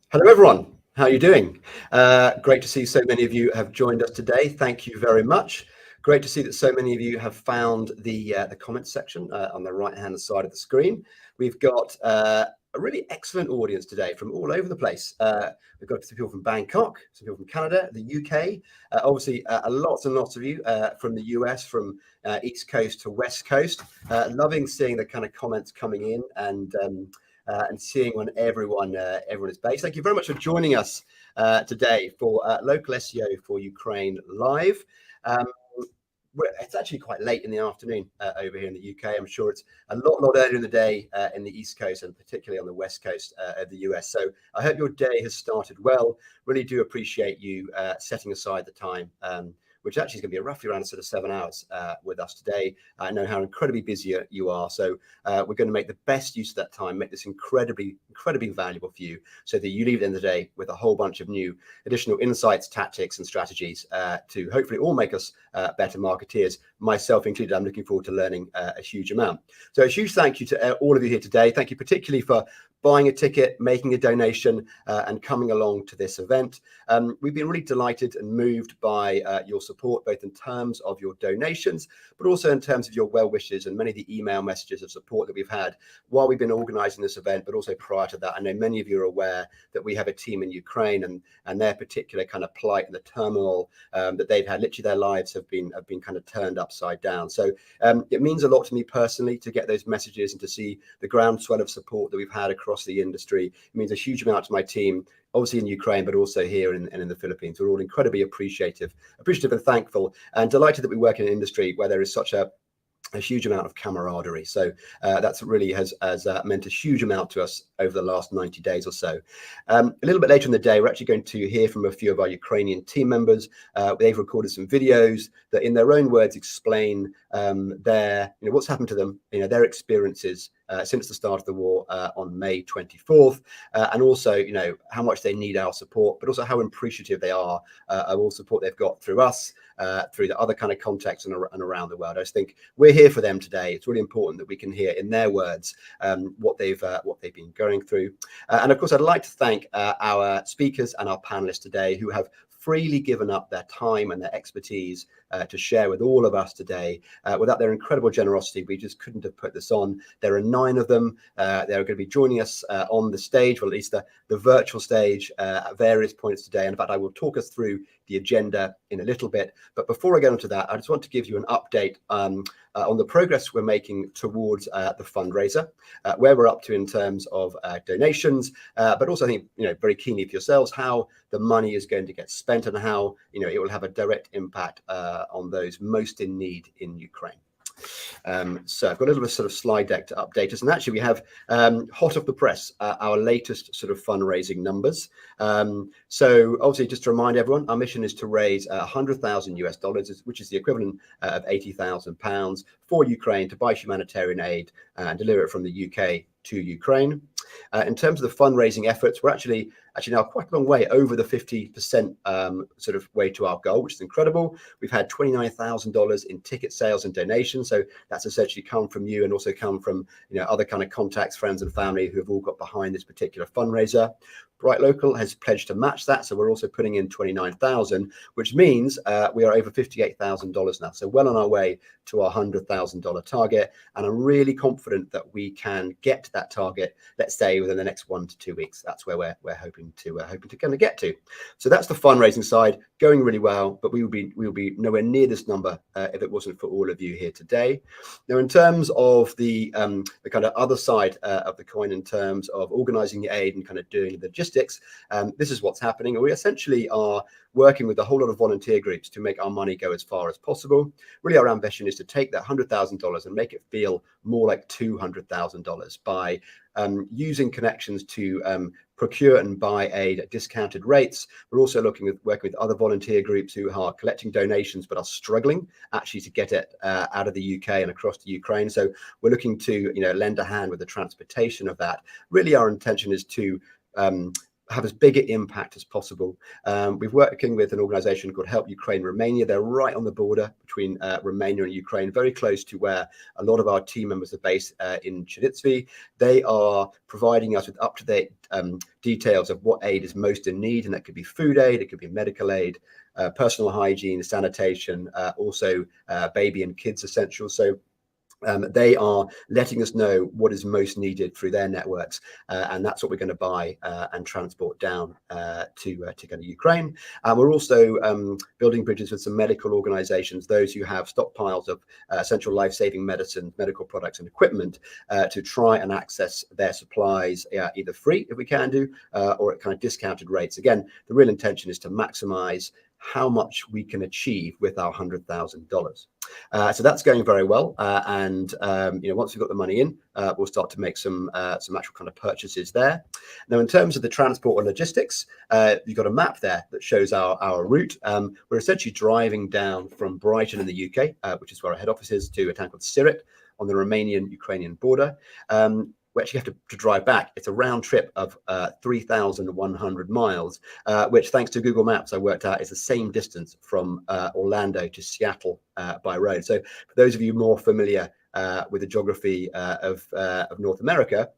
Hello, everyone. How are you doing? Great to see so many of you have joined us today. Thank you very much. Great to see that so many of you have found the comments section on the right-hand side of the screen. We've got a really excellent audience today from all over the place. We've got some people from Bangkok, some people from Canada, the UK, obviously lots and lots of you from the US, from East Coast to West Coast. Loving seeing the kind of comments coming in and seeing when everyone is based. Thank you very much for joining us today for Local SEO for Ukraine Live. It's actually quite late in the afternoon over here in the UK. I'm sure it's a lot earlier in the day in the East Coast and particularly on the West Coast of the US. So I hope your day has started well. Really do appreciate you setting aside the time, which actually is going to be roughly around sort of 7 hours with us today. I know how incredibly busy you are. So we're going to make the best use of that time, make this incredibly valuable for you so that you leave at the end of the day with a whole bunch of new additional insights, tactics and strategies to hopefully all make us better marketeers, myself included. I'm looking forward to learning a huge amount. So a huge thank you to all of you here today. Thank you particularly for buying a ticket, making a donation, and coming along to this event. We've been really delighted and moved by your support, both in terms of your donations, but also in terms of your well wishes and many of the email messages of support that we've had while we've been organising this event, but also prior to that. I know many of you are aware that we have a team in Ukraine, and their particular kind of plight and the turmoil that they've had. Literally, their lives have been kind of turned upside down. So it means a lot to me personally to get those messages and to see the groundswell of support that we've had across the industry. It means a huge amount to my team, obviously in Ukraine, but also here in the Philippines. We're all incredibly appreciative and thankful, and delighted that we work in an industry where there is such a huge amount of camaraderie. So that's really has meant a huge amount to us over the last 90 days or so. A little bit later in the day, we're actually going to hear from a few of our Ukrainian team members. They've recorded some videos that, in their own words, explain their, what's happened to them, their experiences since the start of the war on May 24th, and also, how much they need our support, but also how appreciative they are of all support they've got through us, through the other kind of contexts and around the world. I just think we're here for them today. It's really important that we can hear in their words what they've been going through. And of course, I'd like to thank our speakers and our panelists today who have freely given up their time and their expertise to share with all of us today. Without their incredible generosity, we just couldn't have put this on. There are 9 of them. They're going to be joining us on the stage, or at least the virtual stage, at various points today. And in fact, I will talk us through the agenda in a little bit. But before I get into that, I just want to give you an update on the progress we're making towards the fundraiser, where we're up to in terms of donations, but also I think, very keenly for yourselves, how the money is going to get spent and how, it will have a direct impact on those most in need in Ukraine. So I've got a little sort of slide deck to update us, and actually we have hot off the press our latest sort of fundraising numbers. So obviously, just to remind everyone, our mission is to raise $100,000 which is the equivalent of £80,000 for Ukraine to buy humanitarian aid and deliver it from the UK to Ukraine. In terms of the fundraising efforts, we're actually now quite a long way over the 50% sort of way to our goal, which is incredible. We've had $29,000 in ticket sales and donations, so that's essentially come from you and also come from other kind of contacts, friends and family who have all got behind this particular fundraiser. BrightLocal has pledged to match that, so we're also putting in $29,000, which means we are over $58,000 now, so well on our way to our $100,000 target. And I'm really confident that we can get to that target, let's say within the next 1 to 2 weeks. That's where we're hoping to kind of get to. So that's the fundraising side, going really well, but we will be nowhere near this number if it wasn't for all of you here today. Now, in terms of the kind of other side of the coin, in terms of organising the aid and kind of doing the logistics, this is what's happening. We essentially are working with a whole lot of volunteer groups to make our money go as far as possible. Really, our ambition is to take that $100,000 and make it feel more like $200,000 by using connections to procure and buy aid at discounted rates. We're also working with other volunteer groups who are collecting donations but are struggling actually to get it out of the UK and across to Ukraine. So we're looking to lend a hand with the transportation of that. Really, our intention is to have as big an impact as possible. We're working with an organization called Help Ukraine Romania. They're right on the border between Romania and Ukraine, very close to where a lot of our team members are based in Chernivtsi. They are providing us with up-to-date details of what aid is most in need, and that could be food aid, it could be medical aid, personal hygiene, sanitation, also baby and kids essentials. So they are letting us know what is most needed through their networks, and that's what we're going to buy and transport down to go to Ukraine. We're also building bridges with some medical organizations, those who have stockpiles of essential life-saving medicine, medical products and equipment, to try and access their supplies either free, if we can do, or at kind of discounted rates. Again, the real intention is to maximize how much we can achieve with our $100,000. So that's going very well, and once we've got the money in, we'll start to make some actual kind of purchases there. Now, in terms of the transport and logistics, you've got a map there that shows our route. We're essentially driving down from Brighton in the UK, which is where our head office is, to a town called Siret on the Romanian-Ukrainian border. We actually have to drive back. It's a round trip of 3,100 miles, which, thanks to Google Maps, I worked out is the same distance from Orlando to Seattle by road. So for those of you more familiar with the geography of North America,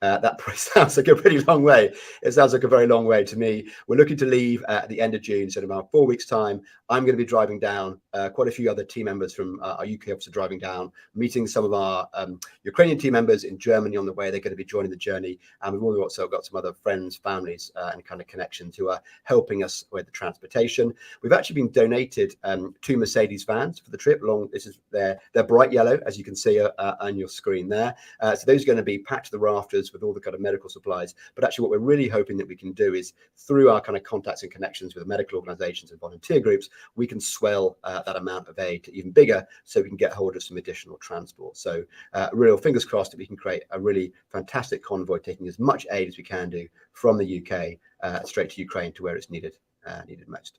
That probably sounds like a pretty long way. It sounds like a very long way to me. We're looking to leave at the end of June, so in about 4 weeks' time. I'm going to be driving down. Quite a few other team members from our UK office are driving down, meeting some of our Ukrainian team members in Germany on the way. They're going to be joining the journey, and we've also got some other friends, families, and kind of connections who are helping us with the transportation. We've actually been donated 2 Mercedes vans for the trip. They're bright yellow, as you can see on your screen there. So those are going to be packed to the rafters with all the kind of medical supplies. But actually what we're really hoping that we can do is, through our kind of contacts and connections with medical organizations and volunteer groups, we can swell that amount of aid to even bigger, so we can get hold of some additional transport. So real fingers crossed that we can create a really fantastic convoy, taking as much aid as we can do from the UK straight to Ukraine, to where it's needed most.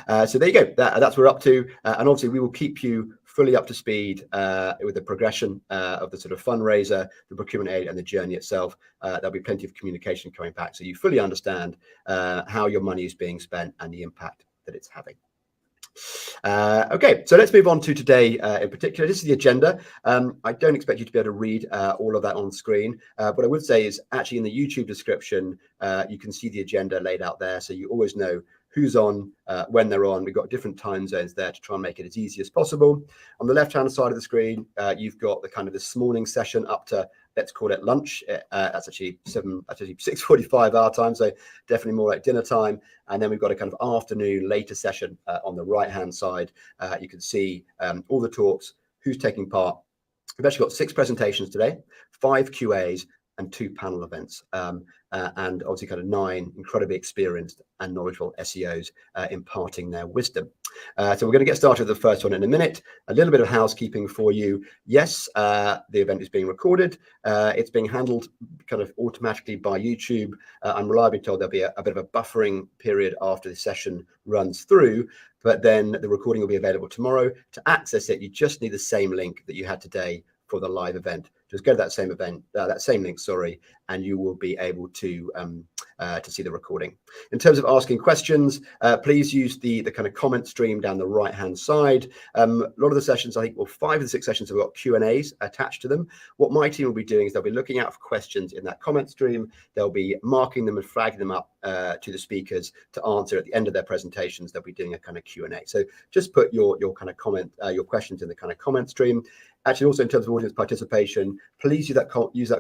So there you go. That's what we're up to, and obviously we will keep you fully up to speed with the progression of the sort of fundraiser, the procurement aid, and the journey itself. There'll be plenty of communication coming back, so you fully understand how your money is being spent and the impact that it's having. Okay, so let's move on to today in particular. This is the agenda. I don't expect you to be able to read all of that on screen. What I would say is, actually in the YouTube description, you can see the agenda laid out there, so you always know who's on, when they're on. We've got different time zones there to try and make it as easy as possible. On the left-hand side of the screen, you've got the kind of this morning session up to, let's call it lunch. That's actually 6:45 our time, so definitely more like dinner time. And then we've got a kind of afternoon later session on the right-hand side. You can see all the talks, who's taking part. We've actually got 6 presentations today, 5 QAs, and 2 panel events, and obviously kind of 9 incredibly experienced and knowledgeable SEOs imparting their wisdom. So we're going to get started with the first one in a minute. A little bit of housekeeping for you. Yes, the event is being recorded. It's being handled kind of automatically by YouTube. I'm reliably told there'll be a bit of a buffering period after the session runs through, but then the recording will be available tomorrow. To access it, you just need the same link that you had today for the live event. Just go to that same event, that same link, sorry, and you will be able to see the recording. In terms of asking questions, please use the kind of comment stream down the right-hand side. A lot of the sessions, I think, well, 5 of the 6 sessions have got Q&As attached to them. What my team will be doing is they'll be looking out for questions in that comment stream. They'll be marking them and flagging them up to the speakers to answer at the end of their presentations. They'll be doing a kind of Q&A. So just put your kind of comment, your questions in the kind of comment stream. Actually, also in terms of audience participation, please use that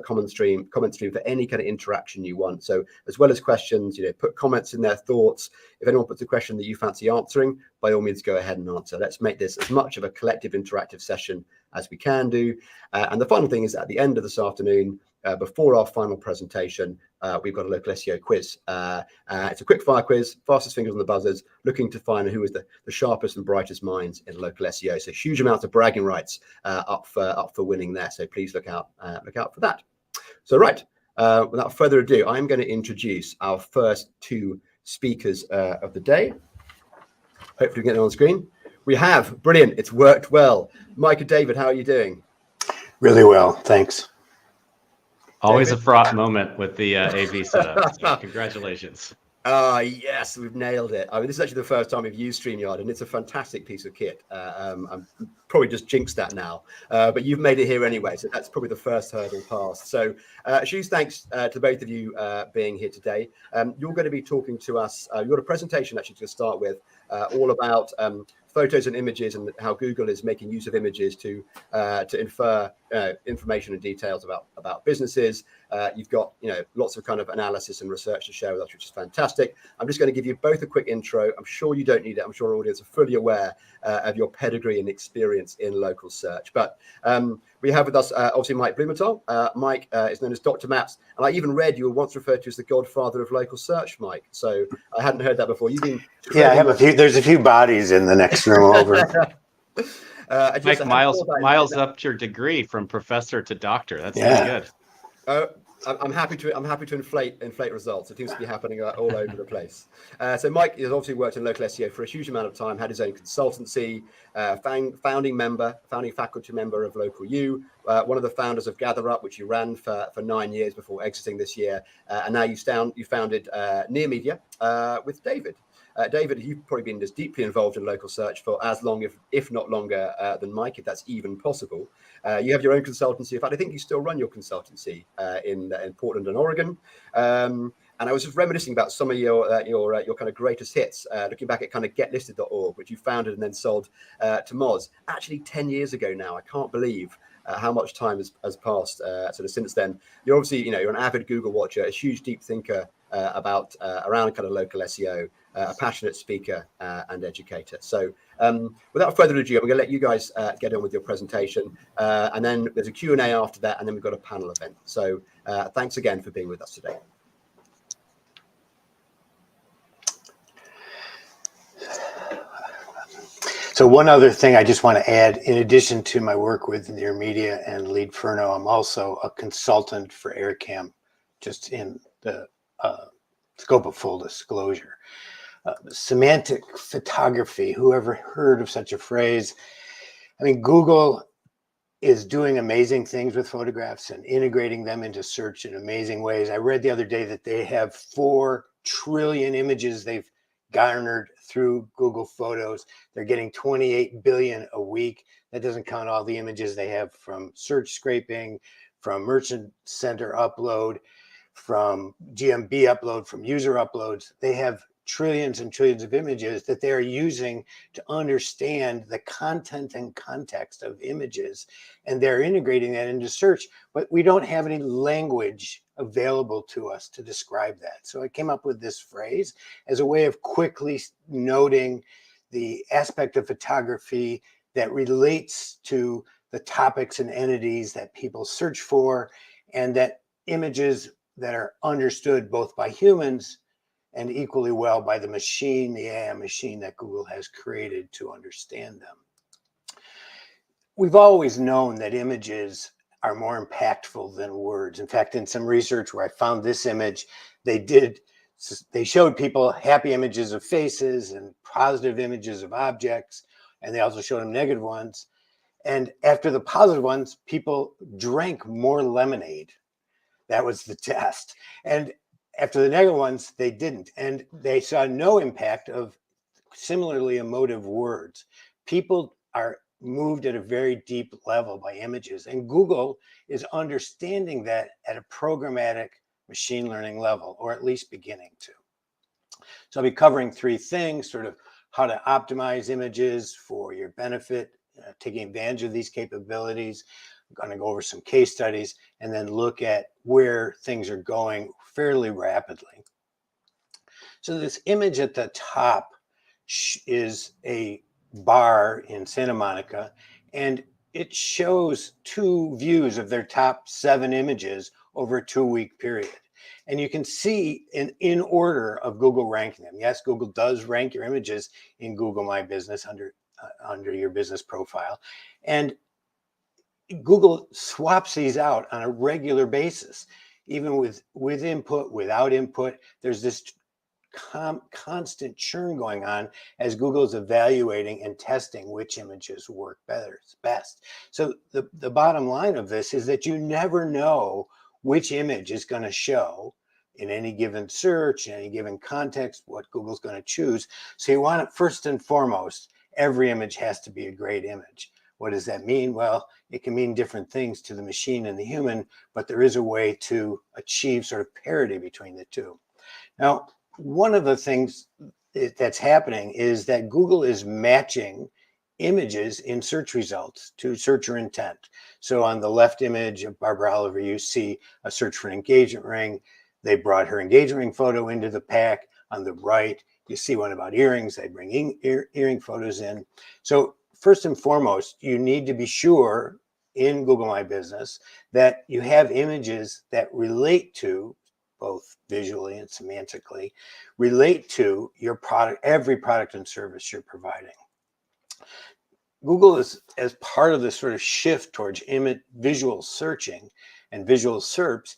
comment stream for any kind of interaction you want. So as well as questions, put comments in their thoughts. If anyone puts a question that you fancy answering, by all means, go ahead and answer. Let's make this as much of a collective interactive session as we can do. And the final thing is, at the end of this afternoon, before our final presentation, we've got a local SEO quiz. It's a quick fire quiz, fastest fingers on the buzzers, looking to find who is the sharpest and brightest minds in local SEO. So huge amounts of bragging rights up for winning there. So please look out for that. So right, without further ado, I'm going to introduce our first 2 speakers of the day. Hopefully we can get them on screen. We have, brilliant, it's worked well. Mike and David, how are you doing? Really well, thanks. Always a fraught moment with the AV setup. So congratulations. Yes, we've nailed it. I mean, this is actually the first time we've used StreamYard, and it's a fantastic piece of kit. I'm probably just jinxed that now, but you've made it here anyway, so that's probably the first hurdle passed. So huge thanks to both of you being here today. You're going to be talking to us, you've got a presentation actually to start with, all about photos and images and how Google is making use of images to infer information and details about businesses. You've got lots of kind of analysis and research to share with us, which is fantastic. I'm just going to give you both a quick intro. I'm sure you don't need it. I'm sure our audience are fully aware of your pedigree and experience in local search. But we have with us obviously Mike Blumenthal. Mike is known as Dr. Maps, and I even read you were once referred to as the godfather of local search, Mike. So I hadn't heard that before. You've been I have a few. There's a few bodies in the next room over. Mike, Myles upped your degree from professor to doctor. That's pretty good. I'm happy to inflate results. It seems to be happening all over the place. So Mike has obviously worked in local SEO for a huge amount of time, had his own consultancy, founding faculty member of Local U, one of the founders of GatherUp, which you ran for 9 years before exiting this year, and now you founded Near Media with David. David, you've probably been as deeply involved in local search for as long, if not longer, than Mike, if that's even possible. You have your own consultancy. In fact, I think you still run your consultancy in Portland and Oregon. And I was just reminiscing about some of your kind of greatest hits, looking back at kind of getlisted.org, which you founded and then sold to Moz, actually 10 years ago now. I can't believe how much time has passed sort of since then. You're obviously, you're an avid Google watcher, a huge deep thinker about around kind of local SEO, a passionate speaker and educator. So without further ado, I'm going to let you guys get on with your presentation. And then there's a Q&A after that, and then we've got a panel event. So thanks again for being with us today. So one other thing I just want to add, in addition to my work with Near Media and Leadferno, I'm also a consultant for AirCam, just in the scope of full disclosure. Semantic photography, whoever heard of such a phrase? I mean, Google is doing amazing things with photographs and integrating them into search in amazing ways. I read the other day that they have 4 trillion images they've garnered through Google Photos. They're getting 28 billion a week. That doesn't count all the images they have from search scraping, from Merchant Center upload, from GMB upload, from user uploads. They have trillions and trillions of images that they're using to understand the content and context of images, and they're integrating that into search, but we don't have any language available to us to describe that. So I came up with this phrase as a way of quickly noting the aspect of photography that relates to the topics and entities that people search for, and that images that are understood both by humans and equally well by the machine, the AI machine that Google has created to understand them. We've always known that images are more impactful than words. In fact, in some research where I found this image, they showed people happy images of faces and positive images of objects, and they also showed them negative ones. And after the positive ones, people drank more lemonade. That was the test. And after the negative ones, they didn't. And they saw no impact of similarly emotive words. People are moved at a very deep level by images. And Google is understanding that at a programmatic machine learning level, or at least beginning to. So I'll be covering 3 things, sort of how to optimize images for your benefit, taking advantage of these capabilities. I'm going to go over some case studies and then look at where things are going fairly rapidly. So this image at the top is a bar in Santa Monica, and it shows 2 views of their top 7 images over a 2-week period. And you can see in order of Google ranking them. Yes, Google does rank your images in Google My Business under your business profile. And Google swaps these out on a regular basis, even with input, without input. There's this constant churn going on as Google is evaluating and testing which images work best. So the bottom line of this is that you never know which image is going to show in any given search, in any given context, what Google's going to choose. So you want it, first and foremost, every image has to be a great image. What does that mean? Well, it can mean different things to the machine and the human, but there is a way to achieve sort of parity between the two. Now, one of the things that's happening is that Google is matching images in search results to searcher intent. So on the left image of Barbara Oliver, you see a search for an engagement ring. They brought her engagement ring photo into the pack. On the right, you see one about earrings. They bring earring photos in. So first and foremost, you need to be sure in Google My Business that you have images that relate to, both visually and semantically, relate to your product, every product and service you're providing. Google is, as part of this sort of shift towards visual searching and visual SERPs,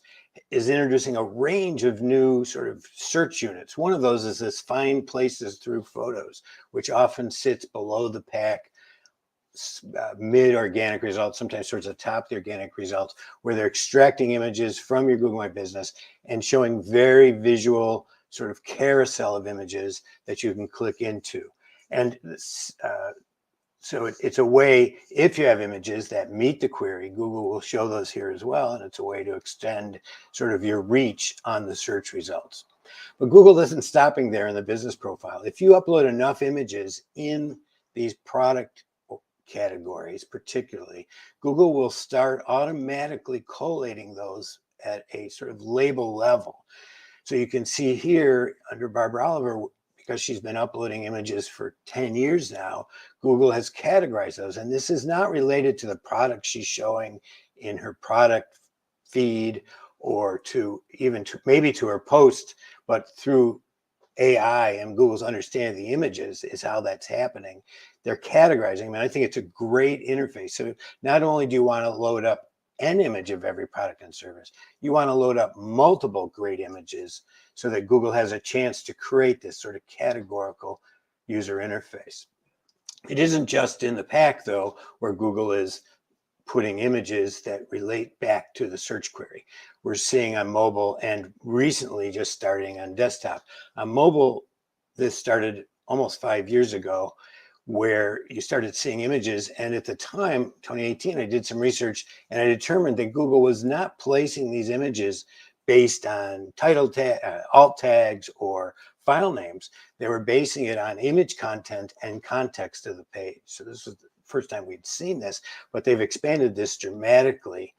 is introducing a range of new sort of search units. One of those is this find places through photos, which often sits below the pack, mid-organic results, sometimes towards the top of the organic results, where they're extracting images from your Google My Business and showing very visual sort of carousel of images that you can click into. And so it's a way, if you have images that meet the query, Google will show those here as well. And it's a way to extend sort of your reach on the search results. But Google isn't stopping there in the business profile. If you upload enough images in these product categories, particularly, Google will start automatically collating those at a sort of label level. So you can see here under Barbara Oliver, because she's been uploading images for 10 years now, Google has categorized those. And this is not related to the product she's showing in her product feed or to even to maybe to her post, but through AI and Google's understanding the images is how that's happening. They're categorizing them. And I think it's a great interface. So not only do you want to load up an image of every product and service, you want to load up multiple great images so that Google has a chance to create this sort of categorical user interface. It isn't just in the pack, though, where Google is putting images that relate back to the search query. We're seeing on mobile and recently just starting on desktop. On mobile, this started almost 5 years ago, where you started seeing images. And at the time, 2018, I did some research and I determined that Google was not placing these images based on title alt tags or file names. They were basing it on image content and context of the page. So this was the first time we'd seen this, but they've expanded this dramatically.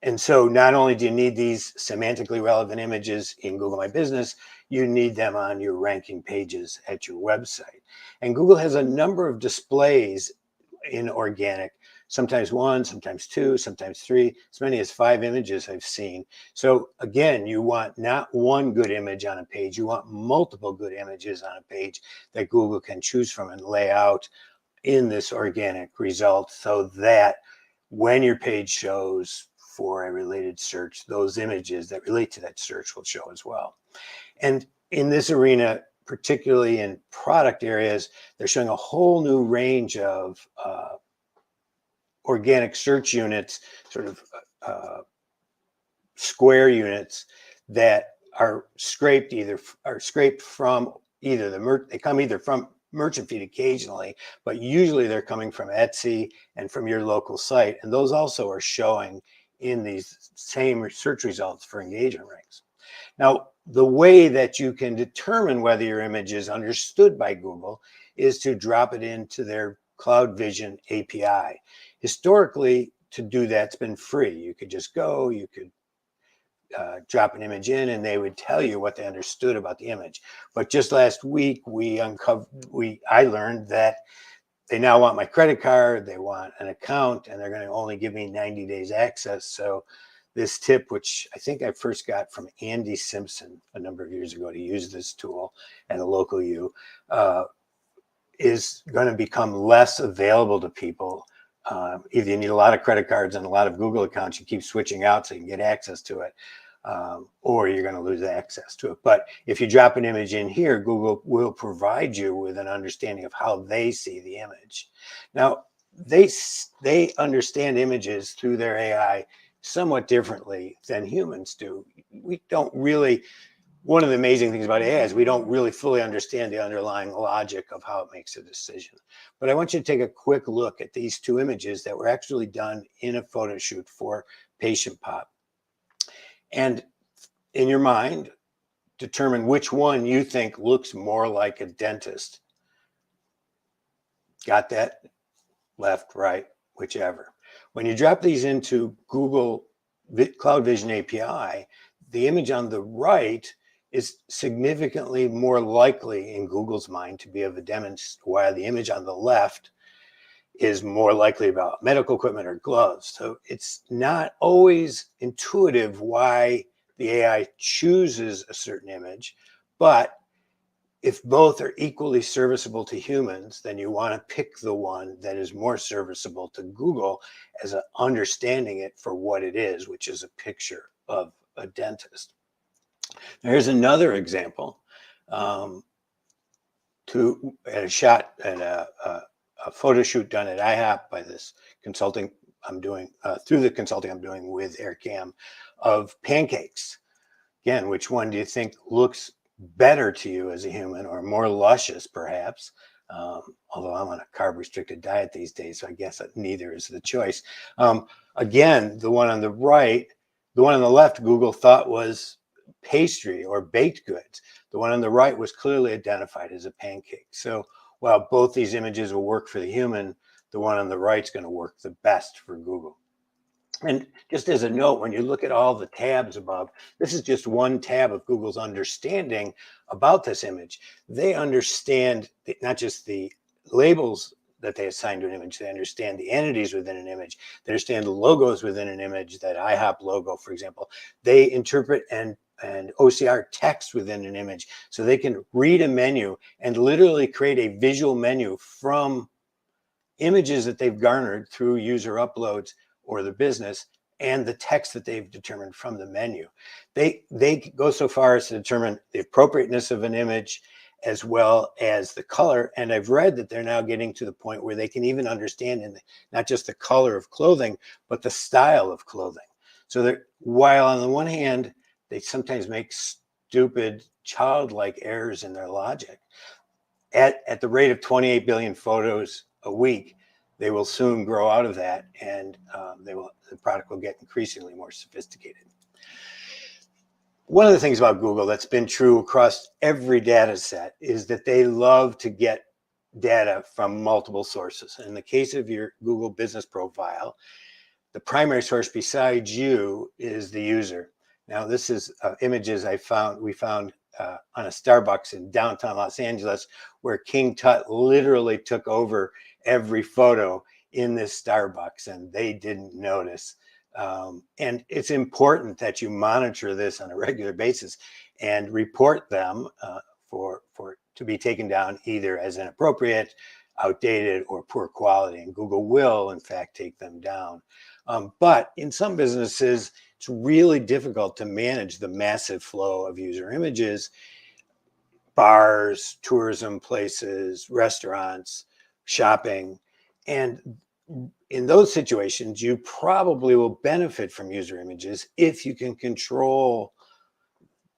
And so not only do you need these semantically relevant images in Google My Business, you need them on your ranking pages at your website. And Google has a number of displays in organic, sometimes 1, sometimes 2, sometimes 3, as many as 5 images I've seen. So again, you want not one good image on a page, you want multiple good images on a page that Google can choose from and lay out in this organic result so that when your page shows for a related search, those images that relate to that search will show as well. And in this arena, particularly in product areas, they're showing a whole new range of organic search units, sort of square units that are scraped from either they come either from merchant feed occasionally, but usually they're coming from Etsy and from your local site. And those also are showing in these same search results for engagement ranks. Now, the way that you can determine whether your image is understood by Google is to drop it into their Cloud Vision API. Historically, to do that's been free. You could just go, you could drop an image in and they would tell you what they understood about the image. But just last week, I learned that they now want my credit card, they want an account, and they're going to only give me 90 days access. So this tip, which I think I first got from Andy Simpson a number of years ago to use this tool at a local U, is going to become less available to people. Either you need a lot of credit cards and a lot of Google accounts, you keep switching out so you can get access to it, or you're going to lose access to it. But if you drop an image in here, Google will provide you with an understanding of how they see the image. Now, they understand images through their AI somewhat differently than humans do. We don't really, one of the amazing things about AI is we don't really fully understand the underlying logic of how it makes a decision. But I want you to take a quick look at these 2 images that were actually done in a photo shoot for Patient Pop. And in your mind, determine which one you think looks more like a dentist. Got that? Left, right, whichever. When you drop these into Google Cloud Vision API, the image on the right is significantly more likely in Google's mind to be of a dentist, while the image on the left is more likely about medical equipment or gloves. So it's not always intuitive why the AI chooses a certain image, but if both are equally serviceable to humans, then you want to pick the one that is more serviceable to Google as understanding it for what it is, which is a picture of a dentist. Here's another example. A photo shoot done at IHOP by this consulting I'm doing, through the consulting I'm doing with AirCam, of pancakes. again, which one do you think looks better to you as a human, or more luscious perhaps? Although I'm on a carb restricted diet these days, so I guess that neither is the choice. Again, the one on the right, the one on the left, Google thought was pastry or baked goods. The one on the right was clearly identified as a pancake. So while both these images will work for the human, the one on the right is going to work the best for Google. And just as a note, when you look at all the tabs above, this is just one tab of Google's understanding about this image. They understand not just the labels that they assign to an image, they understand the entities within an image, they understand the logos within an image, that IHOP logo, for example. They interpret and OCR text within an image, so they can read a menu and literally create a visual menu from images that they've garnered through user uploads or the business, and the text that they've determined from the menu. They go so far as to determine the appropriateness of an image as well as the color. And I've read that they're now getting to the point where they can even understand not just the color of clothing, but the style of clothing. So that while on the one hand, they sometimes make stupid, childlike errors in their logic, at the rate of 28 billion photos a week, they will soon grow out of that, and the product will get increasingly more sophisticated. One of the things about Google that's been true across every data set is that they love to get data from multiple sources. In the case of your Google business profile, the primary source besides you is the user. Now, this is images we found on a Starbucks in downtown Los Angeles, where King Tut literally took over every photo in this Starbucks, and they didn't notice. And it's important that you monitor this on a regular basis and report them to be taken down either as inappropriate, outdated, or poor quality. And Google will, in fact, take them down. But in some businesses, it's really difficult to manage the massive flow of user images. Bars, tourism places, restaurants, shopping. And in those situations, you probably will benefit from user images if you can control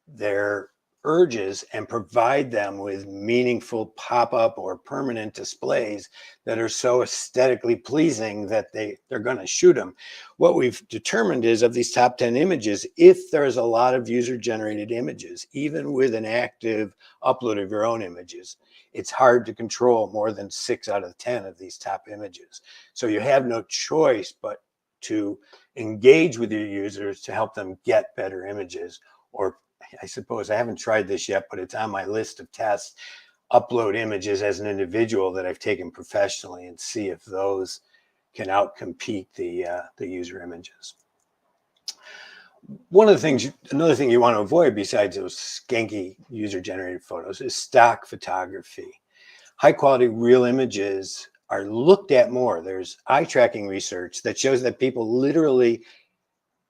their urges and provide them with meaningful pop-up or permanent displays that are so aesthetically pleasing that they're going to shoot them. What we've determined is, of these top 10 images, if there's a lot of user-generated images, even with an active upload of your own images, it's hard to control more than 6 out of 10 of these top images. So you have no choice but to engage with your users to help them get better images. Or I suppose, I haven't tried this yet, but it's on my list of tests, upload images as an individual that I've taken professionally and see if those can outcompete the user images. Another thing you want to avoid besides those skanky user-generated photos is stock photography. High-quality real images are looked at more. There's eye tracking research that shows that people literally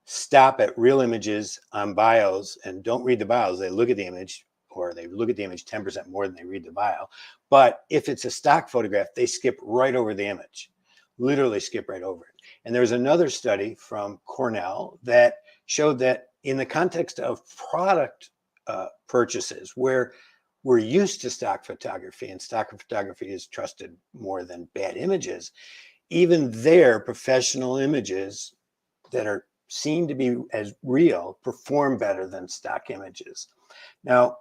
stop at real images on bios and don't read the bios. They look at the image, or they look at the image 10% more than they read the bio. But if it's a stock photograph, they skip right over the image, literally skip right over it. And there's another study from Cornell that showed that in the context of product purchases, where we're used to stock photography, and stock photography is trusted more than bad images, even there, professional images that are seen to be as real perform better than stock images. Now,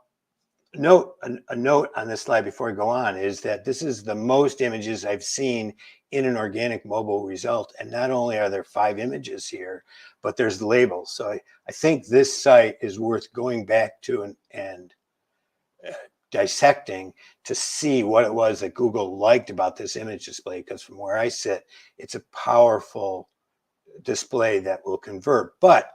a note on this slide before I go on is that this is the most images I've seen in an organic mobile result. And not only are there 5 images here, but there's labels. So I think this site is worth going back to and dissecting to see what it was that Google liked about this image display, because from where I sit, it's a powerful display that will convert. But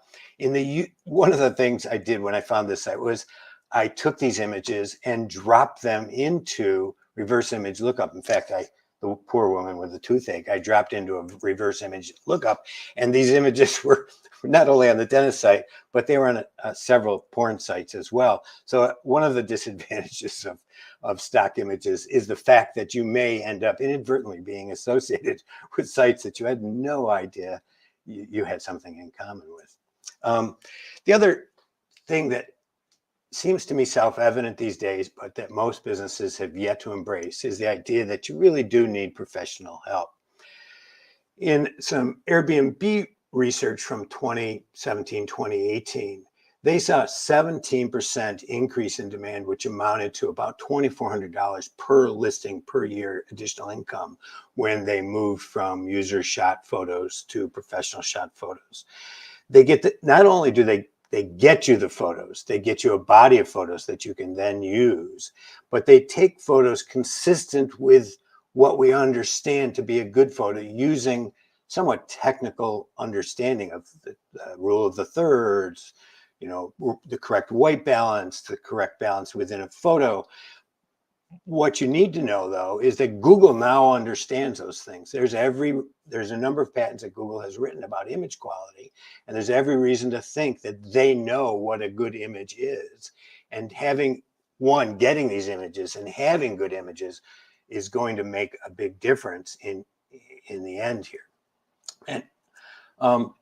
one of the things I did when I found this site was I took these images and dropped them into reverse image lookup. In fact, the poor woman with the toothache, I dropped into a reverse image lookup, and these images were not only on the dentist site, but they were on several porn sites as well. So one of the disadvantages of stock images is the fact that you may end up inadvertently being associated with sites that you had no idea you had something in common with. The other thing that seems to me self-evident these days, but that most businesses have yet to embrace, is the idea that you really do need professional help. In some Airbnb research from 2017, 2018, they saw a 17% increase in demand, which amounted to about $2,400 per listing per year additional income when they moved from user shot photos to professional shot photos. They get not only do they get you the photos, they get you a body of photos that you can then use, but they take photos consistent with what we understand to be a good photo, using somewhat technical understanding of the rule of the thirds, the correct white balance, the correct balance within a photo. What you need to know, though, is that Google now understands those things. There's a number of patents that Google has written about image quality, and there's every reason to think that they know what a good image is. And getting these images and having good images is going to make a big difference in the end here.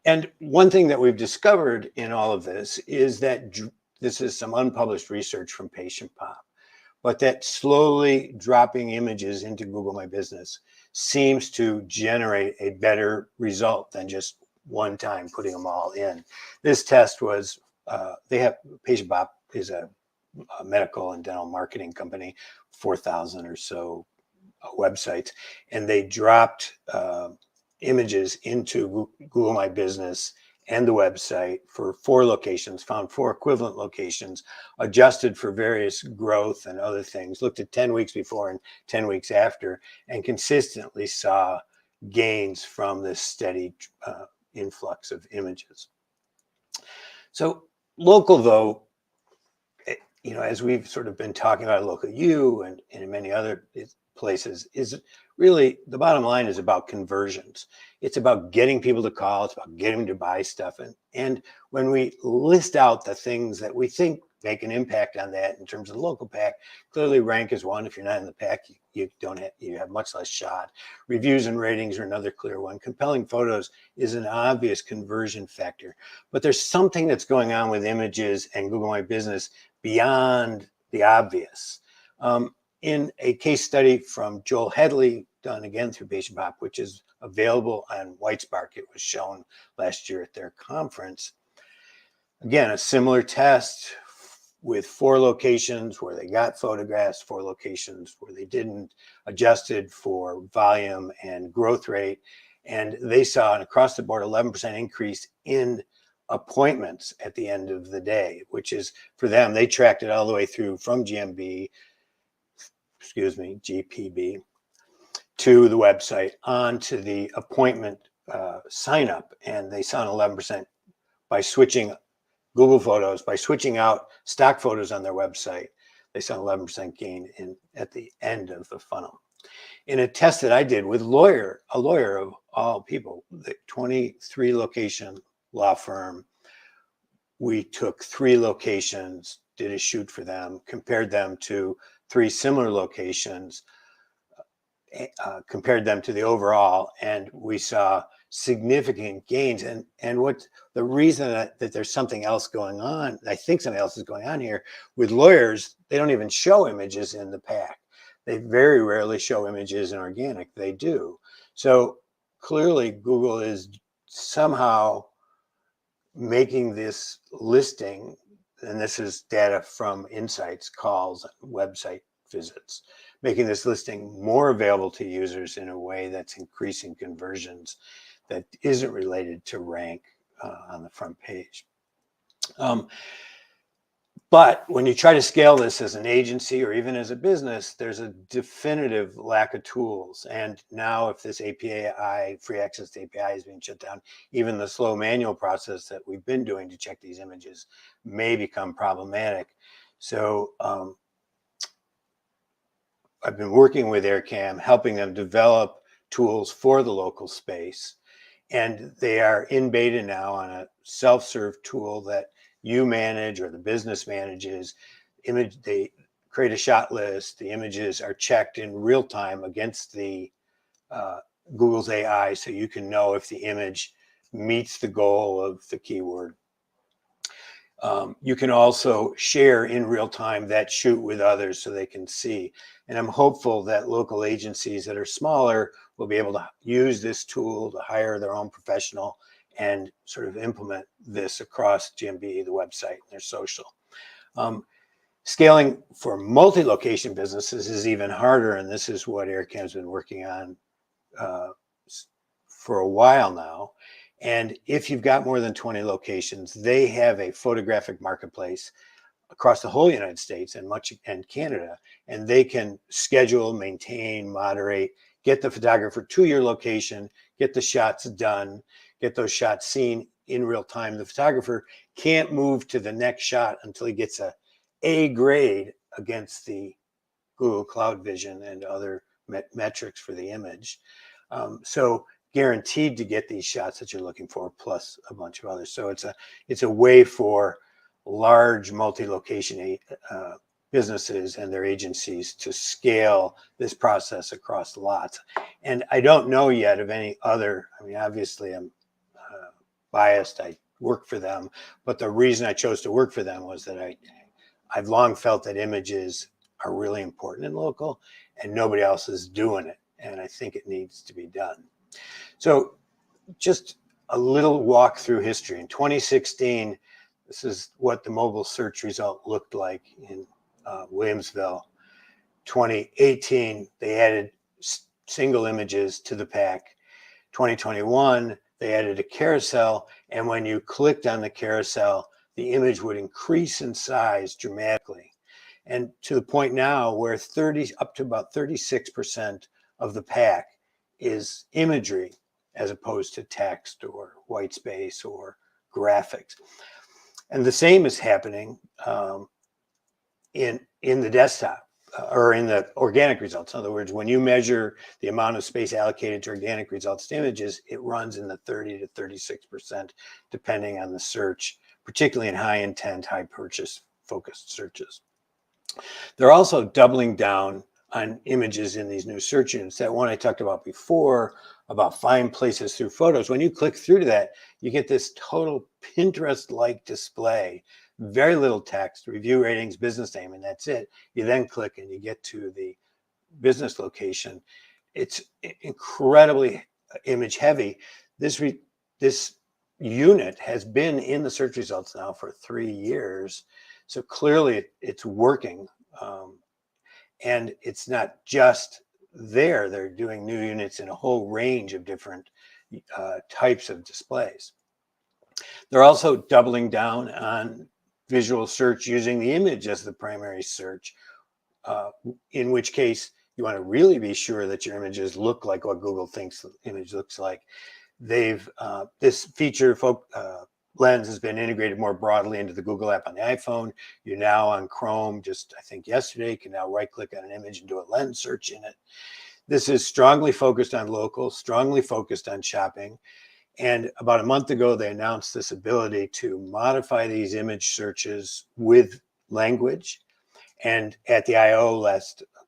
And one thing that we've discovered in all of this is that this is some unpublished research from Patient Pop, but that slowly dropping images into Google My Business seems to generate a better result than just one time putting them all in. This test was, Patient Pop is a medical and dental marketing company, 4,000 or so websites, and they dropped images into Google My Business and the website for 4 locations, found 4 equivalent locations, adjusted for various growth and other things, looked at 10 weeks before and 10 weeks after, and consistently saw gains from this steady influx of images. So local, though, as we've sort of been talking about Local U and in many other places, is really, the bottom line is about conversions. It's about getting people to call. It's about getting them to buy stuff. And when we list out the things that we think make an impact on that in terms of the local pack, clearly rank is one. If you're not in the pack, you have much less shot. Reviews and ratings are another clear one. Compelling photos is an obvious conversion factor. But there's something that's going on with images and Google My Business beyond the obvious. In a case study from Joel Headley, done again through Patient Pop, which is available on Whitespark, it was shown last year at their conference. Again, a similar test with 4 locations where they got photographs, 4 locations where they didn't, adjusted for volume and growth rate. And they saw an across the board 11% increase in appointments at the end of the day, which is, for them, they tracked it all the way through from GPB to the website onto the appointment sign up. And they saw an 11% by switching Google Photos, by switching out stock photos on their website. They saw an 11% gain at the end of the funnel. In a test that I did with a lawyer of all people, the 23 location law firm, we took 3 locations, did a shoot for them, compared them to 3 similar locations, compared them to the overall, and we saw significant gains. And what the reason that there's something else going on, I think something else is going on here with lawyers, they don't even show images in the pack. They very rarely show images in organic. They do. So clearly Google is somehow making this listing, and this is data from insights, calls, website visits, making this listing more available to users in a way that's increasing conversions that isn't related to rank on the front page. But when you try to scale this as an agency or even as a business, there's a definitive lack of tools. And now if this API, free access to API, is being shut down, even the slow manual process that we've been doing to check these images may become problematic. So I've been working with AirCam, helping them develop tools for the local space. And they are in beta now on a self-serve tool that you manage or the business manages. They create a shot list. The images are checked in real time against the Google's AI, so you can know if the image meets the goal of the keyword. You can also share in real time that shoot with others so they can see. And I'm hopeful that local agencies that are smaller will be able to use this tool to hire their own professional and sort of implement this across GMB, the website, and their social. Scaling for multi-location businesses is even harder, and this is what AirCam's been working on for a while now. And if you've got more than 20 locations, they have a photographic marketplace across the whole United States and Canada, and they can schedule, maintain, moderate, get the photographer to your location, get the shots done, get those shots seen in real time. The photographer can't move to the next shot until he gets a grade against the Google Cloud Vision and other metrics for the image. So guaranteed to get these shots that you're looking for, plus a bunch of others. So it's a way for large multi-location businesses and their agencies to scale this process across lots. And I don't know yet of any other, I mean, obviously I'm biased, I work for them, but the reason I chose to work for them was that I've long felt that images are really important in local and nobody else is doing it. And I think it needs to be done. So just a little walk through history. In 2016, this is what the mobile search result looked like in Williamsville. 2018, they added single images to the pack. 2021, they added a carousel. And when you clicked on the carousel, the image would increase in size dramatically. And to the point now where up to about 36% of the pack is imagery as opposed to text or white space or graphics. And the same is happening in the desktop or in the organic results. In other words, when you measure the amount of space allocated to organic results to images, it runs in the 30 to 36%, depending on the search, particularly in high intent, high purchase focused searches. They're also doubling down on images in these new search units. That one I talked about before, about find places through photos. When you click through to that, you get this total Pinterest-like display, very little text, review ratings, business name, and that's it. You then click and you get to the business location. It's incredibly image heavy. This unit has been in the search results now for 3 years. So clearly it's working. And it's not just there. They're doing new units in a whole range of different types of displays. They're also doubling down on visual search using the image as the primary search, in which case you want to really be sure that your images look like what Google thinks the image looks like. They've this feature Lens has been integrated more broadly into the Google app on the iPhone. You're now on Chrome, just I think yesterday, can now right click on an image and do a lens search in it. This is strongly focused on local, strongly focused on shopping. And about a month ago, they announced this ability to modify these image searches with language. And at the I/O a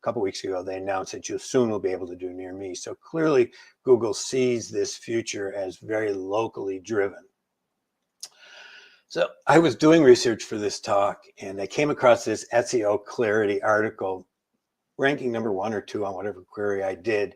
couple weeks ago, they announced that you soon will be able to do near me. So clearly, Google sees this future as very locally driven. So I was doing research for this talk and I came across this SEO clarity article, ranking number 1 or 2 on whatever query I did.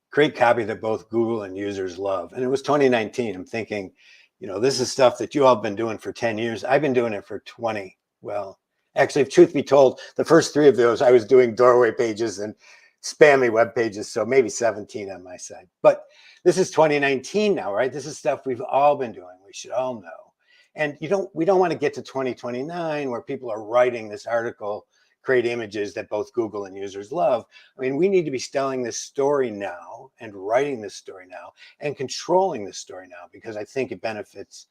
Great copy that both Google and users love. And it was 2019. I'm thinking, you know, this is stuff that you all have been doing for 10 years. I've been doing it for 20. Well, actually, if truth be told, the first 3 of those, I was doing doorway pages and spammy web pages. So maybe 17 on my side. But this is 2019 now, right? This is stuff we've all been doing. We should all know. And we don't want to get to 2029 where people are writing this article, create images that both Google and users love. I mean, we need to be telling this story now and writing this story now and controlling this story now, because I think it benefits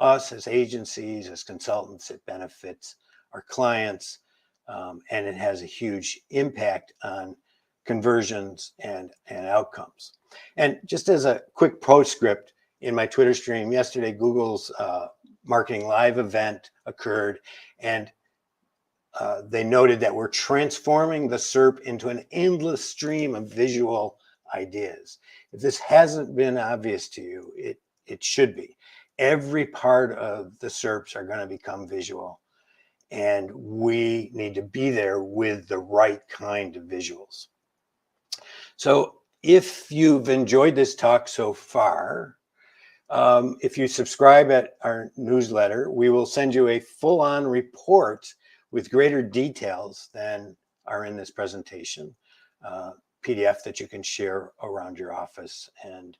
us as agencies, as consultants, it benefits our clients, and it has a huge impact on conversions and outcomes. And just as a quick postscript, in my Twitter stream yesterday, Google's Marketing Live event occurred, and they noted that we're transforming the SERP into an endless stream of visual ideas. If this hasn't been obvious to you, it should be. every part of the SERPs are going to become visual. And we need to be there with the right kind of visuals. So if you've enjoyed this talk so far, if you subscribe at our newsletter, we will send you a full-on report with greater details than are in this presentation, PDF that you can share around your office and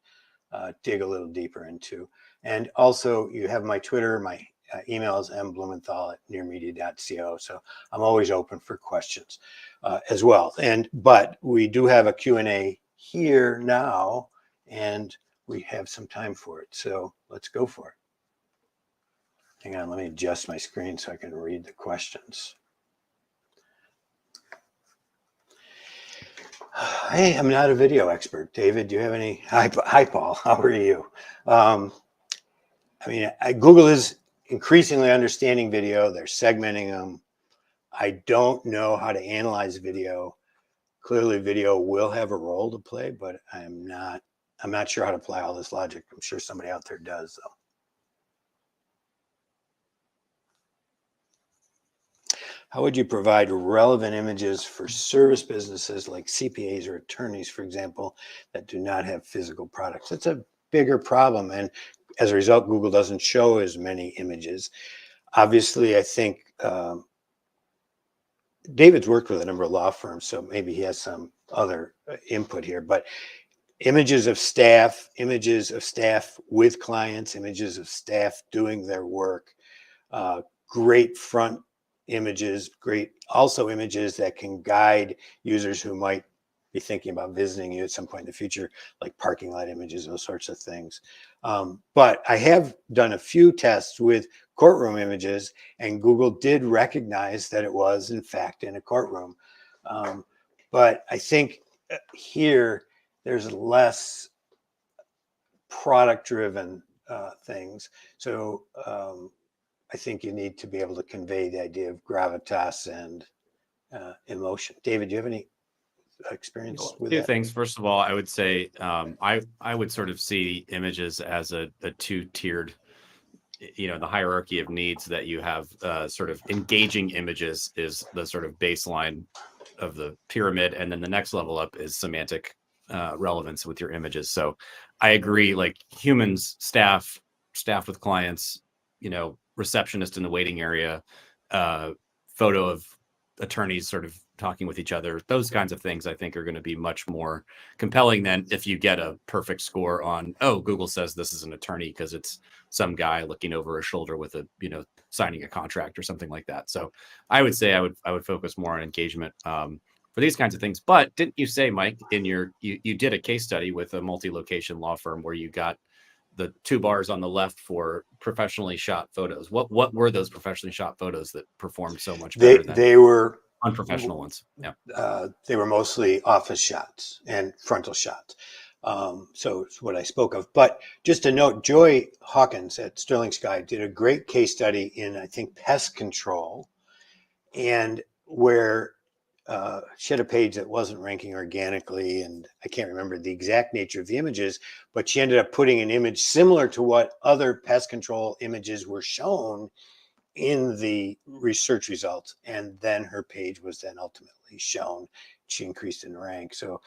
dig a little deeper into. And also you have my Twitter, my email is mblumenthal@nearmedia.co. So I'm always open for questions as well. But we do have a Q&A here now, and we have some time for it. So let's go for it. Hang on, let me adjust my screen so I can read the questions. Hey, I'm not a video expert. David, do you have any? Hi, Paul. How are you? I mean, Google is increasingly understanding video. They're segmenting them. I don't know how to analyze video. Clearly, video will have a role to play, but I'm not sure how to apply all this logic. I'm sure somebody out there does, though. How would you provide relevant images for service businesses like CPAs or attorneys, for example, that do not have physical products? It's a bigger problem. And as a result, Google doesn't show as many images. Obviously, I think David's worked with a number of law firms, so maybe he has some other input here. But images of staff with clients, images of staff doing their work, great front images, great also images that can guide users who might be thinking about visiting you at some point in the future, like parking lot images, those sorts of things. But I have done a few tests with courtroom images, and Google did recognize that it was in fact in a courtroom. But I think here there's less product driven things. So I think you need to be able to convey the idea of gravitas and emotion. David, do you have any experience with that? Two things. First of all, I would say I would sort of see images as a two-tiered, the hierarchy of needs that you have. Sort of engaging images is the sort of baseline of the pyramid, and then the next level up is semantic relevance with your images. So I agree, like humans, staff with clients, receptionist in the waiting area, photo of attorneys sort of talking with each other, those kinds of things I think are going to be much more compelling than if you get a perfect score on, oh, Google says this is an attorney because it's some guy looking over a shoulder with a, signing a contract or something like that. So I would say I would focus more on engagement for these kinds of things. But didn't you say, Mike, in you did a case study with a multi-location law firm where you got the two bars on the left for professionally shot photos? What were those professionally shot photos that performed so much better than they were unprofessional ones? Yeah. They were mostly office shots and frontal shots. So it's what I spoke of. But just to note, Joy Hawkins at Sterling Sky did a great case study in, I think, pest control, and where she had a page that wasn't ranking organically, and I can't remember the exact nature of the images, but she ended up putting an image similar to what other pest control images were shown in the research results, and then her page was then ultimately shown. She increased in rank. So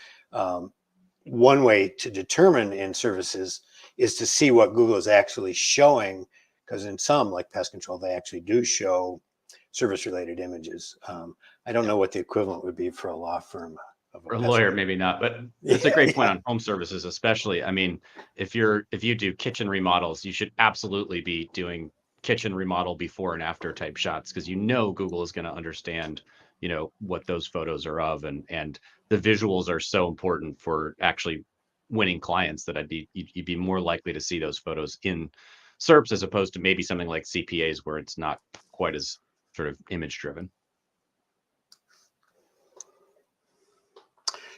one way to determine in services is to see what Google is actually showing, because in some, like pest control, they actually do show service-related images. I don't know what the equivalent would be for a law firm. For a lawyer, maybe not, but it's a great point on home services, especially. I mean, if you do kitchen remodels, you should absolutely be doing kitchen remodel before and after type shots, because Google is going to understand what those photos are of, and the visuals are so important for actually winning clients that you'd be more likely to see those photos in SERPs as opposed to maybe something like CPAs where it's not quite as sort of image driven.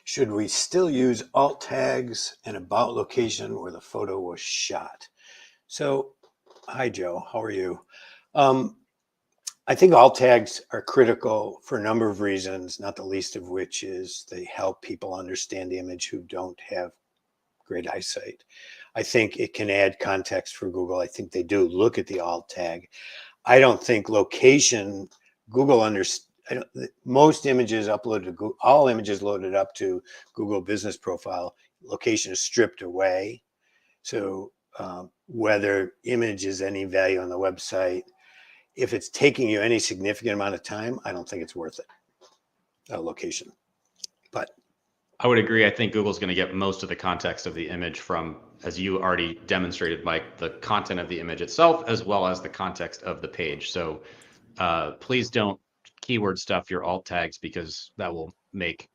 Should we still use alt tags and about location where the photo was shot? So, hi Joe, how are you? I think alt tags are critical for a number of reasons, not the least of which is they help people understand the image who don't have great eyesight. I think it can add context for Google. I think they do look at the alt tag. I don't think location, Google most images uploaded to Google, all images loaded up to Google Business Profile, location is stripped away. So whether image is any value on the website, if it's taking you any significant amount of time, I don't think it's worth it, location. But I would agree. I think Google's going to get most of the context of the image from, as you already demonstrated, Mike, the content of the image itself, as well as the context of the page. So please don't keyword stuff your alt tags, because that will make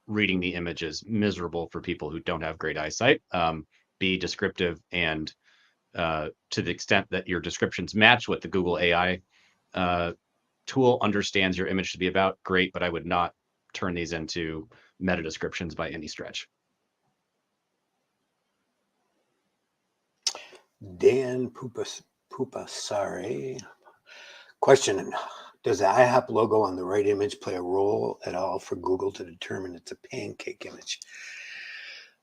reading the images miserable for people who don't have great eyesight. Be descriptive, and to the extent that your descriptions match what the Google AI tool understands your image to be about, great, but I would not turn these into meta descriptions by any stretch. Dan Pupasare, question, does the IHOP logo on the right image play a role at all for Google to determine it's a pancake image?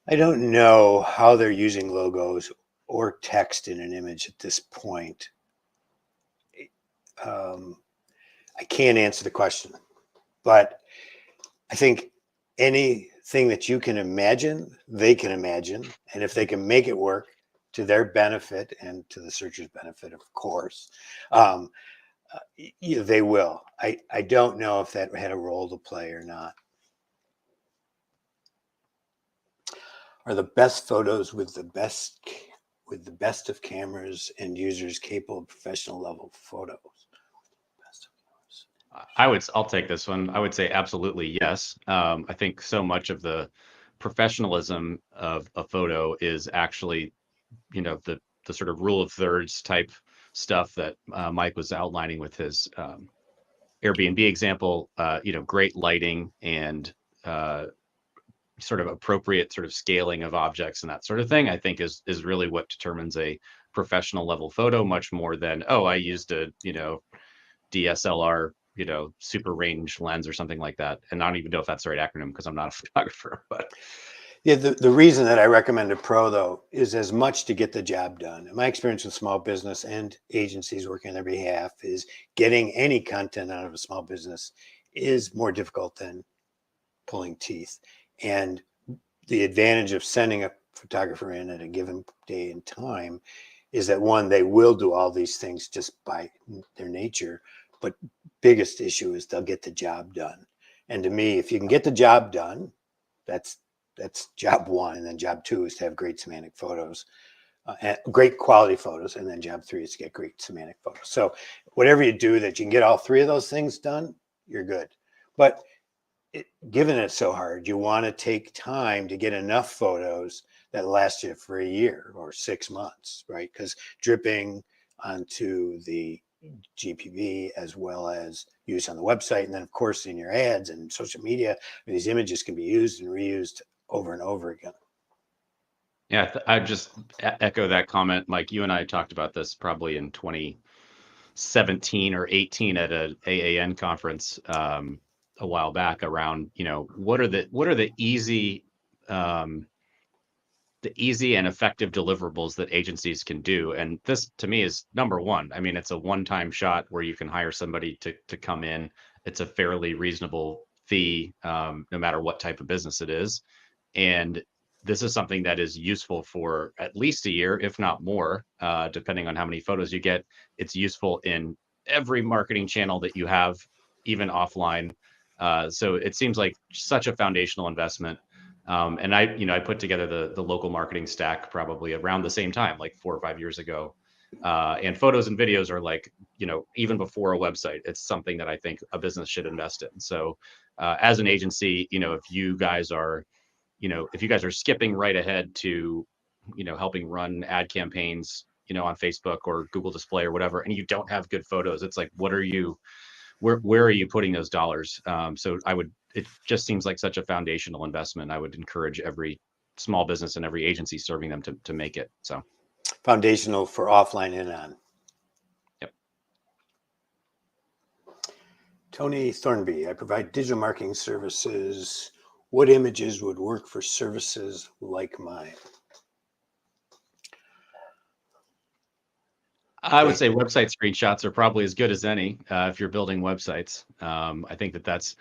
I don't know how they're using logos or text in an image at this point. I can't answer the question, but I think anything that you can imagine, they can imagine. And if they can make it work to their benefit and to the searcher's benefit, of course, they will. I don't know if that had a role to play or not. Are the best photos with the best of cameras and users capable of professional level photos? I'll take this one. I would say absolutely yes. I think so much of the professionalism of a photo is actually, the sort of rule of thirds type stuff that Mike was outlining with his Airbnb example. Great lighting and sort of appropriate sort of scaling of objects and that sort of thing, I think is really what determines a professional level photo, much more than, oh, I used a DSLR super range lens or something like that. And I don't even know if that's the right acronym, because I'm not a photographer. But yeah, the reason that I recommend a pro, though, is as much to get the job done. In my experience with small business and agencies working on their behalf, is getting any content out of a small business is more difficult than pulling teeth. And the advantage of sending a photographer in at a given day and time is that, one, they will do all these things just by their nature. But biggest issue is they'll get the job done. And to me, if you can get the job done, that's job one. And then job two is to have great semantic photos, great quality photos. And then job three is to get great semantic photos. So whatever you do that you can get all three of those things done, you're good. But given it's so hard, you want to take time to get enough photos that last you for a year or 6 months, right? Because dripping onto the GPV, as well as use on the website, and then of course in your ads and social media, these images can be used and reused over and over again. Yeah, I just echo that comment. Mike, you and I talked about this probably in 2017 or 18 at a AAN conference a while back, around, what are the easy and effective deliverables that agencies can do. And this, to me, is number one. I mean, it's a one-time shot where you can hire somebody to come in. It's a fairly reasonable fee, no matter what type of business it is. And this is something that is useful for at least a year, if not more, depending on how many photos you get. It's useful in every marketing channel that you have, even offline. So it seems like such a foundational investment. And I put together the local marketing stack probably around the same time, like 4 or 5 years ago. And photos and videos are like, even before a website, it's something that I think a business should invest in. So as an agency, if you guys are skipping right ahead to, helping run ad campaigns, on Facebook or Google Display or whatever, and you don't have good photos, it's like, where are you putting those dollars? So it just seems like such a foundational investment. I would encourage every small business and every agency serving them to make it. So foundational for offline and on. Yep. Tony Thornby, I provide digital marketing services. What images would work for services like mine? I would say website screenshots are probably as good as any if you're building websites. I think that's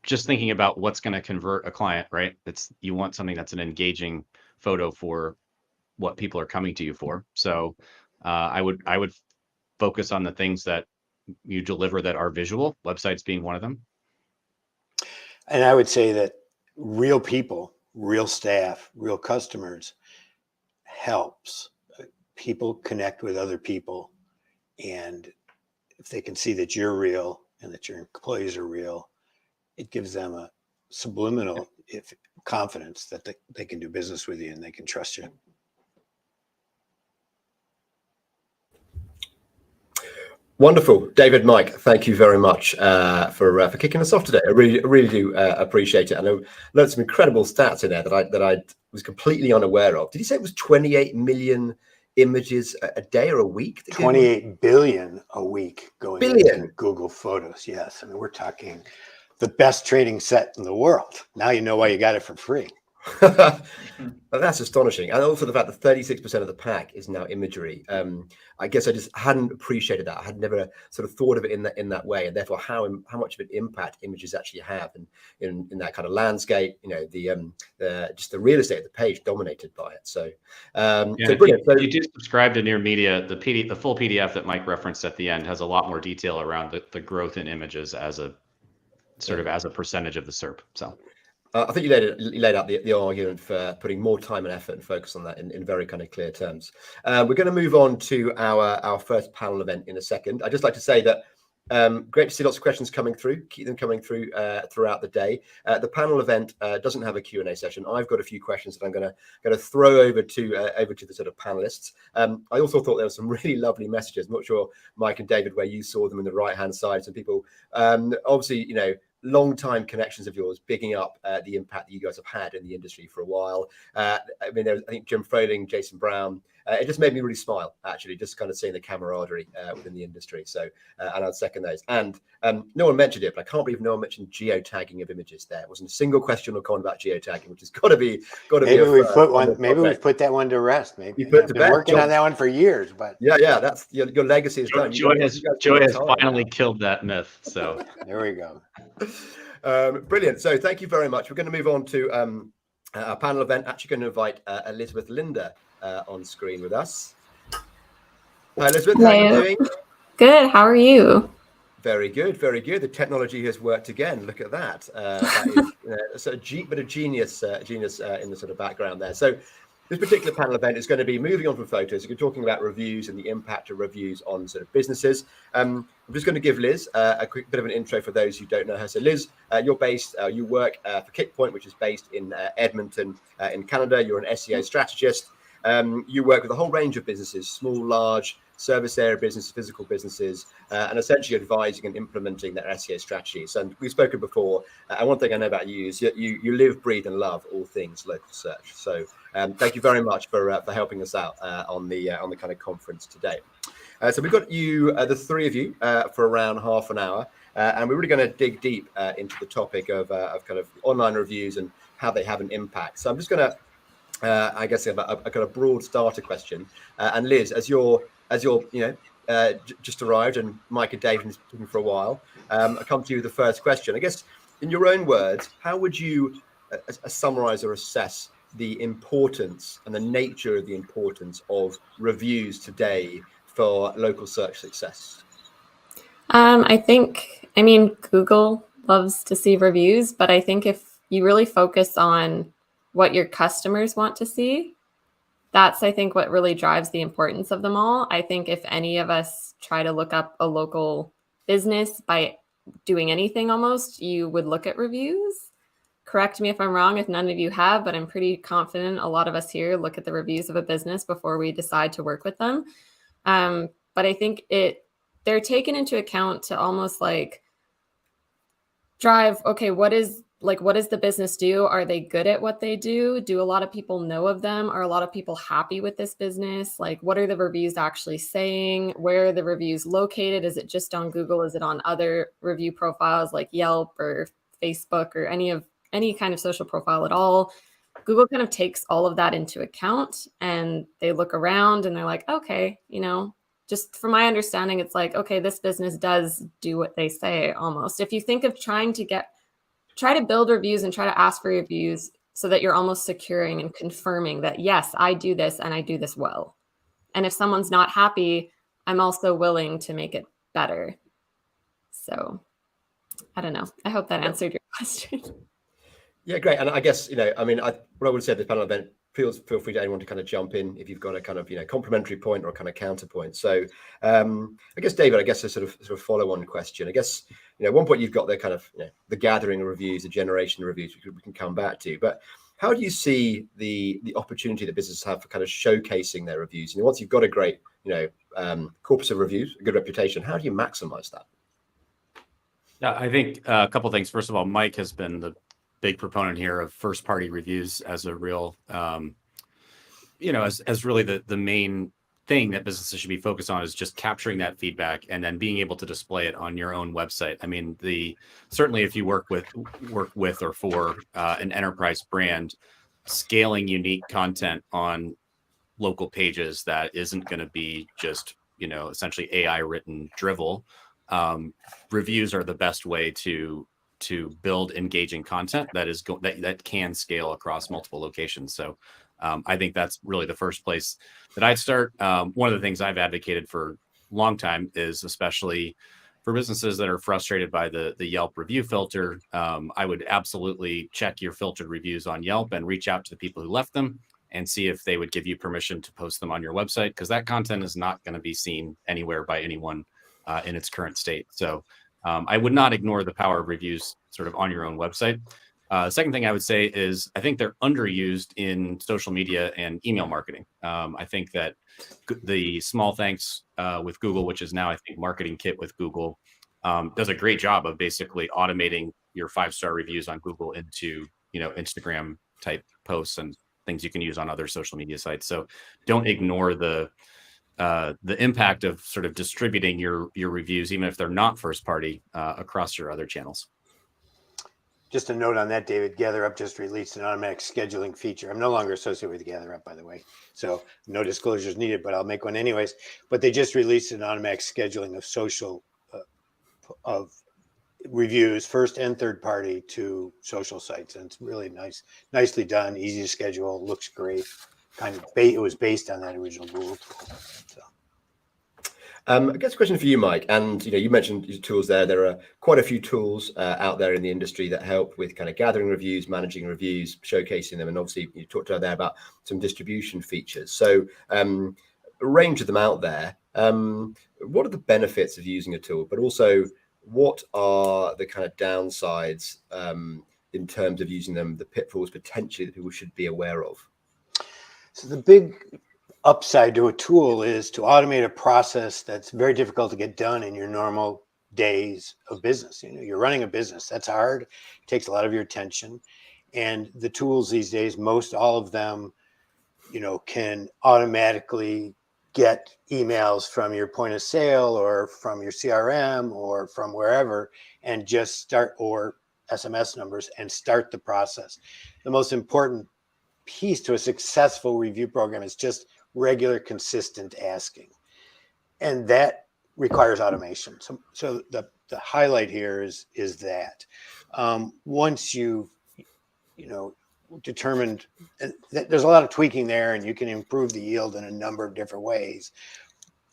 just thinking about what's going to convert a client, right? You want something that's an engaging photo for what people are coming to you for. So I would focus on the things that you deliver that are visual, websites being one of them. And I would say that real people, real staff, real customers helps. People connect with other people. And if they can see that you're real and that your employees are real, it gives them a subliminal confidence that they can do business with you and they can trust you. Wonderful, David, Mike. Thank you very much for kicking us off today. I really do appreciate it. I know learned some incredible stats in there that I was completely unaware of. Did you say it was 28 million images a day or a week? 28 billion a week going into Google Photos. Yes, I mean we're talking the best training set in the world. Now you know why you got it for free. That's astonishing. And also the fact that 36% of the pack is now imagery. I guess I just hadn't appreciated that. I had never sort of thought of it in that way, and therefore how much of an impact images actually have in that kind of landscape. You know, the just the real estate of the page dominated by it. So, so brilliant. If you do subscribe to Near Media, the full PDF that Mike referenced at the end has a lot more detail around the growth in images as a sort of as a percentage of the SERP. So. I think you laid out the argument for putting more time and effort and focus on that in very kind of clear terms. We're going to move on to our first panel event in a second. I'd just like to say that great to see lots of questions coming through. Keep them coming through throughout the day. The panel event doesn't have a Q&A session. I've got a few questions that I'm going to throw over to the sort of panelists. I also thought there were some really lovely messages. I'm not sure, Mike and David, where you saw them in the right-hand side. Some people, obviously, you know, long-time connections of yours, bigging up the impact that you guys have had in the industry for a while. I mean, I think Jim Froling, Jason Brown, it just made me really smile, actually, just kind of seeing the camaraderie within the industry. So, and I'd second those. And no one mentioned it, but I can't believe no one mentioned geotagging of images there. It wasn't a single question or comment about geotagging, which has got to be. Maybe we've put that one to rest. Maybe you put I've been working on that one for years, but yeah, that's your legacy is done. Joy has finally killed that myth. So there we go. Brilliant. So thank you very much. We're going to move on to our panel event. Actually going to invite Elizabeth Linder on screen with us. Hi, Elizabeth. How are you doing? Good. How are you? Very good. Very good. The technology has worked again. Look at that. That is a bit of genius in the sort of background there. So this particular panel event is going to be moving on from photos. We're talking about reviews and the impact of reviews on sort of businesses. I'm just going to give Liz a quick bit of an intro for those who don't know her. So Liz, you work for Kickpoint, which is based in Edmonton in Canada. You're an SEO strategist. You work with a whole range of businesses, small, large, service area businesses, physical businesses, and essentially advising and implementing their SEO strategies. And we've spoken before, and one thing I know about you is you live, breathe, and love all things local search. So thank you very much for helping us out on the kind of conference today. So we've got you, the three of you, for around half an hour, and we're really going to dig deep into the topic of kind of online reviews and how they have an impact. So I'm just going to I guess a kind of broad starter question. And Liz, as you're just arrived, and Mike and David have been talking for a while, I come to you with the first question. I guess, in your own words, how would you summarize or assess the importance and the nature of the importance of reviews today for local search success? I mean, Google loves to see reviews, but I think if you really focus on what your customers want to see, that's, I think, what really drives the importance of them all. I think if any of us try to look up a local business by doing anything almost, you would look at reviews. Correct me if I'm wrong, if none of you have, but I'm pretty confident a lot of us here look at the reviews of a business before we decide to work with them. But I think they're taken into account to almost like drive, okay, what does the business do? Are they good at what they do? Do a lot of people know of them? Are a lot of people happy with this business? Like, what are the reviews actually saying? Where are the reviews located? Is it just on Google? Is it on other review profiles like Yelp or Facebook or any kind of social profile at all? Google kind of takes all of that into account, and they look around and they're like, okay, just from my understanding, it's like, okay, this business does do what they say almost. If you think of try to build reviews and try to ask for reviews so that you're almost securing and confirming that, yes, I do this and I do this well. And if someone's not happy, I'm also willing to make it better. So I don't know. I hope that answered your question. Yeah, great. And I guess, what I would say at the panel event, feel free to anyone to kind of jump in if you've got a kind of, complementary point or a kind of counterpoint. So I guess, David, a sort of follow-on question. I guess, at one point you've got the kind of, the gathering of reviews, the generation of reviews, which we can come back to. But how do you see the opportunity that businesses have for kind of showcasing their reviews? Once you've got a great, corpus of reviews, a good reputation, how do you maximize that? Yeah, I think a couple of things. First of all, Mike has been the big proponent here of first-party reviews as a real, as really the main thing that businesses should be focused on, is just capturing that feedback and then being able to display it on your own website. I mean, certainly if you work with or for an enterprise brand, scaling unique content on local pages that isn't going to be just, essentially AI written drivel. Reviews are the best way to build engaging content that can scale across multiple locations. So I think that's really the first place that I'd start. One of the things I've advocated for a long time is, especially for businesses that are frustrated by the Yelp review filter, I would absolutely check your filtered reviews on Yelp and reach out to the people who left them and see if they would give you permission to post them on your website, because that content is not going to be seen anywhere by anyone in its current state. So I would not ignore the power of reviews sort of on your own website. Second thing I would say is I think they're underused in social media and email marketing. I think that the small thanks with Google, which is now, I think, Marketing Kit with Google, does a great job of basically automating your 5-star reviews on Google into, Instagram type posts and things you can use on other social media sites. So don't ignore the impact of sort of distributing your reviews, even if they're not first party, across your other channels. Just a note on that, David, GatherUp just released an automatic scheduling feature. I'm no longer associated with GatherUp, by the way, so no disclosures needed, but I'll make one anyways. But they just released an automatic scheduling of social of reviews, first and third party, to social sites, and it's really nicely done, easy to schedule, looks great. It was based on that original Google tool. So. I guess a question for you, Mike. And you mentioned your tools there. There are quite a few tools out there in the industry that help with kind of gathering reviews, managing reviews, showcasing them, and obviously you talked there about some distribution features. So a range of them out there. What are the benefits of using a tool, but also what are the kind of downsides in terms of using them, the pitfalls potentially that people should be aware of? So the big upside to a tool is to automate a process that's very difficult to get done in your normal days of business. You're running a business. That's hard. It takes a lot of your attention. And the tools these days, most all of them, can automatically get emails from your point of sale or from your CRM or from wherever, and just start, or SMS numbers, and start the process. The most important piece to a successful review program is just regular, consistent asking, and that requires automation. So the highlight here is that once you've determined that there's a lot of tweaking there, and you can improve the yield in a number of different ways,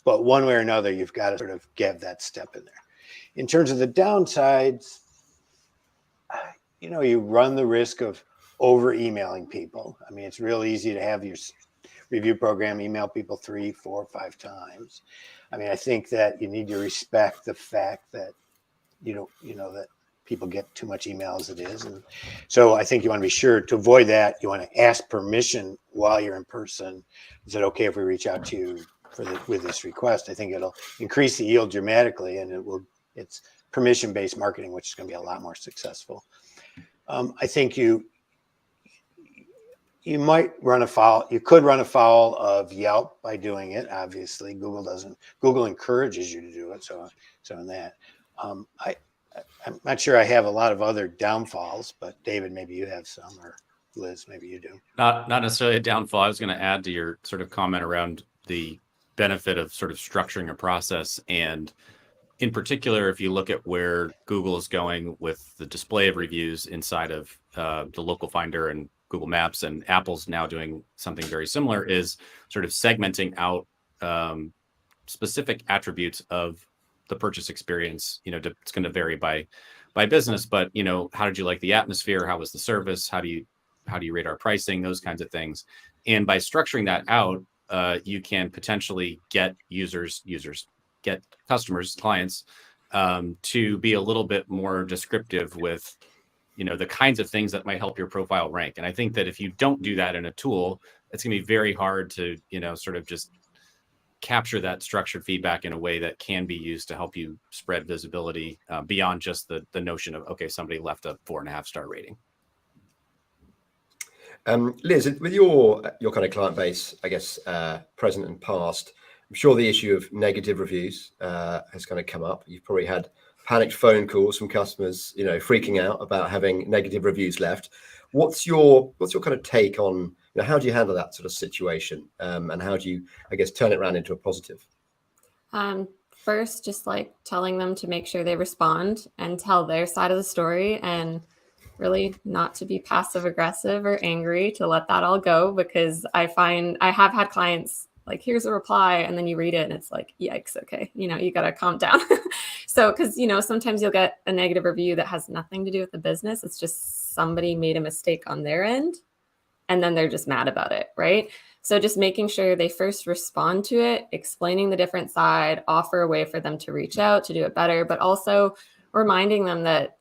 but one way or another, you've got to sort of get that step in there. In terms of the downsides, you run the risk of over emailing people. I mean, it's real easy to have your review program email people 3, 4, 5 times. I mean, I think that you need to respect the fact that that people get too much email as it is, and so I think you want to be sure to avoid that. You want to ask permission while you're in person. Is it okay if we reach out to you with this request? I think it'll increase the yield dramatically, and it's permission-based marketing, which is going to be a lot more successful. I think you might run afoul. You could run afoul of Yelp by doing it. Obviously, Google doesn't. Google encourages you to do it. So in that, I'm not sure I have a lot of other downfalls, but David, maybe you have some, or Liz, maybe you do. Not necessarily a downfall. I was going to add to your sort of comment around the benefit of sort of structuring a process. And in particular, if you look at where Google is going with the display of reviews inside of the local finder and Google Maps, and Apple's now doing something very similar, is sort of segmenting out specific attributes of the purchase experience. It's going to vary by business, but how did you like the atmosphere? How was the service? How do you rate our pricing? Those kinds of things. And by structuring that out, you can potentially get get customers, clients, to be a little bit more descriptive with, the kinds of things that might help your profile rank. And I think that if you don't do that in a tool, it's going to be very hard to, sort of just capture that structured feedback in a way that can be used to help you spread visibility beyond just the notion of, okay, somebody left a 4.5-star rating. Liz, with your kind of client base, I guess, present and past, I'm sure the issue of negative reviews has kind of come up. You've probably had panicked phone calls from customers, freaking out about having negative reviews left. What's your kind of take on, how do you handle that sort of situation, and how do you, I guess, turn it around into a positive? First, just like telling them to make sure they respond and tell their side of the story, and really not to be passive aggressive or angry, to let that all go, because I find I have had clients like, here's a reply, and then you read it and it's like, yikes, okay, you got to calm down. So, because, sometimes you'll get a negative review that has nothing to do with the business. It's just somebody made a mistake on their end, and then they're just mad about it, right? So just making sure they first respond to it, explaining the different side, offer a way for them to reach out to do it better, but also reminding them that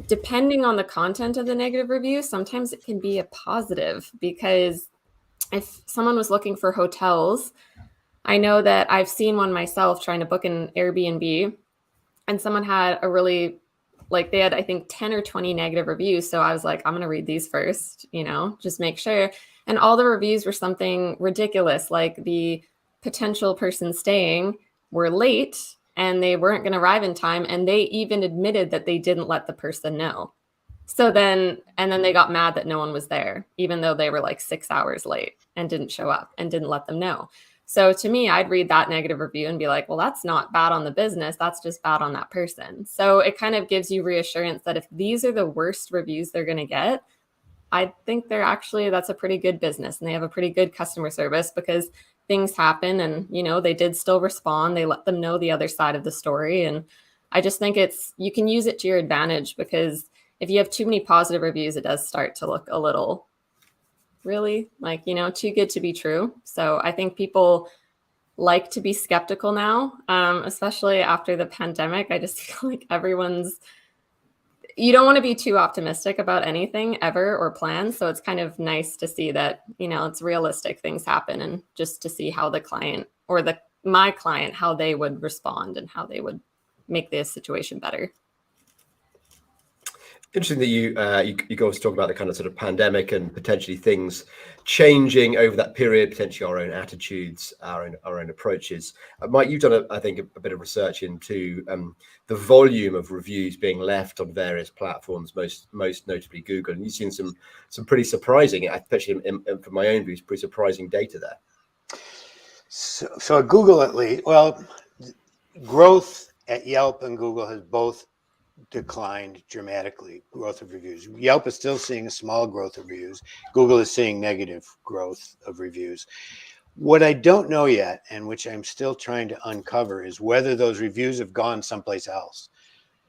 depending on the content of the negative review, sometimes it can be a positive, because if someone was looking for hotels, I know that I've seen one myself trying to book an Airbnb, and someone had they had, I think, 10 or 20 negative reviews. So I was like, I'm going to read these first, just make sure. And all the reviews were something ridiculous, like the potential person staying were late and they weren't going to arrive in time. And they even admitted that they didn't let the person know. So then they got mad that no one was there, even though they were like 6 hours late and didn't show up and didn't let them know. So to me, I'd read that negative review and be like, well, that's not bad on the business. That's just bad on that person. So it kind of gives you reassurance that if these are the worst reviews they're going to get, I think that's a pretty good business, and they have a pretty good customer service, because things happen and, they did still respond. They let them know the other side of the story. And I just think you can use it to your advantage, because if you have too many positive reviews, it does start to look a little really like, too good to be true. So I think people like to be skeptical now, especially after the pandemic. I just feel like you don't want to be too optimistic about anything ever or plan. So it's kind of nice to see that, it's realistic, things happen, and just to see how the client or my client, how they would respond and how they would make the situation better. Interesting that you go to talk about the kind of sort of pandemic and potentially things changing over that period, potentially our own attitudes, our own approaches. Mike, you've done, I think, a bit of research into the volume of reviews being left on various platforms, most notably Google, and you've seen some pretty surprising, especially from my own views, pretty surprising data there. So at Google, at least, well, growth at Yelp and Google has both declined dramatically, growth of reviews. Yelp is still seeing a small growth of reviews. Google is seeing negative growth of reviews. What I don't know yet, and which I'm still trying to uncover, is whether those reviews have gone someplace else.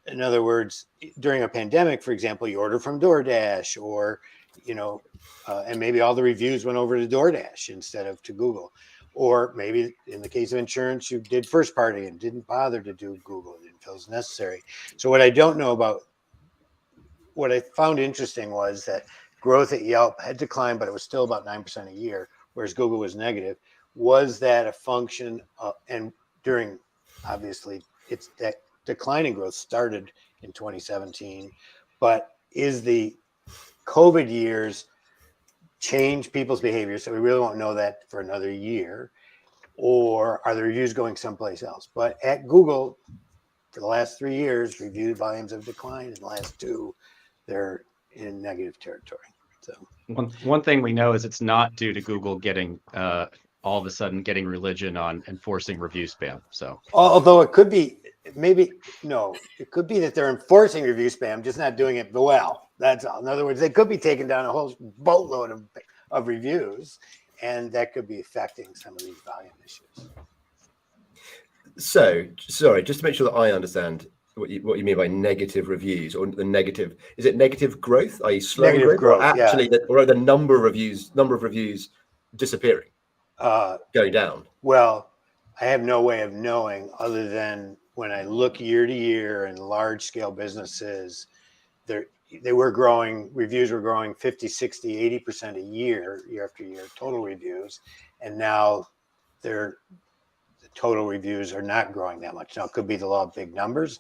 In other words, during a pandemic, for example, you order from DoorDash, or, and maybe all the reviews went over to DoorDash instead of to Google. Or maybe in the case of insurance, you did first party and didn't bother to do Google. It didn't feel as necessary. So what I don't know about, what I found interesting was that growth at Yelp had declined, but it was still about 9% a year, whereas Google was negative. Was that a function of, and during, obviously, it's that declining growth started in 2017, but is the COVID years change people's behavior? So we really won't know that for another year. Or are the reviews going someplace else? But at Google, for the last 3 years, review volumes have declined. In the last 2, they're in negative territory. So one thing we know is it's not due to Google getting all of a sudden getting religion on enforcing review spam. So Although it could be, it could be that they're enforcing review spam, just not doing it well. That's all. In other words, they could be taking down a whole boatload of reviews, and that could be affecting some of these volume issues. So, sorry, just to make sure that I understand what you mean by negative reviews, or the negative, is it negative growth, i.e. slow Negative growth, or actually or are the number of reviews disappearing, going down? Well, I have no way of knowing other than when I look year to year in large scale businesses, they were growing, reviews were growing 50, 60, 80% a year after year, total reviews. And now the total reviews are not growing that much. Now it could be the law of big numbers,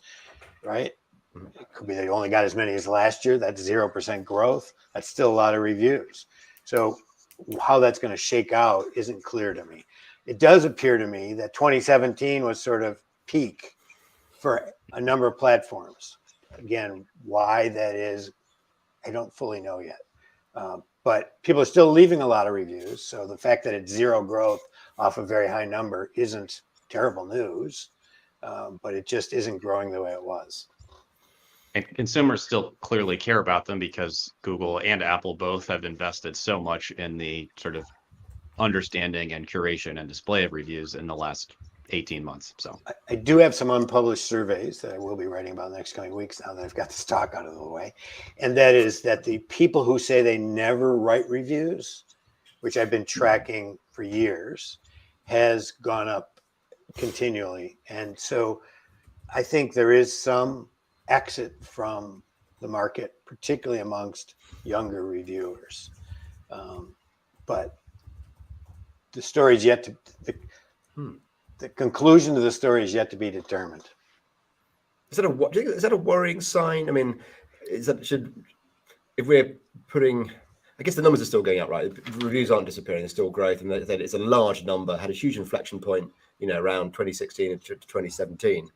right? It could be they only got as many as last year. That's 0% growth. That's still a lot of reviews. So how that's going to shake out isn't clear to me. It does appear to me that 2017 was sort of peak for a number of platforms. Again, why that is, I don't fully know yet. But people are still leaving a lot of reviews. So the fact that it's zero growth off a very high number isn't terrible news, but it just isn't growing the way it was. And consumers still clearly care about them because Google and Apple both have invested so much in the sort of understanding and curation and display of reviews in the last 18 months. So I do have some unpublished surveys that I will be writing about in the next coming weeks now that I've got this talk out of the way. And that is that the people who say they never write reviews, which I've been tracking for years, has gone up continually. And so I think there is some exit from the market, particularly amongst younger reviewers. But the story's yet to, the conclusion of the story is yet to be determined. Is that a worrying sign? I mean, if we're putting, I guess the numbers are still going up, right? Reviews aren't disappearing; they're still growth, and that it's a large number. Had a huge inflection point, around 2016 to 2017.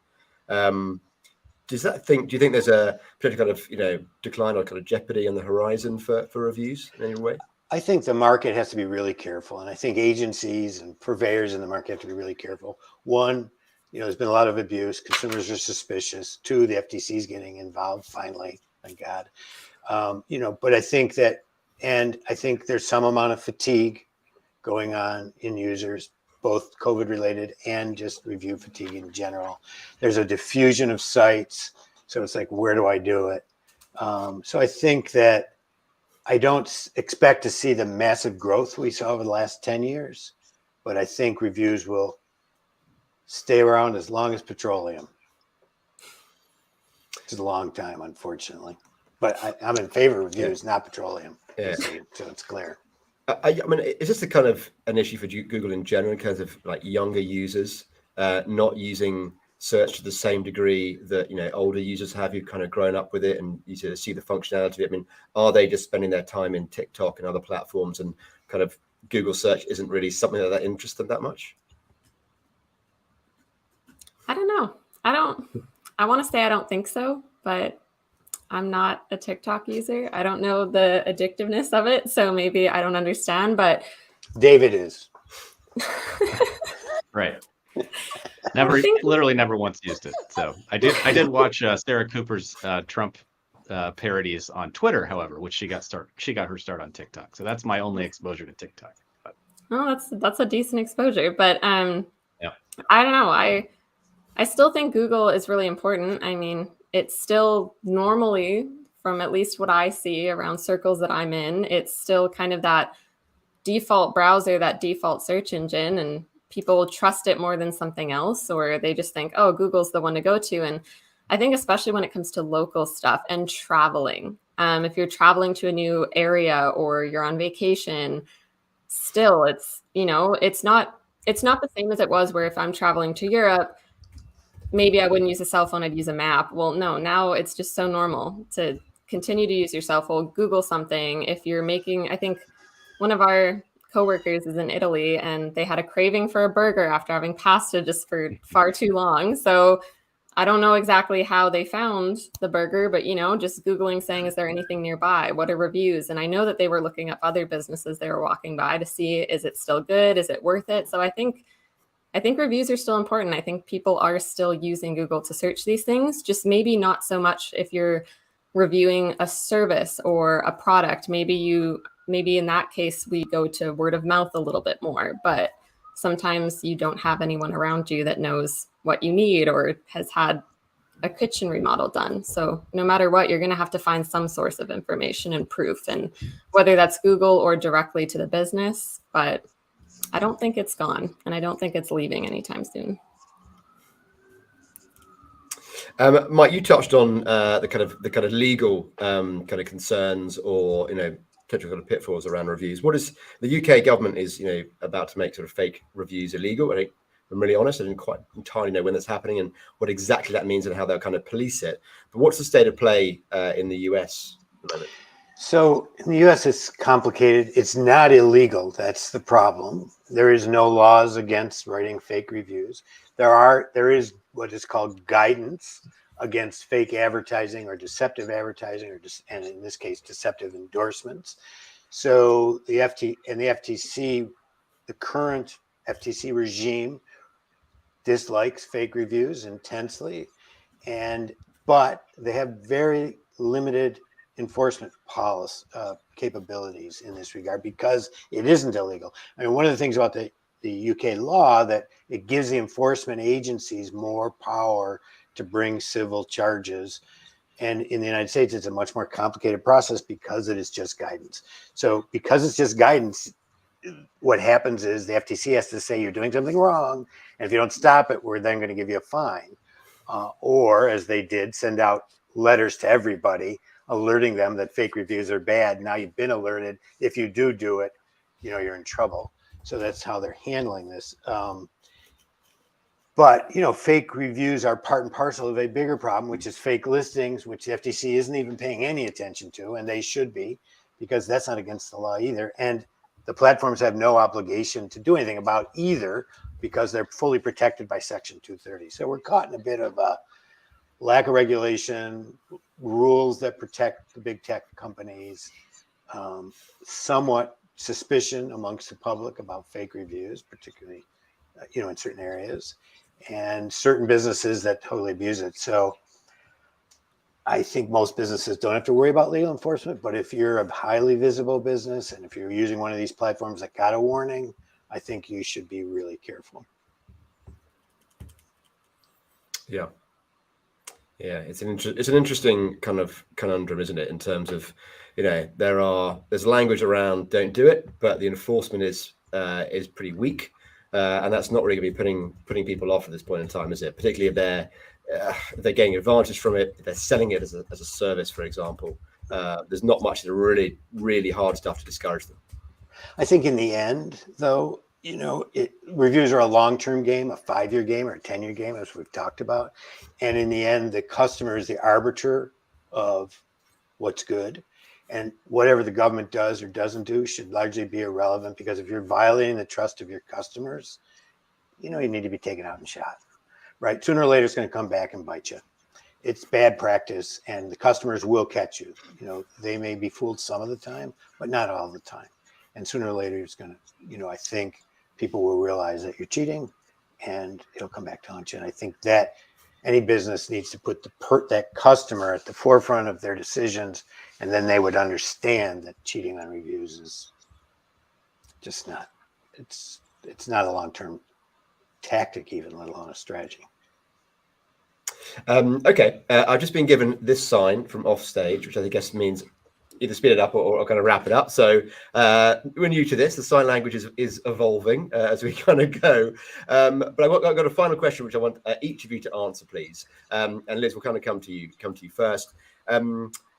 Do you think there's a particular kind of decline or kind of jeopardy on the horizon for reviews in any way? I think the market has to be really careful, and I think agencies and purveyors in the market have to be really careful. One, there's been a lot of abuse. Consumers are suspicious. Two, the FTC is getting involved finally, thank God. But I think there's some amount of fatigue going on in users, both COVID related and just review fatigue in general. There's a diffusion of sites. So it's like, where do I do it? So I think that I don't expect to see the massive growth we saw over the last 10 years, but I think reviews will stay around as long as petroleum. It's a long time, unfortunately. But I'm in favor of reviews, not petroleum. Yeah. So it's clear. I mean, is this kind of an issue for Google in general, in terms of like younger users not using search to the same degree that older users have, who've kind of grown up with it and you see the functionality of it? I mean, are they just spending their time in TikTok and other platforms, and kind of Google search isn't really something that interests them that much? I don't know. I want to say I don't think so, but I'm not a TikTok user. I don't know the addictiveness of it, so maybe I don't understand, but David is. right. Literally never once used it. So I did watch Sarah Cooper's Trump parodies on Twitter, however, which she got her start on TikTok. So that's my only exposure to TikTok. But, that's a decent exposure, but yeah. I don't know. I still think Google is really important. I mean, it's still normally, from at least what I see around circles that I'm in, it's still kind of that default browser, that default search engine, and people trust it more than something else, or they just think, oh, Google's the one to go to. And I think especially when it comes to local stuff and traveling, if you're traveling to a new area or you're on vacation, still it's not the same as it was, where if I'm traveling to Europe, maybe I wouldn't use a cell phone, I'd use a map. Well, no, now it's just so normal to continue to use your cell phone, Google something. If you're I think one of our coworkers is in Italy, and they had a craving for a burger after having pasta just for far too long. So I don't know exactly how they found the burger, but just Googling saying, is there anything nearby? What are reviews? And I know that they were looking up other businesses they were walking by to see, is it still good? Is it worth it? So I think reviews are still important. I think people are still using Google to search these things, just maybe not so much if you're reviewing a service or a product. Maybe in that case, we go to word of mouth a little bit more, but sometimes you don't have anyone around you that knows what you need or has had a kitchen remodel done. So no matter what, you're going to have to find some source of information and proof, and whether that's Google or directly to the business. But I don't think it's gone, and I don't think it's leaving anytime soon. Mike, you touched on the kind of legal kind of concerns or potential kind of pitfalls around reviews. What is the UK government is about to make sort of fake reviews illegal? If I'm really honest, I didn't quite entirely know when that's happening and what exactly that means and how they'll kind of police it. But what's the state of play in the US at the moment? So in the US, it's complicated. It's not illegal. That's the problem. There is no laws against writing fake reviews. There is what is called guidance against fake advertising or deceptive advertising, and in this case, deceptive endorsements. So the FTC, the current FTC regime, dislikes fake reviews intensely, but they have very limited enforcement policy capabilities in this regard because it isn't illegal. I mean, one of the things about the UK law that it gives the enforcement agencies more power to bring civil charges. And in the United States, it's a much more complicated process because it is just guidance. So because it's just guidance, what happens is the FTC has to say you're doing something wrong, and if you don't stop it, we're then going to give you a fine. Or, as they did, send out letters to everybody alerting them that fake reviews are bad. Now you've been alerted. If you do it, you're in trouble. So that's how they're handling this. But fake reviews are part and parcel of a bigger problem, which is fake listings, which the FTC isn't even paying any attention to, and they should be, because that's not against the law either. And the platforms have no obligation to do anything about either because they're fully protected by Section 230. So we're caught in a bit of a lack of regulation, rules that protect the big tech companies, somewhat suspicion amongst the public about fake reviews, particularly in certain areas, and certain businesses that totally abuse it. So I think most businesses don't have to worry about legal enforcement, but if you're a highly visible business and if you're using one of these platforms that got a warning, I think you should be really careful. Yeah, it's an interesting kind of conundrum, isn't it? In terms of there's language around don't do it, but the enforcement is pretty weak, and that's not really going to be putting people off at this point in time, is it? Particularly if they're getting advantage from it, if they're selling it as a service, for example. There's not much of the really, really hard stuff to discourage them. I think in the end, though, reviews are a long-term game, a 5-year game or a 10-year game, as we've talked about. And in the end, the customer is the arbiter of what's good. And whatever the government does or doesn't do should largely be irrelevant, because if you're violating the trust of your customers, you need to be taken out and shot. Right? Sooner or later, it's going to come back and bite you. It's bad practice, and the customers will catch you. They may be fooled some of the time, but not all the time. And sooner or later, it's going to, I think people will realize that you're cheating, and it'll come back to haunt you. And I think that any business needs to put that customer at the forefront of their decisions, and then they would understand that cheating on reviews is just not. It's not a long-term tactic, even, let alone a strategy. Okay, I've just been given this sign from offstage, which I guess means either speed it up or kind of wrap it up. So we're new to this. The sign language is evolving as we kind of go. But I've got a final question, which I want each of you to answer, please. And Liz, we'll kind of come to you first.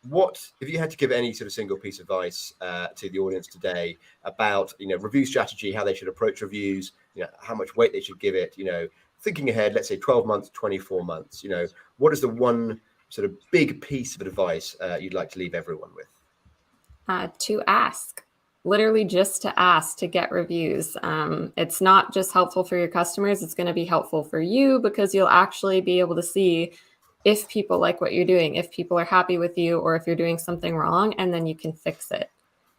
What, if you had to give any sort of single piece of advice to the audience today about review strategy, how they should approach reviews, how much weight they should give it, thinking ahead, let's say 12 months, 24 months, what is the one sort of big piece of advice you'd like to leave everyone with? To ask. literally just to ask to get reviews. It's not just helpful for your customers, it's going to be helpful for you because you'll actually be able to see if people like what you're doing, if people are happy with you, or if you're doing something wrong, and then you can fix it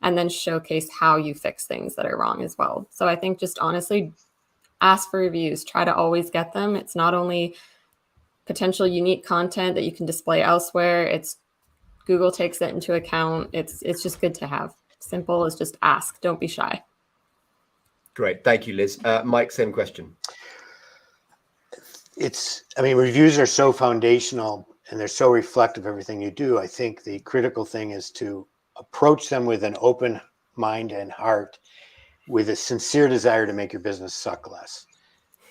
and then showcase how you fix things that are wrong as well. So I think just honestly ask for reviews, try to always get them. It's not only potential unique content that you can display elsewhere, it's Google takes it into account. It's just good to have. Simple as just ask, don't be shy. Great, thank you, Liz. Mike, same question. Reviews are so foundational and they're so reflective of everything you do. I think the critical thing is to approach them with an open mind and heart, with a sincere desire to make your business suck less.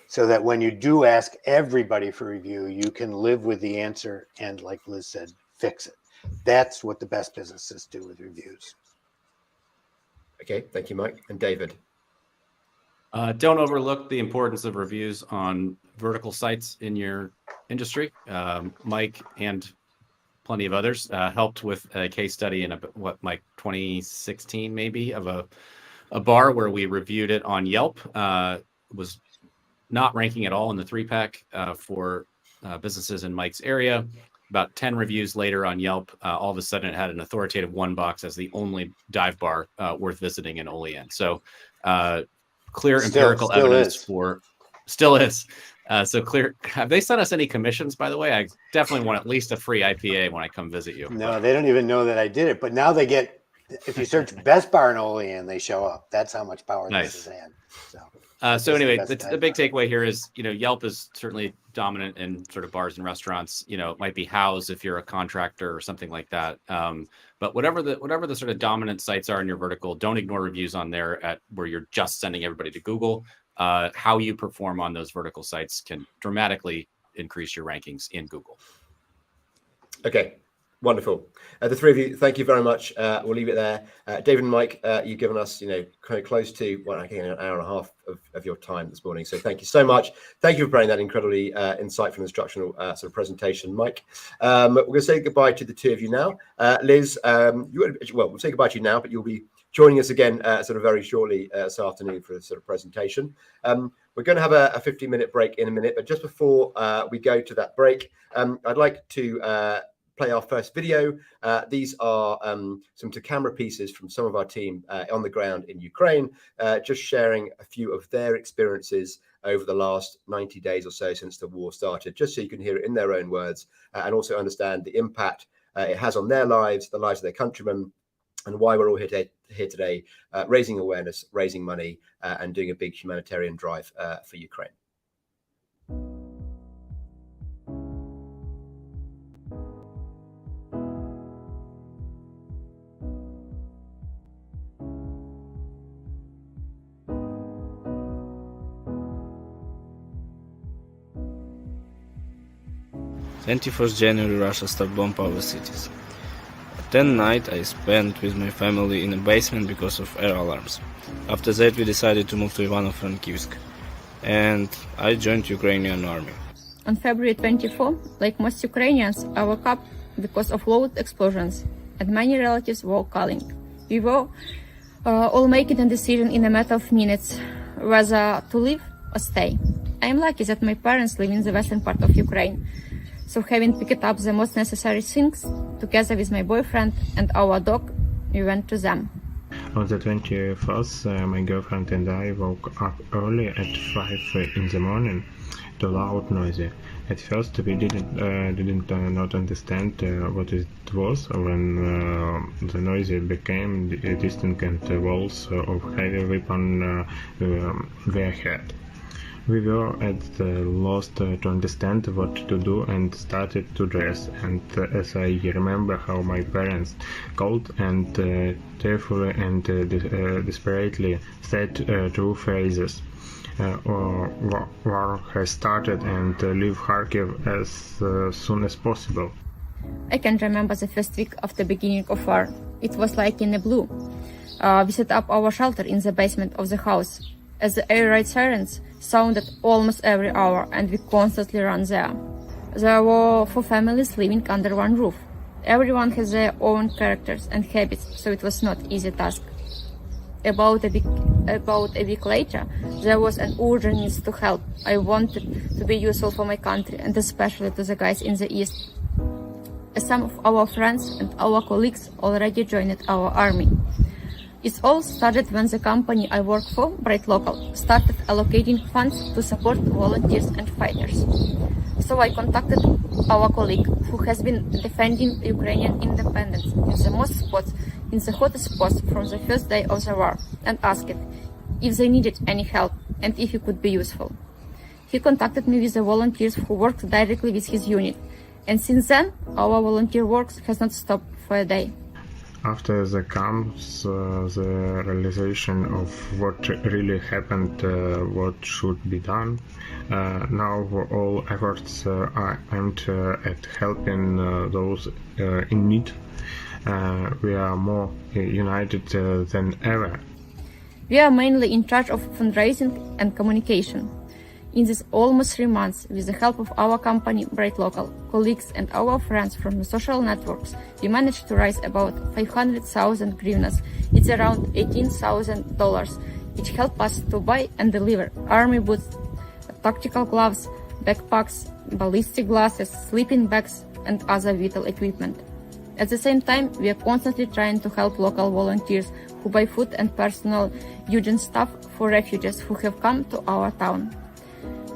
So that when you do ask everybody for review, you can live with the answer and, like Liz said, fix it. That's what the best businesses do with reviews. Okay, thank you, Mike. And David? Don't overlook the importance of reviews on vertical sites in your industry. Mike and plenty of others helped with a case study in Mike, 2016 maybe, of a bar where we reviewed it on Yelp. Was not ranking at all in the 3-pack for businesses in Mike's area. About 10 reviews later on Yelp, all of a sudden it had an authoritative 1 box as the only dive bar worth visiting in Olean. So clear empirical evidence still is. So clear. Have they sent us any commissions, by the way? I definitely want at least a free IPA when I come visit you. No, they don't even know that I did it. But now they get, if you search best bar in Olean, they show up. That's how much power this has had. So anyway, the big takeaway here is, Yelp is certainly dominant in sort of bars and restaurants. It might be House if you're a contractor or something like that. But whatever the sort of dominant sites are in your vertical, don't ignore reviews on there where you're just sending everybody to Google. How you perform on those vertical sites can dramatically increase your rankings in Google. Okay. Wonderful. The three of you, thank you very much. We'll leave it there. David and Mike, you've given us, kind of close to, an hour and a half of your time this morning. So thank you so much. Thank you for bringing that incredibly insightful, instructional sort of presentation, Mike. We're going to say goodbye to the two of you now. Liz, we'll say goodbye to you now, but you'll be joining us again sort of very shortly this afternoon for this sort of presentation. We're going to have a 15-minute break in a minute, but just before we go to that break, I'd like to play our first video. These are some to-camera pieces from some of our team on the ground in Ukraine, just sharing a few of their experiences over the last 90 days or so since the war started, just so you can hear it in their own words and also understand the impact it has on their lives, the lives of their countrymen, and why we're all here today, raising awareness, raising money, and doing a big humanitarian drive for Ukraine. January 21st, Russia started bomb our cities. At 10 night I spent with my family in a basement because of air alarms. After that we decided to move to Ivano-Frankivsk and I joined Ukrainian army. On February 24, like most Ukrainians, I woke up because of loud explosions and many relatives were calling. We were all making a decision in a matter of minutes whether to leave or stay. I am lucky that my parents live in the western part of Ukraine. So having picked up the most necessary things, together with my boyfriend and our dog, we went to them. On the 21st, my girlfriend and I woke up early at 5 in the morning to loud noise. At first we didn't not understand what it was when the noise became distant and walls of heavy weapon were heard. We were at the loss to understand what to do and started to dress, and as I remember how my parents called and tearfully and desperately said two phrases. War has started and leave Kharkiv as soon as possible. I can remember the first week of the beginning of war. It was like in the blue. We set up our shelter in the basement of the house. As the air raid sirens sounded almost every hour and we constantly ran there. There were 4 families living under one roof. Everyone has their own characters and habits, so it was not an easy task. about a week later, there was an urgent need to help. I wanted to be useful for my country and especially to the guys in the East. Some of our friends and our colleagues already joined our army. It all started when the company I work for, BrightLocal, started allocating funds to support volunteers and fighters. So I contacted our colleague who has been defending Ukrainian independence in the most spots, in the hottest spots from the first day of the war, and asked if they needed any help and if he could be useful. He contacted me with the volunteers who worked directly with his unit, and since then our volunteer work has not stopped for a day. After there comes the realization of what really happened, what should be done. Now all efforts are aimed at helping those in need. We are more united than ever. We are mainly in charge of fundraising and communication. In these almost 3 months, with the help of our company, BrightLocal, colleagues and our friends from the social networks, we managed to raise about 500,000 hryvnias. It's around $18,000, which help us to buy and deliver army boots, tactical gloves, backpacks, ballistic glasses, sleeping bags, and other vital equipment. At the same time, we are constantly trying to help local volunteers who buy food and personal hygiene stuff for refugees who have come to our town.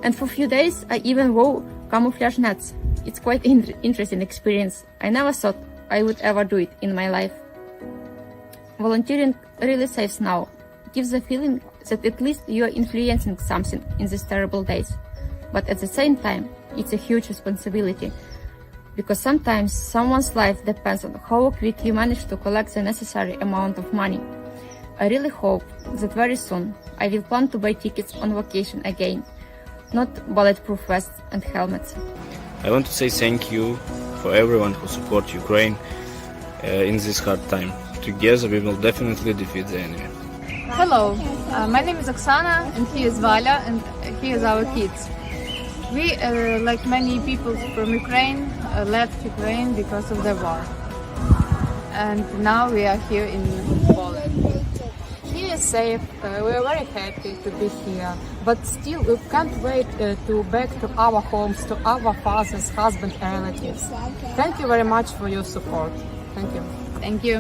And for a few days, I even wore camouflage nets. It's quite an interesting experience. I never thought I would ever do it in my life. Volunteering really saves now. It gives the feeling that at least you are influencing something in these terrible days. But at the same time, it's a huge responsibility, because sometimes someone's life depends on how quick you manage to collect the necessary amount of money. I really hope that very soon I will plan to buy tickets on vacation again, not bulletproof vests and helmets. I want to say thank you for everyone who supports Ukraine in this hard time. Together we will definitely defeat the enemy. Hello, my name is Oksana and he is Valia and he is our kids. We, like many people from Ukraine, left Ukraine because of the war. And now we are here in Poland. He is safe, we are very happy to be here, but still we can't wait to back to our homes, to our fathers, husbands and relatives. Thank you very much for your support. Thank you. Thank you.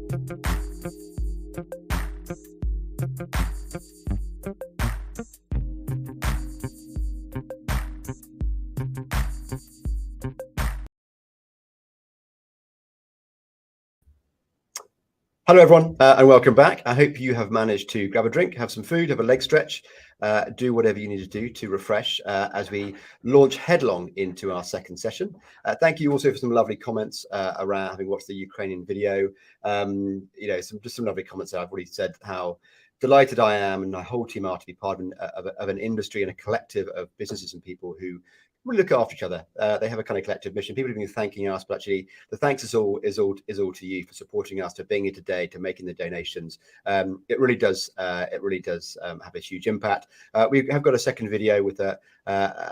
Hello, everyone, and welcome back. I hope you have managed to grab a drink, have some food, have a leg stretch, do whatever you need to do to refresh as we launch headlong into our second session. Thank you also for some lovely comments around having watched the Ukrainian video. You know, just some lovely comments that I've already said how delighted I am and my whole team are to be part of an industry and a collective of businesses and people who really look after each other. They have a kind of collective mission. People have been thanking us, but actually the thanks is all to you for supporting us, to being here today, to making the donations. It really does have a huge impact. We have got a second video with a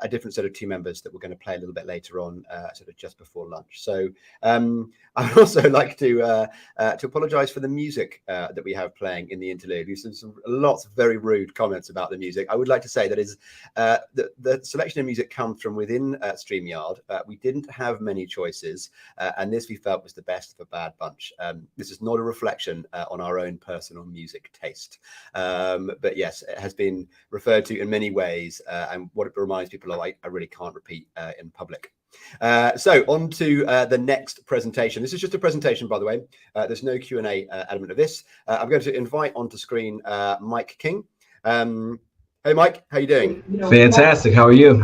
different set of team members that we're going to play a little bit later on, sort of just before lunch. So I would also like to apologise for the music that we have playing in the interlude. We've seen lots of very rude comments about the music. I would like to say that is the selection of music comes from within StreamYard. We didn't have many choices, and this we felt was the best of a bad bunch. This is not a reflection on our own personal music taste, but yes, it has been referred to in many ways, and what it reminds people of, I really can't repeat in public. So on to the next presentation. This is just a presentation, by the way. There's no Q&A element of this. I'm going to invite onto screen Mike King. Hey, Mike, how you doing? Fantastic. How are you?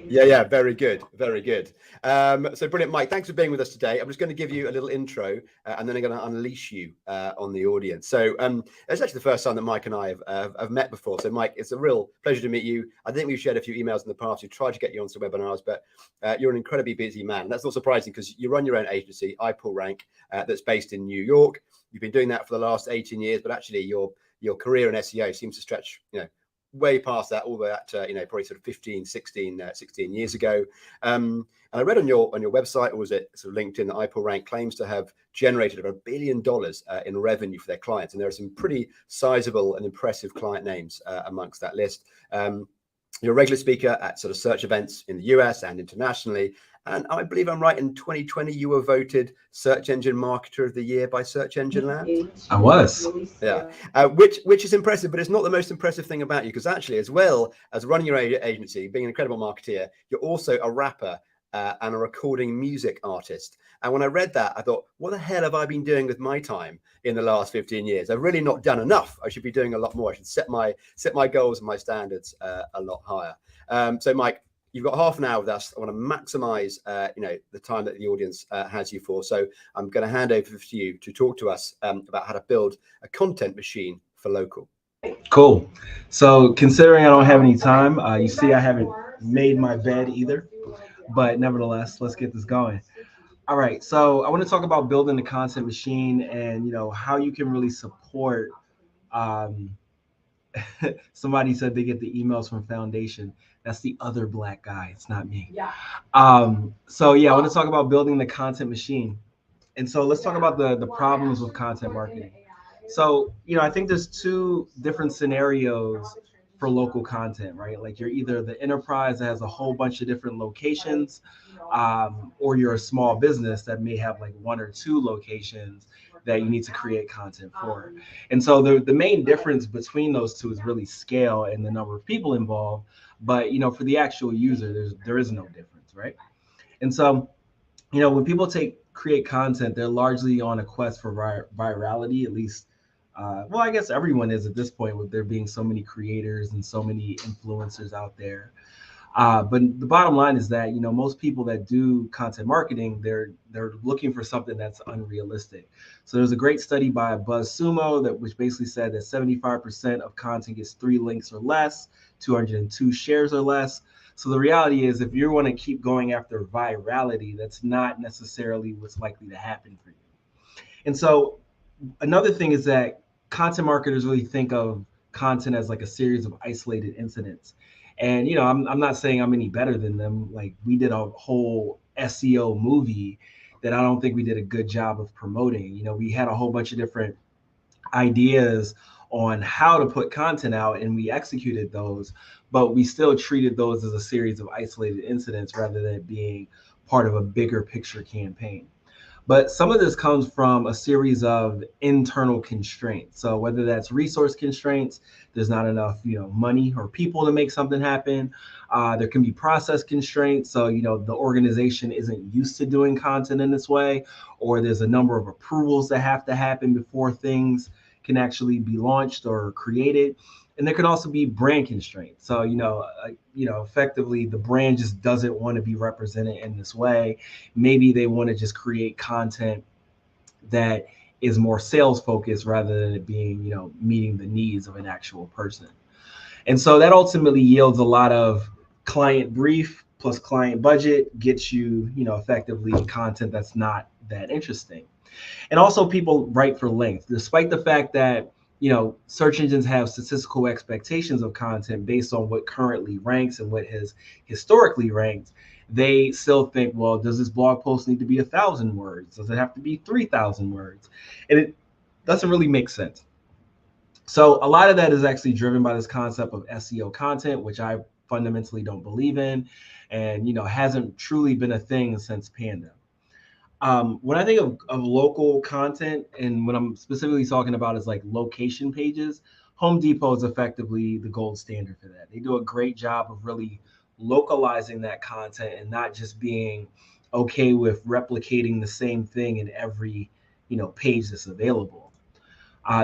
Yeah, very good, very good. So brilliant, Mike. Thanks for being with us today. I'm just going to give you a little intro, and then I'm going to unleash you on the audience. So it's actually the first time that Mike and I have met before. So, Mike, it's a real pleasure to meet you. I think we've shared a few emails in the past. We've tried to get you on some webinars, but you're an incredibly busy man. That's not surprising because you run your own agency, iPullRank, that's based in New York. You've been doing that for the last 18 years, but actually your career in SEO seems to stretch, way past that, all the way up to, probably sort of 15, 16 years ago. And I read on your website, or was it sort of LinkedIn, that iPullRank claims to have generated over $1 billion in revenue for their clients. And there are some pretty sizable and impressive client names amongst that list. You're a regular speaker at sort of search events in the US and internationally. And I believe I'm right, in 2020, you were voted Search Engine Marketer of the Year by Search Engine Land. I was. Yeah, which is impressive, but it's not the most impressive thing about you, because actually, as well as running your agency, being an incredible marketeer, you're also a rapper and a recording music artist. And when I read that, I thought, what the hell have I been doing with my time in the last 15 years? I've really not done enough. I should be doing a lot more. I should set my goals and my standards a lot higher. So, Mike, you've got half an hour with us. I want to maximize, the time that the audience has you for. So I'm going to hand over to you to talk to us about how to build a content machine for local. Cool. So considering I don't have any time, you see I haven't made my bed either, but nevertheless, let's get this going. All right. So I want to talk about building the content machine and, how you can really support. Somebody said they get the emails from Foundation. That's the other black guy. It's not me. Yeah. I want to talk about building the content machine. And so let's talk about the problems with content marketing. So, I think there's two different scenarios for local content, right? Like you're either the enterprise that has a whole bunch of different locations, or you're a small business that may have like one or two locations that you need to create content for. And so the main difference between those two is really scale and the number of people involved. But, for the actual user, there is no difference, right? And so, when people create content, they're largely on a quest for virality, at least. I guess everyone is at this point, with there being so many creators and so many influencers out there. But the bottom line is that, most people that do content marketing, they're looking for something that's unrealistic. So there's a great study by BuzzSumo which basically said that 75% of content gets 3 links or less, 202 shares or less. So the reality is, if you want to keep going after virality, that's not necessarily what's likely to happen for you. And so another thing is that content marketers really think of content as like a series of isolated incidents. And, I'm not saying I'm any better than them. Like, we did a whole SEO movie that I don't think we did a good job of promoting. We had a whole bunch of different ideas on how to put content out, and we executed those, but we still treated those as a series of isolated incidents rather than it being part of a bigger picture campaign. But some of this comes from a series of internal constraints. So whether that's resource constraints, there's not enough, money or people to make something happen. There can be process constraints. So, the organization isn't used to doing content in this way, or there's a number of approvals that have to happen before things can actually be launched or created. And there could also be brand constraints. So, effectively the brand just doesn't want to be represented in this way. Maybe they want to just create content that is more sales focused rather than it being, meeting the needs of an actual person. And so that ultimately yields a lot of client brief plus client budget gets you, effectively content that's not that interesting. And also people write for length, despite the fact that, search engines have statistical expectations of content based on what currently ranks and what has historically ranked. They still think, well, does this blog post need to be 1,000 words? Does it have to be 3,000 words? And it doesn't really make sense. So a lot of that is actually driven by this concept of SEO content, which I fundamentally don't believe in, and hasn't truly been a thing since Panda. When I think of local content, and what I'm specifically talking about is like location pages, Home Depot is effectively the gold standard for that. They do a great job of really localizing that content and not just being okay with replicating the same thing in every page that's available.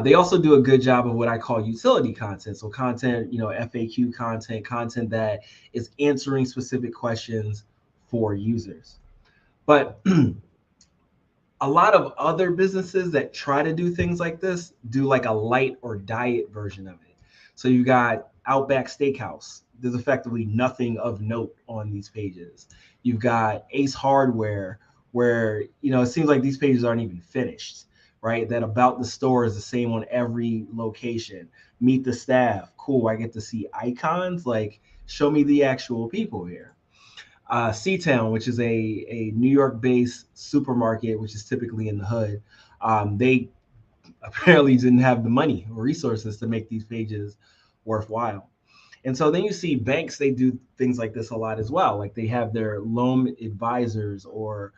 They also do a good job of what I call utility content. So content, FAQ content that is answering specific questions for users. But a lot of other businesses that try to do things like this do like a light or diet version of it. So you got Outback Steakhouse. There's effectively nothing of note on these pages. You've got Ace Hardware, where, it seems like these pages aren't even finished, right? That about the store is the same on every location. Meet the staff. Cool, I get to see icons. Like, show me the actual people here. C-Town, which is a New York-based supermarket, which is typically in the hood. They apparently didn't have the money or resources to make these pages worthwhile. And so then you see banks, they do things like this a lot as well. Like they have their loan advisors, or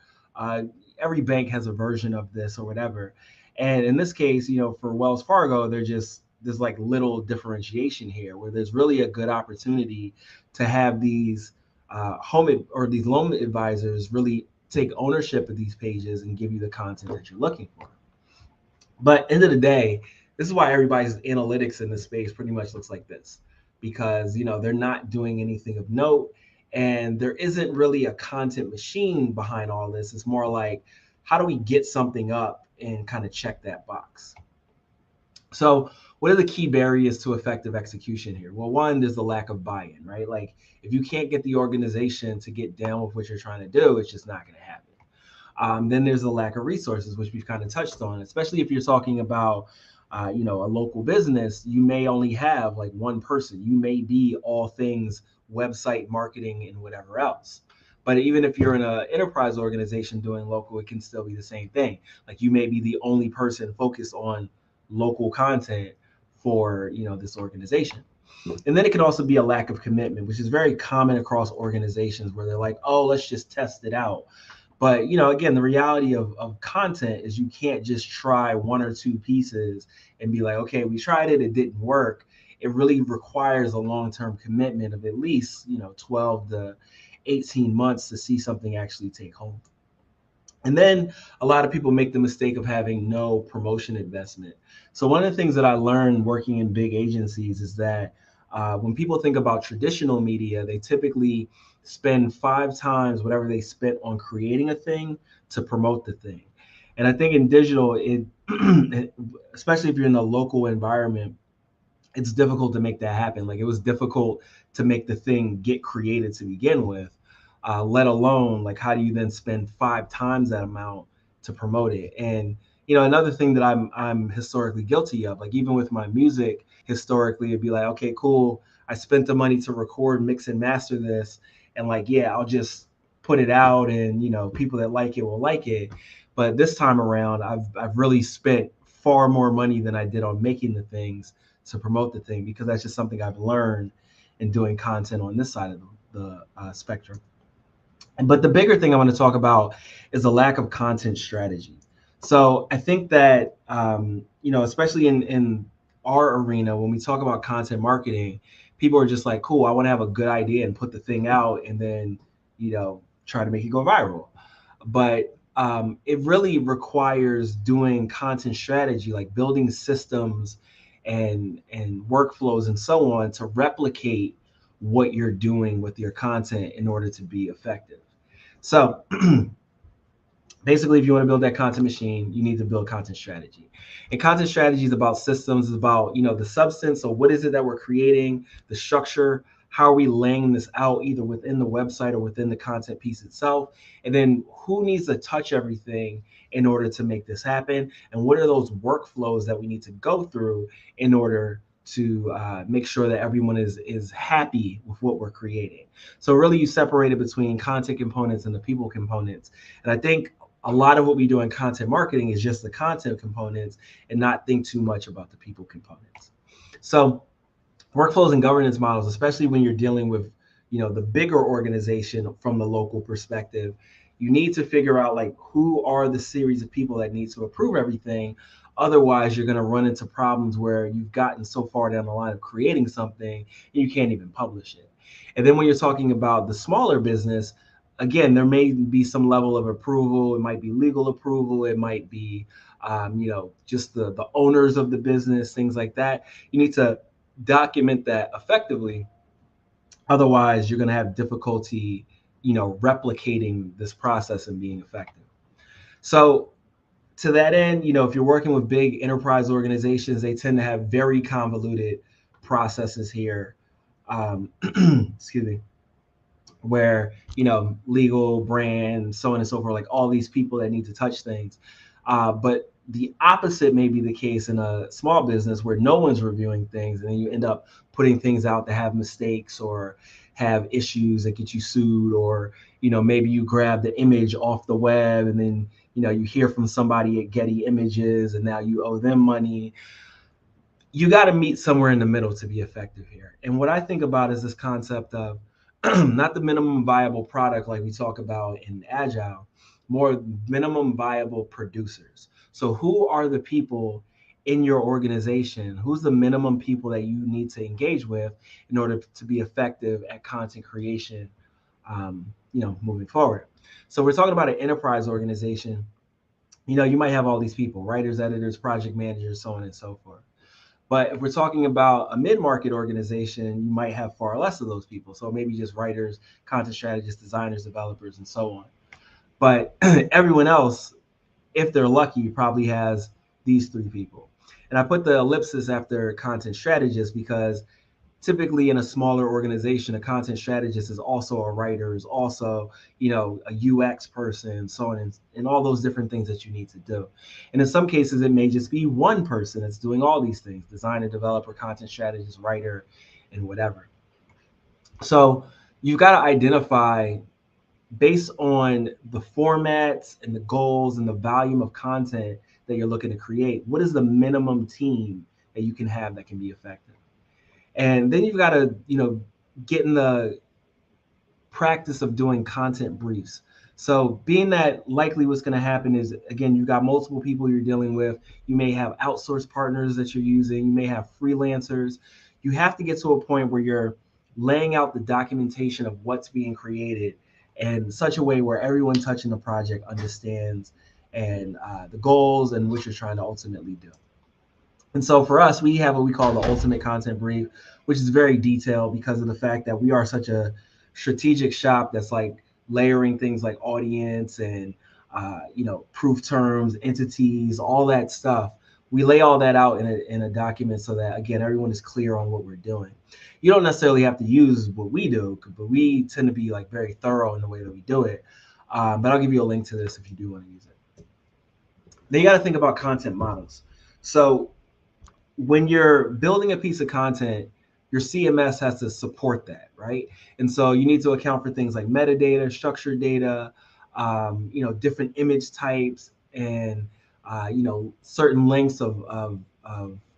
every bank has a version of this or whatever. And in this case, for Wells Fargo, there's like little differentiation here, where there's really a good opportunity to have these these loan advisors really take ownership of these pages and give you the content that you're looking for. But end of the day, this is why everybody's analytics in this space pretty much looks like this, because they're not doing anything of note, and there isn't really a content machine behind all this. It's more like, how do we get something up and kind of check that box? So what are the key barriers to effective execution here? Well, one, there's the lack of buy-in, right? Like if you can't get the organization to get down with what you're trying to do, it's just not going to happen. Then there's the lack of resources, which we've kind of touched on, especially if you're talking about, a local business. You may only have like one person. You may be all things website marketing and whatever else. But even if you're in an enterprise organization doing local, it can still be the same thing. Like you may be the only person focused on local content for this organization. And then it can also be a lack of commitment, which is very common across organizations, where they're like, oh, let's just test it out. But again, the reality of content is you can't just try one or two pieces and be like, okay, we tried it, it didn't work. It really requires a long-term commitment of at least 12 to 18 months to see something actually take hold. And then a lot of people make the mistake of having no promotion investment. So one of the things that I learned working in big agencies is that when people think about traditional media, they typically spend 5 times whatever they spent on creating a thing to promote the thing. And I think in digital, especially if you're in a local environment, it's difficult to make that happen. Like it was difficult to make the thing get created to begin with. Let alone like how do you then spend 5 times that amount to promote it? And another thing that I'm historically guilty of, like even with my music, historically it'd be like, okay, cool, I spent the money to record, mix and master this, and like, yeah, I'll just put it out, and people that like it will like it. But this time around, I've really spent far more money than I did on making the things to promote the thing, because that's just something I've learned in doing content on this side of the spectrum. But the bigger thing I want to talk about is the lack of content strategy. So I think that, especially in our arena, when we talk about content marketing, people are just like, cool, I want to have a good idea and put the thing out and then, try to make it go viral. But it really requires doing content strategy, like building systems and workflows and so on to replicate what you're doing with your content in order to be effective. So basically, if you want to build that content machine, you need to build content strategy. And content strategy is about systems, is about, the substance. So what is it that we're creating, the structure, how are we laying this out either within the website or within the content piece itself? And then who needs to touch everything in order to make this happen? And what are those workflows that we need to go through in order to make sure that everyone is happy with what we're creating? So really you separate it between content components and the people components. And I think a lot of what we do in content marketing is just the content components and not think too much about the people components. So workflows and governance models, especially when you're dealing with, the bigger organization from the local perspective, you need to figure out like who are the series of people that need to approve everything. Otherwise, you're going to run into problems where you've gotten so far down the line of creating something and you can't even publish it. And then when you're talking about the smaller business, again, there may be some level of approval. It might be legal approval. It might be, just the owners of the business, things like that. You need to document that effectively. Otherwise, you're going to have difficulty, replicating this process and being effective. So to that end, if you're working with big enterprise organizations, they tend to have very convoluted processes here. Excuse me. Where, legal, brand, so on and so forth, like all these people that need to touch things. But the opposite may be the case in a small business where no one's reviewing things, and then you end up putting things out that have mistakes or have issues that get you sued, or, maybe you grab the image off the web and then, you hear from somebody at Getty Images and now you owe them money. You got to meet somewhere in the middle to be effective here. And what I think about is this concept of not the minimum viable product like we talk about in Agile, more minimum viable producers. So who are the people in your organization? Who's the minimum people that you need to engage with in order to be effective at content creation, moving forward? So we're talking about an enterprise organization. You might have all these people, writers, editors, project managers, so on and so forth. But if we're talking about a mid-market organization, you might have far less of those people. So maybe just writers, content strategists, designers, developers, and so on. But everyone else, if they're lucky, probably has these three people. And I put the ellipsis after content strategist because typically in a smaller organization, a content strategist is also a writer, is also, a UX person, so on, and all those different things that you need to do. And in some cases, it may just be one person that's doing all these things: designer, developer, content strategist, writer, and whatever. So you've got to identify, based on the formats and the goals and the volume of content that you're looking to create, what is the minimum team that you can have that can be effective? And then you've got to, get in the practice of doing content briefs. So being that likely what's going to happen is, again, you've got multiple people you're dealing with. You may have outsourced partners that you're using. You may have freelancers. You have to get to a point where you're laying out the documentation of what's being created in such a way where everyone touching the project understands and the goals and what you're trying to ultimately do. And so for us, we have what we call the ultimate content brief, which is very detailed because of the fact that we are such a strategic shop that's like layering things like audience and, proof terms, entities, all that stuff. We lay all that out in a document so that, again, everyone is clear on what we're doing. You don't necessarily have to use what we do, but we tend to be like very thorough in the way that we do it. But I'll give you a link to this if you do want to use it. Then you got to think about content models. So when you're building a piece of content, your CMS has to support that, right? And so you need to account for things like metadata, structured data, different image types, and certain lengths of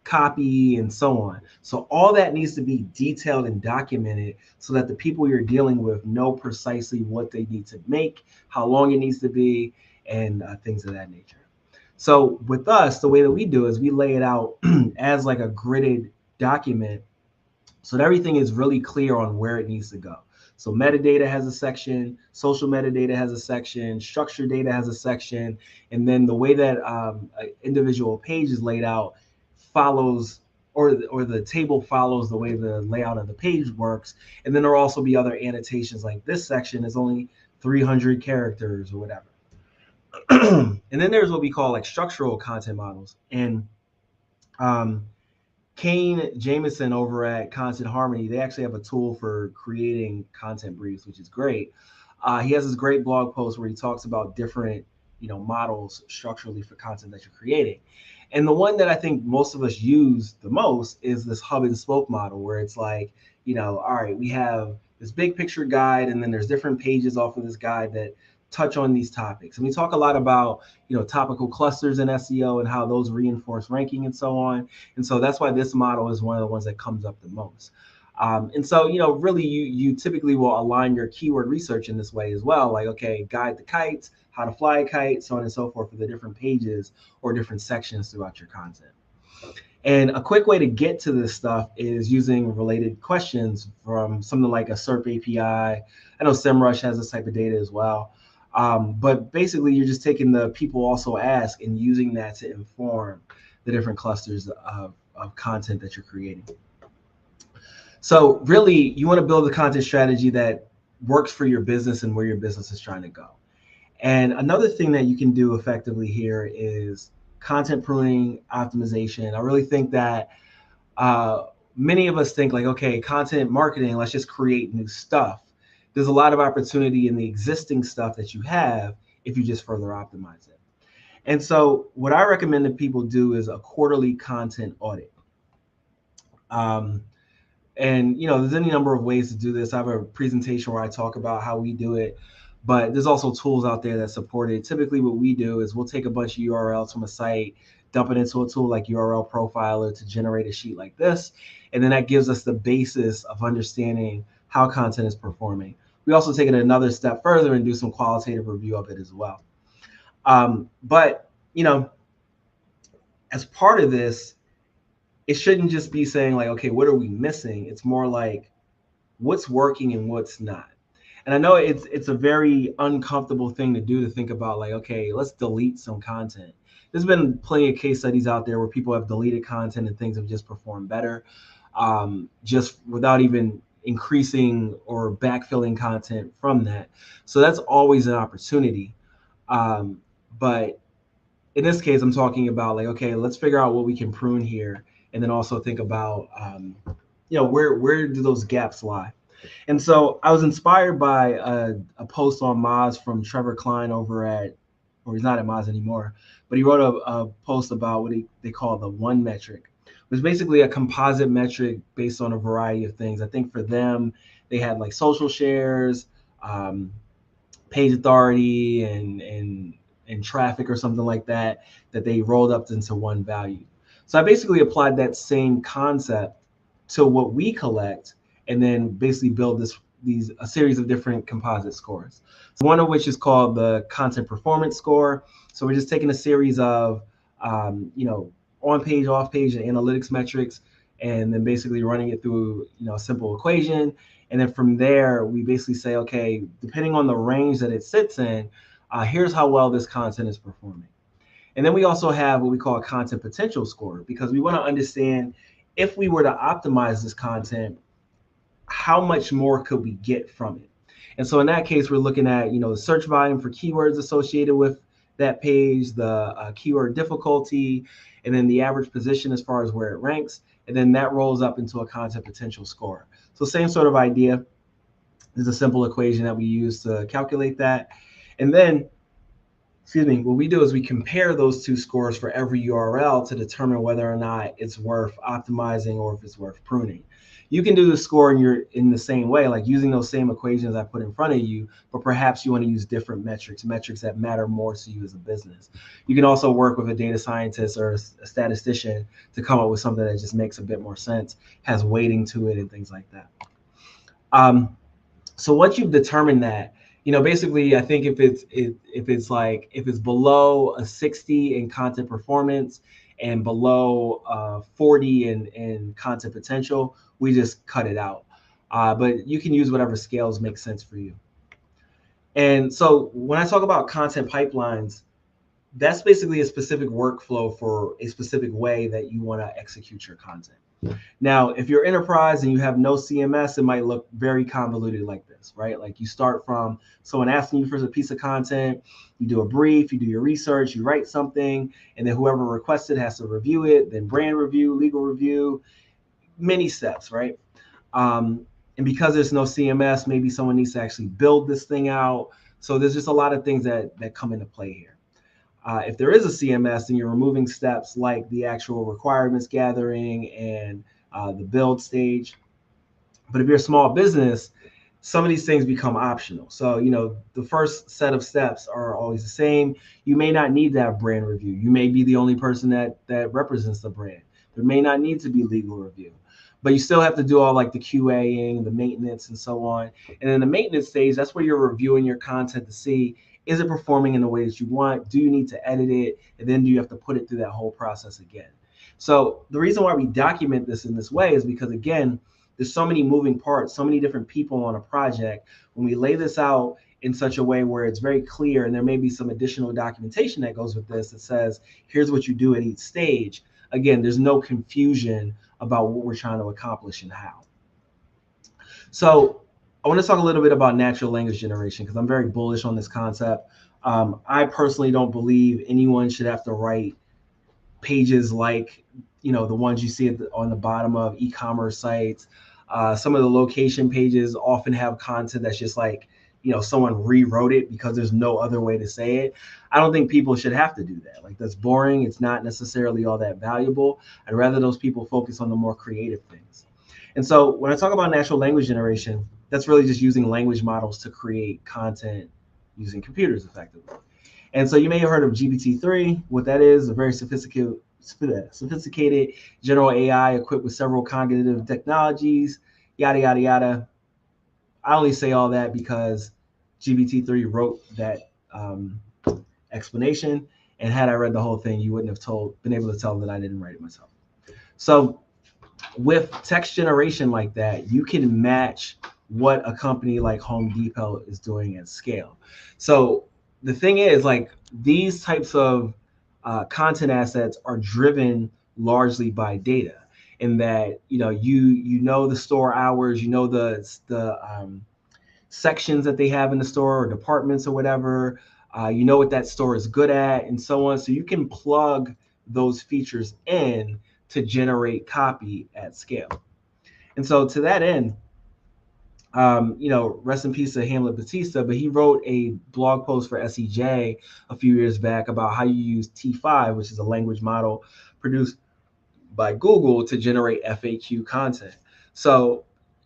copy, and so on. So all that needs to be detailed and documented so that the people you're dealing with know precisely what they need to make, how long it needs to be, and things of that nature. So with us, the way that we do is we lay it out as like a gridded document so that everything is really clear on where it needs to go. So metadata has a section, social metadata has a section, structured data has a section, and then the way that an individual page is laid out follows, or the table follows the way the layout of the page works. And then there'll also be other annotations, like this section is only 300 characters or whatever. And then there's what we call like structural content models. And Kane Jameson over at Content Harmony, they actually have a tool for creating content briefs, which is great. He has this great blog post where he talks about different, models structurally for content that you're creating. And the one that I think most of us use the most is this hub and spoke model, where it's like, all right, we have this big picture guide, and then there's different pages off of this guide that touch on these topics. And we talk a lot about, topical clusters in SEO and how those reinforce ranking and so on. And so that's why this model is one of the ones that comes up the most. And so, really you typically will align your keyword research in this way as well. Like, okay, guide to kites, how to fly a kite, so on and so forth for the different pages or different sections throughout your content. And a quick way to get to this stuff is using related questions from something like a SERP API. I know SEMrush has this type of data as well. But basically, you're just taking the people also ask and using that to inform the different clusters of content that you're creating. So really, you want to build a content strategy that works for your business and where your business is trying to go. And another thing that you can do effectively here is content pruning, optimization. I really think that many of us think like, okay, content marketing, let's just create new stuff. There's a lot of opportunity in the existing stuff that you have if you just further optimize it. And so what I recommend that people do is a quarterly content audit. And there's any number of ways to do this. I have a presentation where I talk about how we do it, but there's also tools out there that support it. Typically what we do is we'll take a bunch of URLs from a site, dump it into a tool like URL Profiler to generate a sheet like this. And then that gives us the basis of understanding how content is performing. We also take it another step further and do some qualitative review of it as well. But, as part of this, it shouldn't just be saying like, okay, what are we missing? It's more like what's working and what's not. And I know it's a very uncomfortable thing to do, to think about like, okay, let's delete some content. There's been plenty of case studies out there where people have deleted content and things have just performed better, just without even increasing or backfilling content from that. So that's always an opportunity. But in this case, I'm talking about like, okay, let's figure out what we can prune here. And then also think about, where do those gaps lie? And so I was inspired by a post on Moz from Trevor Klein over at, or he's not at Moz anymore, but he wrote a post about what they call the one metric. It was basically a composite metric based on a variety of things. I think for them, they had like social shares, page authority, and traffic or something like that they rolled up into one value. So I basically applied that same concept to what we collect, and then basically build a series of different composite scores. So one of which is called the content performance score. So we're just taking a series of on page, off page, and analytics metrics, and then basically running it through a simple equation. And then from there, we basically say, okay, depending on the range that it sits in, here's how well this content is performing. And then we also have what we call a content potential score, because we want to understand if we were to optimize this content, how much more could we get from it? And so in that case, we're looking at, the search volume for keywords associated with that page, the keyword difficulty, and then the average position as far as where it ranks. And then that rolls up into a content potential score. So same sort of idea. There's a simple equation that we use to calculate that. And then what we do is we compare those two scores for every URL to determine whether or not it's worth optimizing or if it's worth pruning. You can do the score in the same way, like using those same equations I put in front of you, but perhaps you want to use different metrics that matter more to you as a business. You can also work with a data scientist or a statistician to come up with something that just makes a bit more sense, has weighting to it and things like that. So once you've determined that, basically, I think if it's below a 60 in content performance and below 40 in content potential, we just cut it out. But you can use whatever scales make sense for you. And so when I talk about content pipelines, that's basically a specific workflow for a specific way that you want to execute your content. Now, if you're enterprise and you have no CMS, it might look very convoluted like this, right? Like you start from someone asking you for a piece of content, you do a brief, you do your research, you write something, and then whoever requested has to review it, then brand review, legal review, many steps, right? And because there's no CMS, maybe someone needs to actually build this thing out. So there's just a lot of things that come into play here. If there is a CMS, then you're removing steps like the actual requirements gathering and the build stage. But if you're a small business, some of these things become optional. So, the first set of steps are always the same. You may not need to have brand review. You may be the only person that represents the brand. There may not need to be legal review. But you still have to do all like the QAing, the maintenance, and so on. And in the maintenance stage, that's where you're reviewing your content to see, is it performing in the way that you want? Do you need to edit it? And then do you have to put it through that whole process again? So the reason why we document this in this way is because, again, there's so many moving parts, so many different people on a project. When we lay this out in such a way where it's very clear, and there may be some additional documentation that goes with this that says, here's what you do at each stage. Again, there's no confusion about what we're trying to accomplish and how. So I want to talk a little bit about natural language generation because I'm very bullish on this concept. I personally don't believe anyone should have to write pages like, the ones you see on the bottom of e-commerce sites. Some of the location pages often have content that's just like, someone rewrote it because there's no other way to say it. I don't think people should have to do that. Like, that's boring. It's not necessarily all that valuable. I'd rather those people focus on the more creative things. And so when I talk about natural language generation, that's really just using language models to create content using computers effectively. And so you may have heard of GPT-3. What that is, a very sophisticated general AI equipped with several cognitive technologies, yada, yada, yada. I only say all that because GPT-3 wrote that explanation. And had I read the whole thing, you wouldn't have been able to tell that I didn't write it myself. So with text generation like that, you can match what a company like Home Depot is doing at scale. So the thing is, like, these types of content assets are driven largely by data, in that you know the store hours, the sections that they have in the store or departments or whatever, what that store is good at and so on. So you can plug those features in to generate copy at scale. And so to that end, rest in peace to Hamlet Batista, but he wrote a blog post for SEJ a few years back about how you use T5, which is a language model produced by Google to generate FAQ content. So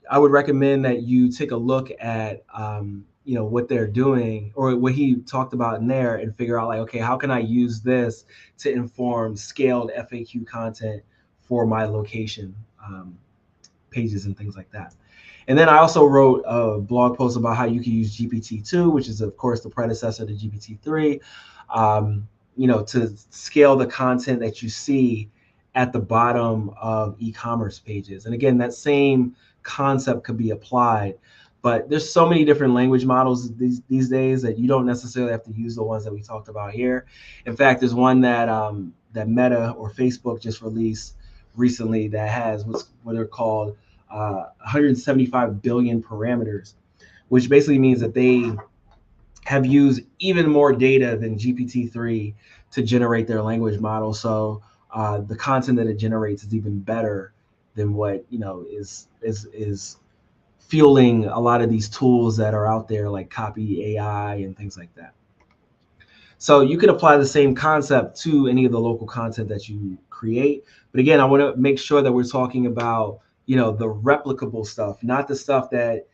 I would recommend that you take a look at, what they're doing or what he talked about in there and figure out, like, okay, how can I use this to inform scaled FAQ content for my location pages and things like that. And then I also wrote a blog post about how you can use GPT-2, which is, of course, the predecessor to GPT-3, to scale the content that you see at the bottom of e-commerce pages. And again, that same concept could be applied, but there's so many different language models these days that you don't necessarily have to use the ones that we talked about here. In fact, there's one that that Meta or Facebook just released recently that has what they're called 175 billion parameters, which basically means that they have used even more data than GPT-3 to generate their language model. So the content that it generates is even better than what is fueling a lot of these tools that are out there, like Copy AI and things like that. So you can apply the same concept to any of the local content that you create. But again, I want to make sure that we're talking about, you know, the replicable stuff, not the stuff that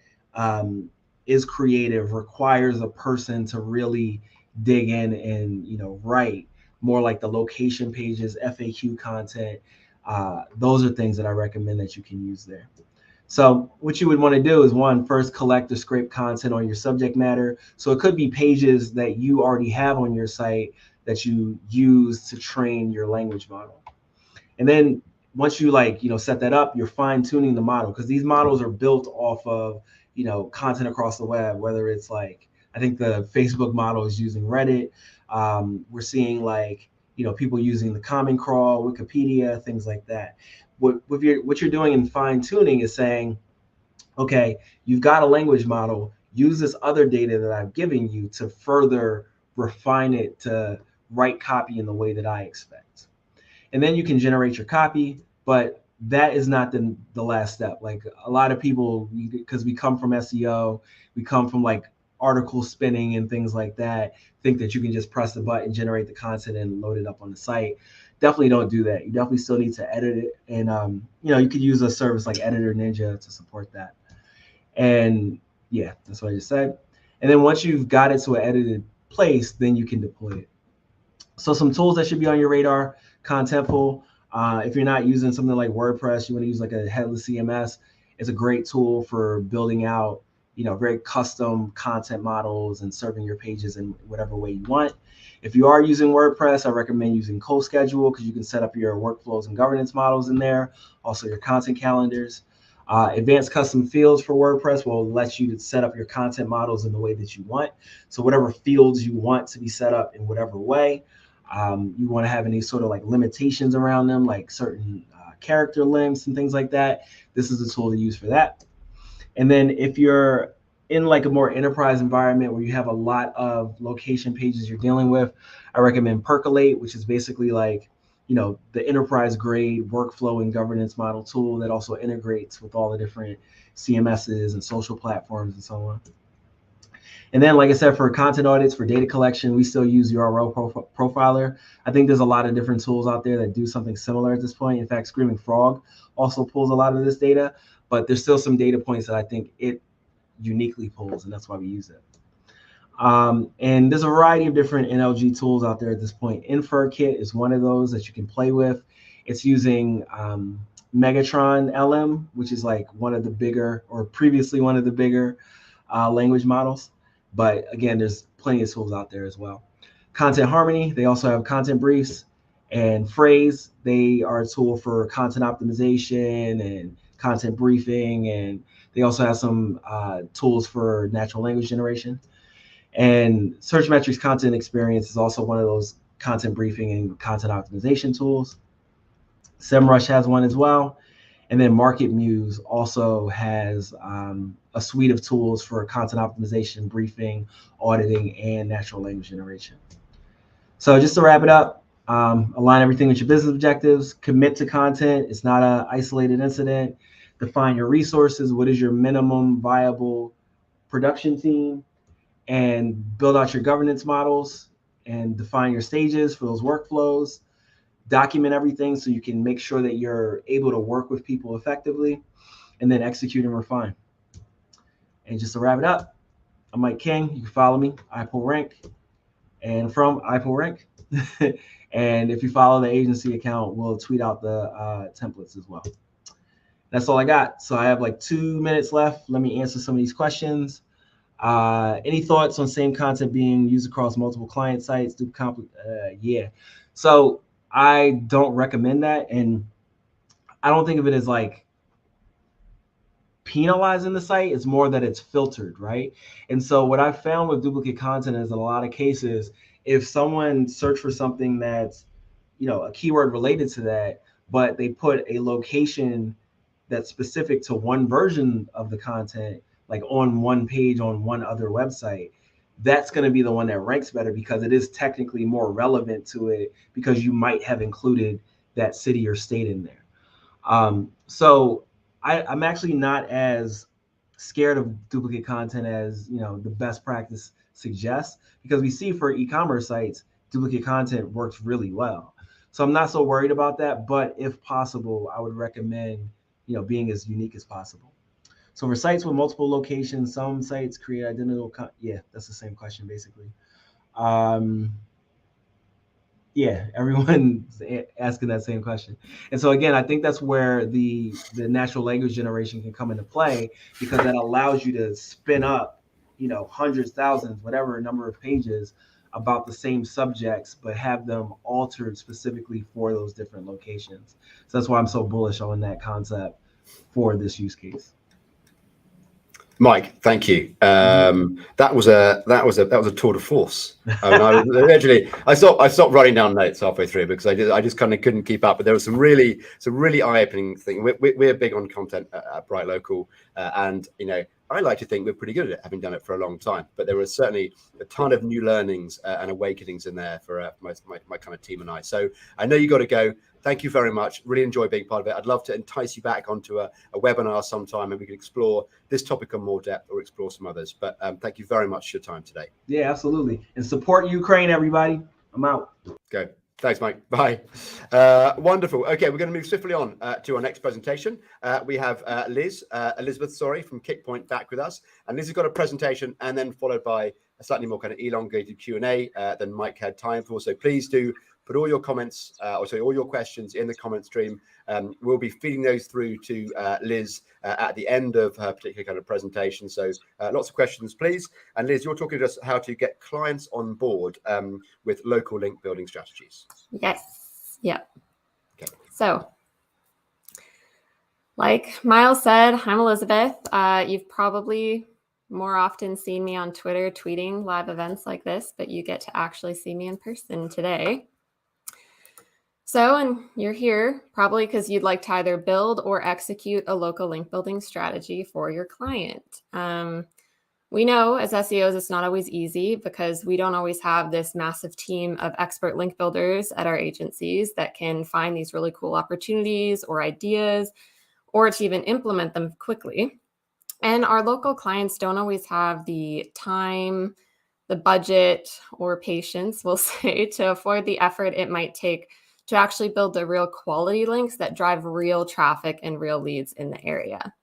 is creative, requires a person to really dig in and, you know, write. More like the location pages, FAQ content. Those are things that I recommend that you can use there. So what you would want to do is, one, first collect or scrape content on your subject matter. So it could be pages that you already have on your site that you use to train your language model. And then once you, like, you know, set that up, you're fine tuning the model, because these models are built off of, you know, content across the web, whether it's like, I think the Facebook model is using Reddit. We're seeing, like, you know, people using the Common Crawl, Wikipedia, things like that. What you're doing in fine tuning is saying, okay, you've got a language model, use this other data that I've given you to further refine it to write copy in the way that I expect. And then you can generate your copy, but that is not the last step. Like, a lot of people, because we come from SEO, we come from like article spinning and things like that, think that you can just press the button, generate the content, and load it up on the site. Definitely don't do that. You definitely still need to edit it. And, you know, you could use a service like Editor Ninja to support that. And yeah, that's what I just said. And then once you've got it to an edited place, then you can deploy it. So some tools that should be on your radar: Contentful. If you're not using something like WordPress, you want to use like a headless CMS. It's a great tool for building out, you know, very custom content models and serving your pages in whatever way you want. If you are using WordPress, I recommend using CoSchedule, because you can set up your workflows and governance models in there, also your content calendars. Advanced custom fields for WordPress will let you to set up your content models in the way that you want. So whatever fields you want to be set up in whatever way, you want to have any sort of like limitations around them, like certain character lengths and things like that. This is a tool to use for that. And then if you're in like a more enterprise environment where you have a lot of location pages you're dealing with, I recommend Percolate, which is basically like, you know, the enterprise grade workflow and governance model tool that also integrates with all the different CMSs and social platforms and so on. And then, like I said, for content audits, for data collection, we still use URL Profiler. I think there's a lot of different tools out there that do something similar at this point. In fact, Screaming Frog also pulls a lot of this data, but there's still some data points that I think it uniquely pulls, and that's why we use it. And there's a variety of different NLG tools out there at this point. InferKit is one of those that you can play with. It's using Megatron LM, which is like one of the bigger, or previously one of the bigger language models. But again, there's plenty of tools out there as well. Content Harmony, they also have content briefs. And Phrase, they are a tool for content optimization and content briefing. And they also have some tools for natural language generation. And Searchmetrics Content Experience is also one of those content briefing and content optimization tools. SEMrush has one as well. And then MarketMuse also has a suite of tools for content optimization, briefing, auditing, and natural language generation. So just to wrap it up, align everything with your business objectives, commit to content. It's not an isolated incident. Define your resources. What is your minimum viable production team? And build out your governance models and define your stages for those workflows. Document everything so you can make sure that you're able to work with people effectively, and then execute and refine. And just to wrap it up, I'm Mike King. You can follow me, iPullRank, and from iPullRank. And if you follow the agency account, we'll tweet out the templates as well. That's all I got. So I have like 2 minutes left. Let me answer some of these questions. Any thoughts on same content being used across multiple client sites? Yeah. So I don't recommend that. And I don't think of it as like penalizing the site. It's more that it's filtered, right? And so what I've found with duplicate content is in a lot of cases, if someone search for something that's, you know, a keyword related to that, but they put a location that's specific to one version of the content, like on one page on one other website, that's going to be the one that ranks better because it is technically more relevant to it, because you might have included that city or state in there. So I'm actually not as scared of duplicate content as, you know, the best practice suggest, because we see for e-commerce sites, duplicate content works really well. So I'm not so worried about that, but if possible, I would recommend, being as unique as possible. So for sites with multiple locations, some sites create identical, yeah, that's the same question basically. Yeah, everyone's asking that same question. And so again, I think that's where the natural language generation can come into play, because that allows you to spin up, hundreds, thousands, whatever number of pages about the same subjects, but have them altered specifically for those different locations. So that's why I'm so bullish on that concept for this use case. Mike, thank you. That was a tour de force. I stopped writing down notes halfway through because I just kind of couldn't keep up. But there was some really eye-opening things. We're big on content at BrightLocal, and I like to think we're pretty good at it, having done it for a long time. But there was certainly a ton of new learnings and awakenings in there for my kind of team and I. So I know you got to go. Thank you very much. Really enjoy being part of it. I'd love to entice you back onto a webinar sometime, and we can explore this topic in more depth or explore some others. But thank you very much for your time today. Yeah, absolutely. And support Ukraine, everybody. I'm out. Go. Thanks, Mike. Bye. Wonderful. Okay, we're going to move swiftly on to our next presentation. We have Elizabeth, from Kickpoint back with us. And Liz has got a presentation and then followed by a slightly more kind of elongated Q&A than Mike had time for. So please do put all your comments, all your questions in the comment stream. We'll be feeding those through to Liz at the end of her particular kind of presentation. So lots of questions, please. And Liz, you're talking to us how to get clients on board with local link building strategies. Yes. Yep. Okay. So, like Myles said, I'm Elizabeth. You've probably more often seen me on Twitter tweeting live events like this, but you get to actually see me in person today. So, and you're here probably because you'd like to either build or execute a local link building strategy for your client. We know as SEOs, it's not always easy because we don't always have this massive team of expert link builders at our agencies that can find these really cool opportunities or ideas, or to even implement them quickly. And our local clients don't always have the time, the budget, or patience, we'll say, to afford the effort it might take to actually build the real quality links that drive real traffic and real leads in the area.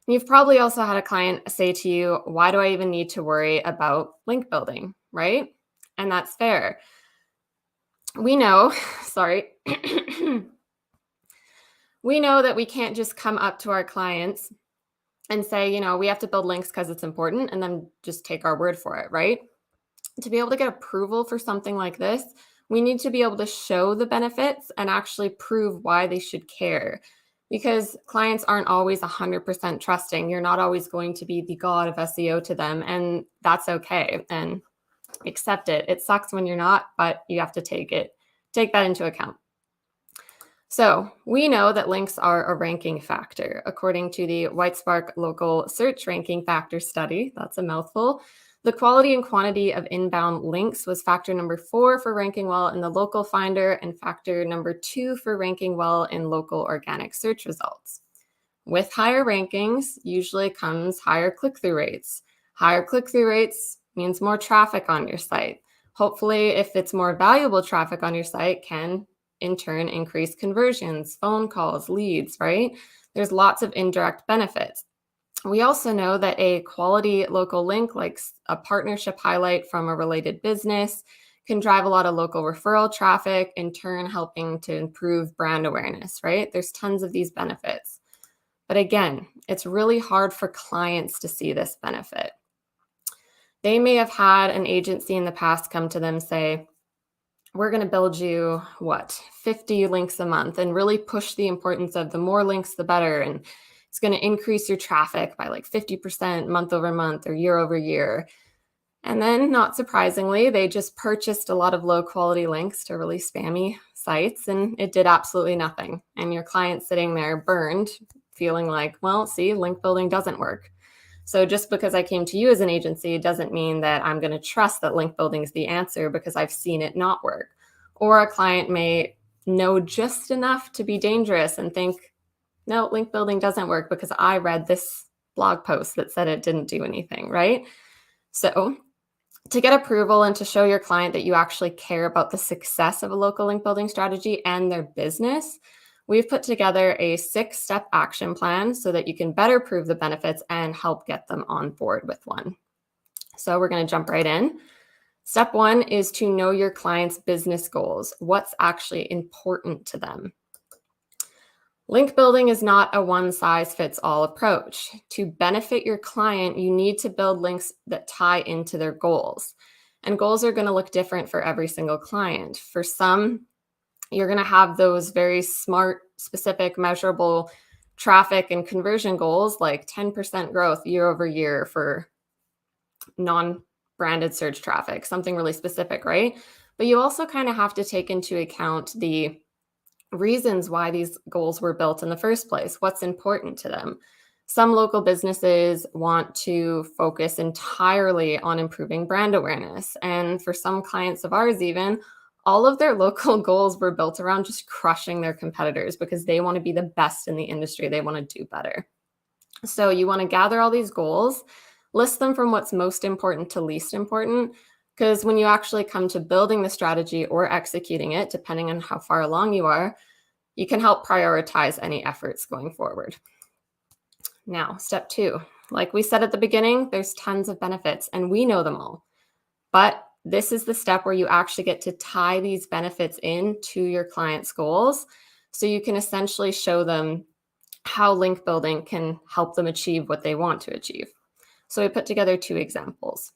You've probably also had a client say to you, why do I even need to worry about link building, right? And that's fair. We know, we know that we can't just come up to our clients and say, we have to build links because it's important and then just take our word for it, right? To be able to get approval for something like this, we need to be able to show the benefits and actually prove why they should care, because clients aren't always 100% trusting. You're not always going to be the god of SEO to them, and that's okay, and accept it. It sucks when you're not, but you have to take that into account. So we know that links are a ranking factor. According to the Whitespark Local Search Ranking Factor Study, that's a mouthful, the quality and quantity of inbound links was factor number 4 for ranking well in the local finder and factor number 2 for ranking well in local organic search results. With higher rankings usually comes higher click-through rates. Higher click-through rates means more traffic on your site. Hopefully, if it's more valuable traffic on your site, can in turn increase conversions, phone calls, leads, right? There's lots of indirect benefits. We also know that a quality local link, like a partnership highlight from a related business, can drive a lot of local referral traffic, in turn helping to improve brand awareness, right? There's tons of these benefits. But again, it's really hard for clients to see this benefit. They may have had an agency in the past come to them say, we're going to build you, 50 links a month, and really push the importance of the more links, the better. And it's going to increase your traffic by like 50% month over month or year over year. And then, not surprisingly, they just purchased a lot of low quality links to really spammy sites, and it did absolutely nothing. And your client's sitting there burned, feeling like, well, see, link building doesn't work. So just because I came to you as an agency doesn't mean that I'm going to trust that link building is the answer because I've seen it not work. Or a client may know just enough to be dangerous and think, no, link building doesn't work because I read this blog post that said it didn't do anything, right? So To get approval and to show your client that you actually care about the success of a local link building strategy and their business, we've put together a 6-step action plan so that you can better prove the benefits and help get them on board with one. So we're going to jump right in. Step 1 is to know your client's business goals. What's actually important to them? Link building is not a one-size-fits-all approach. To benefit your client, you need to build links that tie into their goals. And goals are going to look different for every single client. For some, you're going to have those very smart, specific, measurable traffic and conversion goals, like 10% growth year over year for non-branded search traffic, something really specific, right? But you also kind of have to take into account the reasons why these goals were built in the first place, what's important to them. Some local businesses want to focus entirely on improving brand awareness. And for some clients of ours even, all of their local goals were built around just crushing their competitors because they want to be the best in the industry. They want to do better. So you want to gather all these goals, list them from what's most important to least important, because when you actually come to building the strategy or executing it, depending on how far along you are, you can help prioritize any efforts going forward. Now, step 2, like we said at the beginning, there's tons of benefits and we know them all. But this is the step where you actually get to tie these benefits into your client's goals. So you can essentially show them how link building can help them achieve what they want to achieve. So we put together 2 examples.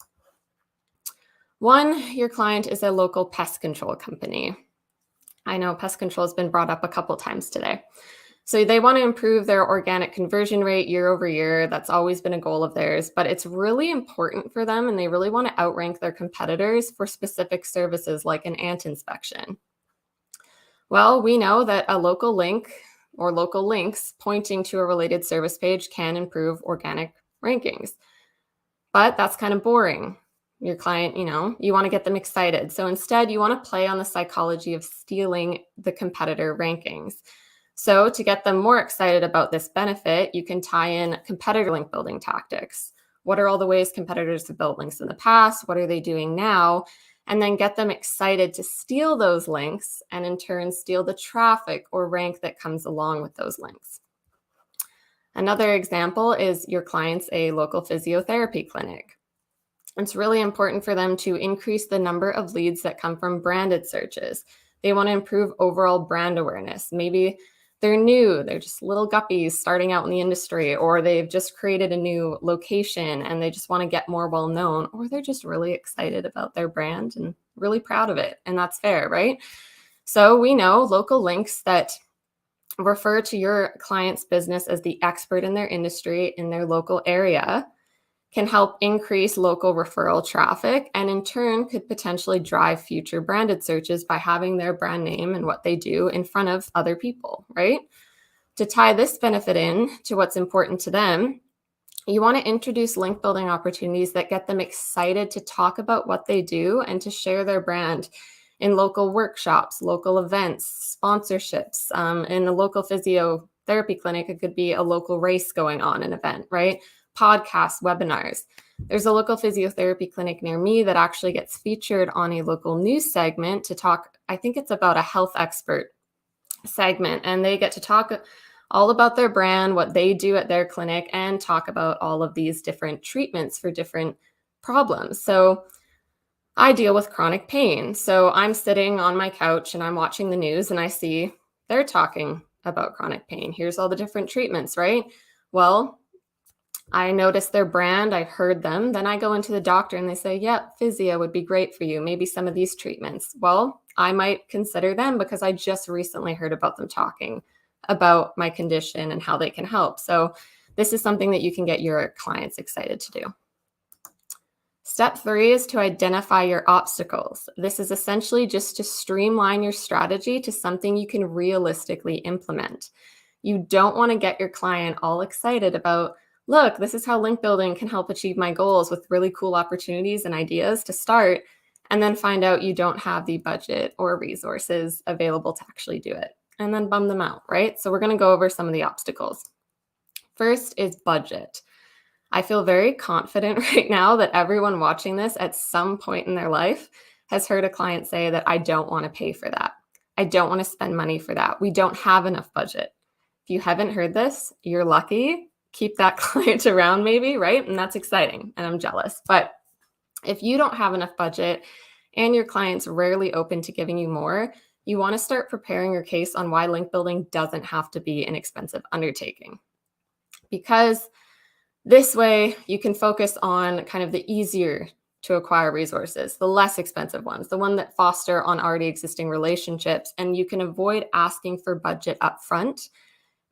One, your client is a local pest control company. I know pest control has been brought up a couple times today. So they want to improve their organic conversion rate year over year. That's always been a goal of theirs, but it's really important for them and they really want to outrank their competitors for specific services like an ant inspection. Well, we know that a local link or local links pointing to a related service page can improve organic rankings, but that's kind of boring. Your client, you want to get them excited. So instead, you want to play on the psychology of stealing the competitor rankings. So to get them more excited about this benefit, you can tie in competitor link building tactics. What are all the ways competitors have built links in the past? What are they doing now? And then get them excited to steal those links and in turn steal the traffic or rank that comes along with those links. Another example is your client's a local physiotherapy clinic. It's really important for them to increase the number of leads that come from branded searches. They want to improve overall brand awareness. Maybe they're new, they're just little guppies starting out in the industry, or they've just created a new location and they just want to get more well known, or they're just really excited about their brand and really proud of it. And that's fair, right? So we know local links that refer to your client's business as the expert in their industry in their local area can help increase local referral traffic and in turn could potentially drive future branded searches by having their brand name and what they do in front of other people, right? To tie this benefit in to what's important to them, you want to introduce link building opportunities that get them excited to talk about what they do and to share their brand in local workshops, local events, sponsorships. In a local physiotherapy clinic, it could be a local race going on, an event, right? Podcasts, webinars. There's a local physiotherapy clinic near me that actually gets featured on a local news segment to talk, I think it's about a health expert segment, and they get to talk all about their brand, what they do at their clinic, and talk about all of these different treatments for different problems. So I deal with chronic pain. So I'm sitting on my couch and I'm watching the news and I see they're talking about chronic pain. Here's all the different treatments, right? Well, I noticed their brand, I heard them, then I go into the doctor and they say, yeah, physio would be great for you, maybe some of these treatments. Well, I might consider them because I just recently heard about them talking about my condition and how they can help. So this is something that you can get your clients excited to do. Step 3 is to identify your obstacles. This is essentially just to streamline your strategy to something you can realistically implement. You don't want to get your client all excited about, look, this is how link building can help achieve my goals with really cool opportunities and ideas to start, and then find out you don't have the budget or resources available to actually do it, and then bum them out, right? So we're going to go over some of the obstacles. First is budget. I feel very confident right now that everyone watching this at some point in their life has heard a client say that I don't want to pay for that. I don't want to spend money for that. We don't have enough budget. If you haven't heard this, you're lucky. Keep that client around maybe, right? And that's exciting, and I'm jealous. But if you don't have enough budget and your client's rarely open to giving you more, you want to start preparing your case on why link building doesn't have to be an expensive undertaking. Because this way you can focus on kind of the easier to acquire resources, the less expensive ones, the one that foster on already existing relationships, and you can avoid asking for budget up front.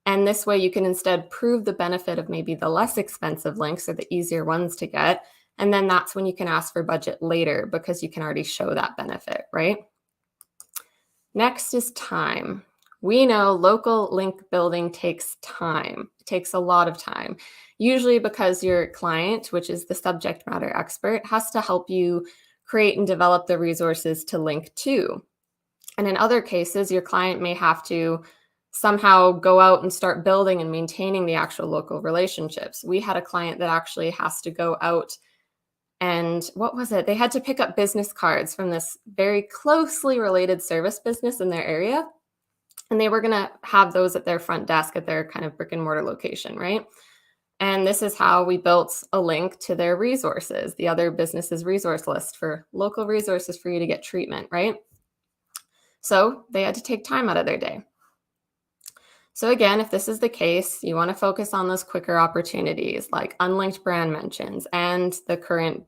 And this way you can instead prove the benefit of maybe the less expensive links or the easier ones to get. And then that's when you can ask for budget later because you can already show that benefit, right? Next is time. We know local link building takes time. It takes a lot of time, usually because your client, which is the subject matter expert, has to help you create and develop the resources to link to. And in other cases, your client may have to somehow go out and start building and maintaining the actual local relationships. We had a client that actually has to go out and what was it? They had to pick up business cards from this very closely related service business in their area. And they were going to have those at their front desk at their kind of brick and mortar location, right? And this is how we built a link to their resources, the other business's resource list for local resources for you to get treatment, right? So they had to take time out of their day. So again, if this is the case, you want to focus on those quicker opportunities like unlinked brand mentions and the current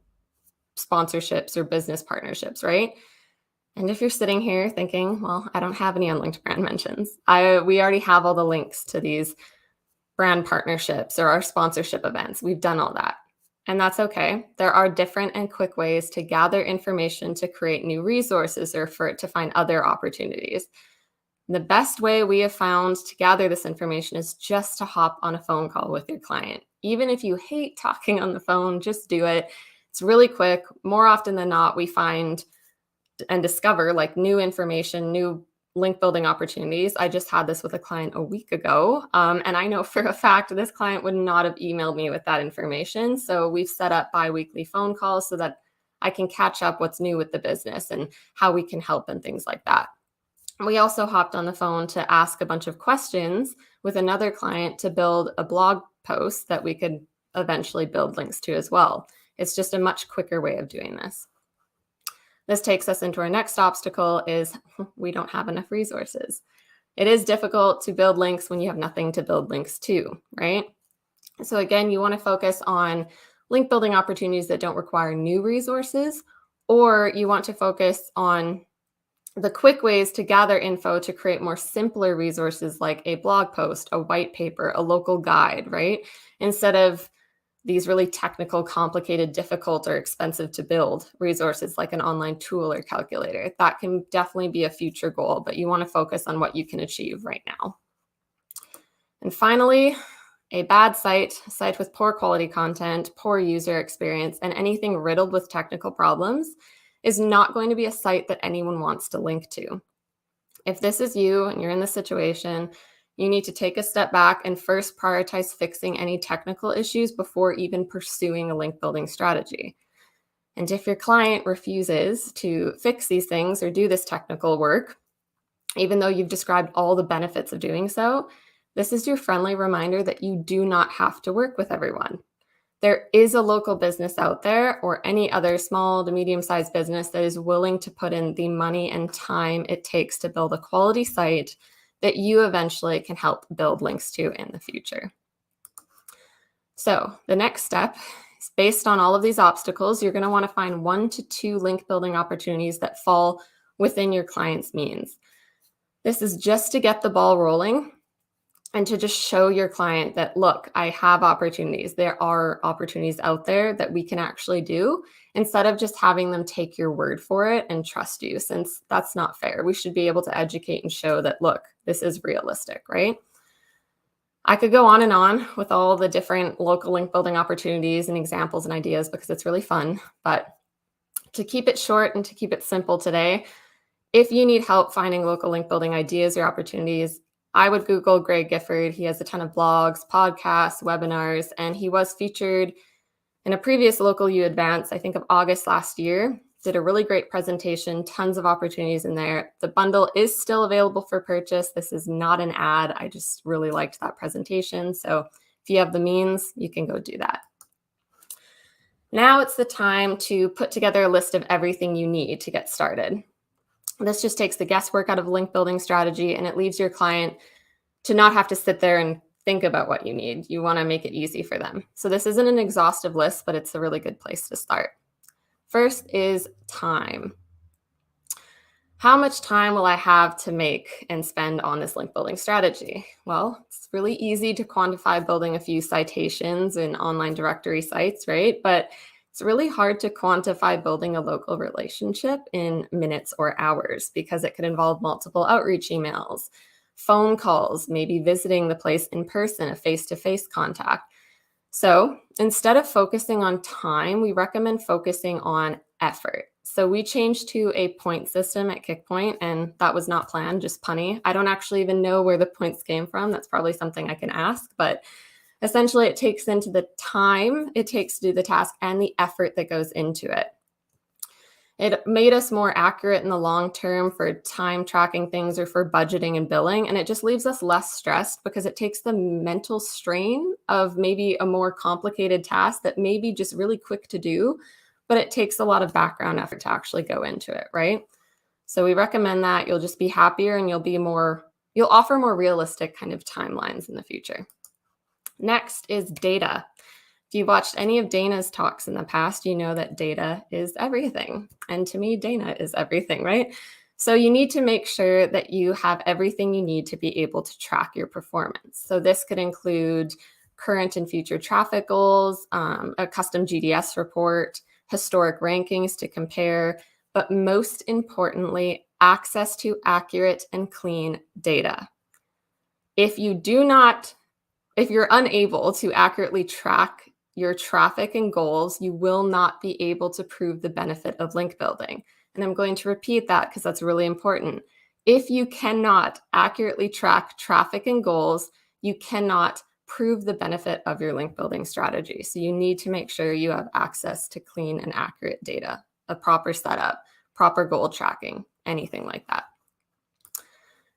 sponsorships or business partnerships, right? And if you're sitting here thinking, well, I don't have any unlinked brand mentions. We already have all the links to these brand partnerships or our sponsorship events. We've done all that. And that's okay. There are different and quick ways to gather information to create new resources or for it to find other opportunities. The best way we have found to gather this information is just to hop on a phone call with your client. Even if you hate talking on the phone, just do it. It's really quick. More often than not, we find and discover like new information, new link building opportunities. I just had this with a client a week ago. And I know for a fact this client would not have emailed me with that information. So we've set up bi-weekly phone calls so that I can catch up what's new with the business and how we can help and things like that. We also hopped on the phone to ask a bunch of questions with another client to build a blog post that we could eventually build links to as well. It's just a much quicker way of doing this. This takes us into our next obstacle is we don't have enough resources. It is difficult to build links when you have nothing to build links to, right? So again, you want to focus on link building opportunities that don't require new resources, or you want to focus on the quick ways to gather info to create more simpler resources like a blog post, a white paper, a local guide, right? Instead of these really technical, complicated, difficult, or expensive to build resources like an online tool or calculator. That can definitely be a future goal, but you want to focus on what you can achieve right now. And finally, a bad site, a site with poor quality content, poor user experience, and anything riddled with technical problems is not going to be a site that anyone wants to link to. If this is you and you're in this situation, you need to take a step back and first prioritize fixing any technical issues before even pursuing a link building strategy. And if your client refuses to fix these things or do this technical work, even though you've described all the benefits of doing so, this is your friendly reminder that you do not have to work with everyone. There is a local business out there or any other small to medium-sized business that is willing to put in the money and time it takes to build a quality site that you eventually can help build links to in the future. So the next step is based on all of these obstacles, you're going to want to find 1 to 2 link building opportunities that fall within your client's means. This is just to get the ball rolling and to just show your client that, look, I have opportunities. There are opportunities out there that we can actually do instead of just having them take your word for it and trust you, since that's not fair. We should be able to educate and show that, look, this is realistic, right? I could go on with all the different local link building opportunities and examples and ideas because it's really fun. But to keep it short and to keep it simple today, if you need help finding local link building ideas or opportunities, I would Google Greg Gifford. He has a ton of blogs, podcasts, webinars, and he was featured in a previous Local U Advance, I think of August last year. Did a really great presentation, tons of opportunities in there. The bundle is still available for purchase. This is not an ad. I just really liked that presentation. So if you have the means, you can go do that. Now it's the time to put together a list of everything you need to get started. This just takes the guesswork out of link building strategy, and it leaves your client to not have to sit there and think about what you need. You want to make it easy for them. So this isn't an exhaustive list, but it's a really good place to start. First is time. How much time will I have to make and spend on this link building strategy? Well, it's really easy to quantify building a few citations in online directory sites, right? But it's really hard to quantify building a local relationship in minutes or hours because it could involve multiple outreach emails, phone calls, maybe visiting the place in person, a face-to-face contact. So instead of focusing on time, we recommend focusing on effort. So we changed to a point system at Kickpoint, and that was not planned, just punny. I don't actually even know where the points came from. That's probably something I can ask, but essentially it takes into the time it takes to do the task and the effort that goes into it. It made us more accurate in the long term for time tracking things or for budgeting and billing. And it just leaves us less stressed because it takes the mental strain of maybe a more complicated task that may be just really quick to do, but it takes a lot of background effort to actually go into it, right? So we recommend that. You'll just be happier and you'll offer more realistic kind of timelines in the future. Next is data. If you've watched any of Dana's talks in the past, you know that data is everything. And to me, Dana is everything, right? So you need to make sure that you have everything you need to be able to track your performance. So this could include current and future traffic goals, a custom GDS report, historic rankings to compare, but most importantly, access to accurate and clean data. If you're unable to accurately track your traffic and goals, you will not be able to prove the benefit of link building. And I'm going to repeat that because that's really important. If you cannot accurately track traffic and goals, you cannot prove the benefit of your link building strategy. So you need to make sure you have access to clean and accurate data, a proper setup, proper goal tracking, anything like that.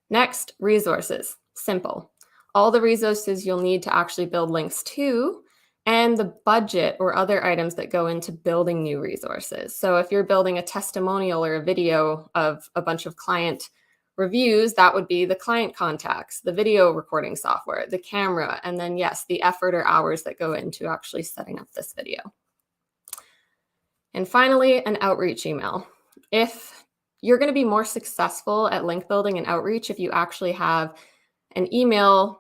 Next, resources. Simple. All the resources you'll need to actually build links to, and the budget or other items that go into building new resources. So if you're building a testimonial or a video of a bunch of client reviews, that would be the client contacts, the video recording software, the camera, and then yes, the effort or hours that go into actually setting up this video. And finally, an outreach email. If you're going to be more successful at link building and outreach if you actually have an email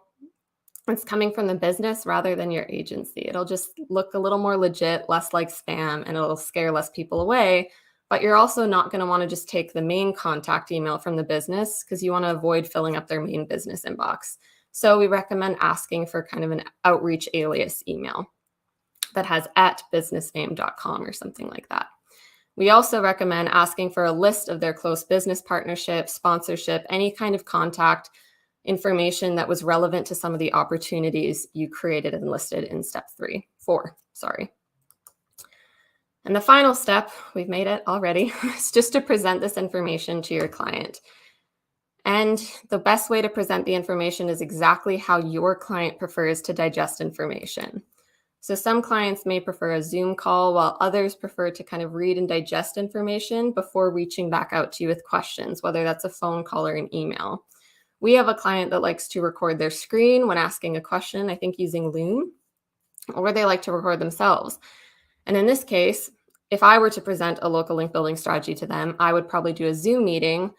that's coming from the business rather than your agency. It'll just look a little more legit, less like spam, and it'll scare less people away. But you're also not going to want to just take the main contact email from the business because you want to avoid filling up their main business inbox. So we recommend asking for kind of an outreach alias email that has @businessname.com or something like that. We also recommend asking for a list of their close business partnership, sponsorship, any kind of contact information that was relevant to some of the opportunities you created and listed in step 4. And the final step, we've made it already, is just to present this information to your client. And the best way to present the information is exactly how your client prefers to digest information. So some clients may prefer a Zoom call, while others prefer to kind of read and digest information before reaching back out to you with questions, whether that's a phone call or an email. We have a client that likes to record their screen when asking a question, I think using Loom, or they like to record themselves. And in this case, if I were to present a local link building strategy to them, I would probably do a Zoom meeting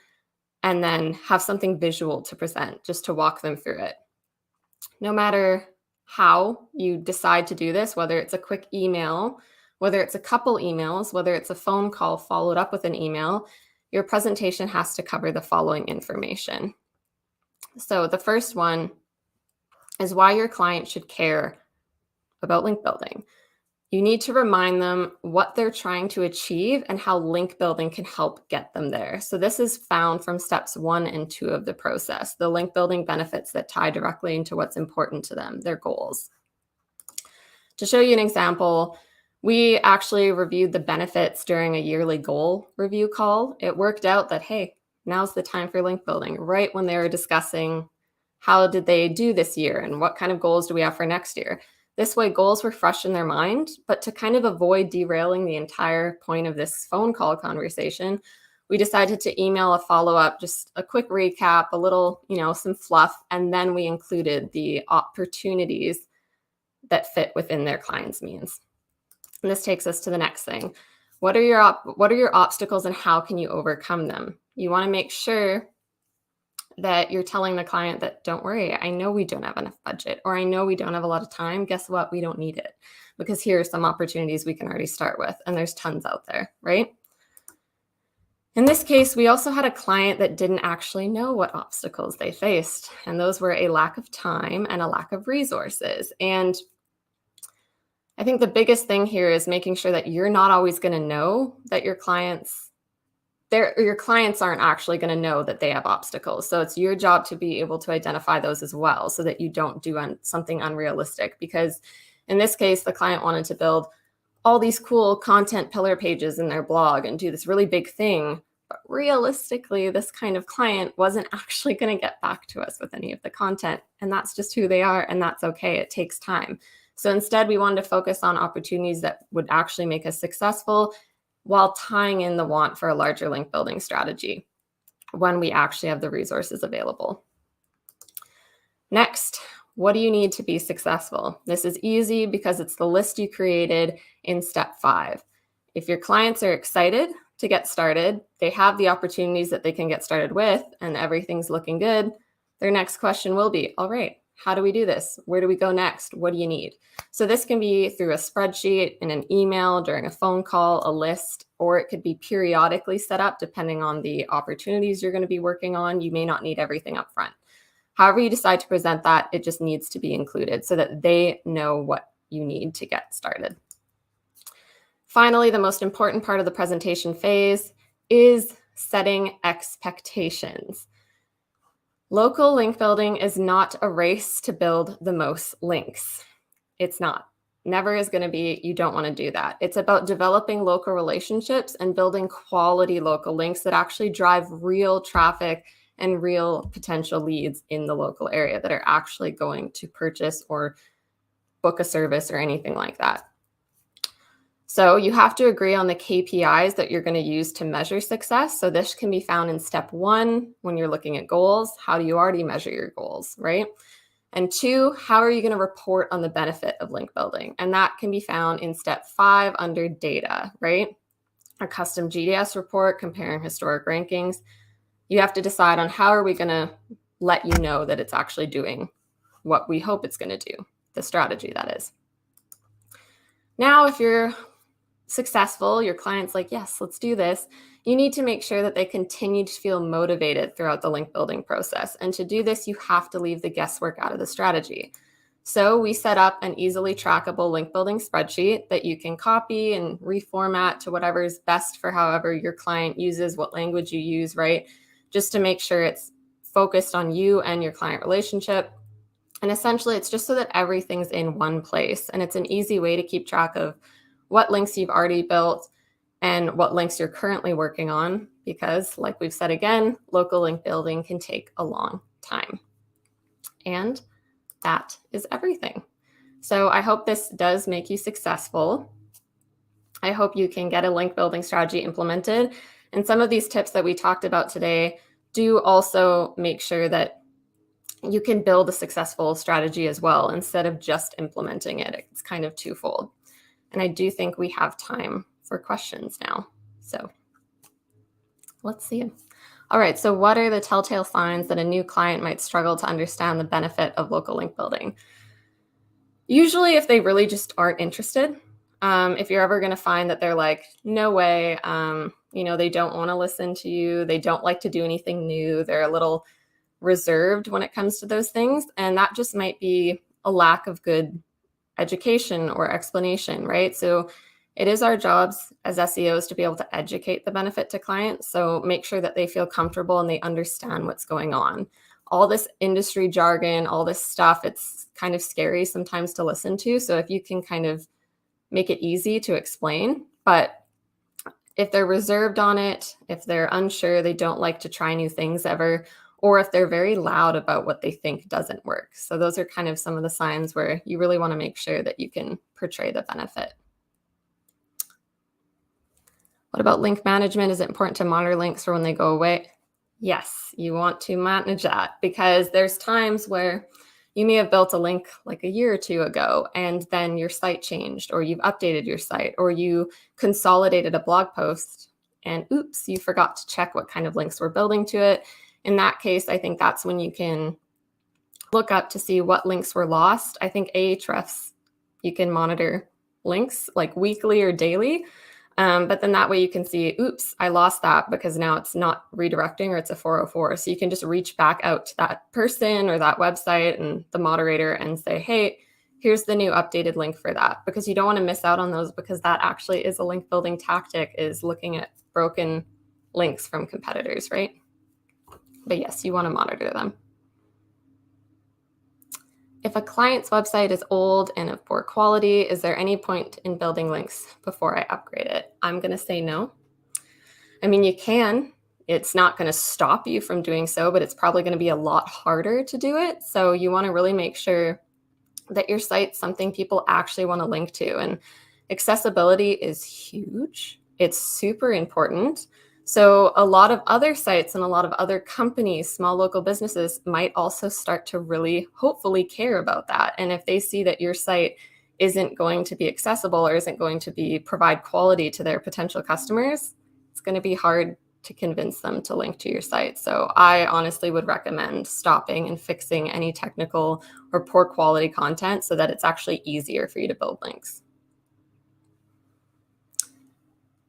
and then have something visual to present just to walk them through it. No matter how you decide to do this, whether it's a quick email, whether it's a couple emails, whether it's a phone call followed up with an email, your presentation has to cover the following information. So the first one is why your client should care about link building. You need to remind them what they're trying to achieve and how link building can help get them there. So this is found from steps 1 and 2 of the process, the link building benefits that tie directly into what's important to them, their goals. To show you an example, we actually reviewed the benefits during a yearly goal review call. It worked out that, hey, now's the time for link building, right when they were discussing how did they do this year and what kind of goals do we have for next year. This way, goals were fresh in their mind, but to kind of avoid derailing the entire point of this phone call conversation, we decided to email a follow-up, just a quick recap, a little, some fluff, and then we included the opportunities that fit within their client's means. And this takes us to the next thing. What are your obstacles and how can you overcome them? You want to make sure that you're telling the client that, don't worry, I know we don't have enough budget, or I know we don't have a lot of time. Guess what? We don't need it, because here are some opportunities we can already start with. And there's tons out there, right? In this case, we also had a client that didn't actually know what obstacles they faced. And those were a lack of time and a lack of resources. And I think the biggest thing here is making sure that you're not always going to know that your clients aren't actually going to know that they have obstacles. So it's your job to be able to identify those as well, so that you don't do something unrealistic. Because in this case, the client wanted to build all these cool content pillar pages in their blog and do this really big thing. But realistically, this kind of client wasn't actually going to get back to us with any of the content. And that's just who they are. And that's okay. It takes time. So instead, we wanted to focus on opportunities that would actually make us successful, while tying in the want for a larger link building strategy when we actually have the resources available. Next, what do you need to be successful? This is easy because it's the list you created in step 5. If your clients are excited to get started, they have the opportunities that they can get started with, and everything's looking good, their next question will be, all right, how do we do this? Where do we go next? What do you need? So this can be through a spreadsheet, in an email, during a phone call, a list, or it could be periodically set up depending on the opportunities you're going to be working on. You may not need everything up front. However you decide to present that, it just needs to be included so that they know what you need to get started. Finally, the most important part of the presentation phase is setting expectations. Local link building is not a race to build the most links. It's not. Never is going to be. You don't want to do that. It's about developing local relationships and building quality local links that actually drive real traffic and real potential leads in the local area that are actually going to purchase or book a service or anything like that. So you have to agree on the KPIs that you're going to use to measure success. So this can be found in step 1 when you're looking at goals. How do you already measure your goals, right? And 2, how are you going to report on the benefit of link building? And that can be found in step 5 under data, right? A custom GDS report comparing historic rankings. You have to decide on how are we going to let you know that it's actually doing what we hope it's going to do, the strategy that is. Now, if you're successful, your client's like, yes, let's do this, you need to make sure that they continue to feel motivated throughout the link building process. And to do this, you have to leave the guesswork out of the strategy. So we set up an easily trackable link building spreadsheet that you can copy and reformat to whatever is best for however your client uses, what language you use, right? Just to make sure it's focused on you and your client relationship. And essentially, it's just so that everything's in one place. And it's an easy way to keep track of what links you've already built and what links you're currently working on, because like we've said again, local link building can take a long time. And that is everything. So I hope this does make you successful. I hope you can get a link building strategy implemented. And some of these tips that we talked about today do also make sure that you can build a successful strategy as well, instead of just implementing it. It's kind of twofold. And I do think we have time for questions now. So let's see. All right, so what are the telltale signs that a new client might struggle to understand the benefit of local link building? Usually if they really just aren't interested, if you're ever gonna find that they're like, no way, they don't wanna listen to you, they don't like to do anything new, they're a little reserved when it comes to those things, and that just might be a lack of good education or explanation, right? So it is our jobs as SEOs to be able to educate the benefit to clients. So make sure that they feel comfortable and they understand what's going on. All this industry jargon, all this stuff, it's kind of scary sometimes to listen to. So if you can kind of make it easy to explain, but if they're reserved on it, if they're unsure, they don't like to try new things ever, or if they're very loud about what they think doesn't work. So those are kind of some of the signs where you really want to make sure that you can portray the benefit. What about link management? Is it important to monitor links for when they go away? Yes, you want to manage that, because there's times where you may have built a link like a year or two ago, and then your site changed, or you've updated your site, or you consolidated a blog post and oops, you forgot to check what kind of links were building to it. In that case, I think that's when you can look up to see what links were lost. I think Ahrefs, you can monitor links like weekly or daily. But then that way you can see, oops, I lost that because now it's not redirecting or it's a 404. So you can just reach back out to that person or that website and the moderator and say, hey, here's the new updated link for that, because you don't want to miss out on those, because that actually is a link building tactic, is looking at broken links from competitors, right? But yes, you want to monitor them. If a client's website is old and of poor quality, is there any point in building links before I upgrade it? I'm going to say no. I mean, you can. It's not going to stop you from doing so, but it's probably going to be a lot harder to do it. So you want to really make sure that your site's something people actually want to link to. And accessibility is huge. It's super important. So a lot of other sites and a lot of other companies, small local businesses, might also start to really hopefully care about that. And if they see that your site isn't going to be accessible or isn't going to provide quality to their potential customers, it's going to be hard to convince them to link to your site. So I honestly would recommend stopping and fixing any technical or poor quality content so that it's actually easier for you to build links.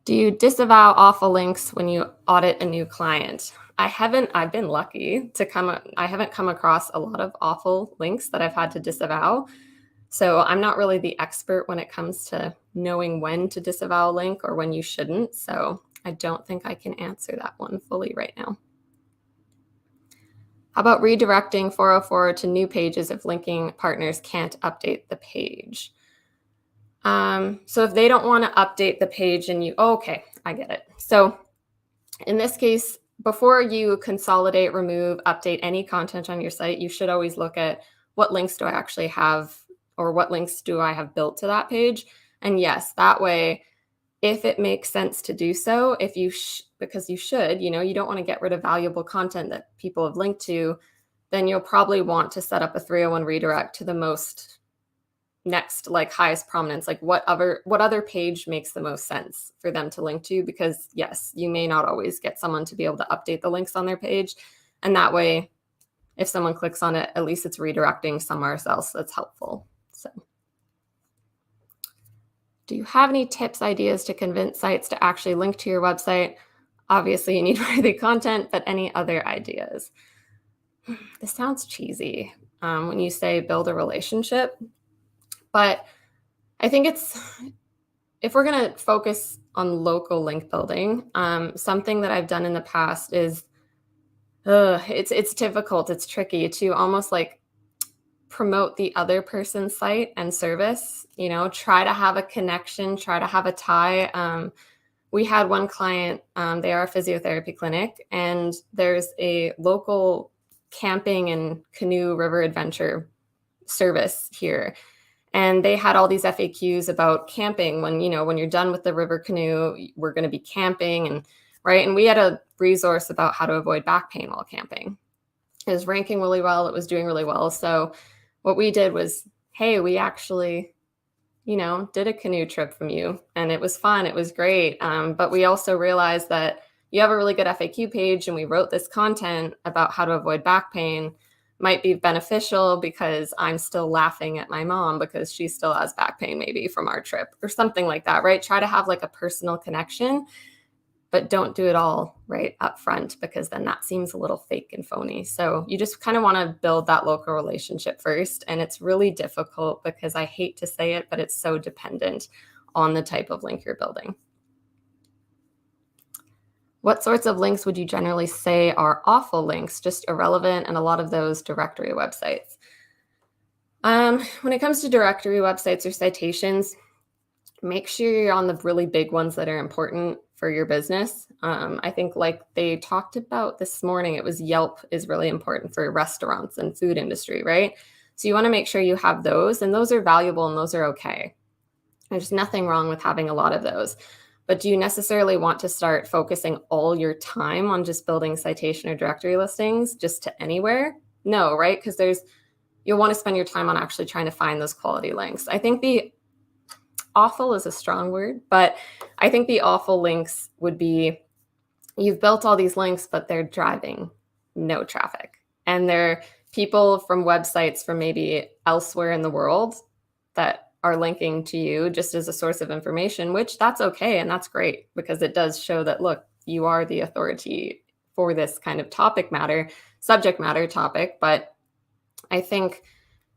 Do you disavow awful links when you audit a new client? I've been lucky to I haven't come across a lot of awful links that I've had to disavow. So I'm not really the expert when it comes to knowing when to disavow a link or when you shouldn't. So I don't think I can answer that one fully right now. How about redirecting 404 to new pages if linking partners can't update the page? So if they don't want to update the page and okay, I get it. So in this case, before you consolidate, remove, update any content on your site, you should always look at what links do I actually have, or what links do I have built to that page? And yes, that way, if it makes sense to do so, because you should, you don't want to get rid of valuable content that people have linked to, then you'll probably want to set up a 301 redirect to the most next, like highest prominence, like what other page makes the most sense for them to link to, because yes, you may not always get someone to be able to update the links on their page. And that way, if someone clicks on it, at least it's redirecting somewhere else that's helpful. So do you have any tips, ideas to convince sites to actually link to your website? Obviously you need worthy content, but any other ideas? This sounds cheesy when you say build a relationship. But I think if we're going to focus on local link building, something that I've done in the past is, it's difficult, it's tricky to almost like promote the other person's site and service, try to have a connection, try to have a tie. We had one client, they are a physiotherapy clinic, and there's a local camping and canoe river adventure service here. And they had all these FAQs about camping when you're done with the river canoe, we're going to be camping, and right. And we had a resource about how to avoid back pain while camping. It was ranking really well. It was doing really well. So what we did was, hey, we actually, did a canoe trip from you, and it was fun. It was great. But we also realized that you have a really good FAQ page, and we wrote this content about how to avoid back pain. Might be beneficial because I'm still laughing at my mom because she still has back pain maybe from our trip or something like that, right? Try to have like a personal connection, but don't do it all right up front, because then that seems a little fake and phony. So you just kind of want to build that local relationship first. And it's really difficult because I hate to say it, but it's so dependent on the type of link you're building. What sorts of links would you generally say are awful links, just irrelevant, and a lot of those directory websites? When it comes to directory websites or citations, make sure you're on the really big ones that are important for your business. I think, like they talked about this morning, it was Yelp is really important for restaurants and food industry, right? So you want to make sure you have those, and those are valuable and those are okay. There's nothing wrong with having a lot of those. But do you necessarily want to start focusing all your time on just building citation or directory listings just to anywhere? No, right? Because you'll want to spend your time on actually trying to find those quality links. I think the awful is a strong word, but I think the awful links would be, you've built all these links, but they're driving no traffic. And they're people from websites from maybe elsewhere in the world that are linking to you just as a source of information, which that's okay. And that's great, because it does show that, look, you are the authority for this kind of subject matter topic. But I think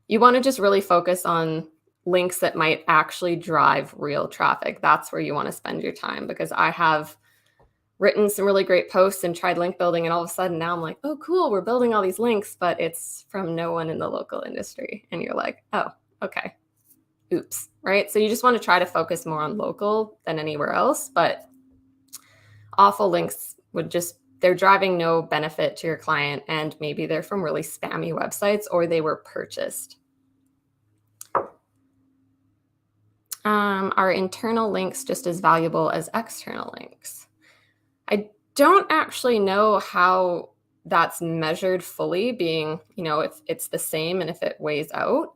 you want to just really focus on links that might actually drive real traffic. That's where you want to spend your time, because I have written some really great posts and tried link building, and all of a sudden now I'm like, oh, cool, we're building all these links, but it's from no one in the local industry. And you're like, oh, okay. Oops, right? So you just want to try to focus more on local than anywhere else. But awful links they're driving no benefit to your client, and maybe they're from really spammy websites or they were purchased. Are internal links just as valuable as external links? I don't actually know how that's measured fully, being, if it's the same and if it weighs out.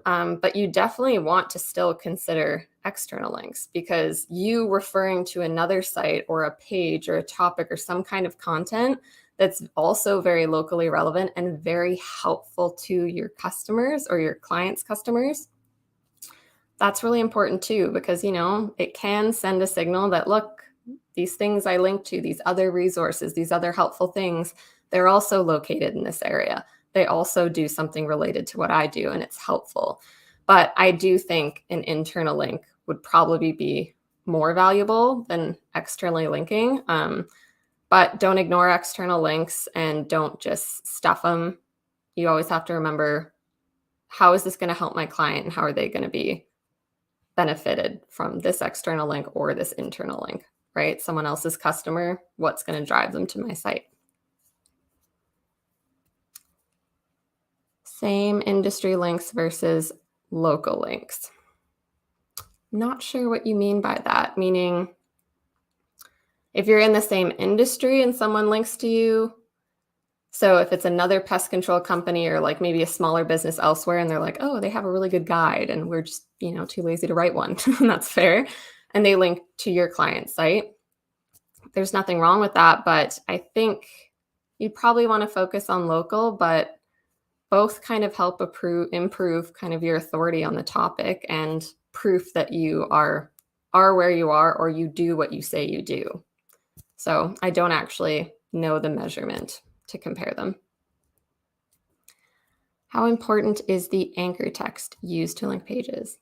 But you definitely want to still consider external links, because you referring to another site or a page or a topic or some kind of content that's also very locally relevant and very helpful to your customers or your clients' customers. That's really important too, because, it can send a signal that, look, these things I linked to, these other resources, these other helpful things, they're also located in this area. They also do something related to what I do, and it's helpful. But I do think an internal link would probably be more valuable than externally linking. But don't ignore external links and don't just stuff them. You always have to remember, how is this going to help my client, and how are they going to be benefited from this external link or this internal link, right? Someone else's customer, what's going to drive them to my site? Same industry links versus local links. Not sure what you mean by that. Meaning, if you're in the same industry and someone links to you, so if it's another pest control company or like maybe a smaller business elsewhere, and they're like, oh, they have a really good guide and we're just, too lazy to write one. That's fair. And they link to your client site. There's nothing wrong with that, but I think you probably want to focus on local, but both kind of help improve kind of your authority on the topic and proof that you are where you are, or you do what you say you do. So I don't actually know the measurement to compare them. How important is the anchor text used to link pages?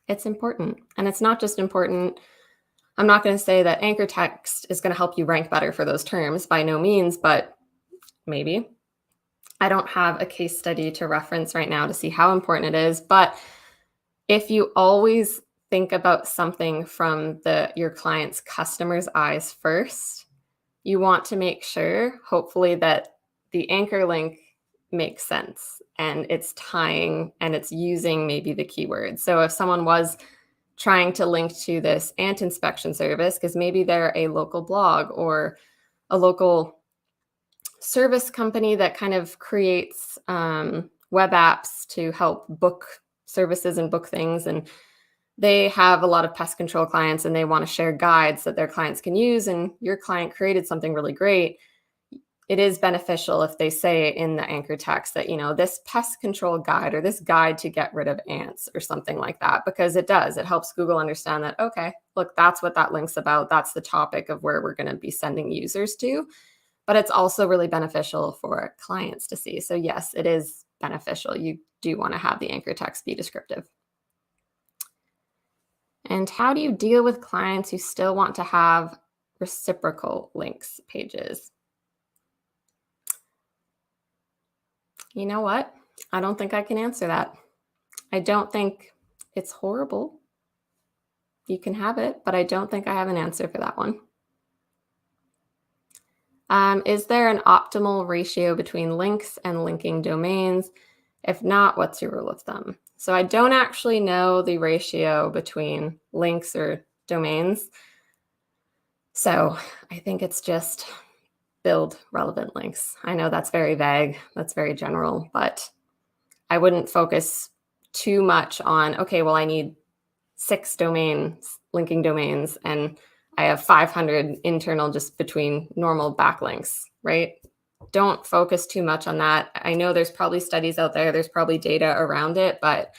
It's important. And it's not just important. I'm not going to say that anchor text is going to help you rank better for those terms, by no means, but maybe. I don't have a case study to reference right now to see how important it is, but if you always think about something from your client's customer's eyes first, you want to make sure, hopefully, that the anchor link makes sense and it's tying and it's using maybe the keyword. So if someone was trying to link to this ant inspection service, because maybe they're a local blog or a local service company that kind of creates web apps to help book services and book things, and they have a lot of pest control clients and they want to share guides that their clients can use, and your client created something really great, it is beneficial if they say in the anchor text that, this pest control guide or this guide to get rid of ants or something like that, because it helps Google understand that, okay, look, that's what that link's about. That's the topic of where we're going to be sending users to. But it's also really beneficial for clients to see. So yes, it is beneficial. You do want to have the anchor text be descriptive. And how do you deal with clients who still want to have reciprocal links pages? You know what? I don't think I can answer that. I don't think it's horrible. You can have it, but I don't think I have an answer for that one. Is there an optimal ratio between links and linking domains? If not, what's your rule of thumb? So I don't actually know the ratio between links or domains. So I think it's just build relevant links. I know that's very vague, that's very general, but I wouldn't focus too much on, okay, well, I need 6 domains, linking domains, and I have 500 internal just between normal backlinks, right? Don't focus too much on that. I know there's probably studies out there, there's probably data around it, but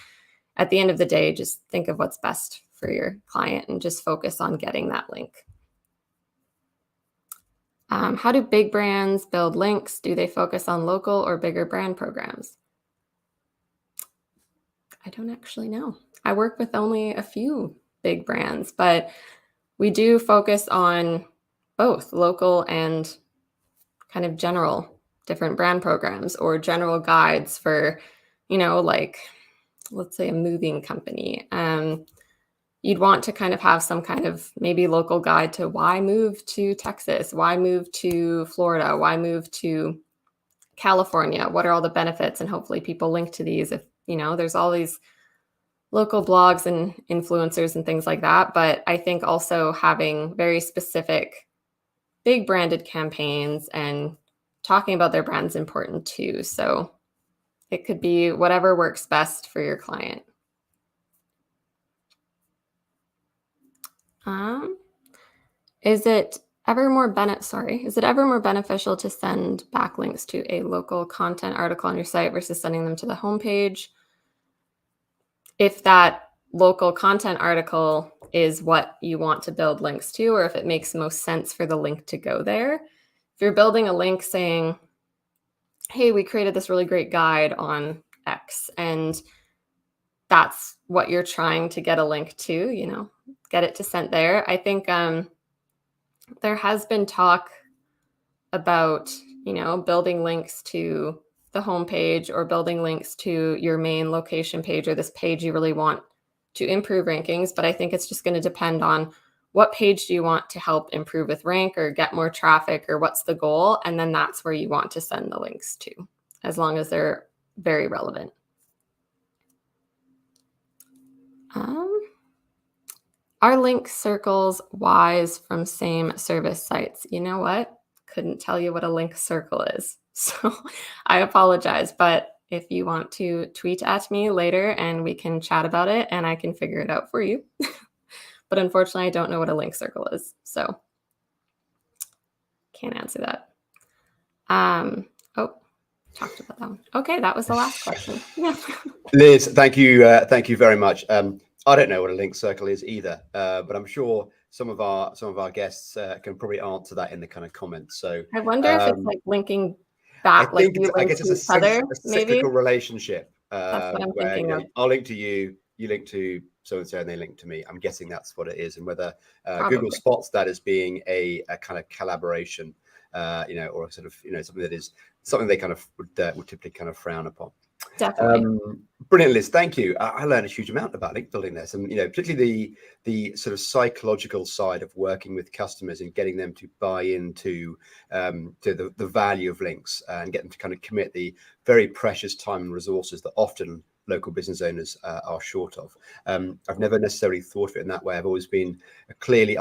at the end of the day, just think of what's best for your client and just focus on getting that link. How do big brands build links? Do they focus on local or bigger brand programs? I don't actually know. I work with only a few big brands, but we do focus on both local and kind of general different brand programs or general guides for, like, let's say a moving company. You'd want to kind of have some kind of maybe local guide to why move to Texas, why move to Florida, why move to California, what are all the benefits, and hopefully people link to these if, there's all these local blogs and influencers and things like that. But I think also having very specific big branded campaigns and talking about their brand is important too. So it could be whatever works best for your client. Is it ever more beneficial to send backlinks to a local content article on your site versus sending them to the homepage? If that local content article is what you want to build links to, or if it makes most sense for the link to go there. If you're building a link saying, hey, we created this really great guide on X, and that's what you're trying to get a link to, get it to sent there. I think there has been talk about, building links to the homepage or building links to your main location page or this page you really want to improve rankings. But I think it's just going to depend on what page do you want to help improve with rank or get more traffic, or what's the goal? And then that's where you want to send the links to, as long as they're very relevant. Are link circles wise from same service sites? You know what? Couldn't tell you what a link circle is. So I apologize, but if you want to tweet at me later and we can chat about it and I can figure it out for you. But unfortunately, I don't know what a link circle is. So can't answer that. Talked about that one. Okay, that was the last question. Yeah. Liz, thank you very much. I don't know what a link circle is either, but I'm sure some of our guests can probably answer that in the kind of comments. So I wonder if it's like linking back, I guess it's a cyclical relationship. That's what I'm thinking of. I'll link to you, you link to so and so, and they link to me. I'm guessing that's what it is, and whether Google spots that as being a kind of collaboration, or a sort of something they kind of would typically kind of frown upon. Definitely. Brilliant, Liz. Thank you. I learned a huge amount about link building there, and particularly the sort of psychological side of working with customers and getting them to buy into the value of links and get them to kind of commit the very precious time and resources that often local business owners are short of. I've never necessarily thought of it in that way. I've always been a clear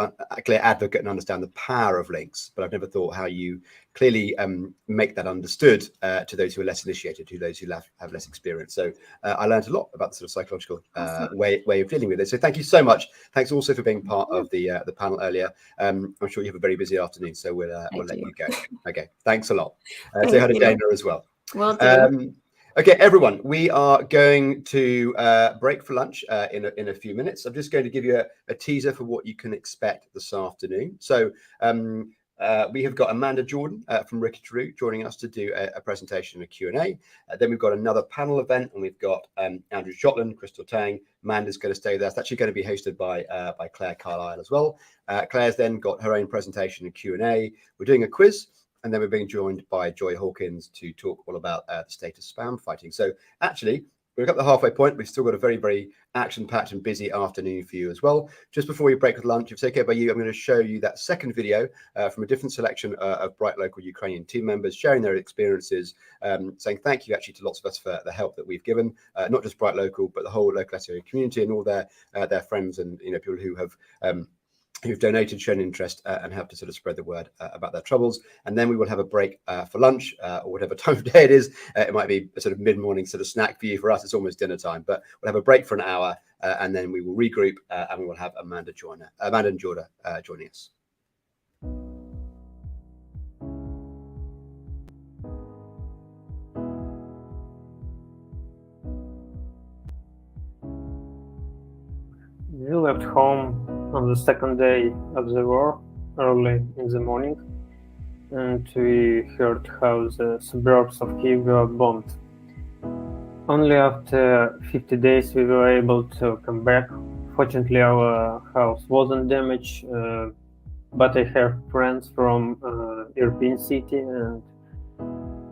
advocate and understand the power of links, but I've never thought how you clearly make that understood to those who are less initiated, to those who have less experience. So I learned a lot about the sort of psychological way of dealing with it. So thank you so much. Thanks also for being part of the panel earlier. I'm sure you have a very busy afternoon, so we'll let you go. Okay, thanks a lot. Say hi to Dana as well. Will do. Okay, everyone, we are going to break for lunch in a few minutes. I'm just going to give you a teaser for what you can expect this afternoon. So we have got Amanda Jordan from Ricky Drew joining us to do a presentation and a Q&A. Then we've got another panel event, and we've got Andrew Shotland, Crystal Tang. Amanda's going to stay there. It's actually going to be hosted by Claire Carlisle as well. Claire's then got her own presentation and Q&A. We're doing a quiz. And then we're being joined by Joy Hawkins to talk all about the state of spam fighting. So actually, we're at the halfway point. We've still got a very, very action-packed and busy afternoon for you as well. Just before we break with lunch, if it's okay by you, I'm going to show you that second video from a different selection of BrightLocal Ukrainian team members sharing their experiences, saying thank you actually to lots of us for the help that we've given, not just BrightLocal, but the whole local SEO community and all their friends and people who have who've donated, shown interest, and helped to sort of spread the word about their troubles. And then we will have a break for lunch or whatever time of day it is. It might be a sort of mid-morning sort of snack for you. For us, it's almost dinner time, but we'll have a break for an hour and then we will regroup and we will have Amanda and Jordan joining us. We left home on the second day of the war, early in the morning, and we heard how the suburbs of Kyiv were bombed. Only after 50 days we were able to come back. Fortunately, our house wasn't damaged, but I have friends from European city, and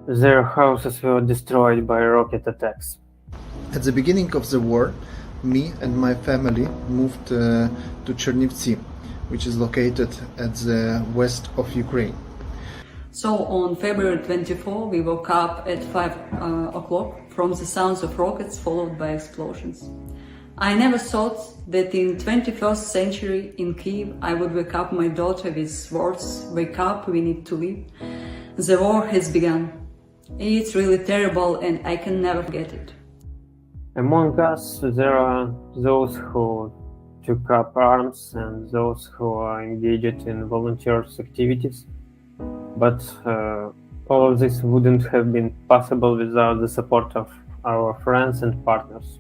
their houses were destroyed by rocket attacks. At the beginning of the war, me and my family moved to Chernivtsi, which is located at the west of Ukraine. So on February 24, we woke up at 5 o'clock from the sounds of rockets followed by explosions. I never thought that in 21st century in Kyiv I would wake up my daughter with words, "Wake up, we need to leave. The war has begun." It's really terrible and I can never forget it. Among us, there are those who took up arms and those who are engaged in volunteer activities. But all of this wouldn't have been possible without the support of our friends and partners.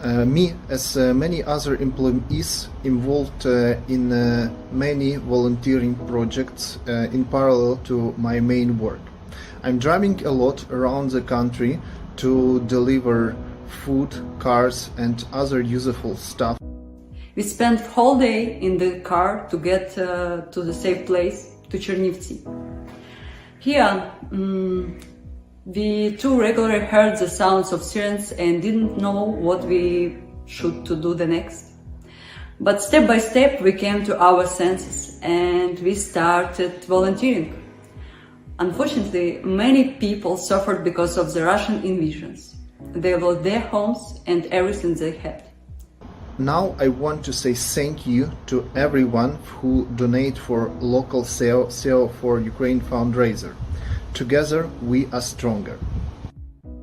Me, as many other employees, involved in many volunteering projects in parallel to my main work. I'm driving a lot around the country to deliver food, cars, and other useful stuff. We spent whole day in the car to get to the safe place, to Chernivtsi. Here, we too regularly heard the sounds of sirens and didn't know what we should to do the next. But step by step we came to our senses and we started volunteering. Unfortunately, many people suffered because of the Russian invasions. They lost their homes and everything they had. Now I want to say thank you to everyone who donate for local SEO for Ukraine fundraiser. Together we are stronger.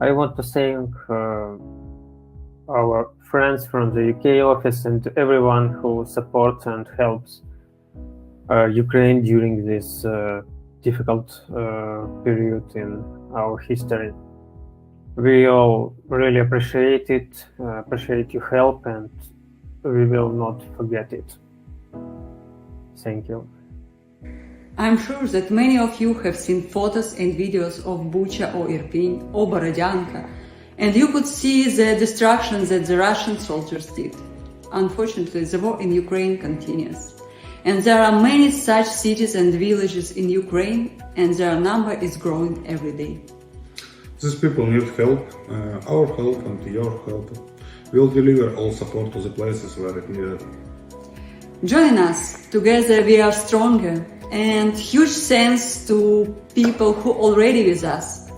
I want to thank our friends from the UK office and everyone who supports and helps Ukraine during this difficult period in our history. We all really appreciate it, appreciate your help, and we will not forget it. Thank you. I'm sure that many of you have seen photos and videos of Bucha or Irpin or Borodyanka, and you could see the destruction that the Russian soldiers did. Unfortunately, the war in Ukraine continues. And there are many such cities and villages in Ukraine, and their number is growing every day. These people need help, our help and your help. We'll deliver all support to the places where it needed. Join us, together we are stronger, and huge thanks to people who are already with us.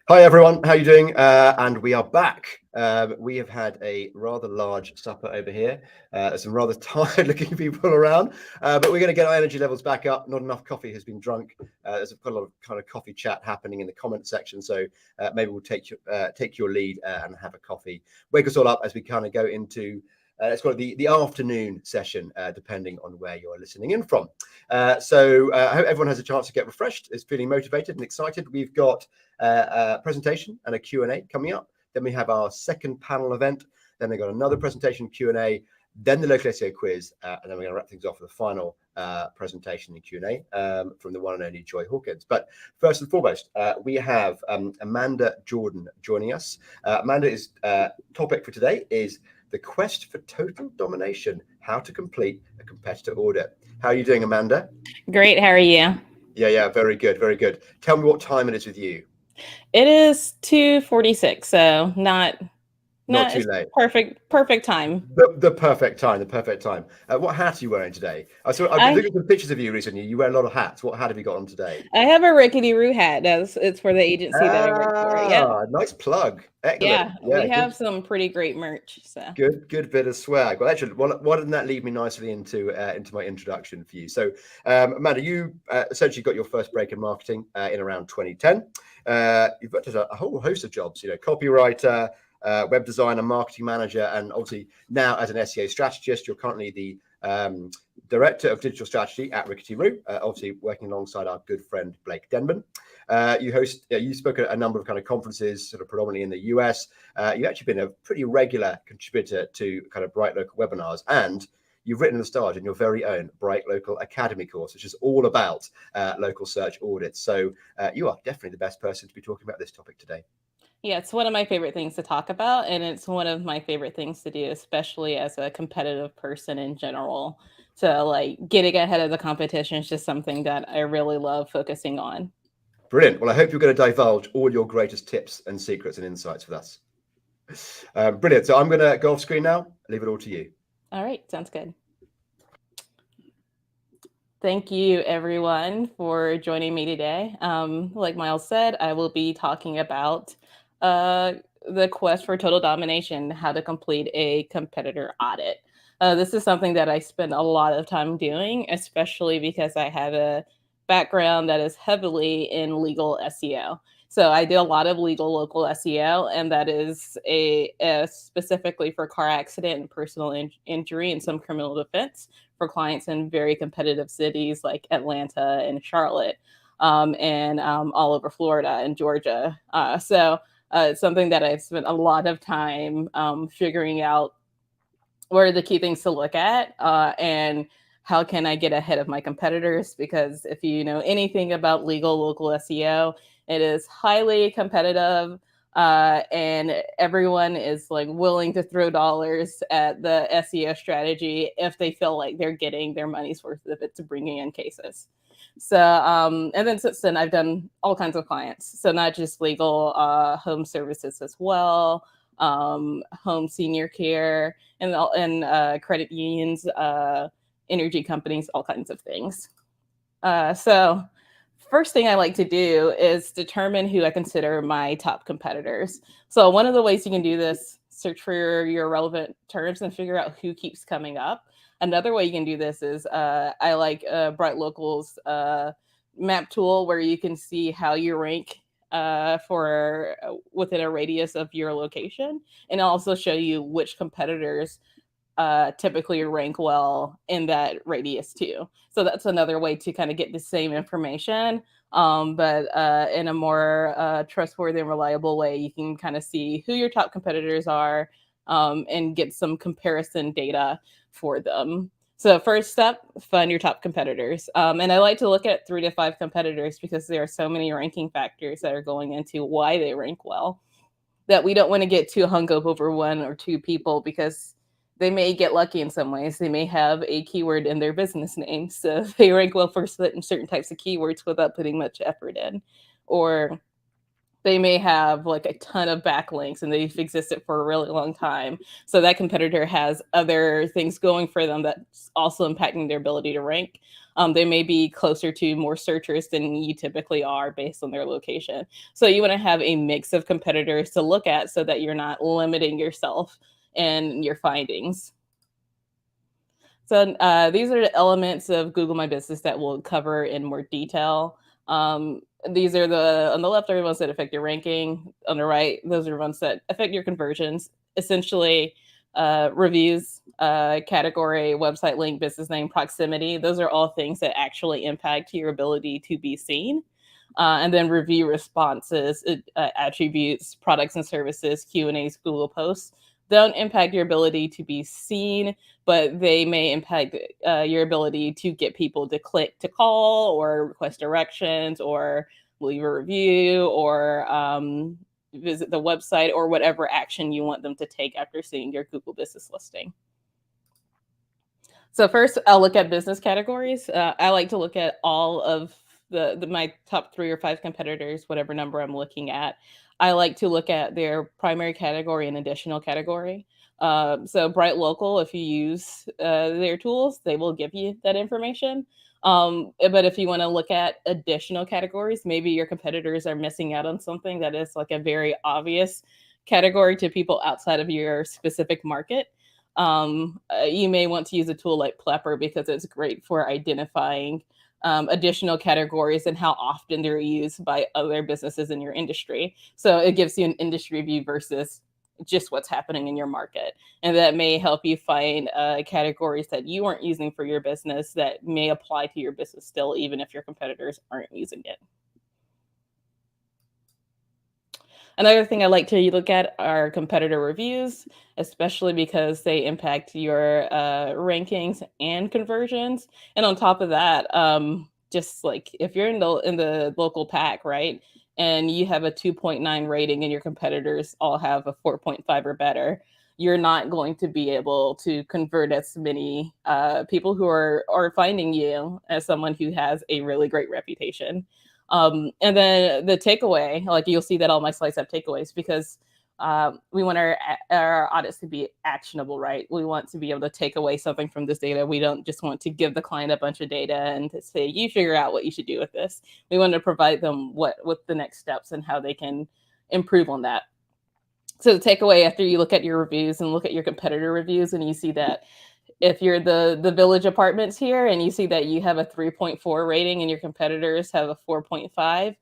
Hi everyone, how are you doing? And we are back. We have had a rather large supper over here. There's some rather tired-looking people around, but we're going to get our energy levels back up. Not enough coffee has been drunk. There's quite a lot of kind of coffee chat happening in the comment section, so maybe we'll take your lead and have a coffee. Wake us all up as we kind of go into let's call it the afternoon session, depending on where you're listening in from. So I hope everyone has a chance to get refreshed, is feeling motivated and excited. We've got a presentation and a Q&A coming up. Then we have our second panel event. Then we've got another presentation, Q&A, then the local SEO quiz, and then we're going to wrap things off with a final presentation and Q&A from the one and only Joy Hawkins. But first and foremost, we have Amanda Jordan joining us. Amanda's topic for today is the quest for total domination, how to complete a competitor audit. How are you doing, Amanda? Great. How are you? Yeah, very good, very good. Tell me what time it is with you. It is 2:46, so not too late. Perfect time. The perfect time. What hat are you wearing today? I've been looking at some pictures of you recently. You wear a lot of hats. What hat have you got on today? I have a rickety-roo hat. It's for the agency that I work for. Yeah. Nice plug. Excellent. Yeah, we have some pretty great merch. So good bit of swag. Well, actually, why didn't that lead me nicely into my introduction for you? So, Amanda, you essentially got your first break in marketing in around 2010. You've got a whole host of jobs. Copywriter, web designer, marketing manager, and obviously now as an SEO strategist, you're currently the director of digital strategy at Rickety Roo, obviously working alongside our good friend Blake Denman. You spoke at a number of kind of conferences, sort of predominantly in the US. You've actually been a pretty regular contributor to kind of BrightLocal webinars, and you've written and starred in your very own BrightLocal Academy course, which is all about local search audits. So you are definitely the best person to be talking about this topic today. Yeah, it's one of my favorite things to talk about, and it's one of my favorite things to do, especially as a competitive person in general. So like getting ahead of the competition is just something that I really love focusing on. Brilliant. Well, I hope you're going to divulge all your greatest tips and secrets and insights with us. Brilliant. So I'm going to go off screen now. Leave it all to you. All right. Sounds good. Thank you, everyone, for joining me today. Like Myles said, I will be talking about the quest for total domination, how to complete a competitor audit. This is something that I spend a lot of time doing, especially because I have a background that is heavily in legal SEO. So I do a lot of legal local SEO, and that is specifically for car accident and personal injury and some criminal defense for clients in very competitive cities like Atlanta and Charlotte, and all over Florida and Georgia. So it's something that I've spent a lot of time figuring out what are the key things to look at and how can I get ahead of my competitors? Because if you know anything about legal local SEO, it is highly competitive, and everyone is like willing to throw dollars at the SEO strategy if they feel like they're getting their money's worth of it to bringing in cases. So, and then since then, I've done all kinds of clients. So not just legal, home services as well, home senior care, and credit unions, energy companies, all kinds of things. So first thing I like to do is determine who I consider my top competitors. So one of the ways you can do this, search for your relevant terms and figure out who keeps coming up. Another way you can do this is I like BrightLocal's map tool, where you can see how you rank for within a radius of your location, and also show you which competitors typically rank well in that radius too. So that's another way to kind of get the same information, but in a more trustworthy and reliable way. You can kind of see who your top competitors are and get some comparison data for them. So first step, find your top competitors. And I like to look at 3 to 5 competitors because there are so many ranking factors that are going into why they rank well, that we don't want to get too hung up over 1 or 2 people, because they may get lucky in some ways. They may have a keyword in their business name, so they rank well for certain types of keywords without putting much effort in. Or they may have like a ton of backlinks and they've existed for a really long time. So that competitor has other things going for them that's also impacting their ability to rank. They may be closer to more searchers than you typically are based on their location. So you want to have a mix of competitors to look at so that you're not limiting yourself and your findings. So these are the elements of Google My Business that we'll cover in more detail. These are on the left are the ones that affect your ranking. On the right, those are ones that affect your conversions. Essentially, reviews, category, website link, business name, proximity. Those are all things that actually impact your ability to be seen. And then review responses, attributes, products and services, Q&As, Google posts don't impact your ability to be seen, but they may impact your ability to get people to click to call or request directions or leave a review or visit the website or whatever action you want them to take after seeing your Google business listing. So first, I'll look at business categories. I like to look at all of my top 3 or 5 competitors, whatever number I'm looking at. I like to look at their primary category and additional category. So BrightLocal, if you use their tools, they will give you that information. But if you want to look at additional categories, maybe your competitors are missing out on something that is like a very obvious category to people outside of your specific market. You may want to use a tool like Plepper because it's great for identifying additional categories and how often they're used by other businesses in your industry. So it gives you an industry view versus just what's happening in your market. And that may help you find categories that you aren't using for your business that may apply to your business still, even if your competitors aren't using it. Another thing I like to look at are competitor reviews, especially because they impact your rankings and conversions. And on top of that, just like if you're in the local pack, right, and you have a 2.9 rating and your competitors all have a 4.5 or better, you're not going to be able to convert as many people who are finding you as someone who has a really great reputation. And then the takeaway, like you'll see that all my slides have takeaways because we want our audits to be actionable, right? We want to be able to take away something from this data. We don't just want to give the client a bunch of data and to say, you figure out what you should do with this. We want to provide them with the next steps and how they can improve on that. So the takeaway after you look at your reviews and look at your competitor reviews and you see that if you're the Village Apartments here and you see that you have a 3.4 rating and your competitors have a 4.5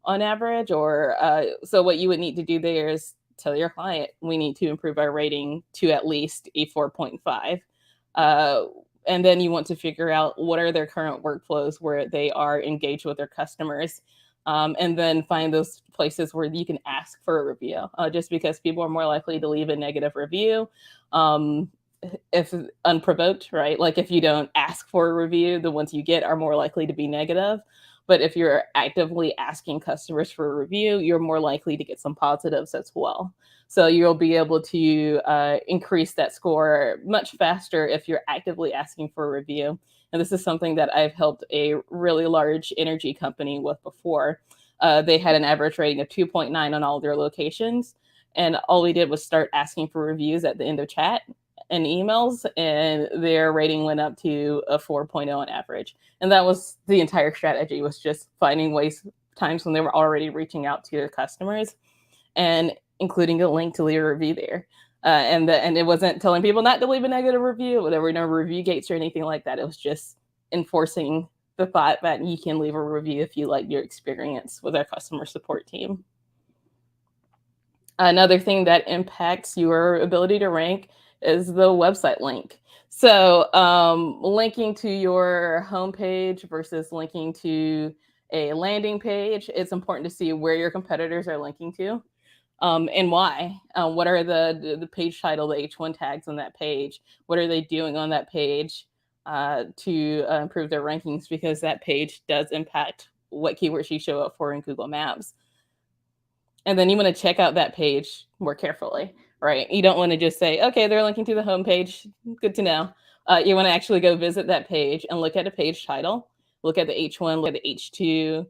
on average, or so what you would need to do there is tell your client, we need to improve our rating to at least a 4.5. And then you want to figure out what are their current workflows where they are engaged with their customers. And then find those places where you can ask for a review, just because people are more likely to leave a negative review. If unprovoked, right? Like if you don't ask for a review, the ones you get are more likely to be negative. But if you're actively asking customers for a review, you're more likely to get some positives as well. So you'll be able to increase that score much faster if you're actively asking for a review. And this is something that I've helped a really large energy company with before. They had an average rating of 2.9 on all their locations. And all we did was start asking for reviews at the end of chat and emails, and their rating went up to a 4.0 on average. And that was the entire strategy, was just finding times when they were already reaching out to their customers and including a link to leave a review there. And it wasn't telling people not to leave a negative review. There were no review gates or anything like that. It was just enforcing the thought that you can leave a review if you like your experience with our customer support team. Another thing that impacts your ability to rank is the website link. So linking to your homepage versus linking to a landing page, it's important to see where your competitors are linking to and why. What are the page title, the H1 tags on that page? What are they doing on that page to improve their rankings? Because that page does impact what keywords you show up for in Google Maps. And then you want to check out that page more carefully, right? You don't want to just say, okay, they're linking to the homepage. Good to know. You want to actually go visit that page and look at the page title, look at the H1, look at the H2,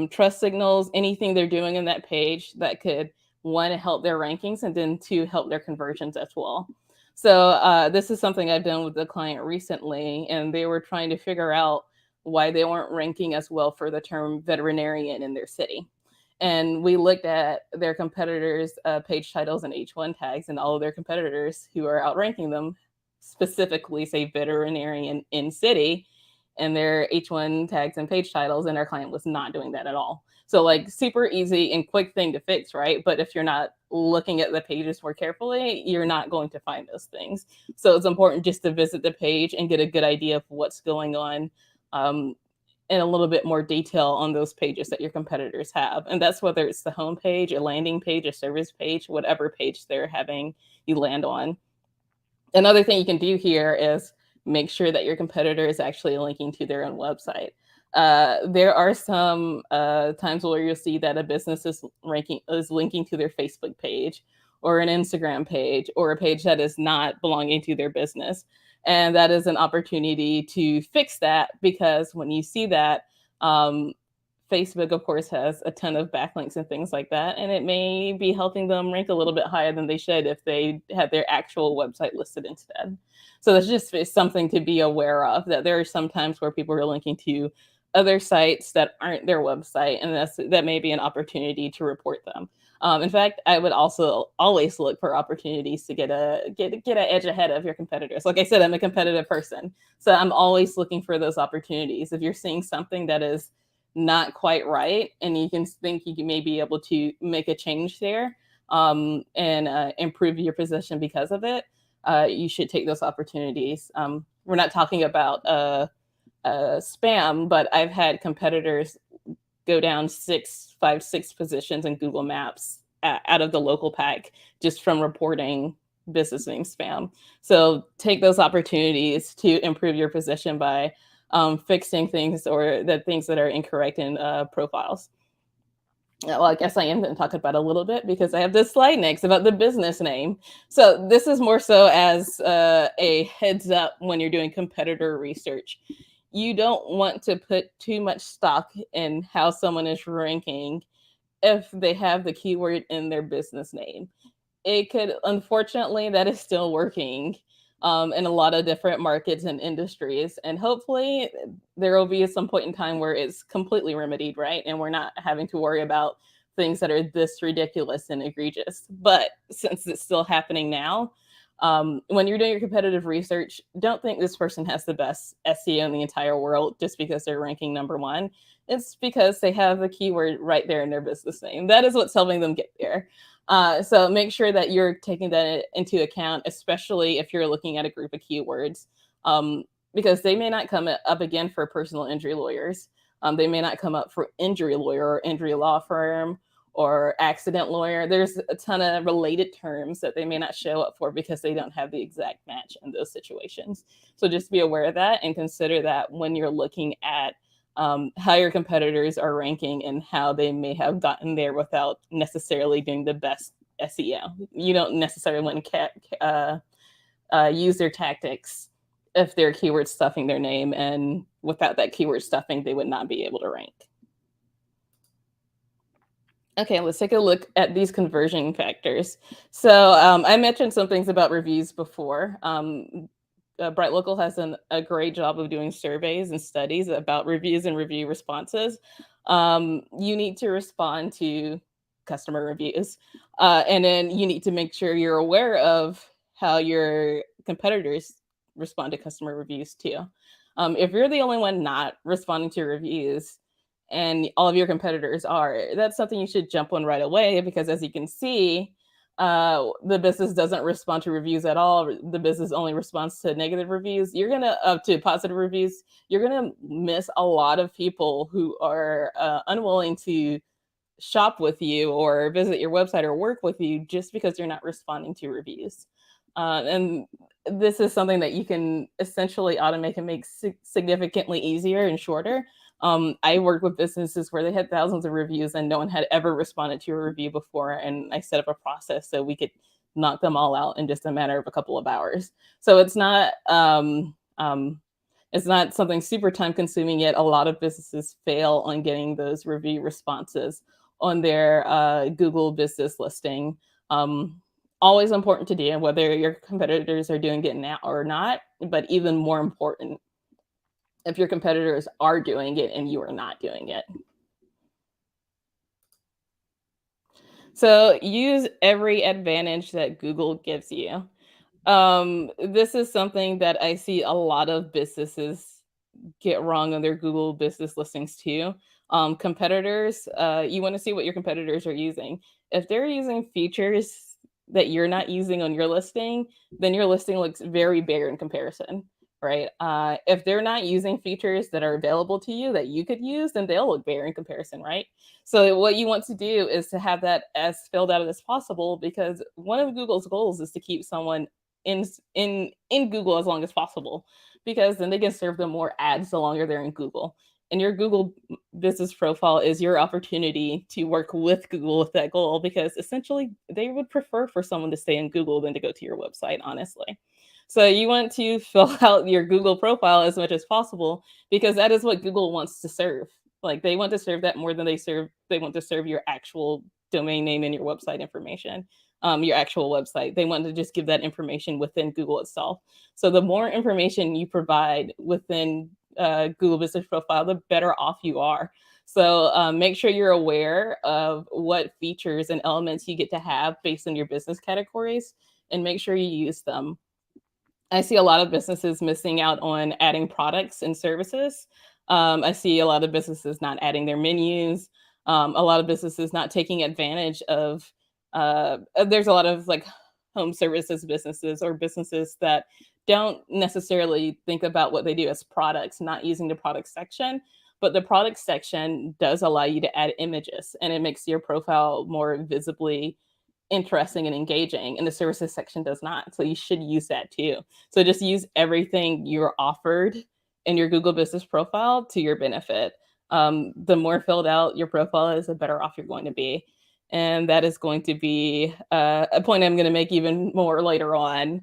trust signals, anything they're doing in that page that could, one, help their rankings, and then two, help their conversions as well. So this is something I've done with the client recently, and they were trying to figure out why they weren't ranking as well for the term veterinarian in their city. And we looked at their competitors' page titles and H1 tags, and all of their competitors who are outranking them specifically say veterinarian in city and their H1 tags and page titles, and our client was not doing that at all. So like super easy and quick thing to fix, right? But if you're not looking at the pages more carefully, you're not going to find those things. So it's important just to visit the page and get a good idea of what's going on in a little bit more detail on those pages that your competitors have. And that's whether it's the home page, a landing page, a service page, whatever page they're having you land on. Another thing you can do here is make sure that your competitor is actually linking to their own website. There are some times where you'll see that a business is linking to their Facebook page or an Instagram page or a page that is not belonging to their business. And that is an opportunity to fix that, because when you see that, Facebook, of course, has a ton of backlinks and things like that, and it may be helping them rank a little bit higher than they should if they had their actual website listed instead. So that's just something to be aware of, that there are some times where people are linking to other sites that aren't their website, and that may be an opportunity to report them. In fact, I would also always look for opportunities to get an edge ahead of your competitors. Like I said, I'm a competitive person, so I'm always looking for those opportunities. If you're seeing something that is not quite right, and you can think you may be able to make a change there and improve your position because of it, you should take those opportunities. We're not talking about spam, but I've had competitors go down 5, 6 positions in Google Maps out of the local pack just from reporting business name spam. So take those opportunities to improve your position by fixing things or the things that are incorrect in profiles. Well, I guess I am going to talk about it a little bit because I have this slide next about the business name. So this is more so as a heads up when you're doing competitor research. You don't want to put too much stock in how someone is ranking if they have the keyword in their business name. It could, unfortunately, that is still working in a lot of different markets and industries. And hopefully there will be some point in time where it's completely remedied, right? And we're not having to worry about things that are this ridiculous and egregious. But since it's still happening now, when you're doing your competitive research, don't think this person has the best SEO in the entire world just because they're ranking #1. It's because they have the keyword right there in their business name. That is what's helping them get there. So make sure that you're taking that into account, especially if you're looking at a group of keywords, because they may not come up again for personal injury lawyers. They may not come up for injury lawyer or injury law firm or accident lawyer. There's a ton of related terms that they may not show up for because they don't have the exact match in those situations. So just be aware of that and consider that when you're looking at how your competitors are ranking and how they may have gotten there without necessarily doing the best SEO. You don't necessarily want to use their tactics if they're keyword stuffing their name, and without that keyword stuffing, they would not be able to rank. Okay, let's take a look at these conversion factors. So I mentioned some things about reviews before. BrightLocal has a great job of doing surveys and studies about reviews and review responses. You need to respond to customer reviews, and then you need to make sure you're aware of how your competitors respond to customer reviews too. If you're the only one not responding to reviews and all of your competitors are, that's something you should jump on right away, because as you can see, the business doesn't respond to reviews at all. The business only responds to negative reviews. To positive reviews. You're gonna miss a lot of people who are unwilling to shop with you or visit your website or work with you just because you're not responding to reviews. And this is something that you can essentially automate and make significantly easier and shorter. I worked with businesses where they had thousands of reviews and no one had ever responded to a review before. And I set up a process so we could knock them all out in just a matter of a couple of hours. So it's not It's not something super time consuming, yet a lot of businesses fail on getting those review responses on their Google business listing. Always important to do, whether your competitors are doing it now or not, but even more important if your competitors are doing it and you are not doing it. So use every advantage that Google gives you. This is something that I see a lot of businesses get wrong on their Google business listings too. Competitors, you want to see what your competitors are using. If they're using features that you're not using on your listing, then your listing looks very bare in comparison, right? If they're not using features that are available to you that you could use, then they'll look bare in comparison, right? So what you want to do is to have that as filled out as possible, because one of Google's goals is to keep someone in Google as long as possible, because then they can serve them more ads the longer they're in Google. And your Google business profile is your opportunity to work with Google with that goal, because essentially they would prefer for someone to stay in Google than to go to your website, honestly. So you want to fill out your Google profile as much as possible, because that is what Google wants to serve. Like, they want to serve that more than they want to serve your actual domain name and your website information. Your actual website. They want to just give that information within Google itself. So the more information you provide within Google Business Profile, the better off you are. So make sure you're aware of what features and elements you get to have based on your business categories, and make sure you use them. I see a lot of businesses missing out on adding products and services. I see a lot of businesses not adding their menus. A lot of businesses not taking advantage of there's a lot of like home services businesses or businesses that don't necessarily think about what they do as products, not using the product section. But the product section does allow you to add images, and it makes your profile more visibly interesting and engaging, and the services section does not. So you should use that too. So just use everything you're offered in your Google Business Profile to your benefit. The more filled out your profile is, the better off you're going to be. And that is going to be a point I'm going to make even more later on.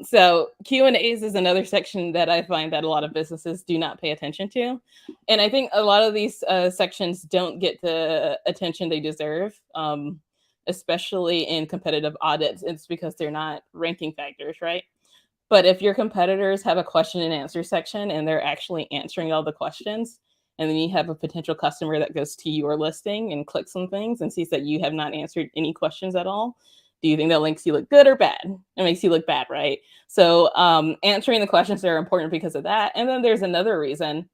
So Q&As is another section that I find that a lot of businesses do not pay attention to. And I think a lot of these sections don't get the attention they deserve, especially in competitive audits. It's because they're not ranking factors, right? But if your competitors have a question and answer section and they're actually answering all the questions, and then you have a potential customer that goes to your listing and clicks on things and sees that you have not answered any questions at all, do you think that makes you look good or bad? It makes you look bad, right? So answering the questions are important because of that. And then there's another reason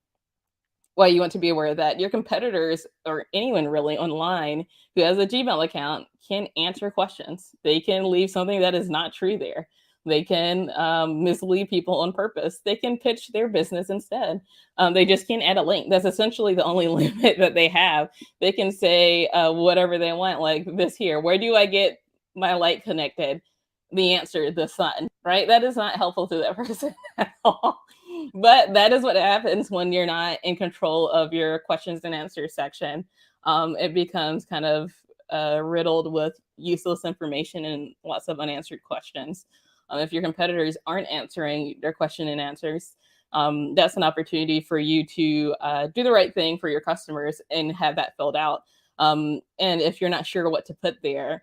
why you want to be aware of that. Your competitors, or anyone really online who has a Gmail account, can answer questions. They can leave something that is not true there. They can mislead people on purpose. They can pitch their business instead. They just can't add a link. That's essentially the only limit that they have. They can say whatever they want, like this here. Where do I get my light connected? The answer, the sun, right? That is not helpful to that person at all. But that is what happens when you're not in control of your questions and answers section. It becomes kind of riddled with useless information and lots of unanswered questions. If your competitors aren't answering their question and answers, that's an opportunity for you to do the right thing for your customers and have that filled out. And if you're not sure what to put there,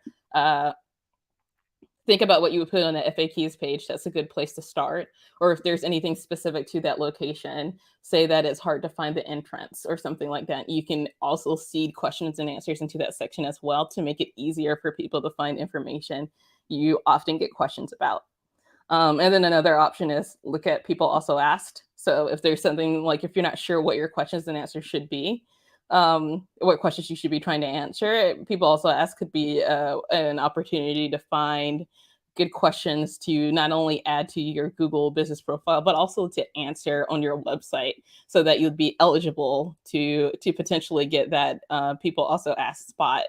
think about what you would put on the FAQs page. That's a good place to start. Or if there's anything specific to that location, say that it's hard to find the entrance or something like that. You can also seed questions and answers into that section as well to make it easier for people to find information you often get questions about. And then another option is look at people also asked. So if there's something like, if you're not sure what your questions and answers should be, what questions you should be trying to answer, people also ask could be an opportunity to find good questions to not only add to your Google business profile, but also to answer on your website, so that you'd be eligible to potentially get that people also ask spot.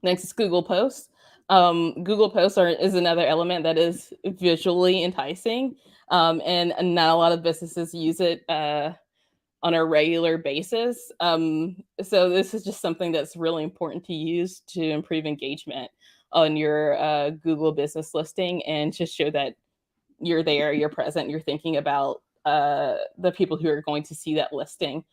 Next is Google Posts. Google Posts is another element that is visually enticing, and not a lot of businesses use it on a regular basis. So this is just something that's really important to use to improve engagement on your Google business listing, and just show that you're there, you're present, you're thinking about the people who are going to see that listing.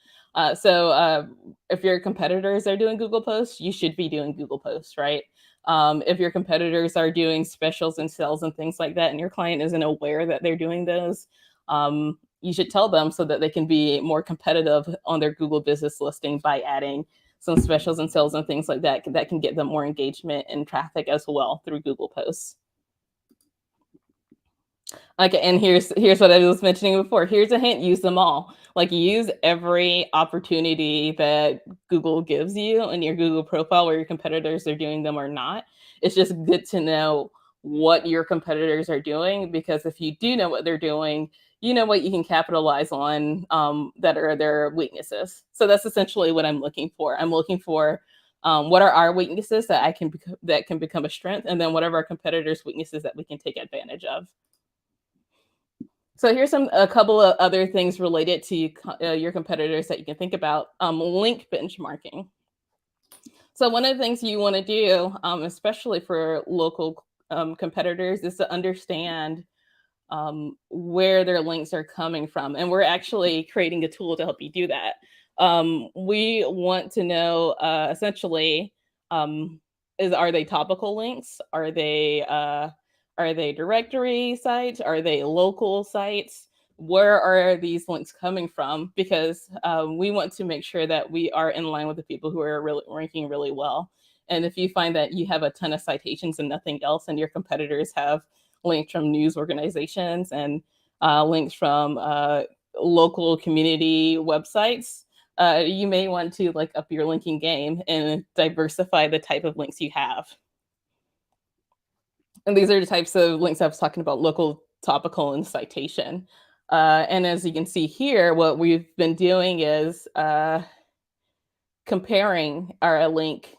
So if your competitors are doing Google posts, you should be doing Google posts, right? If your competitors are doing specials and sales and things like that, and your client isn't aware that they're doing those, you should tell them so that they can be more competitive on their Google business listing by adding some specials and sales and things like that that can get them more engagement and traffic as well through Google posts. Okay, and here's what I was mentioning before. Here's a hint: use them all. Like, use every opportunity that Google gives you in your Google profile, where your competitors are doing them or not. It's just good to know what your competitors are doing, because if you do know what they're doing, you know what you can capitalize on that are their weaknesses. So that's essentially what I'm looking for. I'm looking for what are our weaknesses that can become a strength, and then what are our competitors' weaknesses that we can take advantage of. So here's a couple of other things related to your competitors that you can think about. Link benchmarking. So one of the things you want to do, especially for local competitors, is to understand where their links are coming from. And we're actually creating a tool to help you do that. We want to know essentially, are they topical links? Are they directory sites? Are they local sites? Where are these links coming from? Because we want to make sure that we are in line with the people who are really ranking really well. And if you find that you have a ton of citations and nothing else, and your competitors have links from news organizations and links from local community websites, you may want to up your linking game and diversify the type of links you have. And these are the types of links I was talking about: local, topical, and citation. And as you can see here, what we've been doing is comparing our link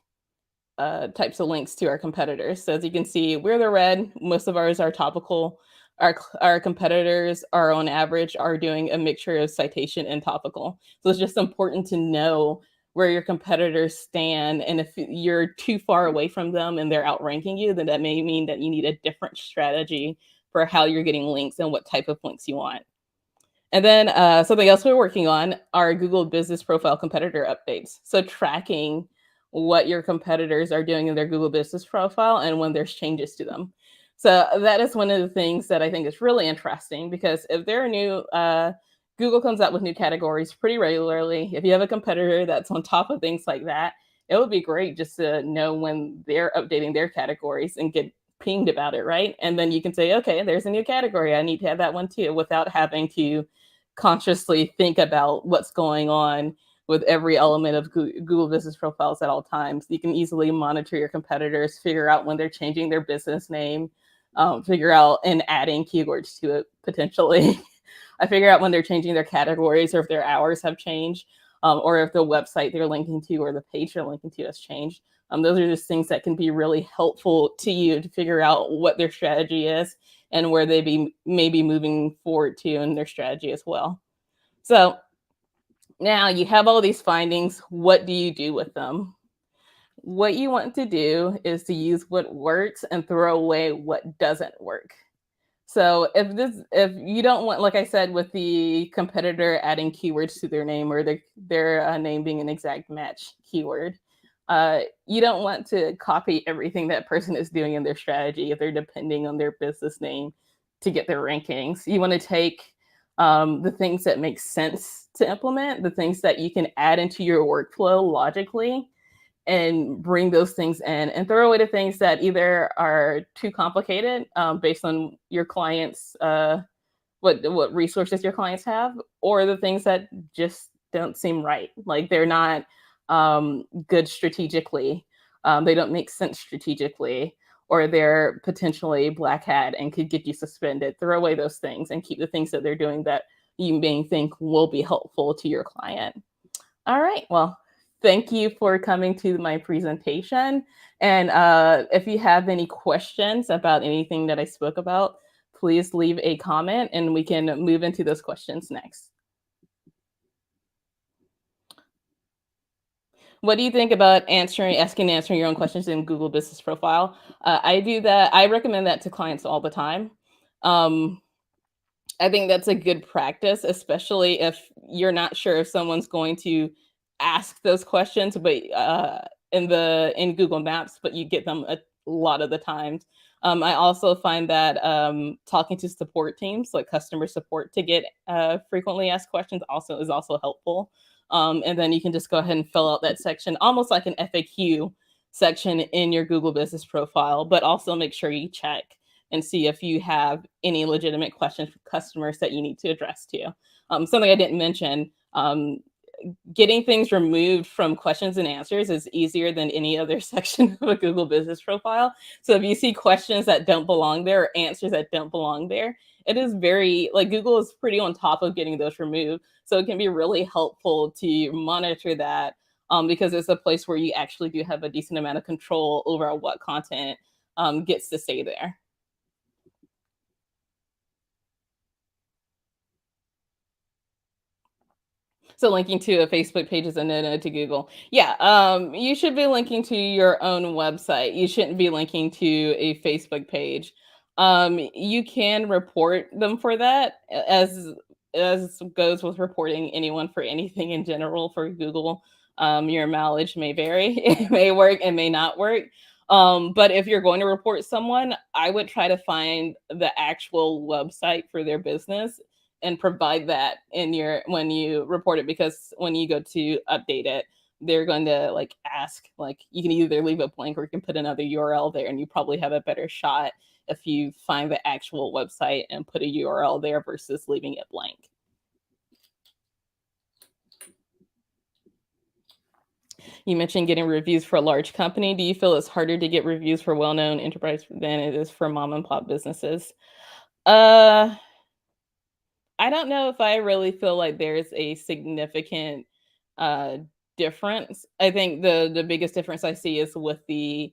types of links to our competitors. So as you can see, we're the red. Most of ours are topical. Our competitors are on average are doing a mixture of citation and topical. So it's just important to know where your competitors stand. And if you're too far away from them and they're outranking you, then that may mean that you need a different strategy for how you're getting links and what type of links you want. And then something else we're working on are Google Business Profile competitor updates. So tracking what your competitors are doing in their Google Business Profile and when there's changes to them. So that is one of the things that I think is really interesting, because if there are new, Google comes out with new categories pretty regularly. If you have a competitor that's on top of things like that, it would be great just to know when they're updating their categories and get pinged about it, right? And then you can say, okay, there's a new category, I need to have that one too, without having to consciously think about what's going on with every element of Google Business Profiles at all times. You can easily monitor your competitors, figure out when they're changing their business name, figure out and adding keywords to it potentially. I figure out when they're changing their categories, or if their hours have changed, or if the website they're linking to or the page they're linking to has changed. Those are just things that can be really helpful to you to figure out what their strategy is and where they may be moving forward to in their strategy as well. So now you have all these findings. What do you do with them? What you want to do is to use what works and throw away what doesn't work. So if you don't want, like I said, with the competitor adding keywords to their name, or their name being an exact match keyword, you don't want to copy everything that person is doing in their strategy if they're depending on their business name to get their rankings. You want to take the things that make sense to implement, the things that you can add into your workflow logically, and bring those things in, and throw away the things that either are too complicated based on your clients, what resources your clients have, or the things that just don't seem right. Like they're not good strategically. They don't make sense strategically, or they're potentially black hat and could get you suspended. Throw away those things and keep the things that they're doing that you may think will be helpful to your client. All right, well, thank you for coming to my presentation. And if you have any questions about anything that I spoke about, please leave a comment and we can move into those questions next. What do you think about asking and answering your own questions in Google Business Profile? I do that. I recommend that to clients all the time. I think that's a good practice, especially if you're not sure if someone's going to ask those questions, but in Google Maps, but you get them a lot of the times. I also find that talking to support teams, like customer support, to get frequently asked questions is also helpful. And then you can just go ahead and fill out that section, almost like an FAQ section in your Google Business profile, but also make sure you check and see if you have any legitimate questions from customers that you need to address to. Something I didn't mention, getting things removed from questions and answers is easier than any other section of a Google Business profile. So if you see questions that don't belong there or answers that don't belong there, it is very, like, Google is pretty on top of getting those removed. So it can be really helpful to monitor that because it's a place where you actually do have a decent amount of control over what content gets to stay there. So linking to a Facebook page is a no-no to Google. Yeah, you should be linking to your own website. You shouldn't be linking to a Facebook page. You can report them for that, as goes with reporting anyone for anything in general for Google. Your mileage may vary. It may work, it may not work. But if you're going to report someone, I would try to find the actual website for their business and provide that in when you report it, because when you go to update it, they're going to like ask, like, you can either leave it blank or you can put another URL there, and you probably have a better shot if you find the actual website and put a URL there versus leaving it blank. You mentioned getting reviews for a large company. Do you feel it's harder to get reviews for well-known enterprise than it is for mom and pop businesses? I don't know if I really feel like there's a significant difference. I think the biggest difference I see is with the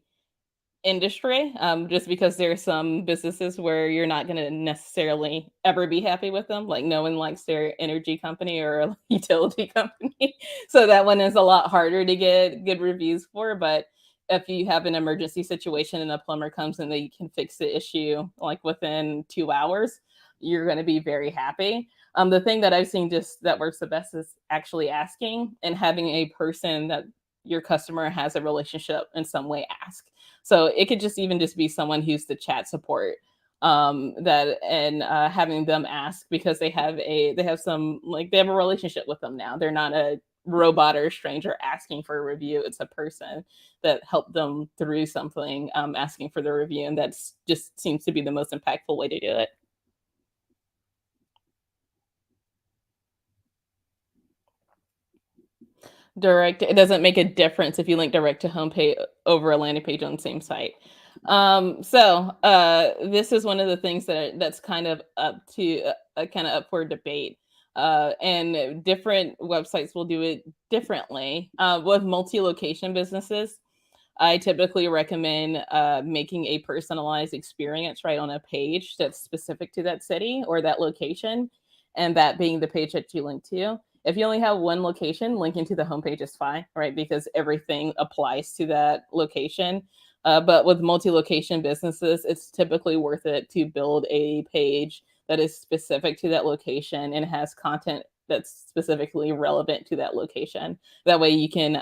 industry, just because there are some businesses where you're not going to necessarily ever be happy with them. Like no one likes their energy company or a utility company. So that one is a lot harder to get good reviews for. But if you have an emergency situation and a plumber comes and they can fix the issue like within 2 hours, you're going to be very happy. The thing that I've seen just that works the best is actually asking and having a person that your customer has a relationship in some way ask. So it could just be someone who's the chat support having them ask because they have a relationship with them now. They're not a robot or a stranger asking for a review. It's a person that helped them through something, asking for the review, and that's just seems to be the most impactful way to do it. Direct, it doesn't make a difference if you link direct to homepage over a landing page on the same site. This is one of the things that's kind of up to up for debate. And different websites will do it differently. With multi-location businesses, I typically recommend making a personalized experience right on a page that's specific to that city or that location, and that being the page that you link to. If you only have one location, linking to the homepage is fine, right? Because everything applies to that location. But with multi-location businesses, it's typically worth it to build a page that is specific to that location and has content that's specifically relevant to that location. That way you can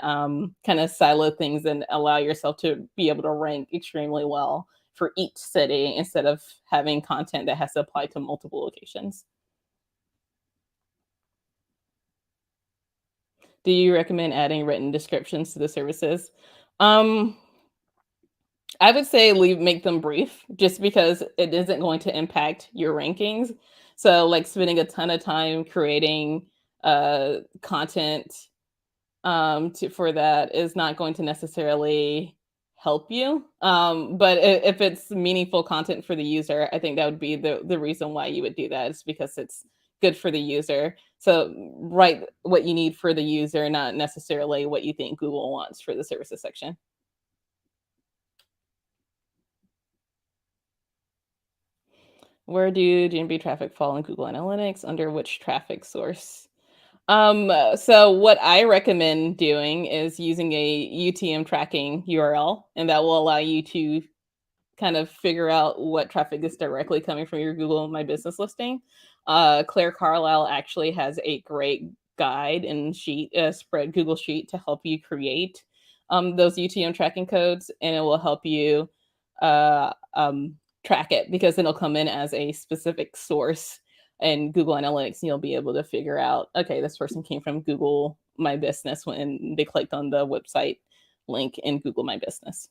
kind of silo things and allow yourself to be able to rank extremely well for each city instead of having content that has to apply to multiple locations. Do you recommend adding written descriptions to the services? I would say make them brief, just because it isn't going to impact your rankings. So like spending a ton of time creating content for that is not going to necessarily help you. But if it's meaningful content for the user, I think that would be the reason why you would do that, is because it's good for the user. So write what you need for the user, not necessarily what you think Google wants for the services section. Where do GMB traffic fall in Google Analytics? Under which traffic source? So what I recommend doing is using a UTM tracking URL, and that will allow you to kind of figure out what traffic is directly coming from your Google My Business listing, Claire Carlisle actually has a great guide and sheet, spread Google sheet to help you create those UTM tracking codes, and it will help you track it because it'll come in as a specific source in Google Analytics, and you'll be able to figure out, okay, this person came from Google My Business when they clicked on the website link in Google My Business.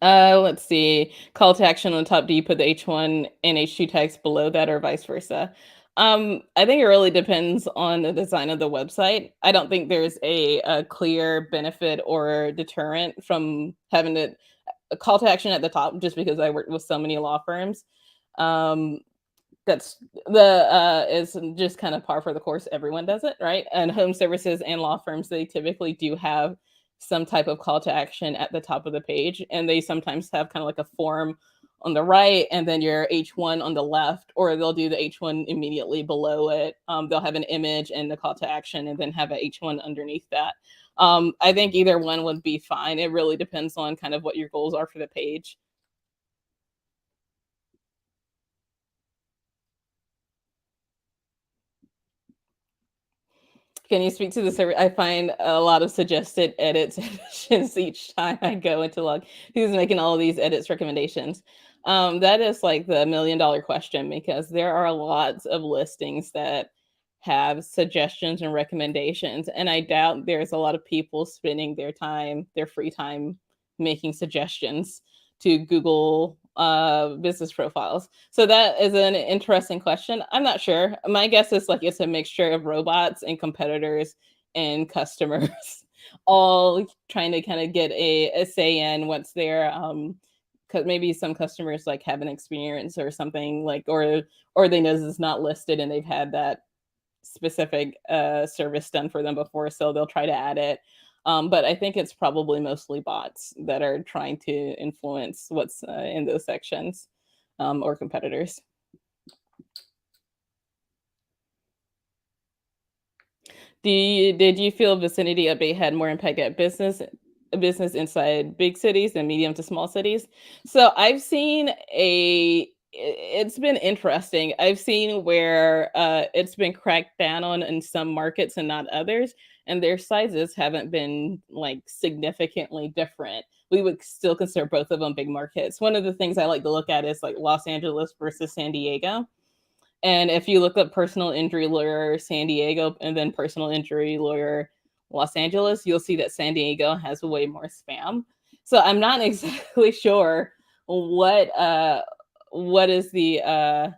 Let's see. Call to action on top. Do you put the H1 and H2 tags below that or vice versa? I think it really depends on the design of the website. I don't think there's a clear benefit or deterrent from having a call to action at the top, just because I worked with so many law firms. That's is just kind of par for the course. Everyone does it, right? And home services and law firms, they typically do have some type of call to action at the top of the page, and they sometimes have kind of like a form on the right and then your H1 on the left, or they'll do the H1 immediately below it. They'll have an image and the call to action and then have a H1 underneath that. I think either one would be fine. It really depends on kind of what your goals are for the page. Can you speak to the server? I find a lot of suggested edits each time I go into log. Who's making all of these edits recommendations? That is like the $1 million question, because there are lots of listings that have suggestions and recommendations, and I doubt there's a lot of people spending their time, their free time, making suggestions to Google business profiles. So that is an interesting question. I'm not sure. My guess is like it's a mixture of robots and competitors and customers all trying to kind of get a say in what's there. Because maybe some customers like have an experience or something, like, or they know it's not listed and they've had that specific service done for them before, so they'll try to add it. But I think it's probably mostly bots that are trying to influence what's in those sections, or competitors. Did you feel Vicinity Update had more impact at business inside big cities and medium to small cities? So I've seen it's been interesting. I've seen where it's been cracked down on in some markets and not others, and their sizes haven't been like significantly different. We would still consider both of them big markets. One of the things I like to look at is like Los Angeles versus San Diego. And if you look up personal injury lawyer San Diego and then personal injury lawyer Los Angeles, you'll see that San Diego has way more spam. So I'm not exactly sure what is the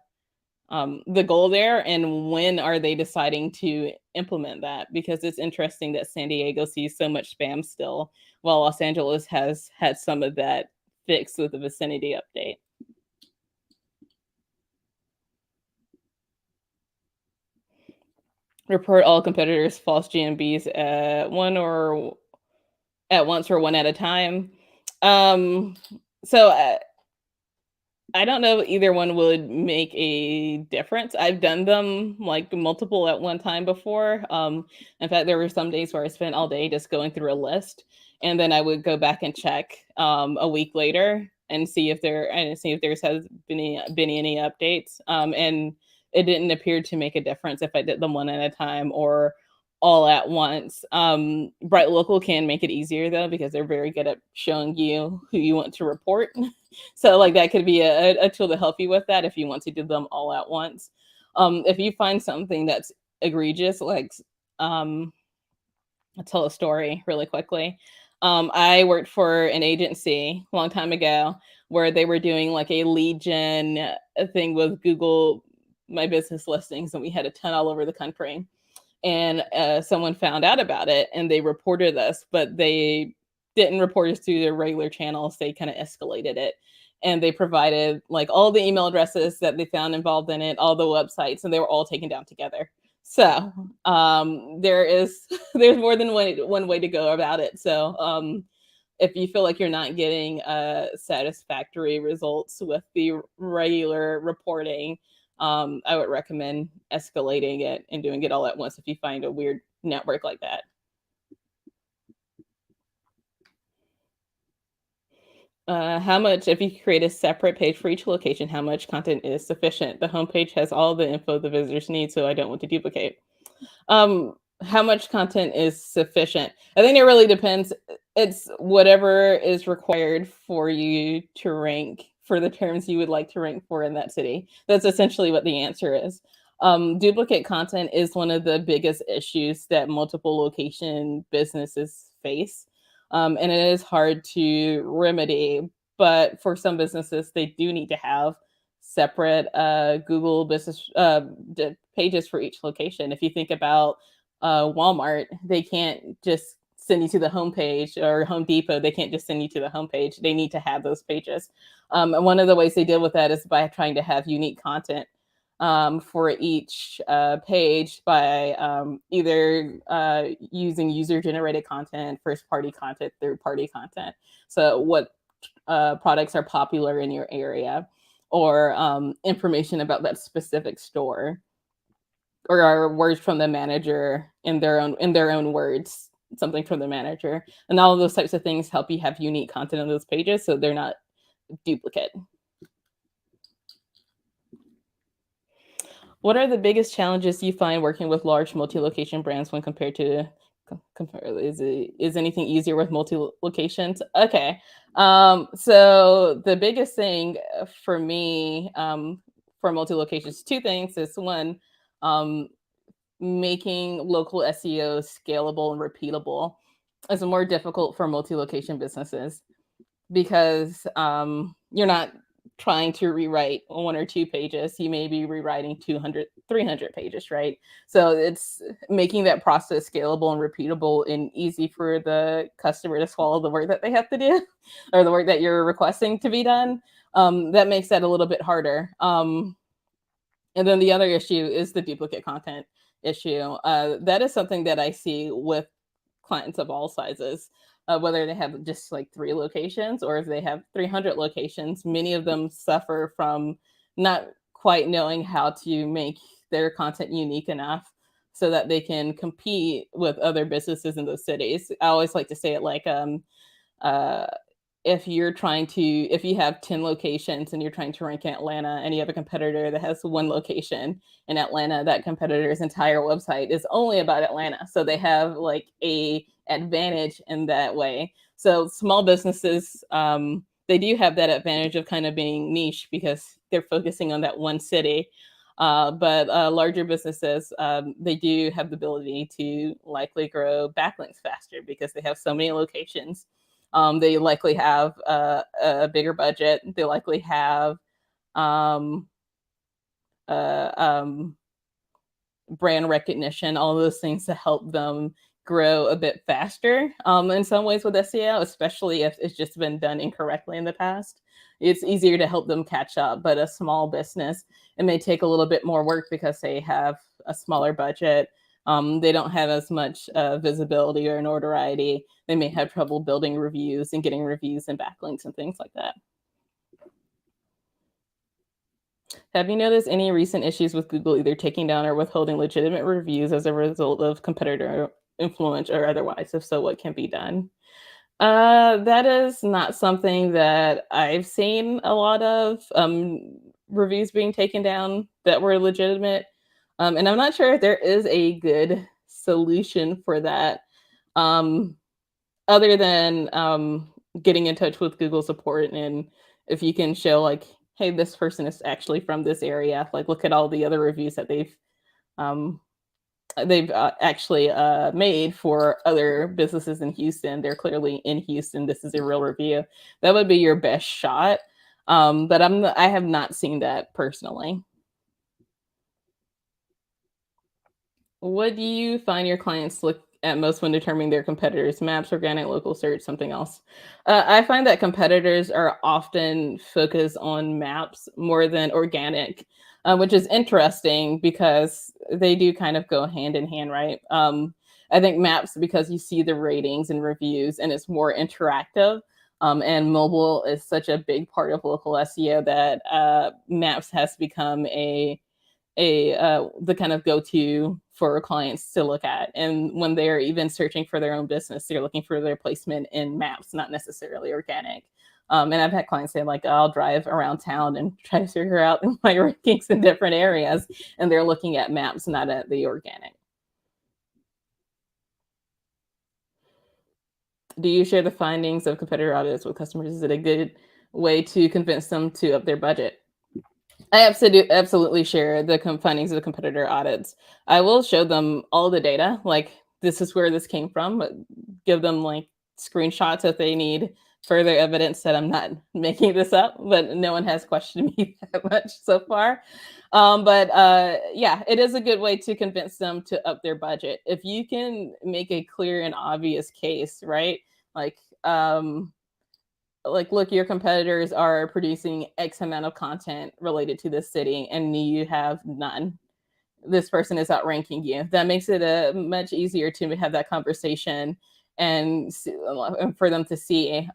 goal there and when are they deciding to implement that, because it's interesting that San Diego sees so much spam still, while Los Angeles has had some of that fixed with the Vicinity Update. Report all competitors' false GMBs at once or one at a time. So I don't know if either one would make a difference. I've done them like multiple at one time before. In fact, there were some days where I spent all day just going through a list, and then I would go back and check a week later and see if there's has been any updates. And it didn't appear to make a difference if I did them one at a time or all at once. BrightLocal can make it easier though, because they're very good at showing you who you want to report. So like that could be a tool to help you with that if you want to do them all at once. If you find something that's egregious, like I'll tell a story really quickly. I worked for an agency a long time ago where they were doing like a lead gen thing with Google My Business listings, and we had a ton all over the country. And someone found out about it and they reported us, but they didn't report us through their regular channels. They kind of escalated it, and they provided like all the email addresses that they found involved in it, all the websites, and they were all taken down together. So there's more than one way to go about it. So if you feel like you're not getting satisfactory results with the regular reporting, I would recommend escalating it and doing it all at once if you find a weird network like that. how much, if you create a separate page for each location, how much content is sufficient? The homepage has all the info the visitors need, so I don't want to duplicate. How much content is sufficient? I think it really depends. It's whatever is required for you to rank for the terms you would like to rank for in that city. That's essentially what the answer is. Duplicate content is one of the biggest issues that multiple location businesses face. And it is hard to remedy, but for some businesses, they do need to have separate Google business pages for each location. If you think about Walmart, they can't just send you to the homepage, or Home Depot, they can't just send you to the homepage. They need to have those pages. And one of the ways they deal with that is by trying to have unique content for each page by either using user-generated content, first-party content, third-party content. So what products are popular in your area, or information about that specific store, or words from the manager in their own words, something from the manager. And all of those types of things help you have unique content on those pages so they're not duplicate. What are the biggest challenges you find working with large multi-location brands when compared to is anything easier with multi-locations? Okay. So the biggest thing for me for multi-locations, two things. Is one, making local SEO scalable and repeatable is more difficult for multi-location businesses because you're not trying to rewrite 1 or 2 pages. You may be rewriting 200, 300 pages, right? So it's making that process scalable and repeatable and easy for the customer to swallow the work that they have to do or the work that you're requesting to be done. That makes that a little bit harder. And then the other issue is the duplicate content issue. That is something that I see with clients of all sizes. Whether they have just like 3 locations or if they have 300 locations, many of them suffer from not quite knowing how to make their content unique enough so that they can compete with other businesses in those cities. I always like to say it like, if you have 10 locations and you're trying to rank in Atlanta and you have a competitor that has 1 location in Atlanta, that competitor's entire website is only about Atlanta. So they have like a advantage in that way. So small businesses, they do have that advantage of kind of being niche because they're focusing on that one city. But larger businesses, they do have the ability to likely grow backlinks faster because they have so many locations. They likely have a bigger budget. They likely have brand recognition, all those things to help them grow a bit faster. In some ways with SEO, especially if it's just been done incorrectly in the past, it's easier to help them catch up. But a small business, it may take a little bit more work because they have a smaller budget. They don't have as much visibility or notoriety. They may have trouble building reviews and getting reviews and backlinks and things like that. Have you noticed any recent issues with Google either taking down or withholding legitimate reviews as a result of competitor influence or otherwise? If so, what can be done? That is not something that I've seen a lot of reviews being taken down that were legitimate. And I'm not sure if there is a good solution for that, other than getting in touch with Google support. And if you can show like, hey, this person is actually from this area, like look at all the other reviews that they've actually made for other businesses in Houston. They're clearly in Houston. This is a real review. That would be your best shot. But I have not seen that personally. What do you find your clients look at most when determining their competitors? Maps, organic, local search, something else? I find that competitors are often focused on maps more than organic, which is interesting because they do kind of go hand in hand, right? I think maps, because you see the ratings and reviews and it's more interactive. And mobile is such a big part of local SEO that maps has become the kind of go-to for clients to look at. And when they're even searching for their own business, they're looking for their placement in maps, not necessarily organic. And I've had clients say like, I'll drive around town and try to figure out my rankings in different areas. And they're looking at maps, not at the organic. Do you share the findings of competitor audits with customers? Is it a good way to convince them to up their budget? I absolutely share the findings of the competitor audits. I will show them all the data, like this is where this came from, give them like screenshots if they need further evidence that I'm not making this up, but no one has questioned me that much so far. Yeah, it is a good way to convince them to up their budget. If you can make a clear and obvious case, right? Like, look, your competitors are producing X amount of content related to this city and you have none. This person is outranking you. That makes it much easier to have that conversation and for them to see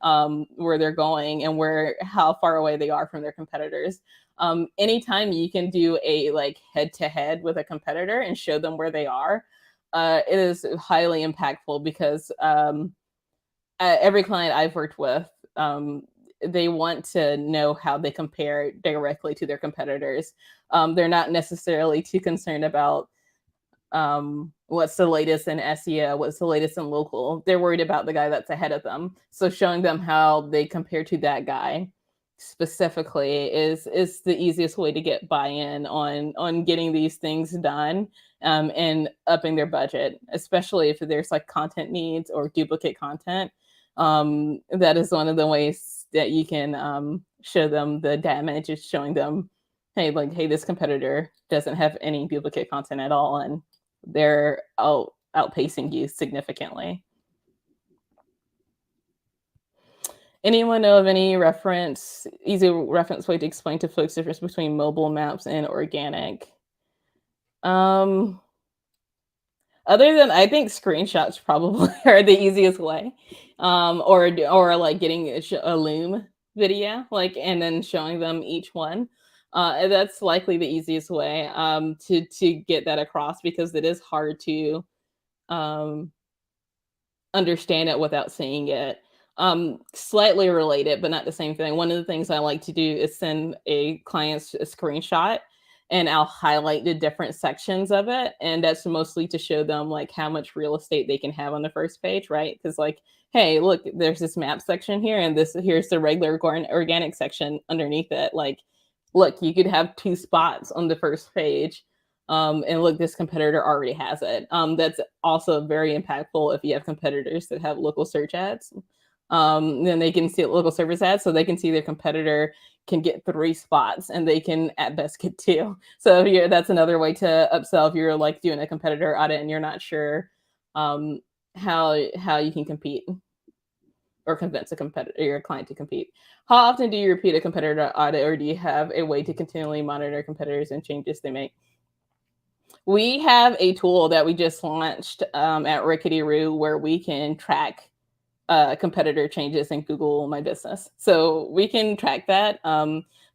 where they're going and how far away they are from their competitors. Anytime you can do a like head-to-head with a competitor and show them where they are, it is highly impactful because every client I've worked with, they want to know how they compare directly to their competitors. They're not necessarily too concerned about what's the latest in SEO, what's the latest in local. They're worried about the guy that's ahead of them. So showing them how they compare to that guy specifically is the easiest way to get buy-in on getting these things done and upping their budget, especially if there's like content needs or duplicate content. That is one of the ways that you can show them the damage, is showing them, hey, this competitor doesn't have any duplicate content at all, and they're outpacing you significantly. Anyone know of any easy reference way to explain to folks the difference between mobile maps and organic? Other than, I think screenshots probably are the easiest way, or like getting a Loom video, and then showing them each one. That's likely the easiest way to get that across, because it is hard to understand it without seeing it. Slightly related, but not the same thing. One of the things I like to do is send a client a screenshot, and I'll highlight the different sections of it. And that's mostly to show them like how much real estate they can have on the first page, right? Because like, hey, look, there's this map section here, and here's the regular organic section underneath it. Like, look, you could have 2 spots on the first page. And look, this competitor already has it. That's also very impactful if you have competitors that have local search ads. Then they can see local service ads, so they can see their competitor can get 3 spots and they can at best get 2. So that's another way to upsell if you're like doing a competitor audit and you're not sure how you can compete or convince your client to compete. How often do you repeat a competitor audit, or do you have a way to continually monitor competitors and changes they make? We have a tool that we just launched at Rickety Roo where we can track competitor changes in Google My Business. So we can track that.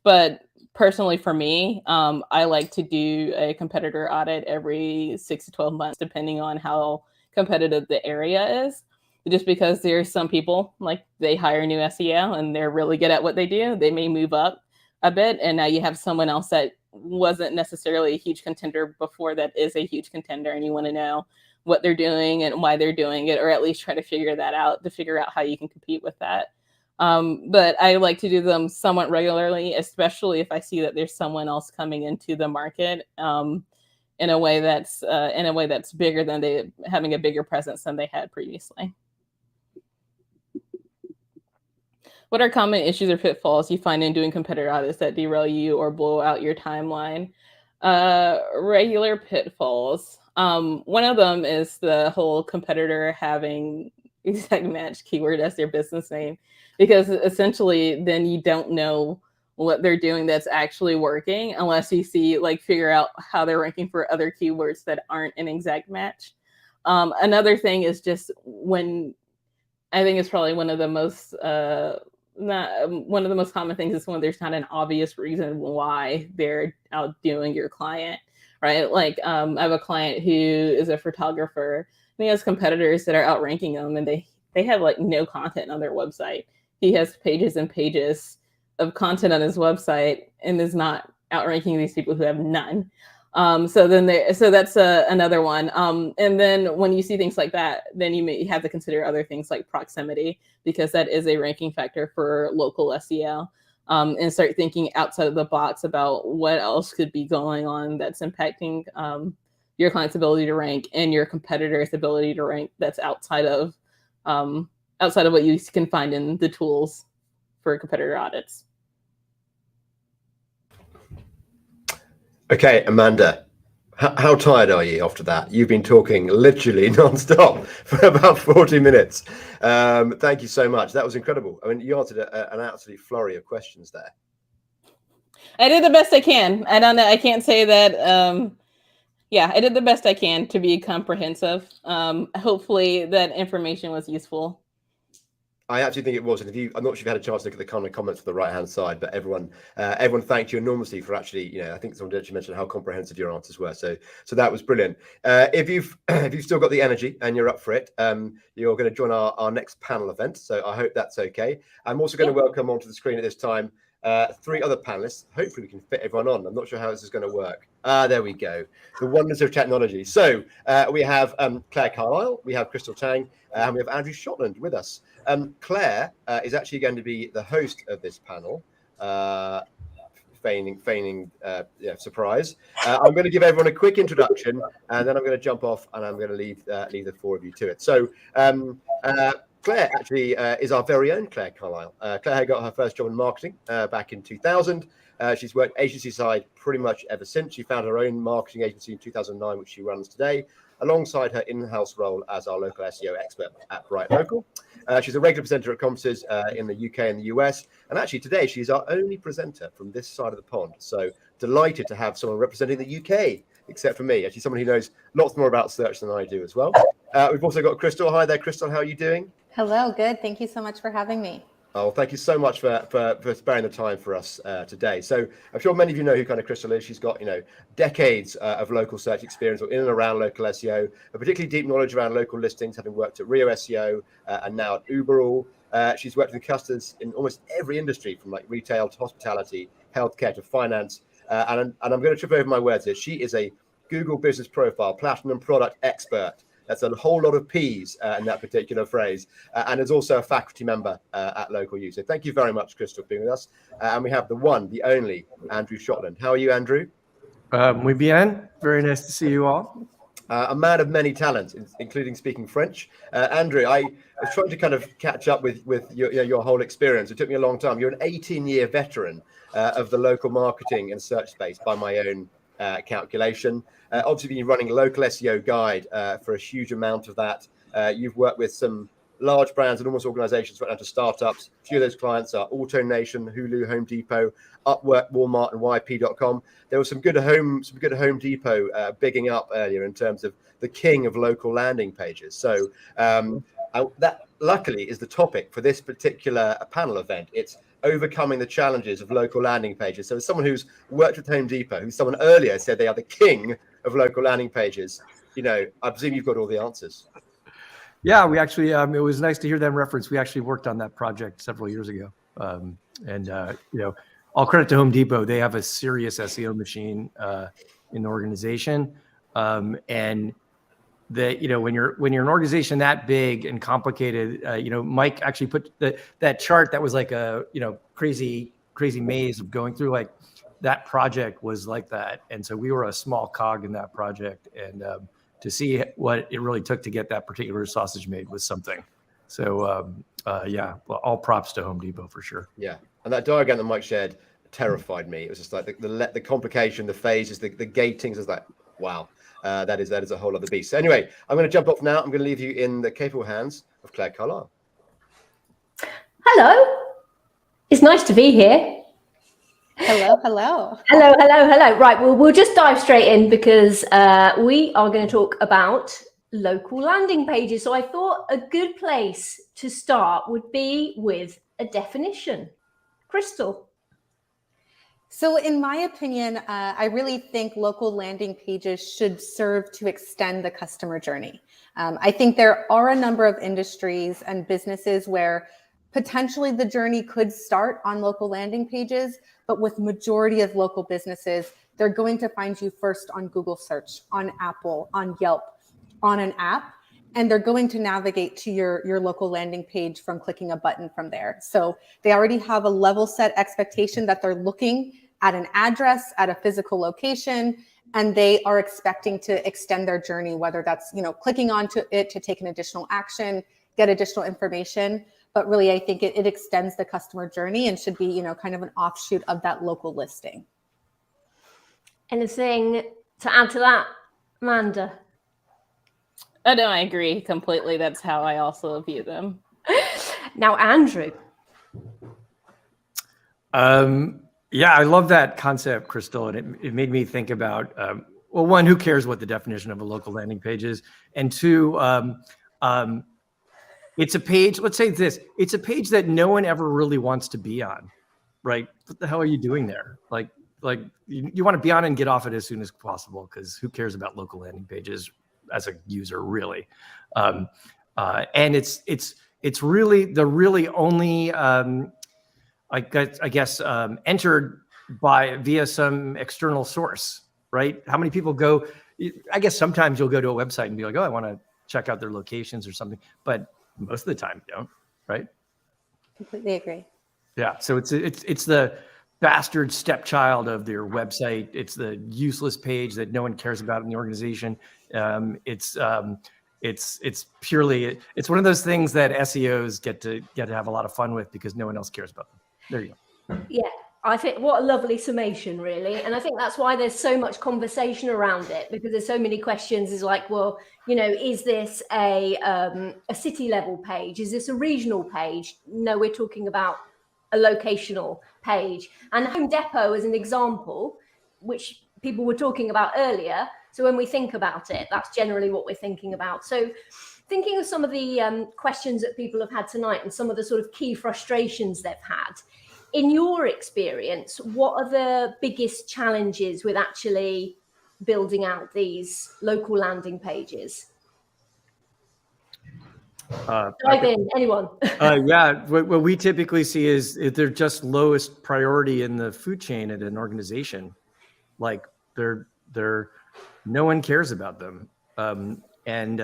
But personally for me, I like to do a competitor audit every 6 to 12 months, depending on how competitive the area is. Just because there's some people, like they hire new SEO and they're really good at what they do. They may move up a bit, and now you have someone else that wasn't necessarily a huge contender before that is a huge contender, and you want to know what they're doing and why they're doing it, or at least try to figure that out, to figure out how you can compete with that. But I like to do them somewhat regularly, especially if I see that there's someone else coming into the market in a way that's bigger than they having a bigger presence than they had previously. What are common issues or pitfalls you find in doing competitor audits that derail you or blow out your timeline? Regular pitfalls. One of them is the whole competitor having exact match keyword as their business name, because essentially then you don't know what they're doing that's actually working unless you figure out how they're ranking for other keywords that aren't an exact match. Another thing is just when I think it's probably one of the most common things is when there's not an obvious reason why they're outdoing your client, right? Like I have a client who is a photographer, and he has competitors that are outranking them, and they have like no content on their website. he has pages and pages of content on his website and is not outranking these people who have none. So that's another one. And then when you see things like that, then you may have to consider other things like proximity, because that is a ranking factor for local SEO. And start thinking outside of the box about what else could be going on that's impacting your client's ability to rank and your competitor's ability to rank. That's outside of what you can find in the tools for competitor audits. Okay, Amanda, how tired are you after that? You've been talking literally non-stop for about 40 minutes. Thank you so much. That was incredible. I mean, you answered an absolute flurry of questions there. I did the best I can. I don't know. I can't say that. Yeah, I did the best I can to be comprehensive. Hopefully that information was useful. I actually think it was, and I'm not sure if you had a chance to look at the kind of comments on the right-hand side, but everyone thanked you enormously for actually, I think someone actually mentioned how comprehensive your answers were. So that was brilliant. If you've still got the energy and you're up for it, you're going to join our next panel event. So I hope that's okay. I'm also going to welcome onto the screen at this time 3 other panelists. Hopefully we can fit everyone on. I'm not sure how this is going to work. There we go. The wonders of technology. So we have Claire Carlisle, we have Crystal Tang, and we have Andrew Shotland with us. Claire is actually going to be the host of this panel, feigning surprise. I'm going to give everyone a quick introduction, and then I'm going to jump off, and I'm going to leave the 4 of you to it. So Claire actually is our very own Claire Carlisle. Claire got her first job in marketing back in 2000. She's worked agency side pretty much ever since. She founded her own marketing agency in 2009, which she runs today, alongside her in-house role as our local SEO expert at BrightLocal. She's a regular presenter at conferences in the UK and the US. And actually today, she's our only presenter from this side of the pond. So delighted to have someone representing the UK, except for me. Actually, someone who knows lots more about search than I do as well. We've also got Crystal. Hi there, Crystal. How are you doing? Hello, good. Thank you so much for having me. Oh, thank you so much for sparing the time for us today. So I'm sure many of you know who kind of Crystal is. She's got, decades of local search experience or in and around local SEO, a particularly deep knowledge around local listings, having worked at Rio SEO and now at Uberall. She's worked with customers in almost every industry, from like retail to hospitality, healthcare to finance. And I'm going to trip over my words here. She is a Google Business Profile Platinum Product Expert. That's a whole lot of P's in that particular phrase, and is also a faculty member at Local U. So thank you very much, Crystal, for being with us. And we have the one, the only, Andrew Shotland. How are you, Andrew? Muy bien. Very nice to see you all. A man of many talents, including speaking French. Andrew, I was trying to kind of catch up with your whole experience. It took me a long time. You're an 18-year veteran of the local marketing and search space by my own calculation. Obviously been running Local SEO Guide for a huge amount of that. You've worked with some large brands and almost organizations right down to startups. A few of those clients are AutoNation, Hulu, Home Depot, Upwork, Walmart, and YP.com. There was some good Home Depot bigging up earlier in terms of the king of local landing pages. So that luckily is the topic for this particular panel event. It's overcoming the challenges of local landing pages. So as someone who's worked with Home Depot, who someone earlier said they are the king of local landing pages, I presume you've got all the answers. Yeah, we actually, it was nice to hear them reference. We actually worked on that project several years ago. All credit to Home Depot. They have a serious SEO machine in the organization. And when you're an organization that big and complicated, Mike actually put that chart that was like a crazy maze of going through, like that project was like that. And so we were a small cog in that project, and to see what it really took to get that particular sausage made was something. So all props to Home Depot for sure. Yeah, and that diagram that Mike shared terrified me. It was just like the complication, the phases, the gatings. Is like, wow. That is a whole other beast. So anyway, I'm going to jump off now. I'm going to leave you in the capable hands of Claire Carlisle. Hello. It's nice to be here. Hello, hello. Hello. Right, well, we'll just dive straight in because we are going to talk about local landing pages. So I thought a good place to start would be with a definition. Crystal. So in my opinion, I really think local landing pages should serve to extend the customer journey. I think there are a number of industries and businesses where Potentially the journey could start on local landing pages, but with majority of local businesses, they're going to find you first on Google search, on Apple, on Yelp, on an app, and they're going to navigate to your local landing page from clicking a button from there. So they already have a level set expectation that they're looking at an address, at a physical location, and they are expecting to extend their journey, whether that's, clicking onto it to take an additional action, get additional information. But really, I think it extends the customer journey and should be, kind of an offshoot of that local listing. Anything to add to that, Amanda? Oh, no, I agree completely. That's how I also view them. Now, Andrew. Yeah, I love that concept, Crystal. And it made me think about, well, one, who cares what the definition of a local landing page is? And two, it's a page, let's say this, it's a page that no one ever really wants to be on, right? What the hell are you doing there? Like you want to be on and get off it as soon as possible, because who cares about local landing pages as a user, really? And it's really the really only, I guess entered via some external source, right? How many people go, I guess sometimes you'll go to a website and be like, oh, I want to check out their locations or something, but most of the time you don't, right? Completely agree. Yeah, so it's the bastard stepchild of their website. It's the useless page that no one cares about in the organization. It's purely, it's one of those things that SEOs get to have a lot of fun with because no one else cares about them. There you go. Yeah, I think what a lovely summation, really. And I think that's why there's so much conversation around it, because there's so many questions. Is like, well, is this a city level page? Is this a regional page? No, we're talking about a locational page. And Home Depot is an example, which people were talking about earlier. So when we think about it, that's generally what we're thinking about. So thinking of some of the questions that people have had tonight and some of the sort of key frustrations they've had, in your experience, what are the biggest challenges with actually building out these local landing pages? Dive in, anyone. Yeah, what we typically see is they're just lowest priority in the food chain at an organization. Like they're no one cares about them, and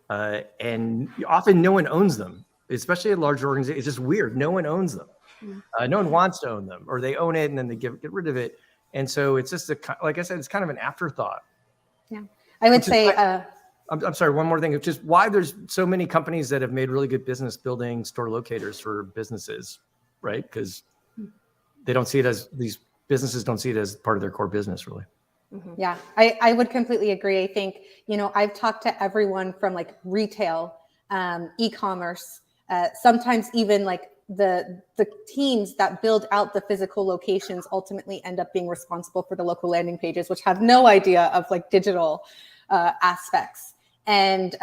often no one owns them, especially a large organization. It's just weird. No one owns them. No one wants to own them, or they own it and then they get rid of it. And so it's just like I said, it's kind of an afterthought. Yeah, I would say. I'm sorry. One more thing. It's just why there's so many companies that have made really good business building store locators for businesses, right? Because they don't see it as, these businesses don't see it as part of their core business, really. Mm-hmm. Yeah, I would completely agree. I think, I've talked to everyone from like retail, e-commerce, sometimes even like the teams that build out the physical locations ultimately end up being responsible for the local landing pages, which have no idea of like digital aspects. And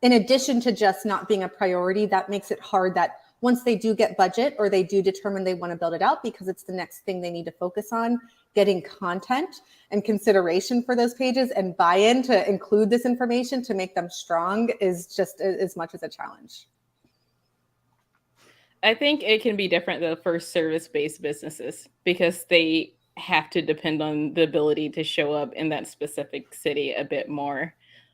in addition to just not being a priority, that makes it hard that once they do get budget or they do determine they want to build it out because it's the next thing they need to focus on, getting content and consideration for those pages and buy-in to include this information to make them strong is just as much as a challenge. I think it can be different though for service-based businesses because they have to depend on the ability to show up in that specific city a bit more.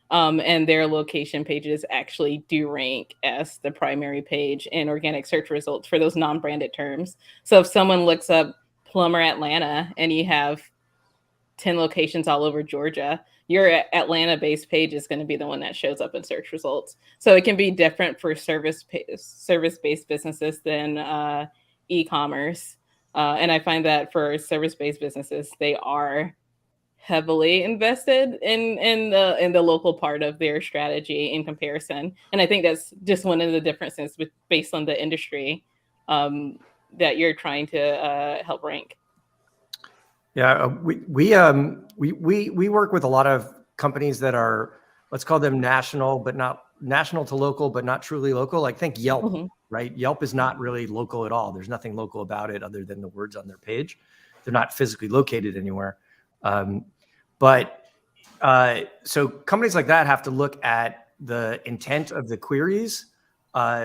And their location pages actually do rank as the primary page in organic search results for those non-branded terms. So if someone looks up Plumber Atlanta and you have 10 locations all over Georgia, your Atlanta-based page is going to be the one that shows up in search results. So it can be different for service-based businesses than e-commerce. And I find that for service-based businesses, they are heavily invested in the local part of their strategy in comparison. And I think that's just one of the differences based on the industry that you're trying to help rank. Yeah, we work with a lot of companies that are, let's call them national, but not national to local, but not truly local. Like think Yelp, right? Yelp is not really local at all. There's nothing local about it other than the words on their page. They're not physically located anywhere. So companies like that have to look at the intent of the queries.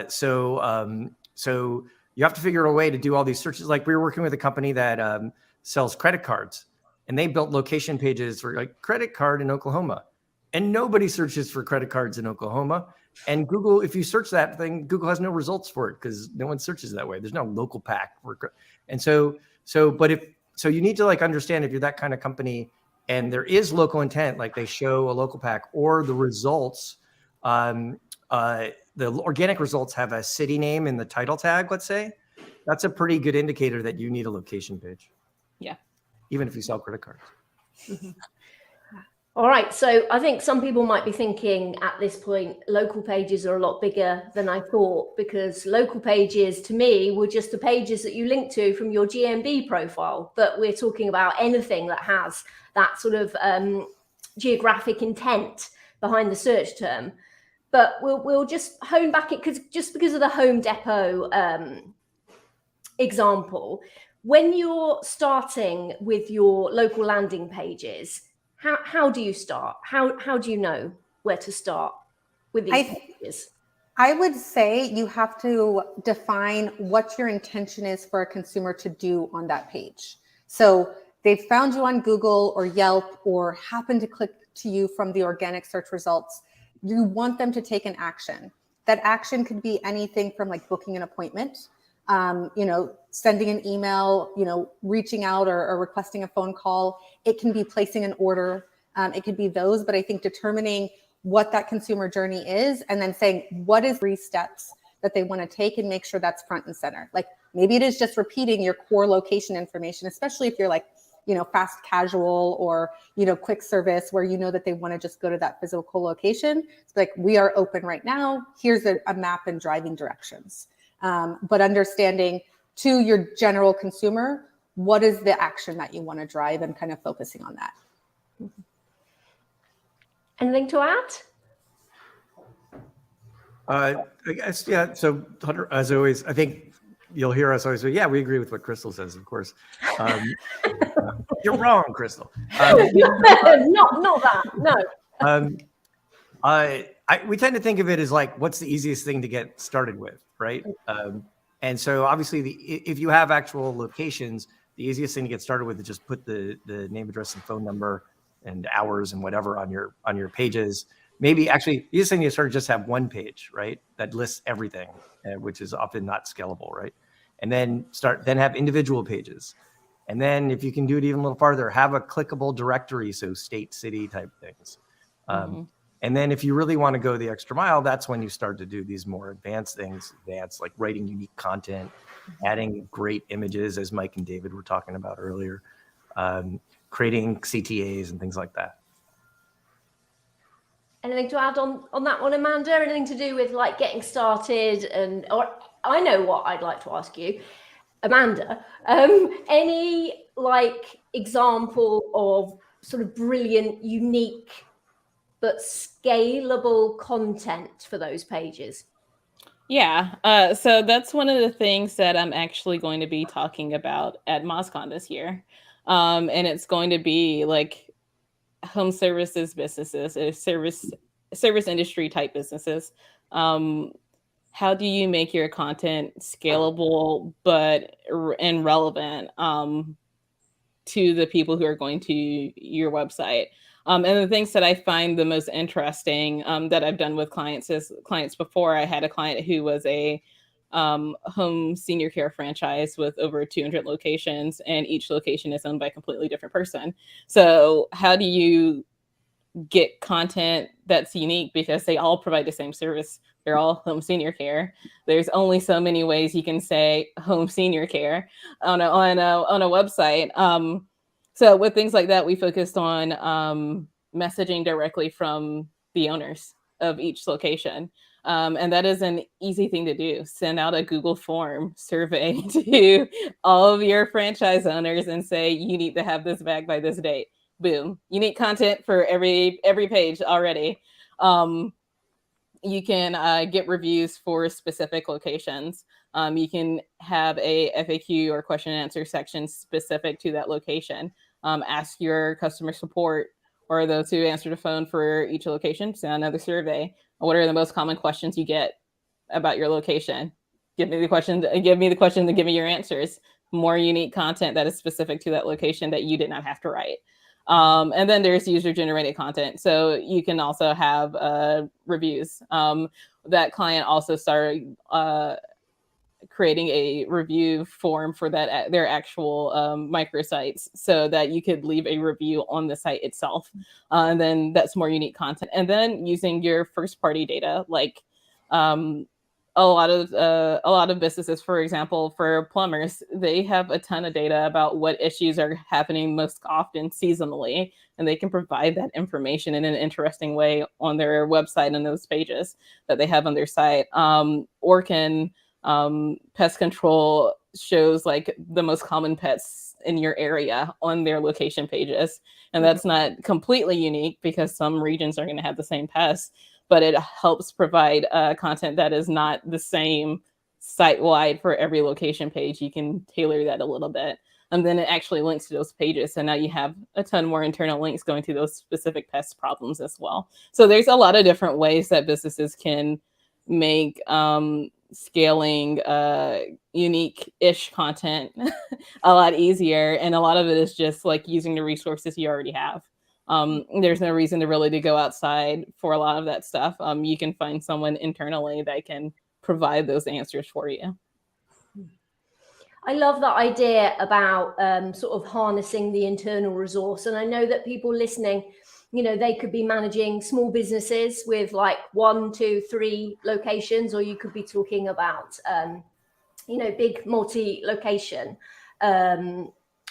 So So you have to figure out a way to do all these searches. Like we were working with a company that sells credit cards, and they built location pages for like credit card in Oklahoma, and nobody searches for credit cards in Oklahoma. And Google, if you search that thing, Google has no results for it because no one searches that way. There's no local pack for, and so you need to like understand if you're that kind of company and there is local intent, like they show a local pack or the results, the organic results have a city name in the title tag, let's say, that's a pretty good indicator that you need a location page. Yeah. Even if you sell credit cards. Mm-hmm. All right. So I think some people might be thinking at this point, local pages are a lot bigger than I thought, because local pages to me were just the pages that you link to from your GMB profile. But we're talking about anything that has that sort of geographic intent behind the search term. But we'll just hone back it because of the Home Depot example. When you're starting with your local landing pages, how do you start? How do you know where to start with these pages? I would say you have to define what your intention is for a consumer to do on that page. So they've found you on Google or Yelp or happen to click to you from the organic search results. You want them to take an action. That action could be anything from like booking an appointment, sending an email, reaching out or requesting a phone call. It can be placing an order. It could be those, but I think determining what that consumer journey is and then saying, what is 3 steps that they want to take and make sure that's front and center. Like maybe it is just repeating your core location information, especially if you're like, fast casual or, quick service where that they want to just go to that physical location. It's like, we are open right now. Here's a map and driving directions. But understanding to your general consumer, what is the action that you want to drive and kind of focusing on that. Anything to add? I guess, yeah. So Hunter, as always, I think you'll hear us always say, yeah, we agree with what Crystal says, of course. You're wrong, Crystal. Not that, no. We tend to think of it as like, what's the easiest thing to get started with, right? And so obviously, if you have actual locations, the easiest thing to get started with is just put the name, address, and phone number and hours and whatever on your pages. Maybe actually, the easiest thing to start is just have one page, right? That lists everything, which is often not scalable, right? And then have individual pages. And then if you can do it even a little farther, have a clickable directory, so state, city type things. And then if you really want to go the extra mile, that's when you start to do these more advanced things, like writing unique content, adding great images, as Mike and David were talking about earlier, creating CTAs and things like that. Anything to add on that one, Amanda? Anything to do with like getting started? Or I know what I'd like to ask you, Amanda. Any like example of sort of brilliant, unique, but scalable content for those pages? Yeah, so that's one of the things that I'm actually going to be talking about at MozCon this year. And it's going to be like home services businesses, service industry type businesses. How do you make your content scalable and relevant to the people who are going to your website? And the things that I find the most interesting that I've done with clients before. I had a client who was a home senior care franchise with over 200 locations, and each location is owned by a completely different person. So how do you get content that's unique, because they all provide the same service? They're all home senior care. There's only so many ways you can say home senior care on a website. So with things like that, we focused on messaging directly from the owners of each location. And that is an easy thing to do. Send out a Google form survey to all of your franchise owners and say, you need to have this back by this date. Boom. Unique content for every page already. You can get reviews for specific locations. You can have a FAQ or question and answer section specific to that location. Ask your customer support or those who answer the phone for each location, send another survey. What are the most common questions you get about your location? give me the question, and give me your answers. More unique content that is specific to that location that you did not have to write. And then there's user-generated content. So you can also have reviews. That client also started creating a review form for their actual microsites, so that you could leave a review on the site itself. And then that's more unique content. And then using your first-party data, like a lot of businesses, for example, for plumbers, they have a ton of data about what issues are happening most often seasonally, and they can provide that information in an interesting way on their website and those pages that they have on their site. Orkin Pest Control shows like the most common pets in your area on their location pages, and that's not completely unique because some regions are going to have the same pests, but it helps provide content that is not the same site-wide for every location page. You can tailor that a little bit. And then it actually links to those pages. So now you have a ton more internal links going to those specific pest problems as well. So there's a lot of different ways that businesses can make scaling unique-ish content a lot easier. And a lot of it is just like using the resources you already have. There's no reason to go outside for a lot of that stuff. You can find someone internally that can provide those answers for you. I love that idea about sort of harnessing the internal resource. And I know that people listening, you know, they could be managing small businesses with like 1, 2, 3 locations, or you could be talking about, you know, big multi-location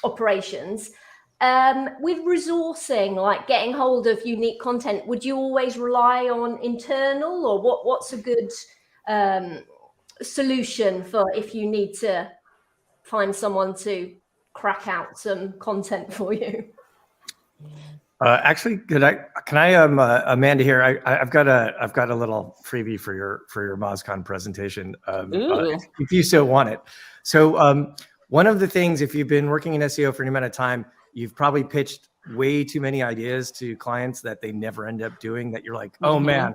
operations. With resourcing, like getting hold of unique content, would you always rely on internal, or what's a good solution for if you need to find someone to crack out some content for you? Actually, can I Amanda here? I've got a little freebie for your MozCon presentation, if you so want it. So one of the things, if you've been working in SEO for any amount of time, you've probably pitched way too many ideas to clients that they never end up doing, that you're like, oh man,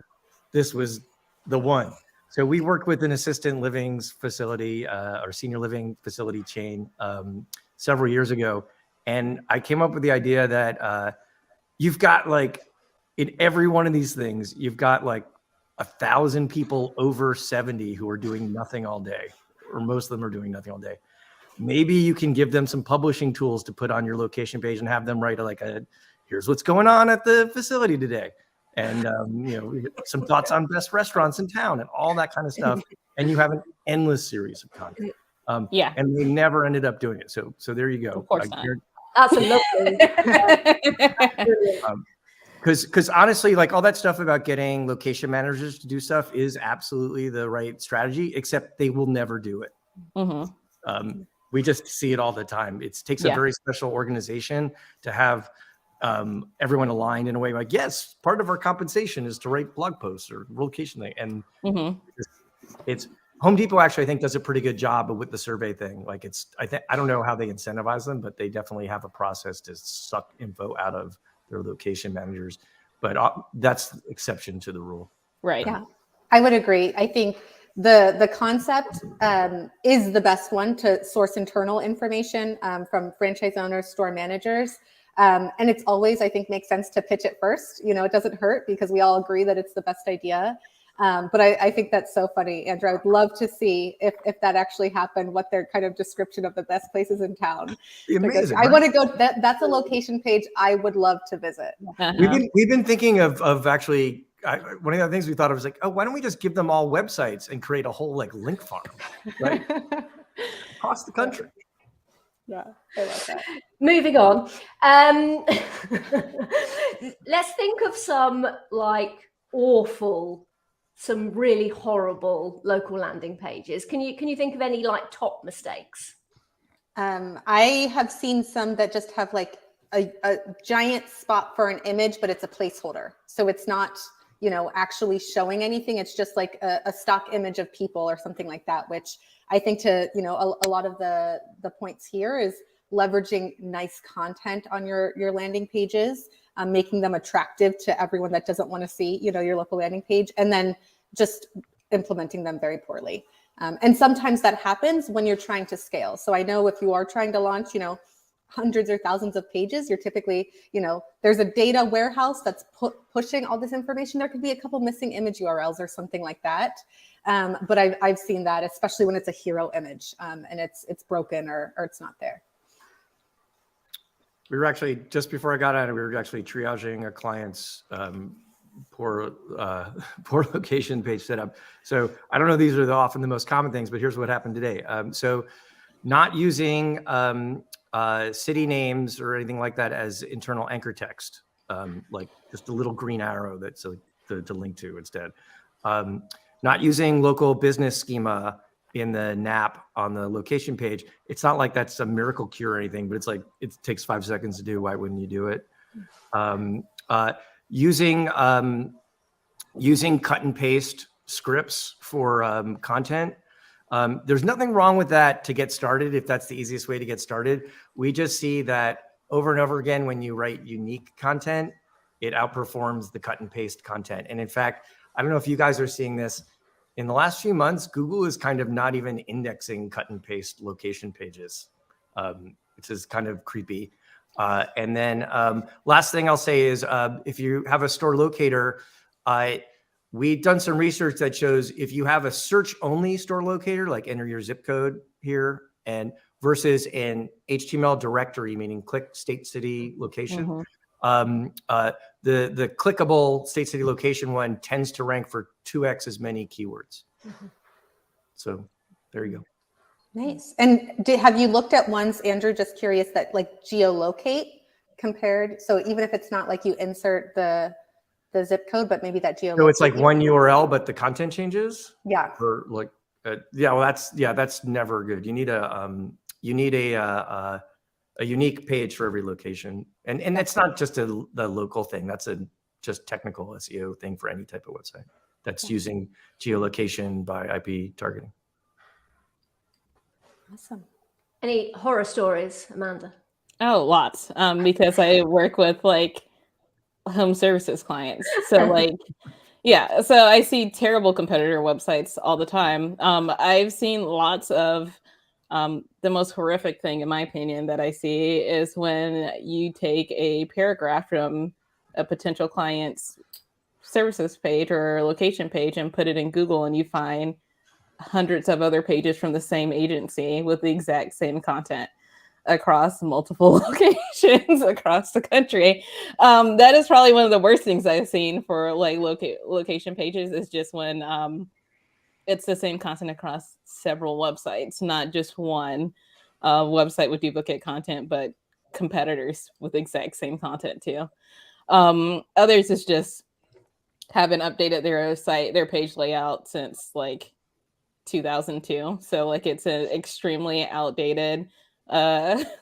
this was the one. So we worked with an assisted living facility or senior living facility chain several years ago. And I came up with the idea that you've got like, in every one of these things, you've got like 1,000 people over 70 who are doing nothing all day, or most of them are doing nothing all day. Maybe you can give them some publishing tools to put on your location page and have them write like here's what's going on at the facility today. And, you know, some thoughts on best restaurants in town and all that kind of stuff. And you have an endless series of content. And they never ended up doing it. So there you go. Of course not. That's a lovely. Because honestly, like all that stuff about getting location managers to do stuff is absolutely the right strategy, except they will never do it. We just see it all the time. It takes a very special organization to have everyone aligned in a way like, yes, part of our compensation is to write blog posts or location thing. And it's Home Depot actually, I think, does a pretty good job with the survey thing. Like I don't know how they incentivize them, but they definitely have a process to suck info out of their location managers. But that's the exception to the rule. Right. Yeah, I would agree. I think the concept is the best one to source internal information from franchise owners, store managers. And it's always, I think, makes sense to pitch it first. You know, it doesn't hurt because we all agree that it's the best idea. But I think that's so funny, Andrew. I would love to see if that actually happened, what their kind of description of the best places in town. Amazing, I want to go. That's a location page I would love to visit. We've been thinking of actually. One of the things we thought of was like, oh, why don't we just give them all websites and create a whole like link farm, right? Across the country. Yeah, I love that. Moving on. Let's think of some like awful, some really horrible local landing pages. Can you think of any like top mistakes? I have seen some that just have like a giant spot for an image, but it's a placeholder. So it's not, you know, actually showing anything. It's just like a stock image of people or something like that, which I think to, you know, a lot of the points here is leveraging nice content on your landing pages, making them attractive to everyone that doesn't want to see, you know, your local landing page, and then just implementing them very poorly. And sometimes that happens when you're trying to scale. So I know if you are trying to launch, hundreds or thousands of pages, you're typically, there's a data warehouse that's pushing all this information. There could be a couple missing image URLs or something like that. But I've seen that, especially when it's a hero image and it's broken or it's not there. We were actually, just before I got on it, we were actually triaging a client's poor location page setup. So I don't know, these are often the most common things, but here's what happened today. So not using city names or anything like that as internal anchor text, like just a little green arrow that's to link to instead. Not using local business schema in the NAP on the location page. It's not like that's a miracle cure or anything, but it's like, it takes 5 seconds to do. Why wouldn't you do it? Using cut and paste scripts for content. There's nothing wrong with that to get started if that's the easiest way to get started. We just see that over and over again, when you write unique content, it outperforms the cut and paste content. And in fact, I don't know if you guys are seeing this, in the last few months, Google is kind of not even indexing cut and paste location pages, which is kind of creepy. And then last thing I'll say is if you have a store locator, we've done some research that shows if you have a search only store locator, like enter your zip code here, and versus an HTML directory, meaning click state, city, location, the clickable state, city, location one tends to rank for 2x as many keywords. So there you go. Nice. And have you looked at ones, Andrew, just curious, that like geolocate compared? So even if it's not like you insert the zip code, but maybe that geolocate. So it's like one URL, but the content changes? Yeah. Or like, yeah, well, that's never good. You need a unique page for every location. And it's not just the local thing. That's just technical SEO thing for any type of website that's using geolocation by IP targeting. Awesome. Any horror stories, Amanda? Oh, lots. Because I work with like home services clients. So like, yeah, so I see terrible competitor websites all the time. I've seen lots of the most horrific thing, in my opinion, that I see is when you take a paragraph from a potential client's services page or location page and put it in Google, and you find hundreds of other pages from the same agency with the exact same content across multiple locations across the country. That is probably one of the worst things I've seen for like location pages, is just when it's the same content across several websites, not just one website with duplicate content, but competitors with the exact same content too. Others is just haven't updated their page layout since like 2002. So like it's an extremely outdated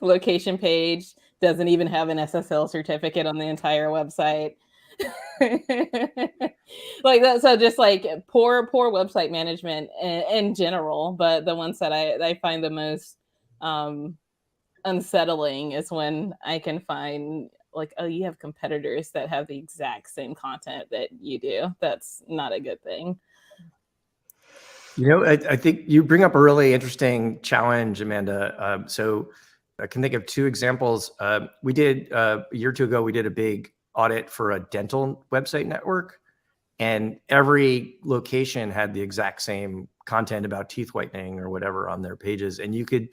location page, doesn't even have an SSL certificate on the entire website. Like that. So just like poor website management in general. But the ones that I find the most unsettling is when I can find like, oh, you have competitors that have the exact same content that you do. That's not a good thing. You know, I think you bring up a really interesting challenge, Amanda. So I can think of 2 examples. We did a year or 2 ago, we did a big audit for a dental website network, and every location had the exact same content about teeth whitening or whatever on their pages. And you could,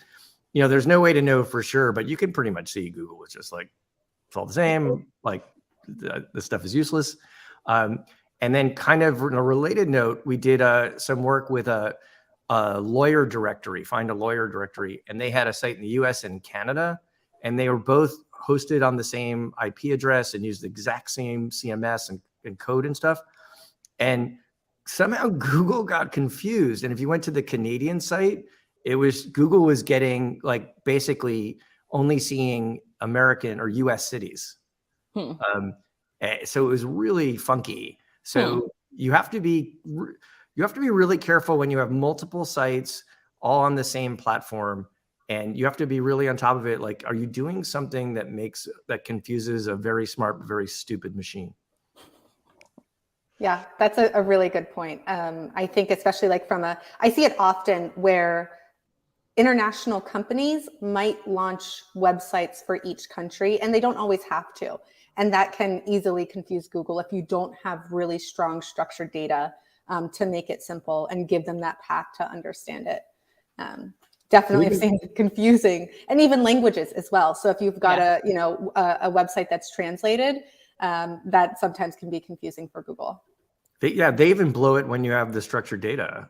there's no way to know for sure, but you can pretty much see Google was just like, it's all the same, like the stuff is useless. And then kind of in a related note, we did some work with a lawyer directory, find a lawyer directory, and they had a site in the US and Canada, and they were both hosted on the same IP address and used the exact same CMS and code and stuff. And somehow Google got confused. And if you went to the Canadian site, Google was getting like basically only seeing American or US cities. So it was really funky. So you have to be really careful when you have multiple sites all on the same platform, and you have to be really on top of it. Like, are you doing something that confuses a very smart, very stupid machine? Yeah, that's a really good point. I think especially like I see it often where international companies might launch websites for each country, and they don't always have to. And that can easily confuse Google if you don't have really strong structured data to make it simple and give them that path to understand it. Definitely I've seen it confusing, and even languages as well. So if you've got a website that's translated, that sometimes can be confusing for Google. They even blow it when you have the structured data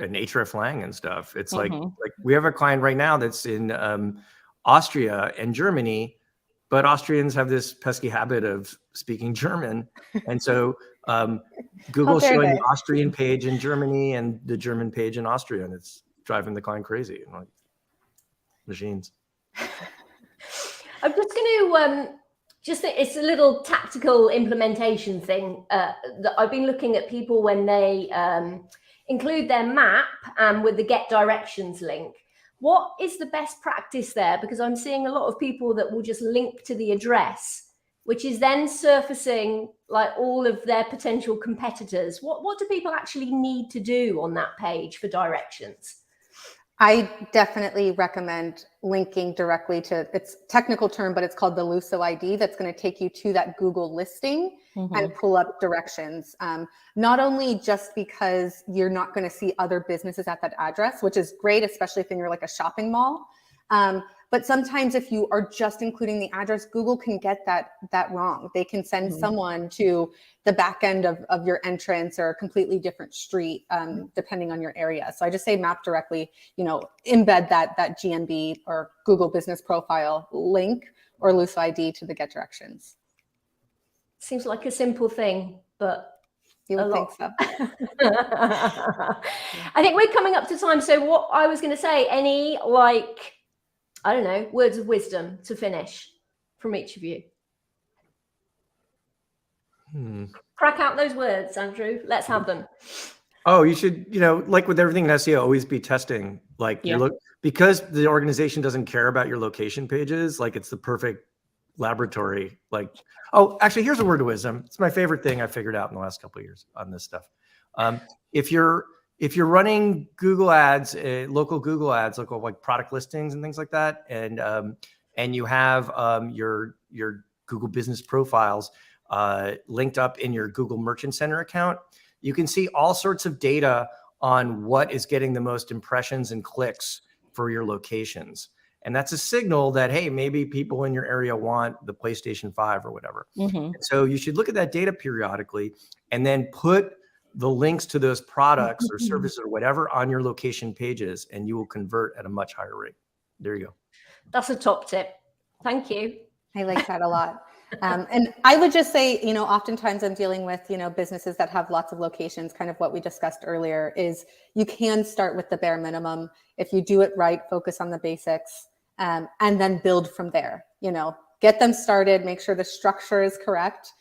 and hreflang and stuff. It's like we have a client right now that's in Austria and Germany, but Austrians have this pesky habit of speaking German. And so Google's showing the Austrian page in Germany and the German page in Austria, and it's driving the client crazy. Like, machines. I'm just going to it's a little tactical implementation thing that I've been looking at people when they include their map with the get directions link. What is the best practice there? Because I'm seeing a lot of people that will just link to the address, which is then surfacing like all of their potential competitors. What do people actually need to do on that page for directions? I definitely recommend linking directly to, it's a technical term, but it's called the Luso ID. That's going to take you to that Google listing and pull up directions. Not only just because you're not going to see other businesses at that address, which is great, especially if you're like a shopping mall. But sometimes if you are just including the address, Google can get that wrong. They can send someone to the back end of your entrance or a completely different street, depending on your area. So I just say map directly, embed that GMB or Google Business Profile link or Luso ID to the get directions. Seems like a simple thing, but you would think so. I think we're coming up to time. So what I was going to say, any I don't know, words of wisdom to finish from each of you? Crack out those words, Andrew. Let's have them. Oh, you should, like with everything in SEO, always be testing. Because the organization doesn't care about your location pages, it's the perfect laboratory. Actually, here's a word of wisdom. It's my favorite thing I figured out in the last couple of years on this stuff. If you're running Google ads, local Google ads, like product listings and things like that, and you have your Google business profiles linked up in your Google Merchant Center account, you can see all sorts of data on what is getting the most impressions and clicks for your locations. And that's a signal that, hey, maybe people in your area want the PlayStation 5 or whatever. So you should look at that data periodically and then put the links to those products or services or whatever on your location pages, and you will convert at a much higher rate. There you go. That's a top tip. Thank you. I like that a lot. And I would just say, oftentimes I'm dealing with, businesses that have lots of locations. Kind of what we discussed earlier is you can start with the bare minimum. If you do it right, focus on the basics, and then build from there. Get them started, make sure the structure is correct.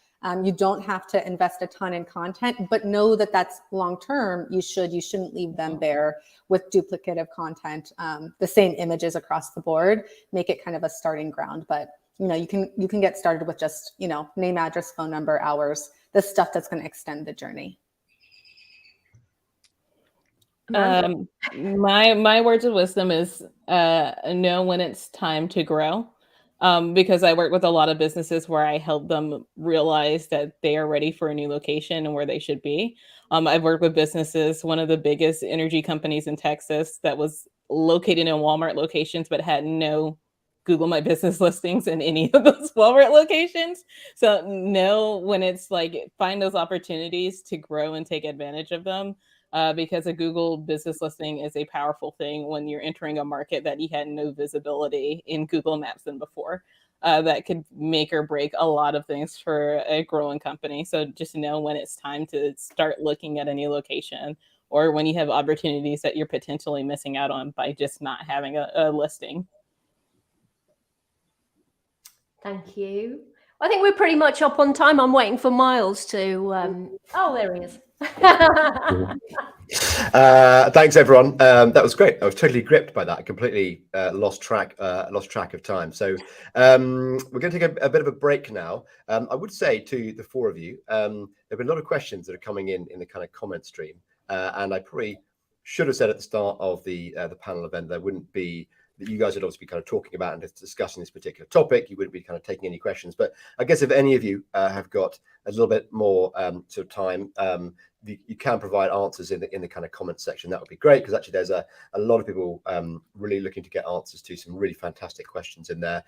You don't have to invest a ton in content, but know that that's long-term. You shouldn't leave them there with duplicative content, the same images across the board. Make it kind of a starting ground, but you can get started with just, name, address, phone number, hours, the stuff that's going to extend the journey. My words of wisdom is know when it's time to grow. Because I work with a lot of businesses where I help them realize that they are ready for a new location and where they should be. I've worked with businesses, one of the biggest energy companies in Texas that was located in Walmart locations, but had no Google My Business listings in any of those Walmart locations. So know when it's find those opportunities to grow and take advantage of them. Because a Google business listing is a powerful thing when you're entering a market that you had no visibility in Google Maps than before. That could make or break a lot of things for a growing company. So just know when it's time to start looking at a new location, or when you have opportunities that you're potentially missing out on by just not having a listing. Thank you. I think we're pretty much up on time. I'm waiting for Myles to. Oh, there he is. Thanks, everyone. That was great. I was totally gripped by that. I completely lost track of time. So we're going to take a bit of a break now. I would say to the four of you, there have been a lot of questions that are coming in the kind of comment stream, and I probably should have said at the start of the panel event there wouldn't be that you guys would obviously be kind of talking about and discussing this particular topic. You wouldn't be kind of taking any questions, but I guess if any of you have got a little bit more sort of time, you can provide answers in the kind of comment section. That would be great, because actually there's a lot of people really looking to get answers to some really fantastic questions in there.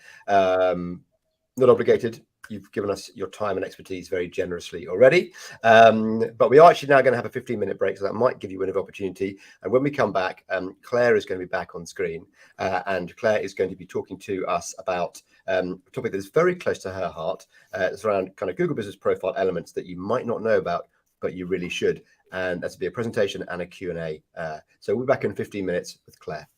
Not obligated. You've given us your time and expertise very generously already. But we are actually now going to have a 15-minute break, so that might give you another opportunity. And when we come back, Claire is going to be back on screen, and Claire is going to be talking to us about a topic that is very close to her heart. It's around kind of Google Business Profile elements that you might not know about, but you really should. And that's to be a presentation and a Q&A. So we'll be back in 15 minutes with Claire.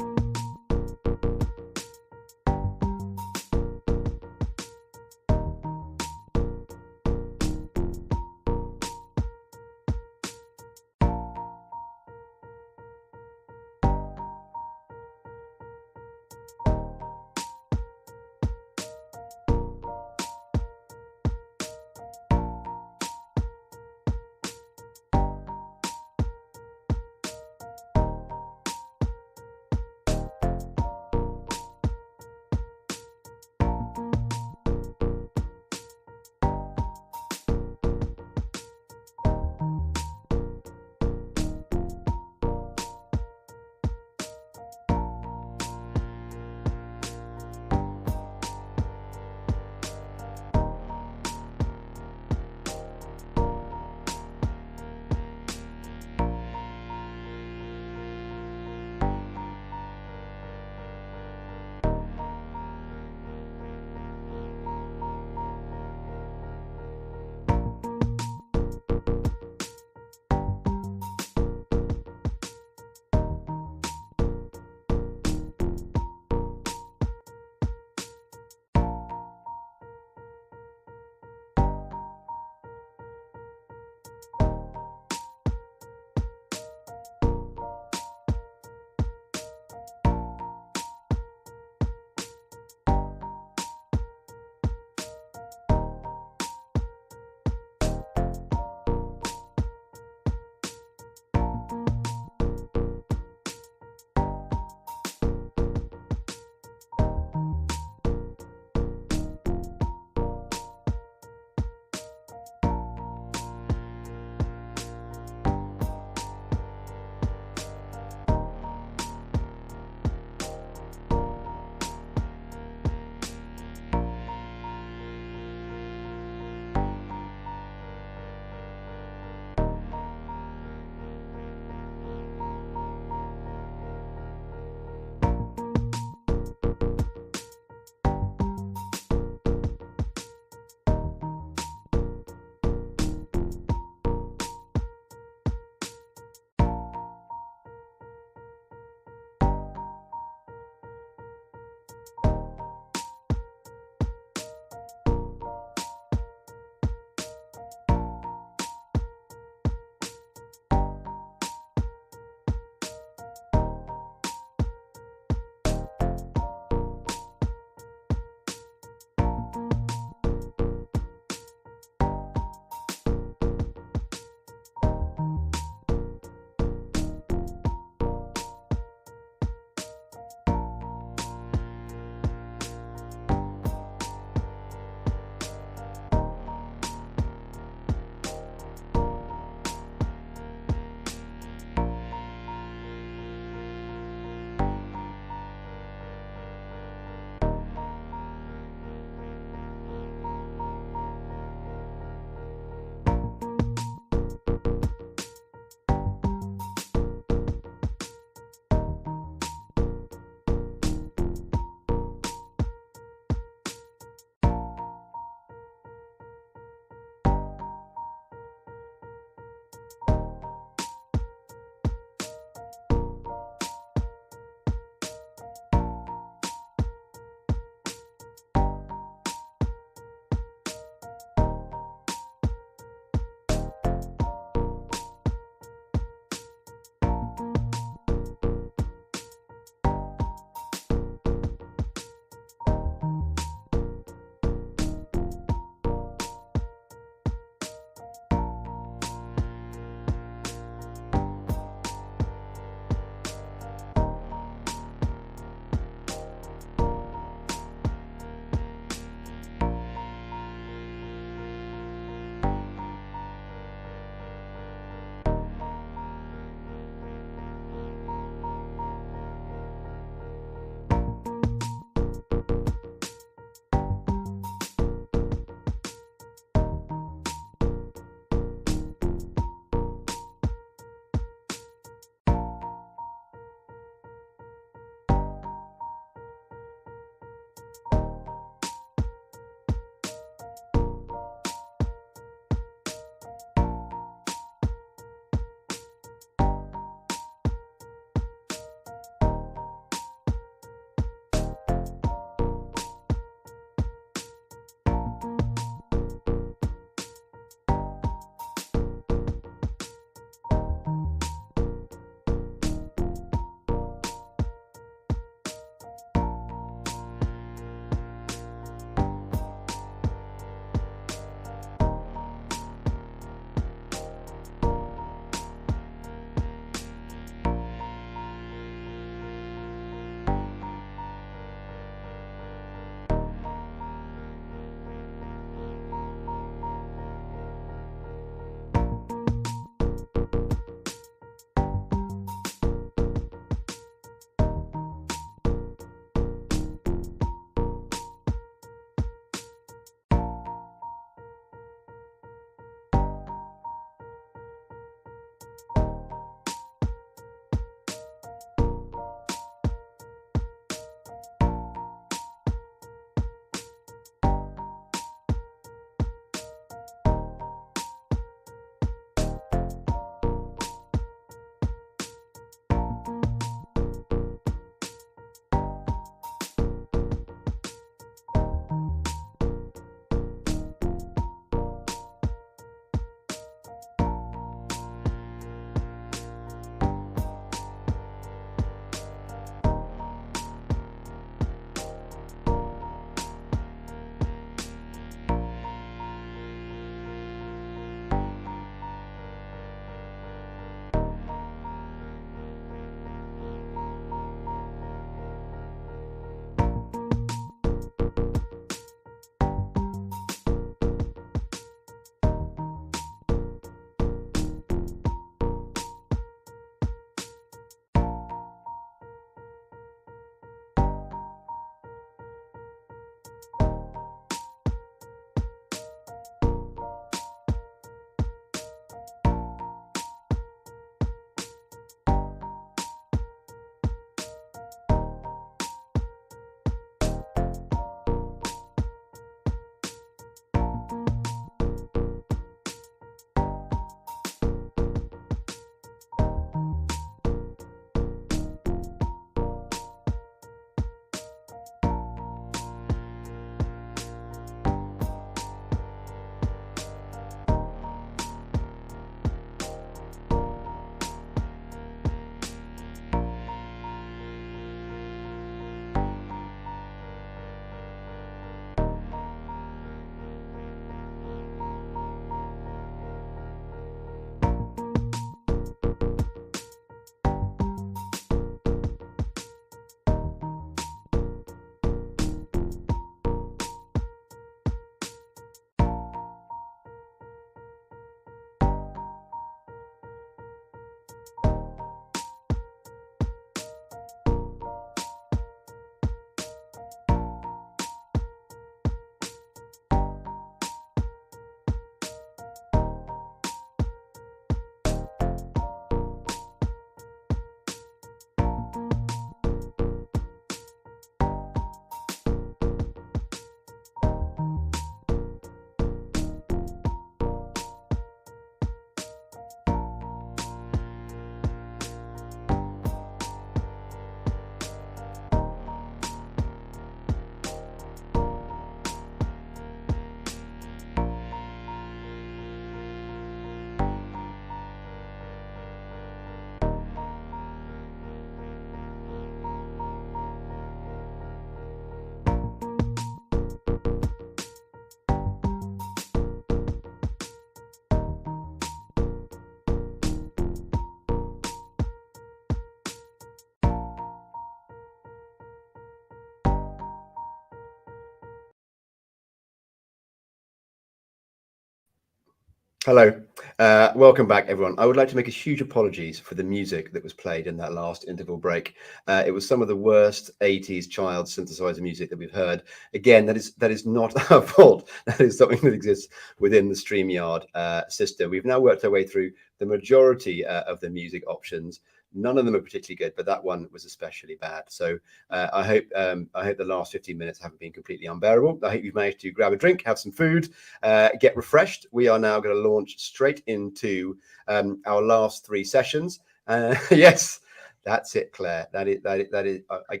Hello, welcome back everyone. I would like to make a huge apologies for the music that was played in that last interval break. It was some of the worst 80s child synthesizer music that we've heard. Again, that is not our fault. That is something that exists within the StreamYard system. We've now worked our way through the majority of the music options. None of them are particularly good, but that one was especially bad. So I hope the last 15 minutes haven't been completely unbearable. I hope you've managed to grab a drink, have some food, get refreshed. We are now going to launch straight into our last 3 sessions. Yes, that's it, Claire. That is. I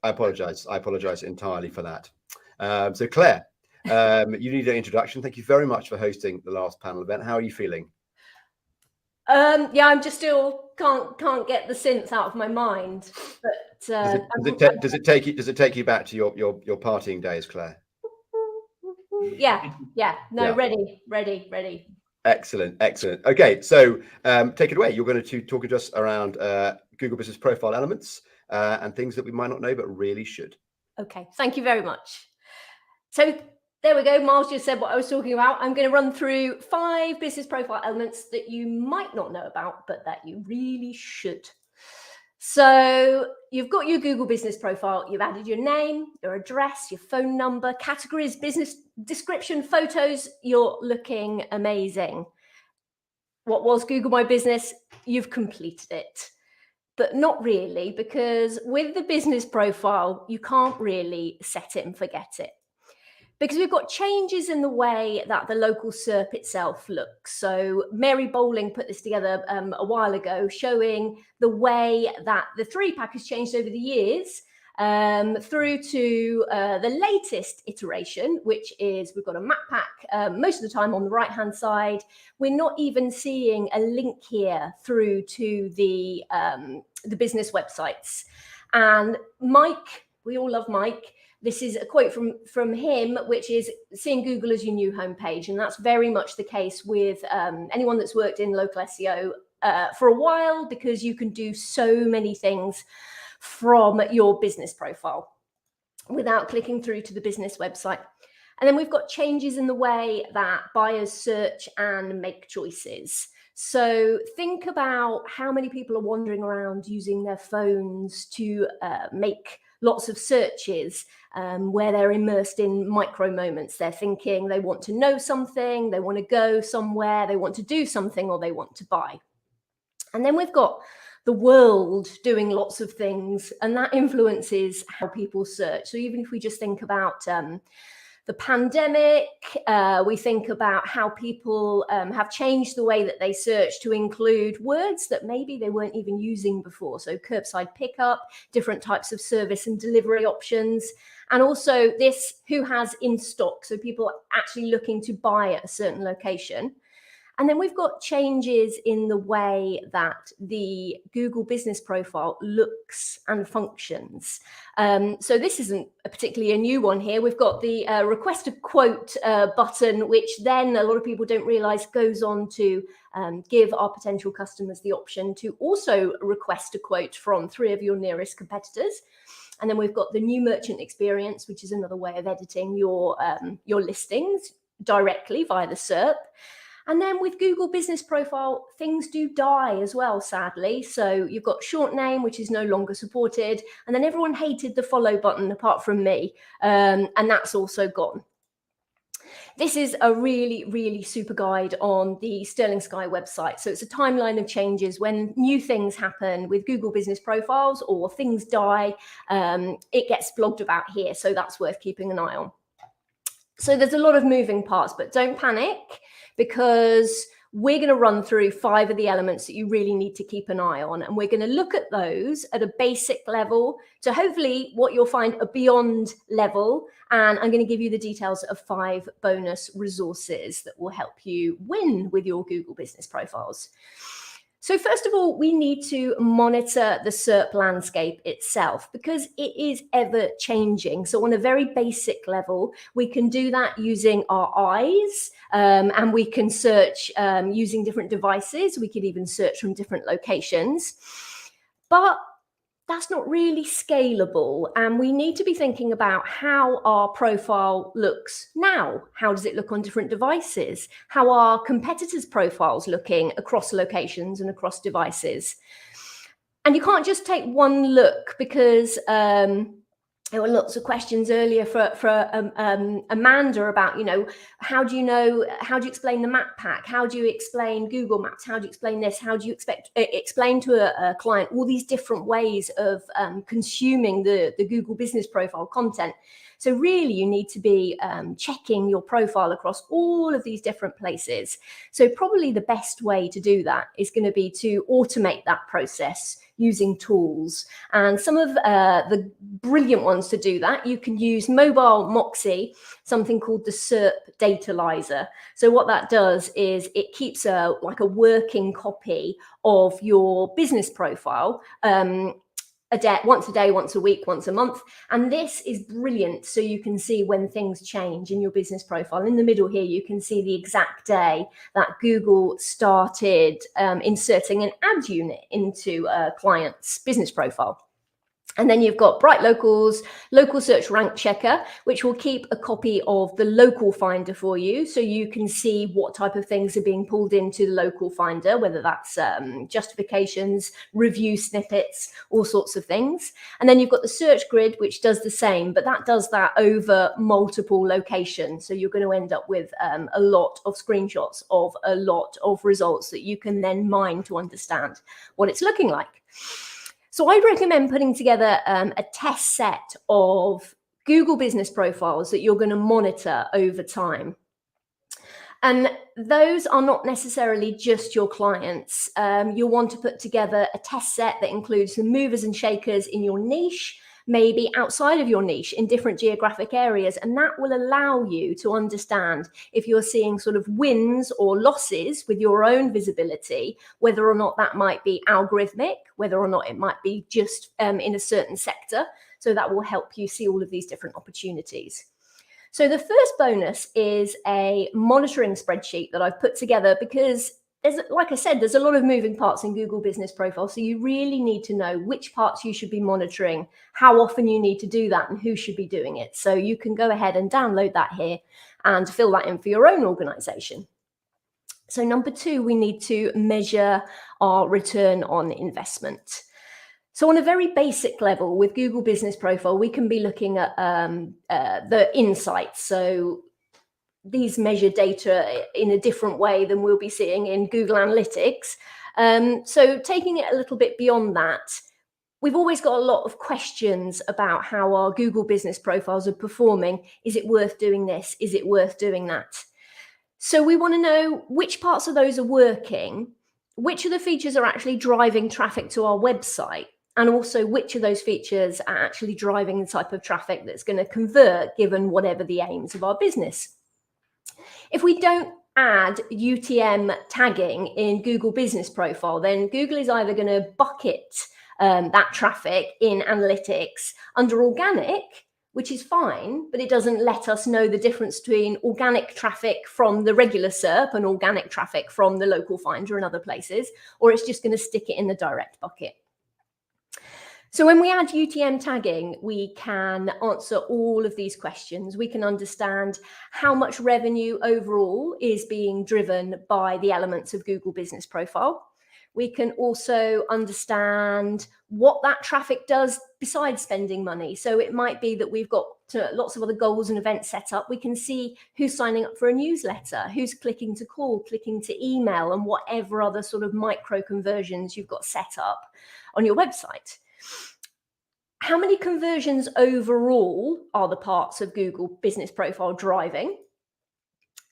apologize. I apologize entirely for that. So Claire, you need an introduction. Thank you very much for hosting the last panel event. How are you feeling? Yeah, I'm just still can't get the synth out of my mind. But does it take you back to your partying days, Claire? Yeah. No, Yeah. ready. Excellent. Okay, so take it away. You're going to talk to us around Google Business Profile elements and things that we might not know but really should. Okay, thank you very much. So there we go. Myles just said what I was talking about. I'm going to run through 5 business profile elements that you might not know about, but that you really should. So you've got your Google business profile. You've added your name, your address, your phone number, categories, business description, photos. You're looking amazing. What was Google My Business? You've completed it. But not really, because with the business profile, you can't really set it and forget it. Because we've got changes in the way that the local SERP itself looks. So Mary Bowling put this together a while ago, showing the way that the 3-pack has changed over the years through to the latest iteration, which is we've got a map pack most of the time on the right-hand side. We're not even seeing a link here through to the business websites. And Mike, we all love Mike. This is a quote from him, which is seeing Google as your new homepage. And that's very much the case with anyone that's worked in local SEO for a while, because you can do so many things from your business profile without clicking through to the business website. And then we've got changes in the way that buyers search and make choices. So think about how many people are wandering around using their phones to make lots of searches where they're immersed in micro moments. They're thinking they want to know something, they want to go somewhere, they want to do something, or they want to buy. And then we've got the world doing lots of things, and that influences how people search. So even if we just think about the pandemic, we think about how people have changed the way that they search to include words that maybe they weren't even using before. So curbside pickup, different types of service and delivery options, and also this who has in stock. So people actually looking to buy at a certain location. And then we've got changes in the way that the Google business profile looks and functions. So this isn't particularly a new one here. We've got the request a quote button, which then a lot of people don't realize goes on to give our potential customers the option to also request a quote from 3 of your nearest competitors. And then we've got the new merchant experience, which is another way of editing your listings directly via the SERP. And then with Google Business Profile, things do die as well, sadly. So you've got short name, which is no longer supported. And then everyone hated the follow button apart from me. And that's also gone. This is a really, really super guide on the Sterling Sky website. So it's a timeline of changes when new things happen with Google Business Profiles or things die. It gets blogged about here. So that's worth keeping an eye on. So there's a lot of moving parts, but don't panic, because we're going to run through 5 of the elements that you really need to keep an eye on. And we're going to look at those at a basic level to hopefully what you'll find a beyond level. And I'm going to give you the details of 5 bonus resources that will help you win with your Google business profiles. So first of all, we need to monitor the SERP landscape itself, because it is ever changing. So on a very basic level, we can do that using our eyes, and we can search using different devices. We could even search from different locations. But that's not really scalable. And we need to be thinking about how our profile looks now. How does it look on different devices? How are competitors' profiles looking across locations and across devices? And you can't just take one look, because there were lots of questions earlier for Amanda about, how do you explain the map pack? How do you explain Google Maps? How do you explain this? How do you explain to a client all these different ways of consuming the Google Business Profile content? So really, you need to be checking your profile across all of these different places. So probably the best way to do that is going to be to automate that process using tools. And some of the brilliant ones to do that, you can use mobile Moxie, something called the SERP Datalyzer. So what that does is it keeps a working copy of your business profile once a day, once a week, once a month. And this is brilliant, so you can see when things change in your business profile. In the middle here, you can see the exact day that Google started inserting an ad unit into a client's business profile. And then you've got BrightLocal's local search rank checker, which will keep a copy of the local finder for you, so you can see what type of things are being pulled into the local finder, whether that's justifications, review snippets, all sorts of things. And then you've got the search grid, which does the same, but that does that over multiple locations. So you're going to end up with a lot of screenshots of a lot of results that you can then mine to understand what it's looking like. So I'd recommend putting together a test set of Google Business Profiles that you're going to monitor over time. And those are not necessarily just your clients. You'll want to put together a test set that includes the movers and shakers in your niche, maybe outside of your niche in different geographic areas. And that will allow you to understand if you're seeing sort of wins or losses with your own visibility, whether or not that might be algorithmic, whether or not it might be just in a certain sector. So that will help you see all of these different opportunities. So the first bonus is a monitoring spreadsheet that I've put together, because like I said, there's a lot of moving parts in Google Business Profile. So you really need to know which parts you should be monitoring, how often you need to do that, and who should be doing it. So you can go ahead and download that here and fill that in for your own organization. So number 2, we need to measure our return on investment. So on a very basic level with Google Business Profile, we can be looking at the insights. So these measure data in a different way than we'll be seeing in Google Analytics. So taking it a little bit beyond that, we've always got a lot of questions about how our Google Business Profiles are performing. Is it worth doing this? Is it worth doing that? So we want to know which parts of those are working, which of the features are actually driving traffic to our website, and also which of those features are actually driving the type of traffic that's going to convert given whatever the aims of our business. If we don't add UTM tagging in Google Business Profile, then Google is either going to bucket that traffic in analytics under organic, which is fine, but it doesn't let us know the difference between organic traffic from the regular SERP and organic traffic from the local finder and other places, or it's just going to stick it in the direct bucket. So when we add UTM tagging, we can answer all of these questions. We can understand how much revenue overall is being driven by the elements of Google Business Profile. We can also understand what that traffic does besides spending money. So it might be that we've got lots of other goals and events set up. We can see who's signing up for a newsletter, who's clicking to call, clicking to email, and whatever other sort of micro conversions you've got set up on your website. How many conversions overall are the parts of Google Business Profile driving?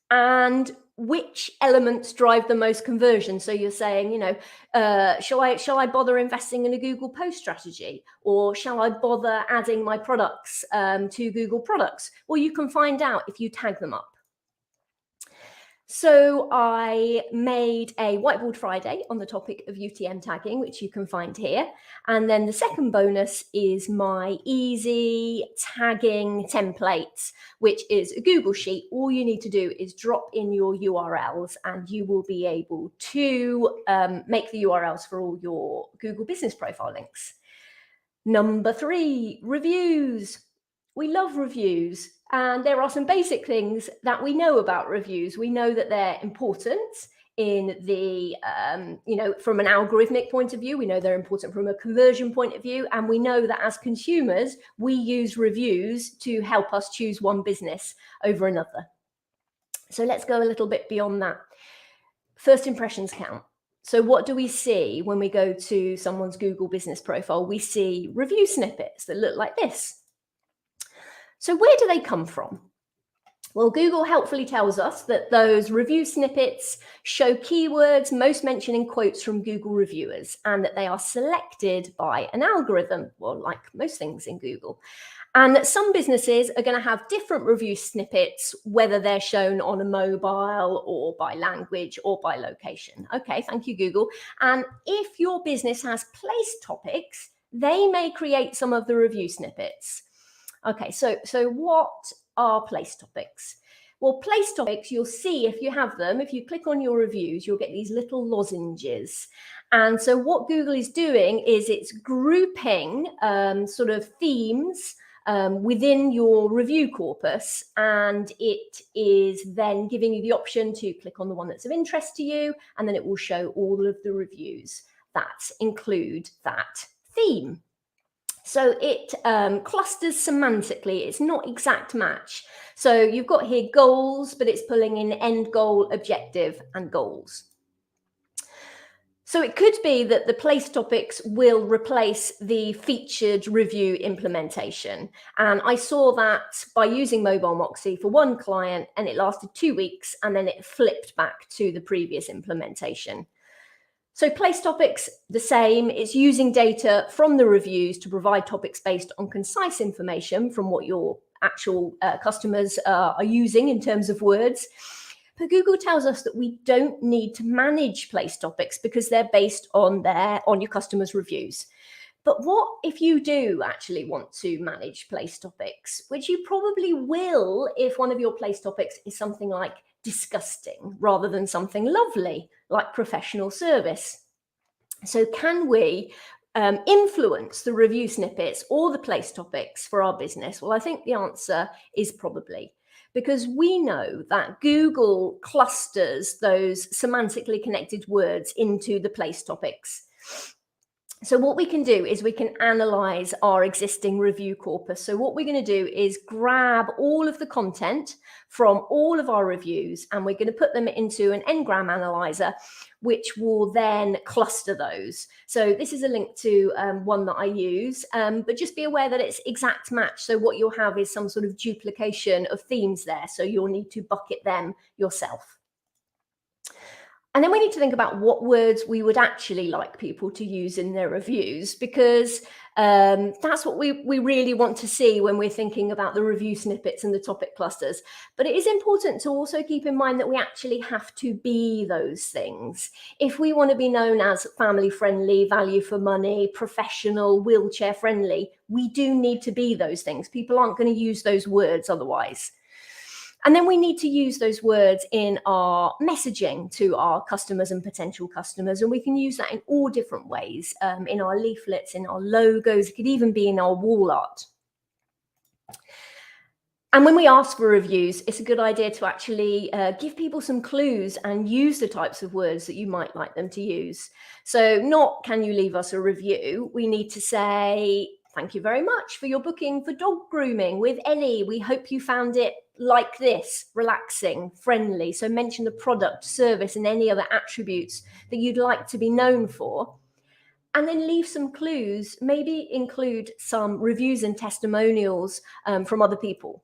And which elements drive the most conversion? So you're saying, shall I bother investing in a Google post strategy? Or shall I bother adding my products to Google products? Well, you can find out if you tag them up. So I made a Whiteboard Friday on the topic of UTM tagging, which you can find here. And then the second bonus is my easy tagging template, which is a Google Sheet. All you need to do is drop in your URLs and you will be able to make the URLs for all your Google Business Profile links. Number 3, reviews. We love reviews, and there are some basic things that we know about reviews. We know that they're important in the, from an algorithmic point of view. We know they're important from a conversion point of view. And we know that as consumers, we use reviews to help us choose one business over another. So let's go a little bit beyond that. First impressions count. So what do we see when we go to someone's Google business profile? We see review snippets that look like this. So where do they come from? Well, Google helpfully tells us that those review snippets show keywords most mentioned in quotes from Google reviewers, and that they are selected by an algorithm, well, like most things in Google. And that some businesses are going to have different review snippets, whether they're shown on a mobile or by language or by location. Okay, thank you, Google. And if your business has place topics, they may create some of the review snippets. Okay, so what are place topics? Well, place topics, you'll see if you have them, if you click on your reviews, you'll get these little lozenges. And so what Google is doing is it's grouping sort of themes within your review corpus, and it is then giving you the option to click on the one that's of interest to you, and then it will show all of the reviews that include that theme. So it clusters semantically. It's not exact match. So you've got here goals, but it's pulling in end goal, objective, and goals. So it could be that the place topics will replace the featured review implementation. And I saw that by using Mobile Moxie for one client, and it lasted 2 weeks, and then it flipped back to the previous implementation. So place topics, the same. It's using data from the reviews to provide topics based on concise information from what your actual customers are using in terms of words. But Google tells us that we don't need to manage place topics because they're based on your customers' reviews. But what if you do actually want to manage place topics, which you probably will if one of your place topics is something like disgusting rather than something lovely like professional service? So can we influence the review snippets or the place topics for our business? Well, I think the answer is probably, because we know that Google clusters those semantically connected words into the place topics. So what we can do is we can analyze our existing review corpus. So what we're going to do is grab all of the content from all of our reviews, and we're going to put them into an Ngram analyzer, which will then cluster those. So this is a link to one that I use, but just be aware that it's exact match. So what you'll have is some sort of duplication of themes there. So you'll need to bucket them yourself. And then we need to think about what words we would actually like people to use in their reviews, because that's what we really want to see when we're thinking about the review snippets and the topic clusters. But it is important to also keep in mind that we actually have to be those things. If we want to be known as family friendly, value for money, professional, wheelchair friendly, we do need to be those things. People aren't going to use those words otherwise. And then we need to use those words in our messaging to our customers and potential customers. And we can use that in all different ways, in our leaflets, in our logos. It could even be in our wall art. And when we ask for reviews, it's a good idea to actually give people some clues and use the types of words that you might like them to use. So not, can you leave us a review? We need to say, thank you very much for your booking for dog grooming with Ellie. We hope you found it like this, relaxing, friendly. So mention the product, service, and any other attributes that you'd like to be known for. And then leave some clues, maybe include some reviews and testimonials from other people.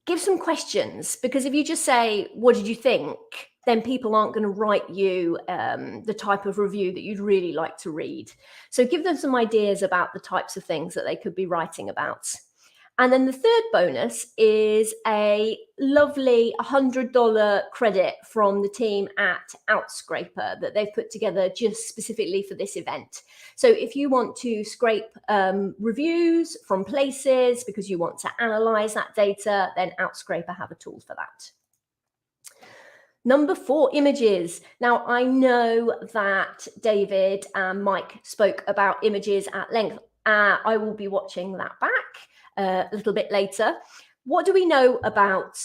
Give some questions, because if you just say, what did you think? Then people aren't going to write you the type of review that you'd really like to read. So give them some ideas about the types of things that they could be writing about. And then the third bonus is a lovely $100 credit from the team at Outscraper that they've put together just specifically for this event. So if you want to scrape reviews from places because you want to analyze that data, then Outscraper have a tool for that. Number 4, images. Now, I know that David and Mike spoke about images at length. I will be watching that back a little bit later. What do we know about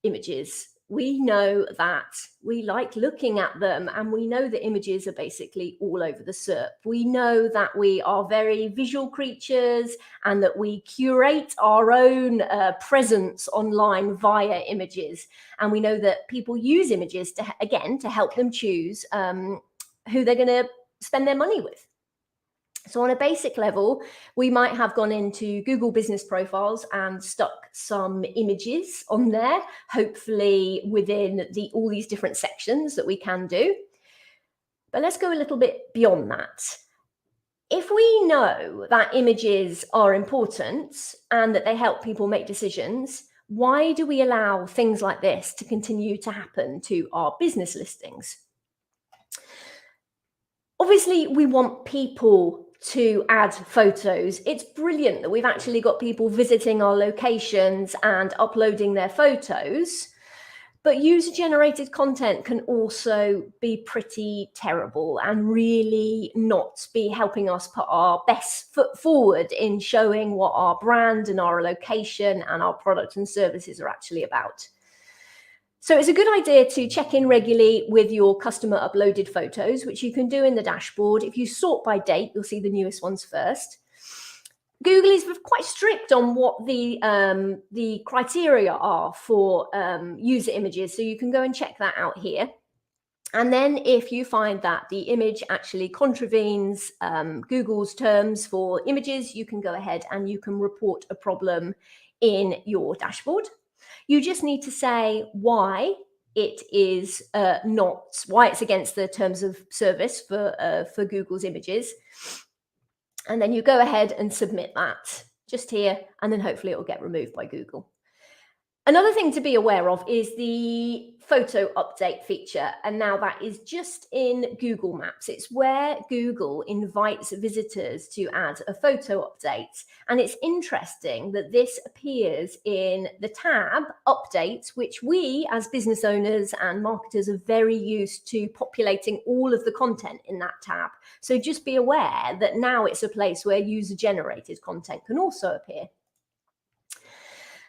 images? We know that we like looking at them, and we know that images are basically all over the SERP. We know that we are very visual creatures and that we curate our own presence online via images. And we know that people use images to, again, to help them choose who they're going to spend their money with. So on a basic level, we might have gone into Google Business Profiles and stuck some images on there, hopefully within all these different sections that we can do. But let's go a little bit beyond that. If we know that images are important and that they help people make decisions, why do we allow things like this to continue to happen to our business listings? Obviously, we want people to add photos. It's brilliant that we've actually got people visiting our locations and uploading their photos, but user-generated content can also be pretty terrible and really not be helping us put our best foot forward in showing what our brand and our location and our products and services are actually about. So it's a good idea to check in regularly with your customer uploaded photos, which you can do in the dashboard. If you sort by date, you'll see the newest ones first. Google is quite strict on what the criteria are for user images, so you can go and check that out here. And then if you find that the image actually contravenes Google's terms for images, you can go ahead and you can report a problem in your dashboard. You just need to say why it is why it's against the terms of service for Google's images. And then you go ahead and submit that just here, and then hopefully it will get removed by Google. Another thing to be aware of is the photo update feature. And now that is just in Google Maps. It's where Google invites visitors to add a photo update. And it's interesting that this appears in the tab Updates, which we as business owners and marketers are very used to populating all of the content in that tab. So just be aware that now it's a place where user-generated content can also appear.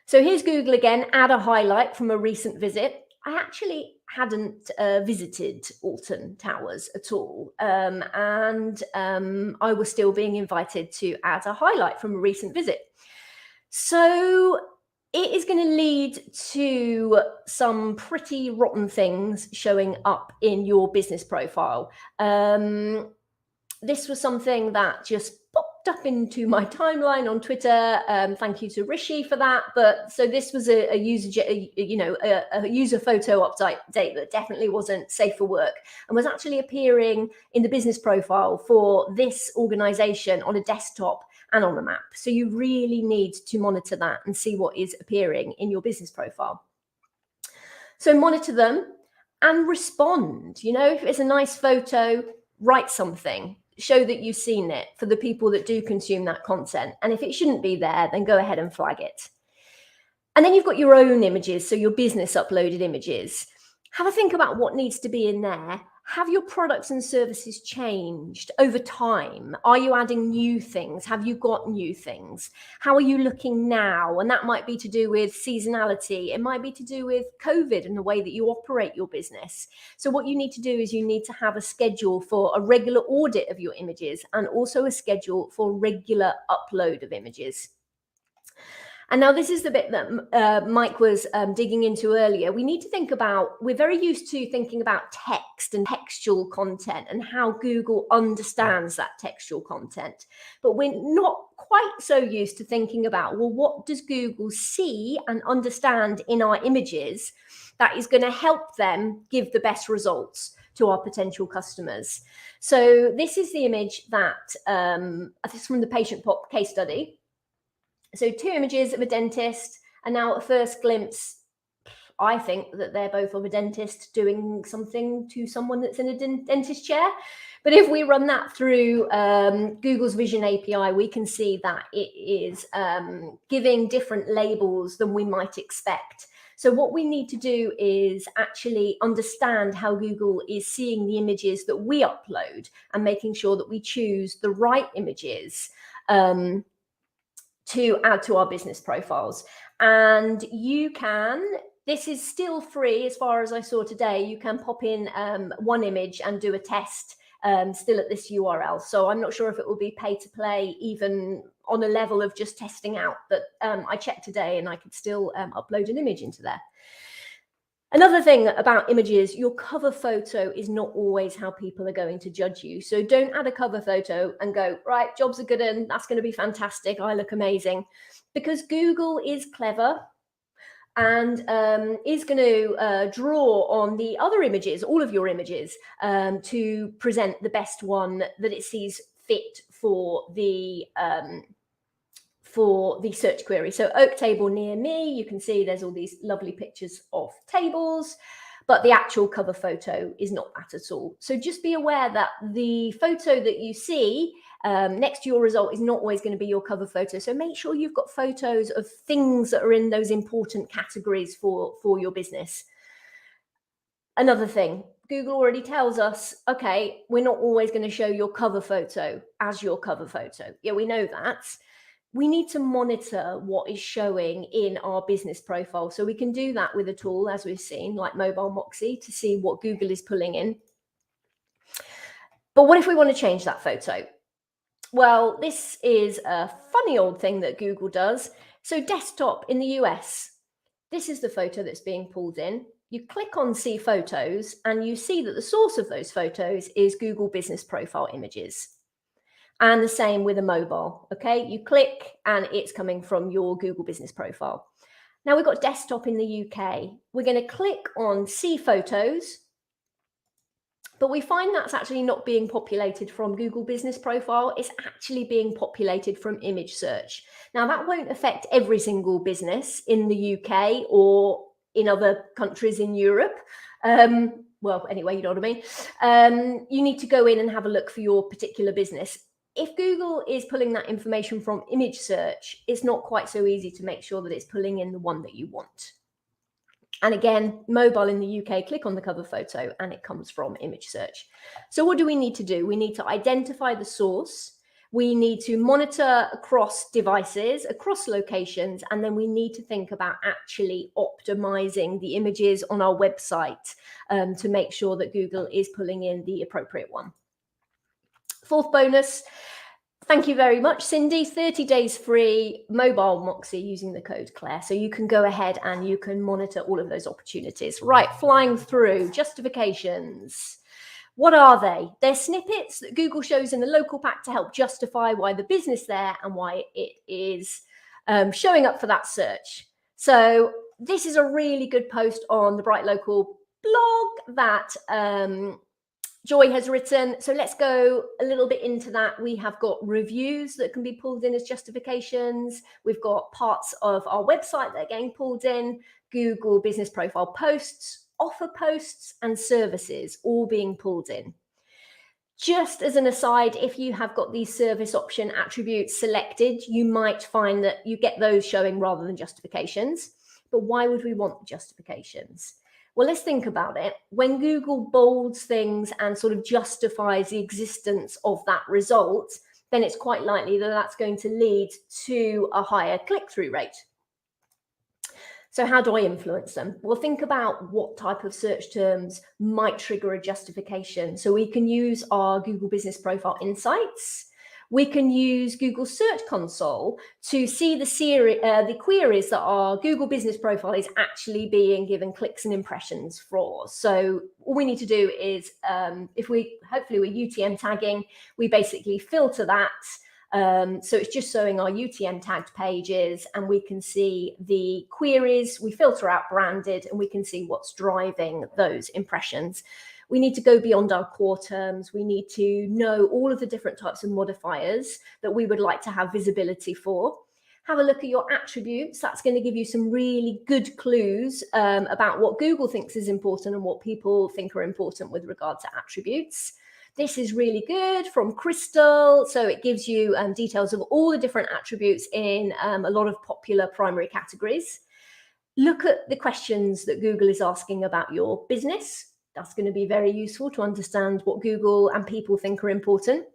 So here's Google again, add a highlight from a recent visit. I actually hadn't visited Alton Towers at all. I was still being invited to add a highlight from a recent visit. So it is going to lead to some pretty rotten things showing up in your business profile. This was something that just popped up into my timeline on Twitter. Thank you to Rishi for that. But so this was a user, a user photo update that definitely wasn't safe for work and was actually appearing in the business profile for this organization on a desktop and on a map. So you really need to monitor that and see what is appearing in your business profile. So monitor them and respond. You know, if it's a nice photo, write something. Show that you've seen it for the people that do consume that content. And if it shouldn't be there, then go ahead and flag it. And then you've got your own images, so your business uploaded images. Have a think about what needs to be in there. Have your products and services changed over time? Are you adding new things? Have you got new things? How are you looking now? And that might be to do with seasonality. It might be to do with COVID and the way that you operate your business. So what you need to do is you need to have a schedule for a regular audit of your images and also a schedule for regular upload of images. And now this is the bit that Mike was digging into earlier. We need to think about, we're very used to thinking about text and textual content and how Google understands that textual content. But we're not quite so used to thinking about, well, what does Google see and understand in our images that is going to help them give the best results to our potential customers? So this is the image that, this is from the patient pop case study. So 2 images of a dentist, and now at first glimpse, I think that they're both of a dentist doing something to someone that's in a dentist chair. But if we run that through Google's Vision API, we can see that it is giving different labels than we might expect. So what we need to do is actually understand how Google is seeing the images that we upload and making sure that we choose the right images to add to our business profiles. And you can, this is still free as far as I saw today, you can pop in one image and do a test still at this URL. So I'm not sure if it will be pay to play even on a level of just testing out, but I checked today and I could still upload an image into there. Another thing about images, your cover photo is not always how people are going to judge you. So don't add a cover photo and go, right, jobs are good and that's going to be fantastic, I look amazing. Because Google is clever and is going to draw on the other images, all of your images, to present the best one that it sees fit for the search query. So oak table near me, you can see there's all these lovely pictures of tables, but the actual cover photo is not that at all. So just be aware that the photo that you see next to your result is not always going to be your cover photo. So make sure you've got photos of things that are in those important categories for your business. Another thing, Google already tells us, okay, we're not always going to show your cover photo as your cover photo. Yeah, we know that. We need to monitor what is showing in our business profile. So we can do that with a tool, as we've seen, like Mobile Moxie, to see what Google is pulling in. But what if we want to change that photo? Well, this is a funny old thing that Google does. So desktop in the US, this is the photo that's being pulled in. You click on See Photos and you see that the source of those photos is Google Business Profile images. And the same with a mobile, okay? You click and it's coming from your Google Business Profile. Now we've got desktop in the UK. We're going to click on See Photos, but we find that's actually not being populated from Google Business Profile. It's actually being populated from image search. Now that won't affect every single business in the UK or in other countries in Europe. Well, anyway, you know what I mean. You need to go in and have a look for your particular business. If Google is pulling that information from image search, it's not quite so easy to make sure that it's pulling in the one that you want. And again, mobile in the UK, click on the cover photo and it comes from image search. So what do we need to do? We need to identify the source. We need to monitor across devices, across locations, and then we need to think about actually optimizing the images on our website to make sure that Google is pulling in the appropriate one. Fourth bonus, thank you very much, Cindy. 30 days free, Mobile Moxie using the code Claire. So you can go ahead and you can monitor all of those opportunities. Right, flying through justifications. What are they? They're snippets that Google shows in the local pack to help justify why the business there and why it is showing up for that search. So this is a really good post on the BrightLocal blog that Joy has written. So let's go a little bit into that. We have got reviews that can be pulled in as justifications. We've got parts of our website that are getting pulled in, Google Business Profile posts, offer posts, and services all being pulled in. Just as an aside, if you have got these service option attributes selected, you might find that you get those showing rather than justifications. But why would we want justifications? Well, let's think about it. When Google bolds things and sort of justifies the existence of that result, then it's quite likely that that's going to lead to a higher click-through rate. So how do I influence them? Well, think about what type of search terms might trigger a justification. So we can use our Google Business Profile Insights. We can use Google Search Console to see the queries that our Google Business Profile is actually being given clicks and impressions for. So all we need to do is, hopefully we're UTM tagging, we basically filter that. So it's just showing our UTM tagged pages and we can see the queries, we filter out branded and we can see what's driving those impressions. We need to go beyond our core terms. We need to know all of the different types of modifiers that we would like to have visibility for. Have a look at your attributes. That's going to give you some really good clues about what Google thinks is important and what people think are important with regard to attributes. This is really good from Crystal. So it gives you details of all the different attributes in a lot of popular primary categories. Look at the questions that Google is asking about your business. That's going to be very useful to understand what Google and people think are important.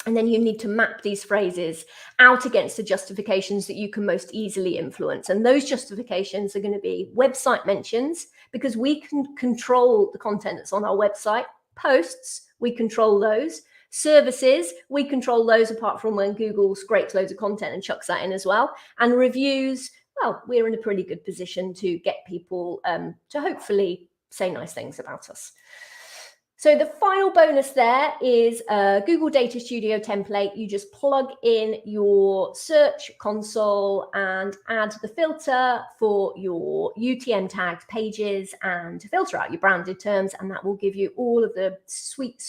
And then you need to map these phrases out against the justifications that you can most easily influence. And those justifications are going to be website mentions, because we can control the content that's on our website. Posts, we control those. Services, we control those, apart from when Google scrapes loads of content and chucks that in as well. And reviews, well, we're in a pretty good position to get people to hopefully say nice things about us. So the final bonus there is a Google Data Studio template. You just plug in your search console and add the filter for your UTM tagged pages and filter out your branded terms. And that will give you all of the sweet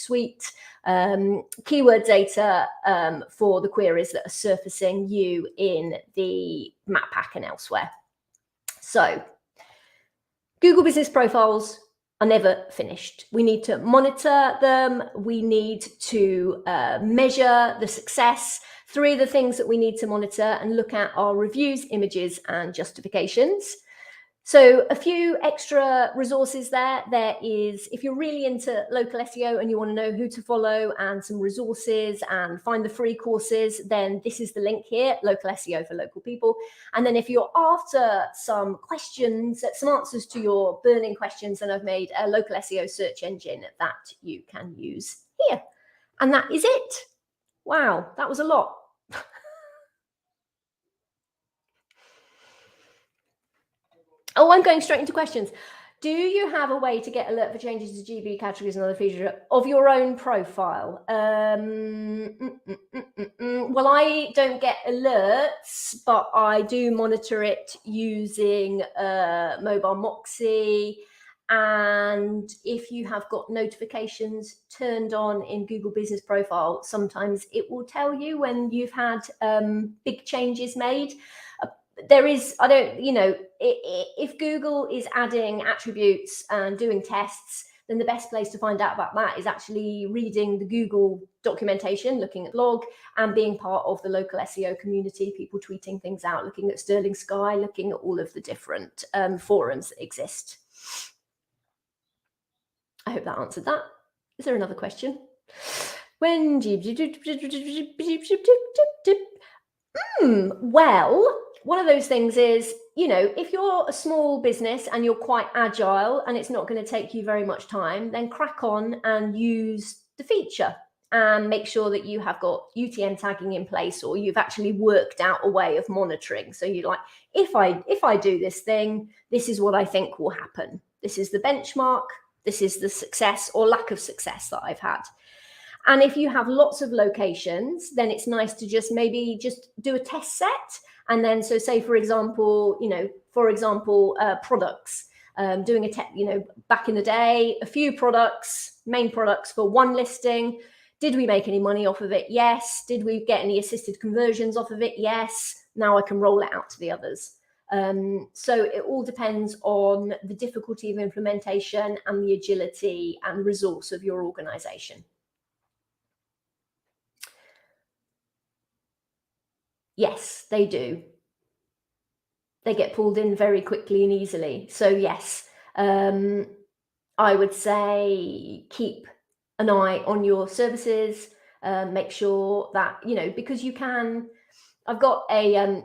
keyword data for the queries that are surfacing you in the map pack and elsewhere. So Google Business Profiles are never finished. We need to monitor them. We need to measure the success. 3 of the things that we need to monitor and look at are reviews, images, and justifications. So a few extra resources there. There is, if you're really into local SEO and you want to know who to follow and some resources and find the free courses, then this is the link here, Local SEO for Local People. And then if you're after some questions, some answers to your burning questions, then I've made a local SEO search engine that you can use here. And that is it. Wow, that was a lot. Oh, I'm going straight into questions. Do you have a way to get alert for changes to GB categories and other features of your own profile? Well, I don't get alerts, but I do monitor it using Mobile Moxie. And if you have got notifications turned on in Google Business Profile, sometimes it will tell you when you've had big changes made. There is, I don't, you know, if Google is adding attributes and doing tests, then the best place to find out about that is actually reading the Google documentation, looking at log, and being part of the local SEO community, people tweeting things out, looking at Sterling Sky, looking at all of the different forums that exist. I hope that answered that. Is there another question? When well, one of those things is, you know, if you're a small business and you're quite agile and it's not going to take you very much time, then crack on and use the feature and make sure that you have got UTM tagging in place, or you've actually worked out a way of monitoring. So you're like, if I do this thing, this is what I think will happen. This is the benchmark. This is the success or lack of success that I've had. And if you have lots of locations, then it's nice to just maybe just do a test set. And then, so say, for example, products, doing back in the day, a few products, main products for one listing. Did we make any money off of it? Yes. Did we get any assisted conversions off of it? Yes. Now I can roll it out to the others. So it all depends on the difficulty of implementation and the agility and resource of your organization. Yes, they do. They get pulled in very quickly and easily. So yes, I would say keep an eye on your services. Make sure that, you know, because you can, I've got a,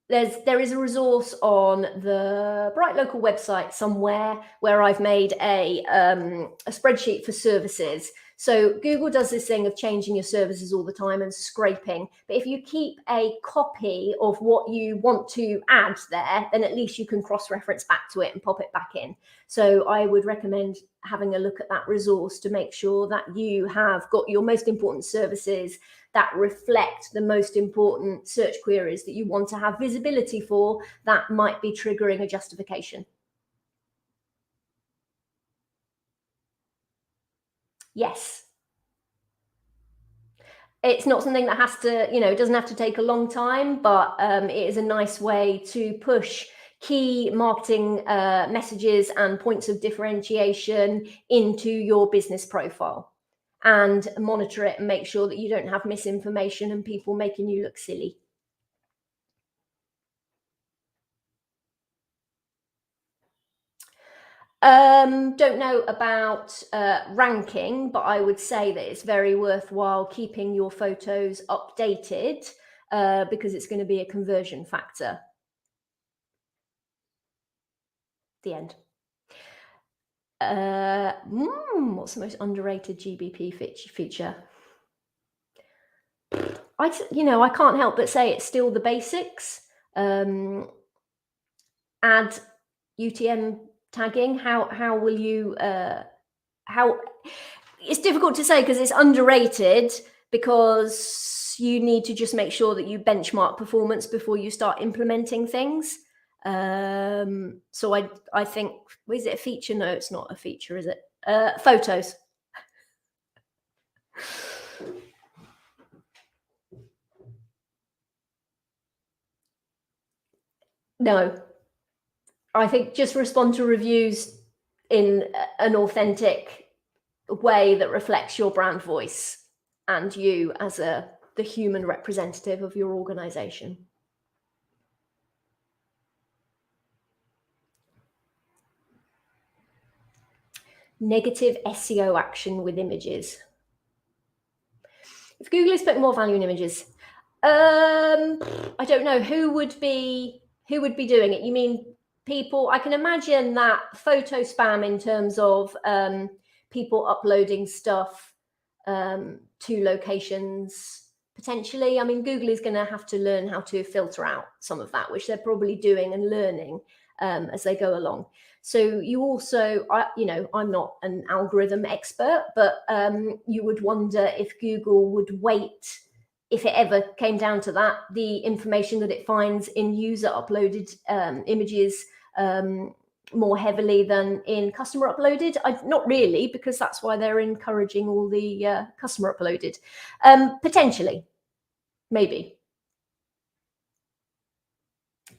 there is a resource on the BrightLocal website somewhere where I've made a spreadsheet for services. So Google does this thing of changing your services all the time and scraping. But if you keep a copy of what you want to add there, then at least you can cross-reference back to it and pop it back in. So I would recommend having a look at that resource to make sure that you have got your most important services that reflect the most important search queries that you want to have visibility for that might be triggering a justification. Yes. It's not something that has to, it doesn't have to take a long time, but it is a nice way to push key marketing messages and points of differentiation into your business profile, and monitor it and make sure that you don't have misinformation and people making you look silly. Don't know about ranking, but I would say that it's very worthwhile keeping your photos updated because it's going to be a conversion factor. The end. What's the most underrated GBP feature? I can't help but say it's still the basics. Add UTM tagging. How will you how it's difficult to say because it's underrated, because you need to just make sure that you benchmark performance before you start implementing things. So I think, is it a feature? No, it's not a feature, is it? Photos. No, I think just respond to reviews in an authentic way that reflects your brand voice and you as the human representative of your organization. Negative SEO action with images. If Google is putting more value in images, I don't know who would be doing it. You mean people? I can imagine that photo spam in terms of people uploading stuff to locations potentially. I mean, Google is going to have to learn how to filter out some of that, which they're probably doing and learning as they go along. So you also, I'm not an algorithm expert, but you would wonder if Google would weight, if it ever came down to that, the information that it finds in user uploaded images more heavily than in customer uploaded. Not really, because that's why they're encouraging all the customer uploaded. Potentially, maybe.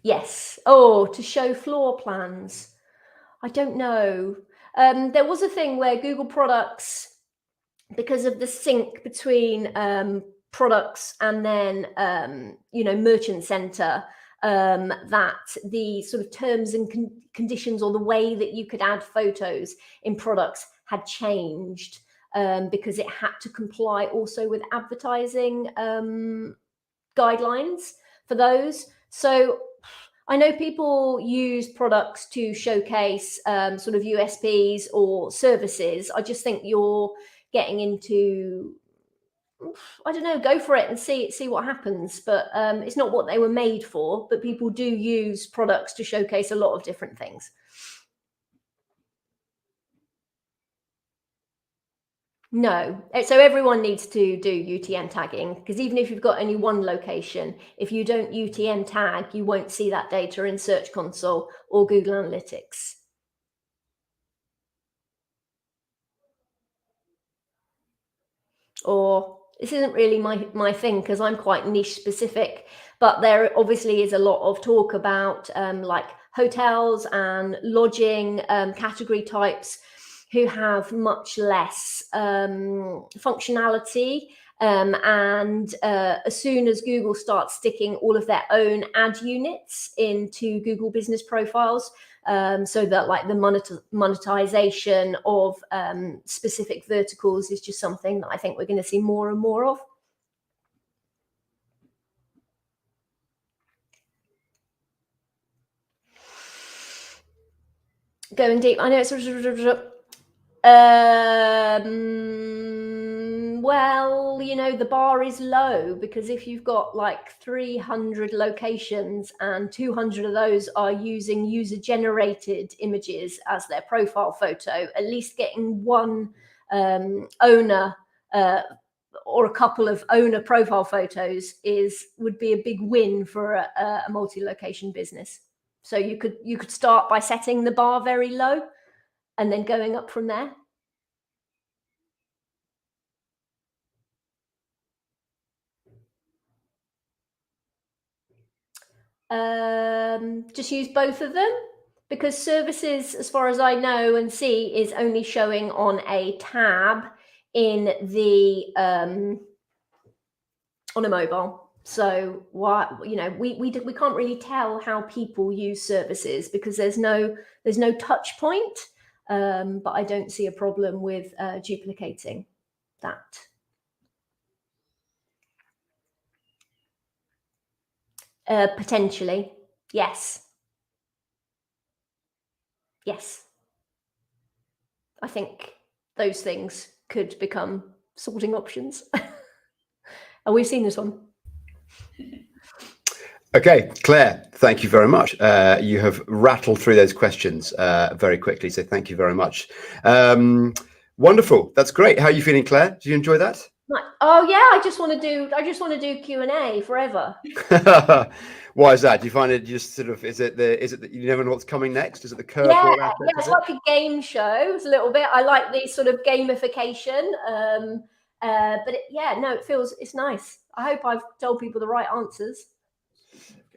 Yes. Oh, to show floor plans. I don't know. There was a thing where Google products, because of the sync between products and then, Merchant Center, that the sort of terms and conditions or the way that you could add photos in products had changed because it had to comply also with advertising guidelines for those. So I know people use products to showcase sort of USPs or services. I just think you're getting into, I don't know, go for it and see what happens. But it's not what they were made for, but people do use products to showcase a lot of different things. No, so everyone needs to do UTM tagging, because even if you've got only one location, if you don't UTM tag, you won't see that data in Search Console or Google Analytics. Or this isn't really my thing, because I'm quite niche specific, but there obviously is a lot of talk about like hotels and lodging category types who have much less functionality. And as soon as Google starts sticking all of their own ad units into Google business profiles, so that like the monetization of specific verticals is just something that I think we're going to see more and more of. Going deep, I know it's well, the bar is low, because if you've got like 300 locations and 200 of those are using user generated images as their profile photo, at least getting one owner or a couple of owner profile photos would be a big win for a multi-location business. So you could start by setting the bar very low and then going up from there. just use both of them, because services, as far as I know and see, is only showing on a tab in the on a mobile. So what, you know, we can't really tell how people use services because there's no touch point. But I don't see a problem with duplicating that. Potentially, yes. Yes. I think those things could become sorting options. And we've seen this one. Okay, Claire, thank you very much. You have rattled through those questions very quickly, so thank you very much. Wonderful, that's great. How are you feeling, Claire? Did you enjoy that? Oh yeah, I just want to do Q&A forever. Why is that? Do you find it just sort of, is it that you never know what's coming next? Is it the curveball? Yeah, it's like a game show. It's a little bit. I like the sort of gamification. But it's nice. I hope I've told people the right answers.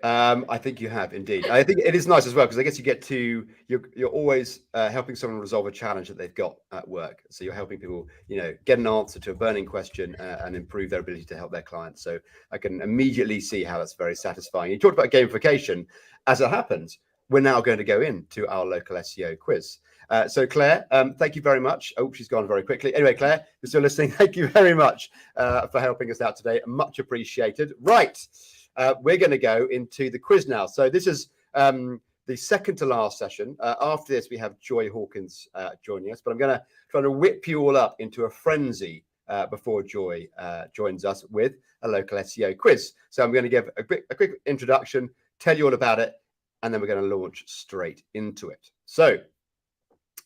I think you have indeed. I think it is nice as well because I guess you get to you're always helping someone resolve a challenge that they've got at work. So you're helping people, you know, get an answer to a burning question and improve their ability to help their clients. So I can immediately see how that's very satisfying. You talked about gamification. As it happens, we're now going to go into our local SEO quiz. So Claire, thank you very much. Oh, she's gone very quickly. Anyway, Claire, you're still listening. Thank you very much for helping us out today. Much appreciated. Right. We're going to go into the quiz now. So this is the second to last session. After this, we have Joy Hawkins joining us, but I'm going to try to whip you all up into a frenzy before Joy joins us with a local SEO quiz. So I'm going to give a quick introduction, tell you all about it, and then we're going to launch straight into it. So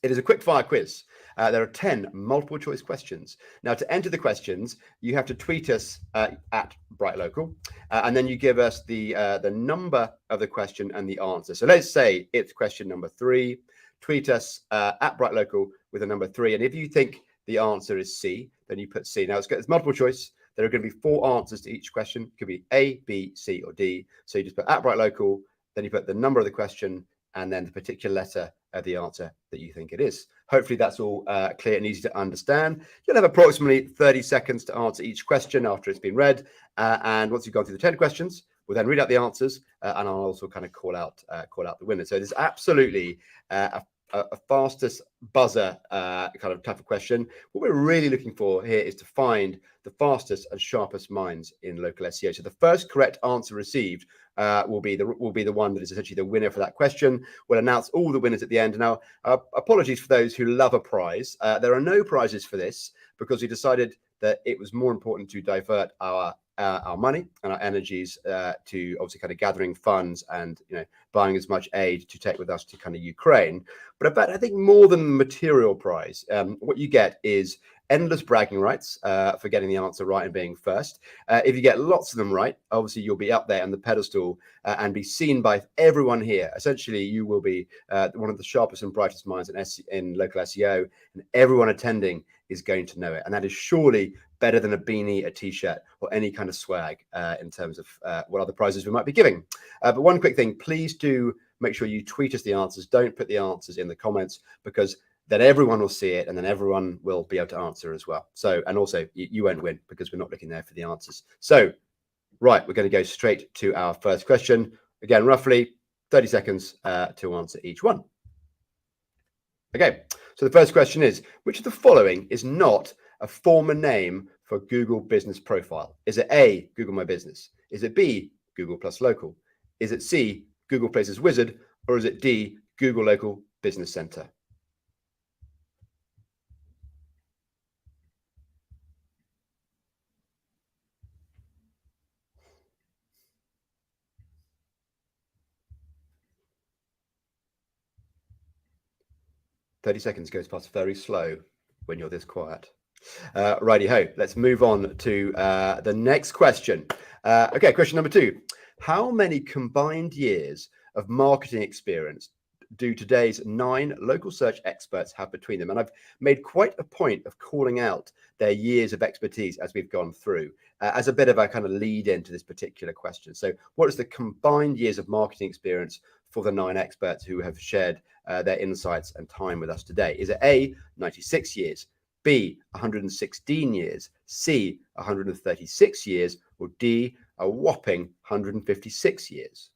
it is a quick fire quiz. There are 10 multiple choice questions. Now, to enter the questions, you have to tweet us at BrightLocal, and then you give us the number of the question and the answer. So let's say it's question number 3. Tweet us at BrightLocal with a number 3. And if you think the answer is C, then you put C. Now, it's multiple choice. There are going to be 4 answers to each question. It could be A, B, C, or D. So you just put at BrightLocal, then you put the number of the question, and then the particular letter of the answer that you think it is. Hopefully that's all clear and easy to understand. You'll have approximately 30 seconds to answer each question after it's been read. And once you've gone through the 10 questions, we'll then read out the answers and I'll also kind of call out the winner. So there's absolutely a fastest buzzer kind of type of question. What we're really looking for here is to find the fastest and sharpest minds in local SEO. So the first correct answer received will be the one that is essentially the winner for that question. We'll announce all the winners at the end. Now, apologies for those who love a prize. There are no prizes for this because we decided that it was more important to divert our money and our energies to obviously kind of gathering funds and, you know, buying as much aid to take with us to kind of Ukraine. But I think more than the material prize, what you get is endless bragging rights for getting the answer right and being first. If you get lots of them right, obviously you'll be up there on the pedestal and be seen by everyone here. Essentially, you will be one of the sharpest and brightest minds in local SEO, and everyone attending is going to know it. And that is surely better than a beanie, a t-shirt, or any kind of swag in terms of what other prizes we might be giving. But one quick thing, please do make sure you tweet us the answers. Don't put the answers in the comments because then everyone will see it and then everyone will be able to answer as well. So, and also you won't win because we're not looking there for the answers. So, right, we're going to go straight to our first question. Again, roughly 30 seconds to answer each one. Okay, so the first question is, which of the following is not a former name for Google Business Profile? Is it A, Google My Business? Is it B, Google Plus Local? Is it C, Google Places Wizard? Or is it D, Google Local Business Center? "30 seconds goes past very slow when you're this quiet." Righty ho, let's move on to the next question. Okay, question number 2. How many combined years of marketing experience do today's 9 local search experts have between them? And I've made quite a point of calling out their years of expertise as we've gone through, as a bit of a kind of lead into this particular question. So what is the combined years of marketing experience for the 9 experts who have shared their insights and time with us today? Is it A, 96 years, B, 116 years, C, 136 years, or D, a whopping 156 years?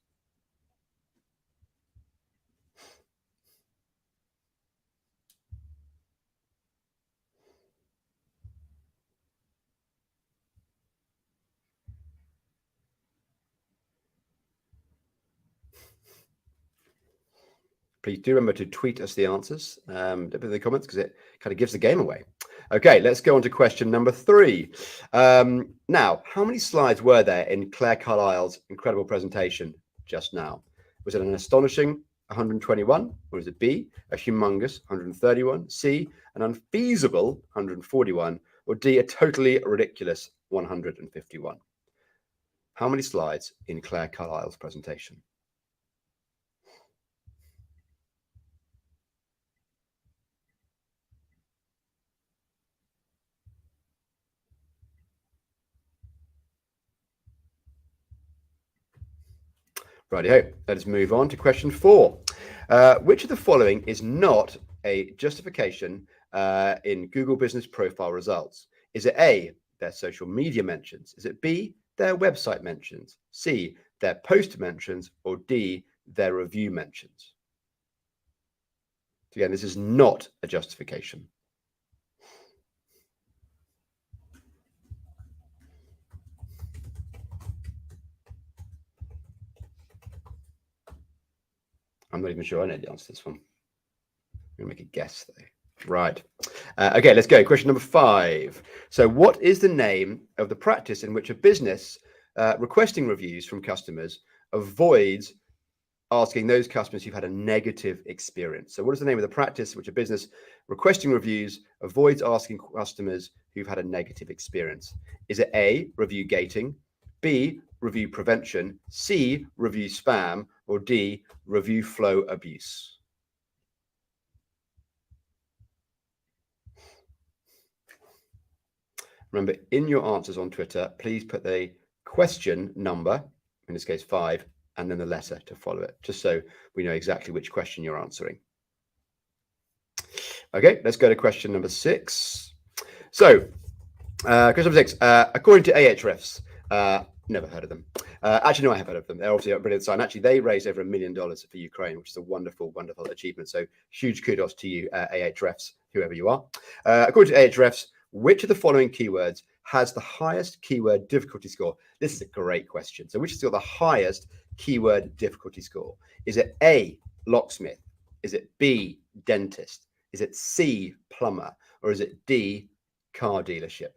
Please do remember to tweet us the answers in the comments, because it kind of gives the game away. Okay, let's go on to question number 3. Now, how many slides were there in Claire Carlisle's incredible presentation just now? Was it an astonishing 121, or is it B, a humongous 131, C, an unfeasible 141, or D, a totally ridiculous 151? How many slides in Claire Carlisle's presentation? Righty-ho, let's move on to question 4. Which of the following is not a justification in Google Business Profile results? Is it A, their social media mentions? Is it B, their website mentions? C, their post mentions? Or D, their review mentions? So again, this is not a justification. I'm not even sure I know the answer to this one. I'm going to make a guess though. Right. Okay, let's go. Question number 5. So what is the name of the practice in which a business requesting reviews from customers avoids asking those customers who've had a negative experience? So what is the name of the practice in which a business requesting reviews avoids asking customers who've had a negative experience? Is it A, review gating, B, review prevention, C, review spam, or D, review flow abuse? Remember, in your answers on Twitter, please put the question number, in this case 5, and then the letter to follow it, just so we know exactly which question you're answering. Okay, let's go to question number 6. So, question number 6, according to Ahrefs, never heard of them. Actually, no, I have heard of them. They're obviously a brilliant sign. Actually, they raised over $1 million for Ukraine, which is a wonderful, wonderful achievement. So huge kudos to you, Ahrefs, whoever you are. According to Ahrefs, which of the following keywords has the highest keyword difficulty score? This is a great question. So which has got the highest keyword difficulty score? Is it A, locksmith? Is it B, dentist? Is it C, plumber? Or is it D, car dealership?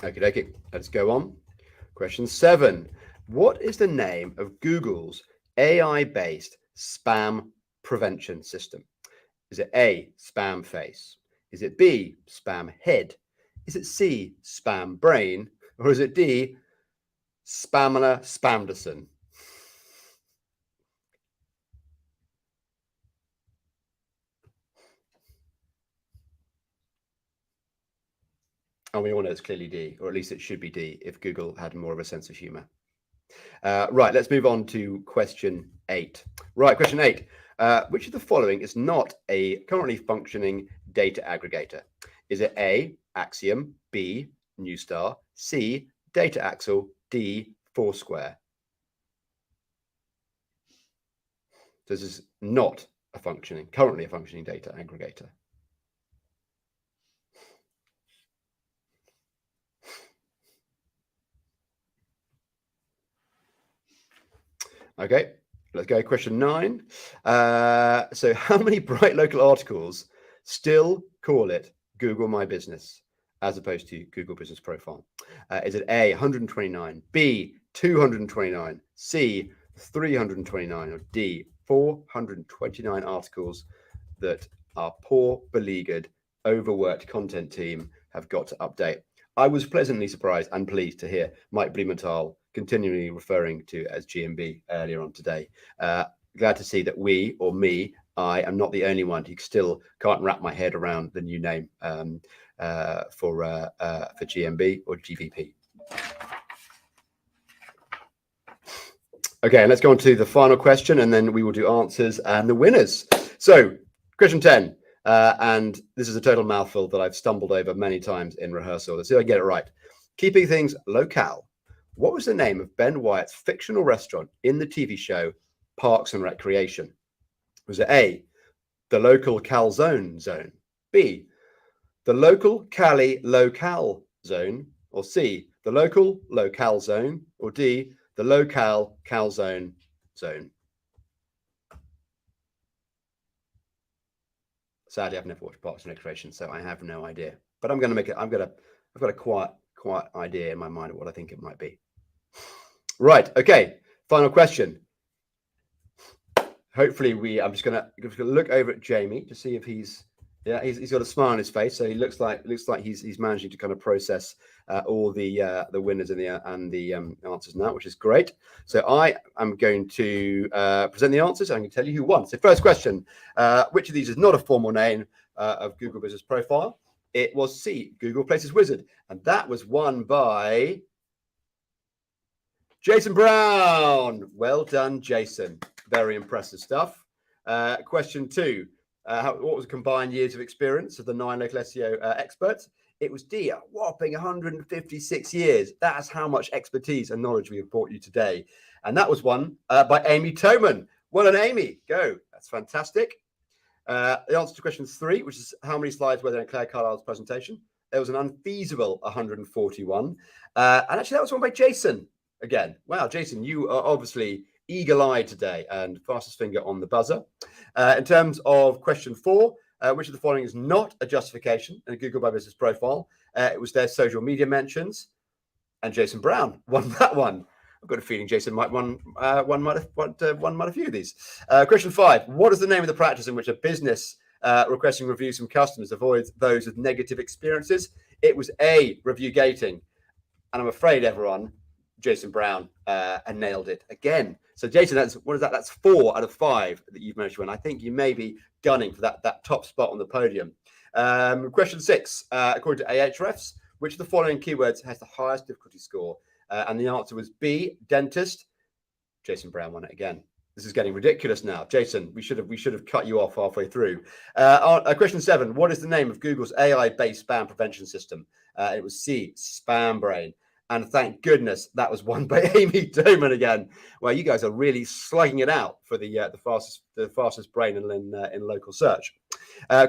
Okay, let's go on. Question 7. What is the name of Google's AI-based spam prevention system? Is it A, spam face? Is it B, spam head? Is it C, spam brain? Or is it D, Spamler Spamderson? And we all know it's clearly D, or at least it should be D if Google had more of a sense of humor. Right, let's move on to question 8. Right, question 8. Which of the following is not a currently functioning data aggregator? Is it A, Axiom, B, Newstar, C, Data Axle, D, Foursquare? So this is not a currently a functioning data aggregator. Okay, let's go question 9. So how many BrightLocal articles still call it Google My Business as opposed to Google Business Profile? Is it A, 129, B, 229, C, 329, or D, 429 articles that our poor, beleaguered, overworked content team have got to update. I was pleasantly surprised and pleased to hear Mike Blumenthal continually referring to as GMB earlier on today. Glad to see that I am not the only one who still can't wrap my head around the new name for GMB or GVP. Okay, let's go on to the final question, and then we will do answers and the winners. So, question 10, and this is a total mouthful that I've stumbled over many times in rehearsal. Let's see if I get it right. Keeping things locale. What was the name of Ben Wyatt's fictional restaurant in the TV show Parks and Recreation? Was it A, the local calzone zone, B, the local Cali locale zone, or C, the local locale zone, or D, the locale calzone zone? Sadly, I've never watched Parks and Recreation, so I have no idea. But I'm going to make it. I've got a quiet idea in my mind of what I think it might be. Right. Okay. Final question. Hopefully, I'm just going to look over at Jamie to see if he's got a smile on his face, so he looks like he's managing to kind of process all the winners and the answers now, which is great. So I am going to present the answers. I'm going to tell you who won. So first question: which of these is not a formal name of Google Business Profile? It was C, Google Places Wizard, and that was won by Jason Brown. Well done, Jason. Very impressive stuff. Question 2. What was the combined years of experience of the 9 local SEO experts? It was D, a whopping 156 years. That's how much expertise and knowledge we have brought you today. And that was won by Amy Toman. Well done, Amy. Go. That's fantastic. The answer to question 3, which is how many slides were there in Claire Carlisle's presentation? There was an unfeasible 141. And actually, that was won by Jason again. Wow, Jason, you are obviously eagle-eyed today and fastest finger on the buzzer. In terms of question 4, which of the following is not a justification in a Google My Business profile? It was their social media mentions, and Jason Brown won that one. I've got a feeling Jason might won might a few of these. Question 5: what is the name of the practice in which a business requesting reviews from customers avoids those with negative experiences? It was A, review gating, and I'm afraid everyone, Jason Brown and nailed it again. So Jason, what is that? That's 4 out of 5 that you've managed to win. I think you may be gunning for that top spot on the podium. Question 6, according to Ahrefs, which of the following keywords has the highest difficulty score? And the answer was B, dentist. Jason Brown won it again. This is getting ridiculous now. Jason, we should have cut you off halfway through. Question 7, what is the name of Google's AI-based spam prevention system? It was C, Spam Brain. And thank goodness that was won by Amy Doman again. Well, you guys are really slugging it out for the fastest brain in local search.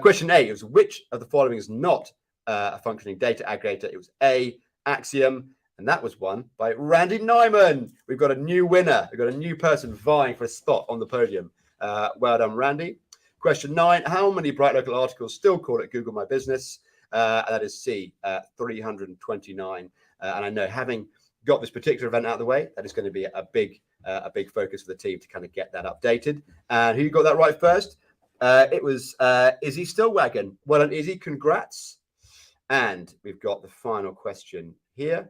Question 8 was which of the following is not a functioning data aggregator? It was A, Axiom, and that was won by Randy Nyman. We've got a new winner. We've got a new person vying for a spot on the podium. Well done, Randy. Question 9: how many BrightLocal articles still call it Google My Business? And that is C, 329. And I know, having got this particular event out of the way, that is going to be a big focus for the team to kind of get that updated. And who got that right first? It was Izzy Stillwagon. Well done, Izzy. Congrats. And we've got the final question here,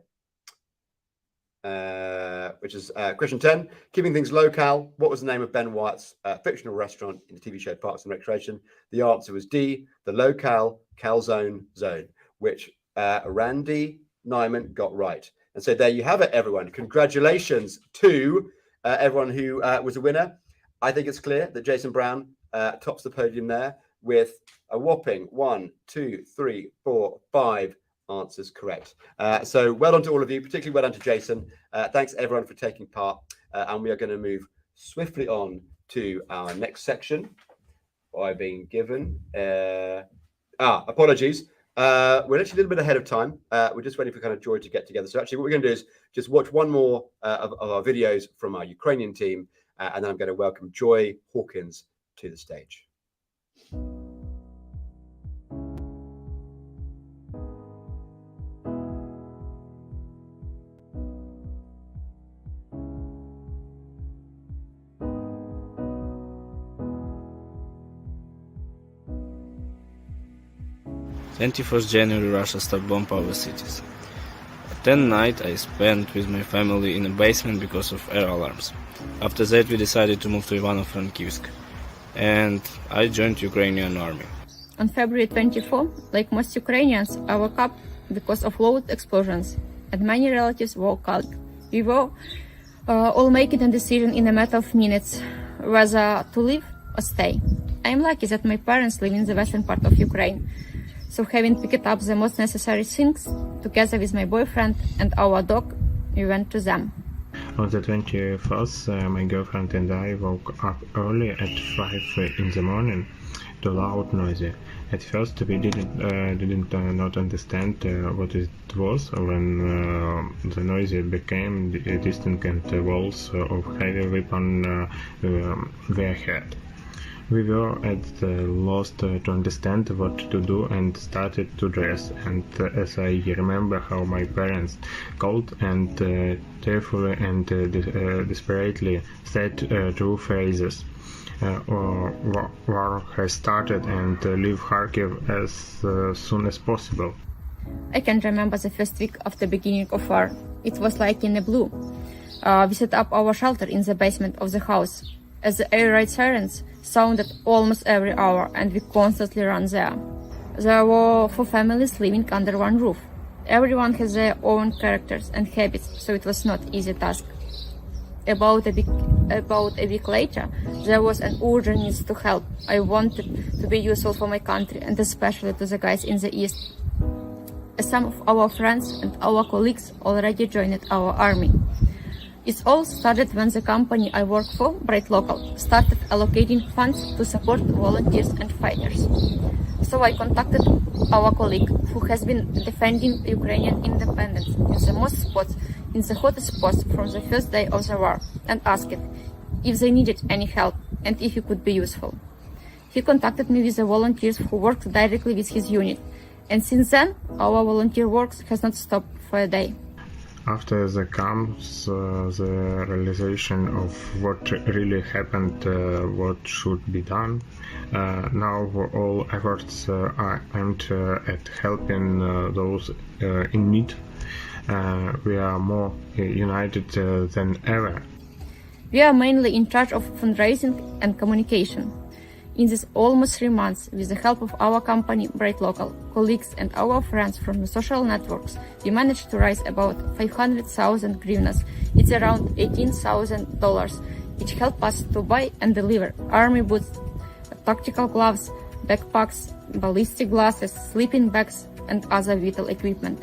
which is question 10. Keeping things locale, what was the name of Ben Wyatt's fictional restaurant in the TV show Parks and Recreation? The answer was D, the locale calzone zone, which Randy Nyman got right. And so there you have it, everyone. Congratulations to everyone who was a winner. I think it's clear that Jason Brown tops the podium there with a whopping 1, 2, 3, 4, 5 answers correct. So well done to all of you, particularly well done to Jason. Thanks everyone for taking part. And we are going to move swiftly on to our next section by being given apologies. We're actually a little bit ahead of time. We're just waiting for kind of Joy to get together. So actually what we're going to do is just watch one more of our videos from our Ukrainian team, and then I'm going to welcome Joy Hawkins to the stage. 21st January, Russia start bomb our cities. That night I spent with my family in a basement because of air alarms. After that we decided to move to Ivano-Frankivsk, and I joined Ukrainian army. On February 24, like most Ukrainians, I woke up because of loud explosions, and many relatives woke up. We were all making a decision in a matter of minutes, whether to leave or stay. I am lucky that my parents live in the western part of Ukraine, so having picked up the most necessary things, together with my boyfriend and our dog, we went to them. On the 21st, my girlfriend and I woke up early at 5 in the morning to loud noise. At first we didn't not understand what it was when the noise became distant and the walls of heavy weapon were heard. We were at the loss to understand what to do and started to dress, and as I remember how my parents called and tearfully and desperately said two phrases. War has started and leave Kharkiv as soon as possible. I can remember the first week of the beginning of war. It was like in a blue. We set up our shelter in the basement of the house. As the air raid sirens sounded almost every hour, and we constantly ran there. There were 4 families living under one roof. Everyone has their own characters and habits, so it was not easy task. About a week later, there was an urgent need to help. I wanted to be useful for my country, and especially to the guys in the east. Some of our friends and our colleagues already joined our army. It all started when the company I work for, BrightLocal, started allocating funds to support volunteers and fighters. So I contacted our colleague, who has been defending Ukrainian independence in the most spots, in the hottest spots from the first day of the war, and asked if they needed any help and if he could be useful. He contacted me with the volunteers who worked directly with his unit, and since then our volunteer work has not stopped for a day. After there comes the realization of what really happened, what should be done. Now all efforts are aimed at helping those in need. We are more united than ever. We are mainly in charge of fundraising and communication. In these almost 3 months, with the help of our company, BrightLocal, colleagues and our friends from the social networks, we managed to raise about 500,000 hryvnias. It's around $18,000, which help us to buy and deliver army boots, tactical gloves, backpacks, ballistic glasses, sleeping bags, and other vital equipment.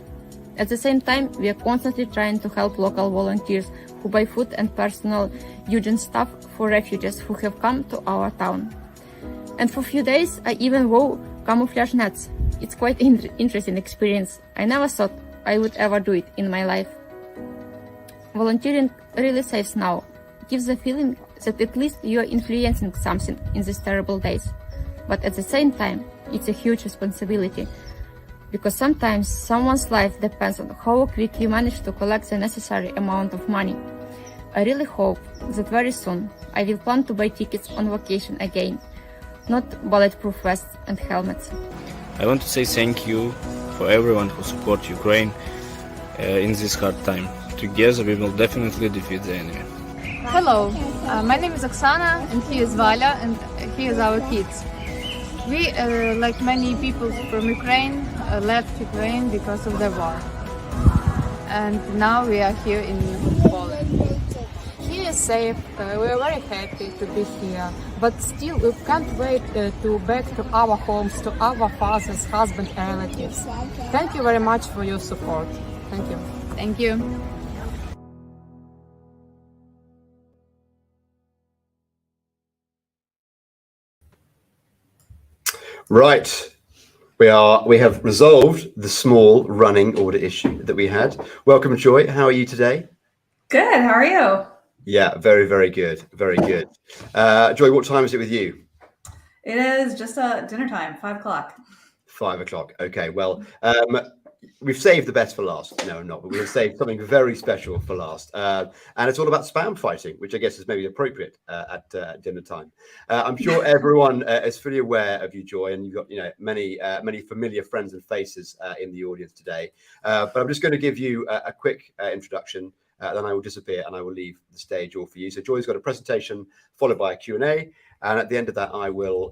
At the same time, we are constantly trying to help local volunteers who buy food and personal hygiene stuff for refugees who have come to our town. And for a few days, I even wore camouflage nets. It's quite an interesting experience. I never thought I would ever do it in my life. Volunteering really saves now. It gives the feeling that at least you are influencing something in these terrible days. But at the same time, it's a huge responsibility, because sometimes someone's life depends on how quick you manage to collect the necessary amount of money. I really hope that very soon I will plan to buy tickets on vacation again, not bulletproof vests and helmets. I want to say thank you for everyone who supports Ukraine in this hard time. Together we will definitely defeat the enemy. Hello, my name is Oksana and he is Valia and he is our kids. We, like many people from Ukraine, left Ukraine because of the war. And now we are here in Poland. He is safe, we are very happy to be here, but still we can't wait to back to our homes, to our fathers, husbands and relatives. Thank you very much for your support. Thank you. Thank you. Right. We have resolved the small running order issue that we had. Welcome, Joy. How are you today? Good. How are you? Yeah, very, very good. Very good. Joy, what time is it with you? It is just dinner time, 5 o'clock. 5 o'clock. Okay. Well, we've saved the best for last. No, not. We're going to save something very special for last, and it's all about spam fighting, which I guess is maybe appropriate at dinner time. I'm sure everyone is fully aware of you, Joy, and you've got many familiar friends and faces in the audience today. But I'm just going to give you a quick introduction. Then I will disappear and I will leave the stage all for you. So Joy's got a presentation followed by a Q&A, and at the end of that, I will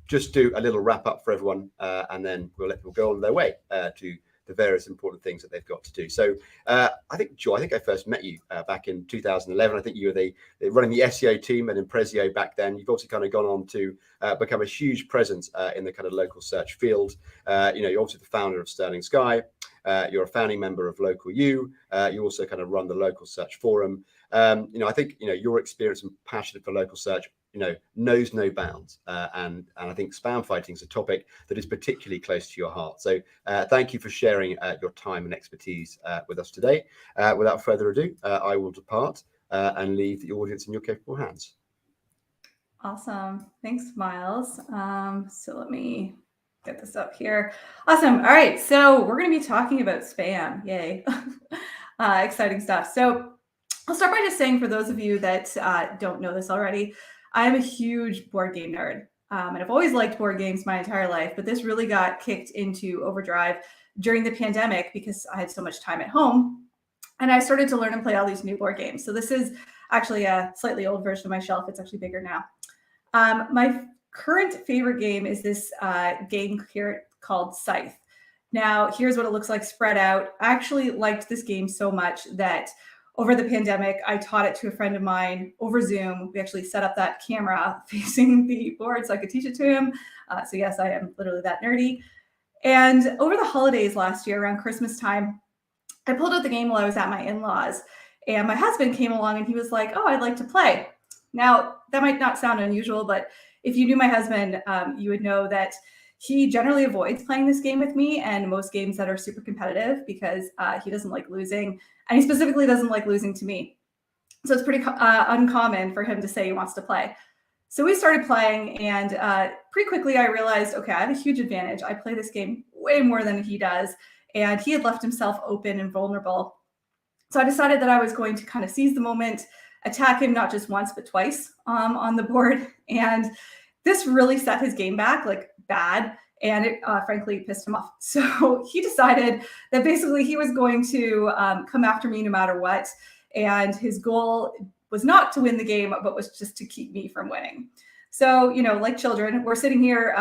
just do a little wrap up for everyone, and then we'll go on their way to the various important things that they've got to do. So I think, Joy, I first met you back in 2011. I think you were running the SEO team at Impresio back then. You've obviously kind of gone on to become a huge presence in the kind of local search field. You're obviously the founder of Sterling Sky. You're a founding member of Local U. You also kind of run the local search forum. I think your experience and passion for local search knows no bounds, and I think spam fighting is a topic that is particularly close to your heart. So thank you for sharing your time and expertise with us today. Without further ado, I will depart and leave the audience in your capable hands. Awesome. Thanks, Myles. So let me get this up here. Awesome. All right. So we're going to be talking about spam. Yay. Exciting stuff. So I'll start by just saying, for those of you that don't know this already, I'm a huge board game nerd. And I've always liked board games my entire life, but this really got kicked into overdrive during the pandemic because I had so much time at home. And I started to learn and play all these new board games. So this is actually a slightly old version of my shelf. It's actually bigger now. My current favorite game is this game here called Scythe. Now, here's what it looks like spread out. I actually liked this game so much that over the pandemic, I taught it to a friend of mine over Zoom. We actually set up that camera facing the board so I could teach it to him. So yes, I am literally that nerdy. And over the holidays last year, around Christmas time, I pulled out the game while I was at my in-laws. And my husband came along and he was like, oh, I'd like to play. Now, that might not sound unusual, but if you knew my husband, you would know that he generally avoids playing this game with me and most games that are super competitive because he doesn't like losing. And he specifically doesn't like losing to me. So it's pretty uncommon for him to say he wants to play. So we started playing, and pretty quickly I realized, okay, I have a huge advantage. I play this game way more than he does. And he had left himself open and vulnerable. So I decided that I was going to kind of seize the moment, attack him not just once, but twice on the board. And this really set his game back, like bad. And it frankly pissed him off. So he decided that basically he was going to come after me no matter what. And his goal was not to win the game, but was just to keep me from winning. So, like children, we're sitting here,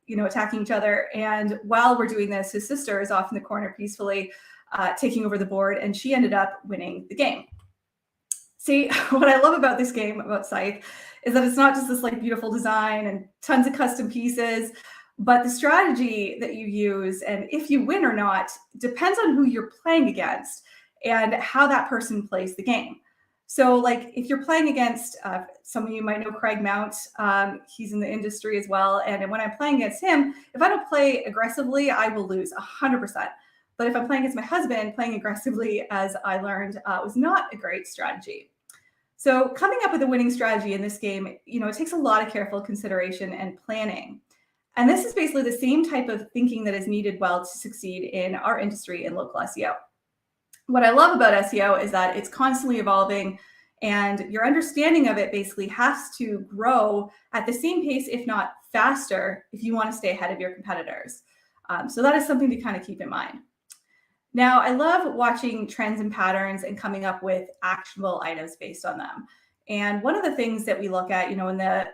attacking each other. And while we're doing this, his sister is off in the corner peacefully taking over the board. And she ended up winning the game. See, what I love about this game, about Scythe, is that it's not just this like beautiful design and tons of custom pieces, but the strategy that you use and if you win or not depends on who you're playing against and how that person plays the game. So like if you're playing against, some of you might know Craig Mount, he's in the industry as well. And when I'm playing against him, if I don't play aggressively, I will lose 100%. But if I'm playing against my husband, playing aggressively, as I learned, was not a great strategy. So coming up with a winning strategy in this game, it takes a lot of careful consideration and planning. And this is basically the same type of thinking that is needed well to succeed in our industry in local SEO. What I love about SEO is that it's constantly evolving and your understanding of it basically has to grow at the same pace, if not faster, if you want to stay ahead of your competitors. So that is something to kind of keep in mind. Now, I love watching trends and patterns and coming up with actionable items based on them. And one of the things that we look at, in the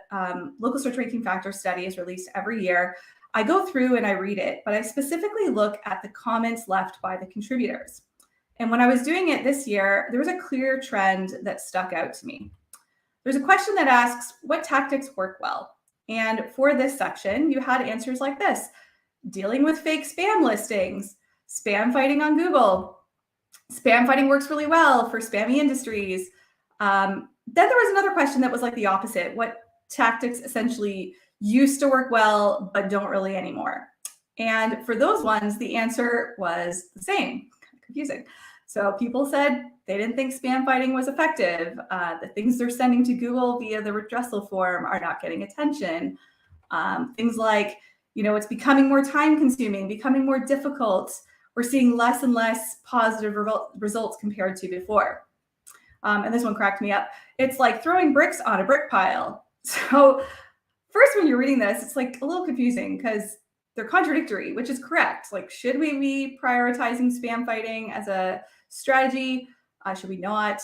local search ranking factor study is released every year. I go through and I read it, but I specifically look at the comments left by the contributors. And when I was doing it this year, there was a clear trend that stuck out to me. There's a question that asks, what tactics work well? And for this section, you had answers like this: dealing with fake spam listings, spam fighting on Google, spam fighting works really well for spammy industries. Then there was another question that was like the opposite. What tactics essentially used to work well, but don't really anymore? And for those ones, the answer was the same. Kind of confusing. So people said they didn't think spam fighting was effective. The things they're sending to Google via the redressal form are not getting attention. Things like, it's becoming more time consuming, becoming more difficult, we're seeing less and less positive results compared to before. And this one cracked me up. It's like throwing bricks on a brick pile. So first, when you're reading this, it's like a little confusing because they're contradictory, which is correct. Like, should we be prioritizing spam fighting as a strategy? Should we not?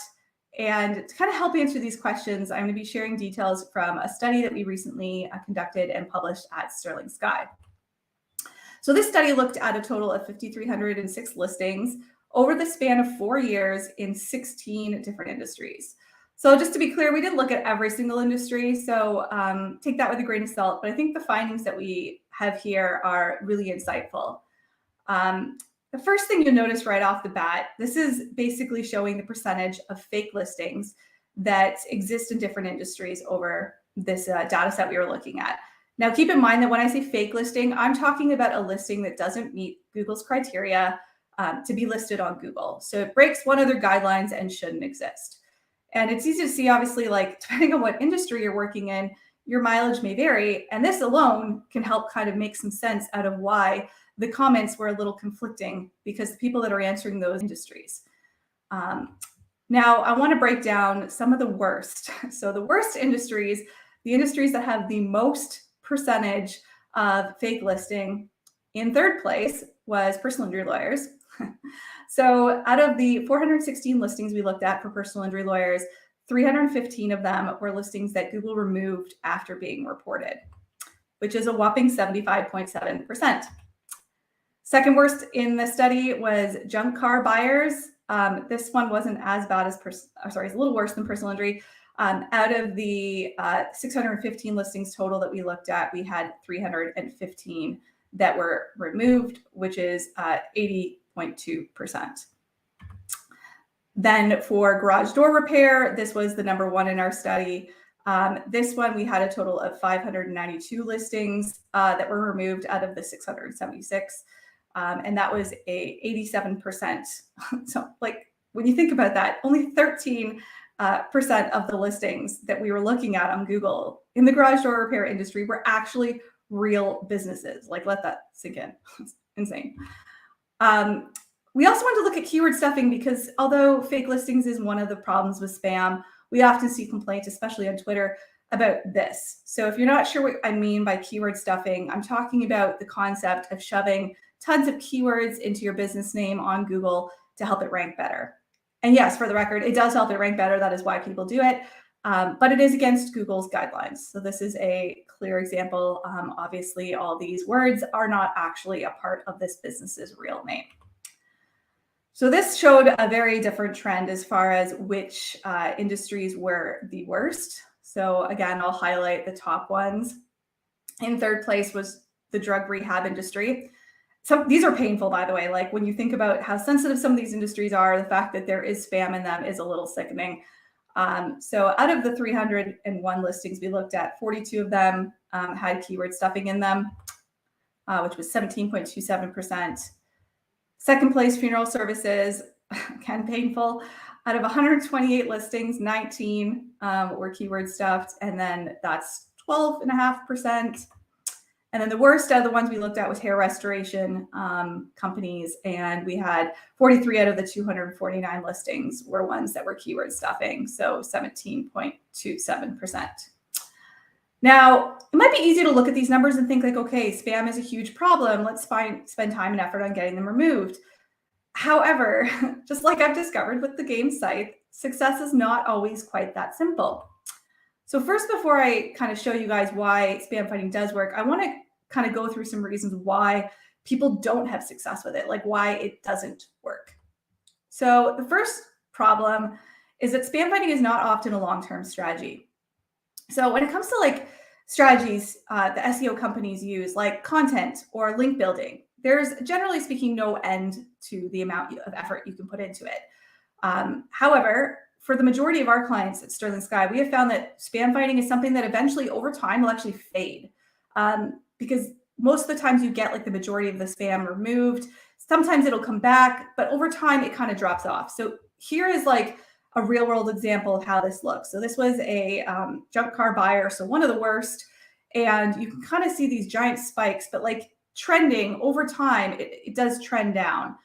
And to kind of help answer these questions, I'm going to be sharing details from a study that we recently conducted and published at Sterling Sky. So this study looked at a total of 5,306 listings over the span of 4 years in 16 different industries. So just to be clear, we didn't look at every single industry, so take that with a grain of salt, but I think the findings that we have here are really insightful. The first thing you'll notice right off the bat, this is basically showing the percentage of fake listings that exist in different industries over this data set we were looking at. Now, keep in mind that when I say fake listing, I'm talking about a listing that doesn't meet Google's criteria to be listed on Google. So it breaks one of their guidelines and shouldn't exist. And it's easy to see, obviously, like depending on what industry you're working in, your mileage may vary. And this alone can help kind of make some sense out of why the comments were a little conflicting, because the people that are answering those industries. Now, I want to break down some of the worst. So the worst industries, the industries that have the most percentage of fake listing, in third place was personal injury lawyers. So out of the 416 listings we looked at for personal injury lawyers, 315 of them were listings that Google removed after being reported, which is a whopping 75.7%. Second worst in the study was junk car buyers. This one wasn't as bad as, it's a little worse than personal injury. Out of the 615 listings total that we looked at, we had 315 that were removed, which is 80.2%. Then for garage door repair, this was the number one in our study. This one, we had a total of 592 listings that were removed out of the 676. And that was a 87%. So like, when you think about that, only 13% of the listings that we were looking at on Google in the garage door repair industry were actually real businesses. Like, let that sink in. It's insane. We also want to look at keyword stuffing because although fake listings is one of the problems with spam, we often see complaints, especially on Twitter, about this. So if you're not sure what I mean by keyword stuffing, I'm talking about the concept of shoving tons of keywords into your business name on Google to help it rank better. And yes, for the record, it does help it rank better. That is why people do it. But it is against Google's guidelines. So this is a clear example. Obviously, all these words are not actually a part of this business's real name. So this showed a very different trend as far as which industries were the worst. So again, I'll highlight the top ones. In third place was the drug rehab industry. These are painful, by the way. Like when you think about how sensitive some of these industries are, the fact that there is spam in them is a little sickening. So out of the 301 listings we looked at, 42 of them had keyword stuffing in them, which was 17.27%. Second place, funeral services, again, painful. Out of 128 listings, 19 were keyword stuffed, and then that's 12.5%. And then the worst out of the ones we looked at was hair restoration companies, and we had 43 out of the 249 listings were ones that were keyword stuffing, so 17.27%. Now, it might be easy to look at these numbers and think like, okay, spam is a huge problem. Let's spend time and effort on getting them removed. However, just like I've discovered with the game site, success is not always quite that simple. So first, before I kind of show you guys why spam fighting does work, I want to kind of go through some reasons why people don't have success with it, like why it doesn't work. So the first problem is that spam fighting is not often a long-term strategy. So when it comes to like strategies the SEO companies use, like content or link building, there's generally speaking no end to the amount of effort you can put into it. However, for the majority of our clients at Sterling Sky, we have found that spam fighting is something that eventually over time will actually fade because most of the times you get like the majority of the spam removed. Sometimes it'll come back, but over time it kind of drops off. So here is like a real world example of how this looks. So this was a junk car buyer, so one of the worst. And you can kind of see these giant spikes, but like trending over time, it does trend down.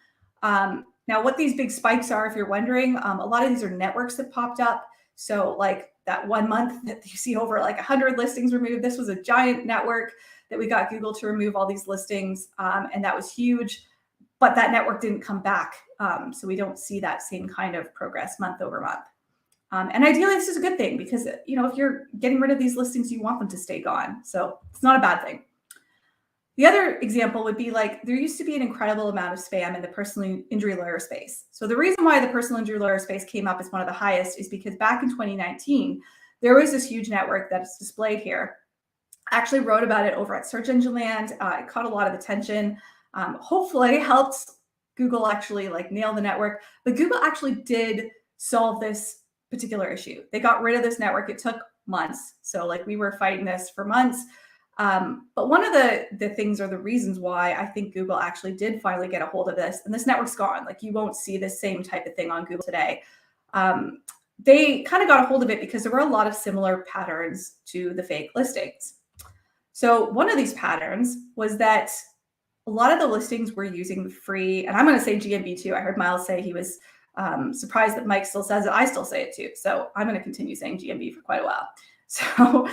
Now, what these big spikes are, if you're wondering, a lot of these are networks that popped up. So like that 1 month that you see over like 100 listings removed, this was a giant network that we got Google to remove all these listings. And that was huge, but that network didn't come back. So we don't see that same kind of progress month over month. And ideally, this is a good thing because, you know, if you're getting rid of these listings, you want them to stay gone. So it's not a bad thing. The other example would be like, there used to be an incredible amount of spam in the personal injury lawyer space. So the reason why the personal injury lawyer space came up as one of the highest is because back in 2019, there was this huge network that's displayed here. I actually wrote about it over at Search Engine Land. It caught a lot of attention. Hopefully helped Google actually like nail the network, but Google actually did solve this particular issue. They got rid of this network. It took months. So like we were fighting this for months. But one of the things or the reasons why I think Google actually did finally get a hold of this, and this network's gone, like you won't see the same type of thing on Google today. They kind of got a hold of it because there were a lot of similar patterns to the fake listings. So one of these patterns was that a lot of the listings were using the free, and I'm going to say GMB too. I heard Myles say he was surprised that Mike still says it. I still say it too. So I'm going to continue saying GMB for quite a while. So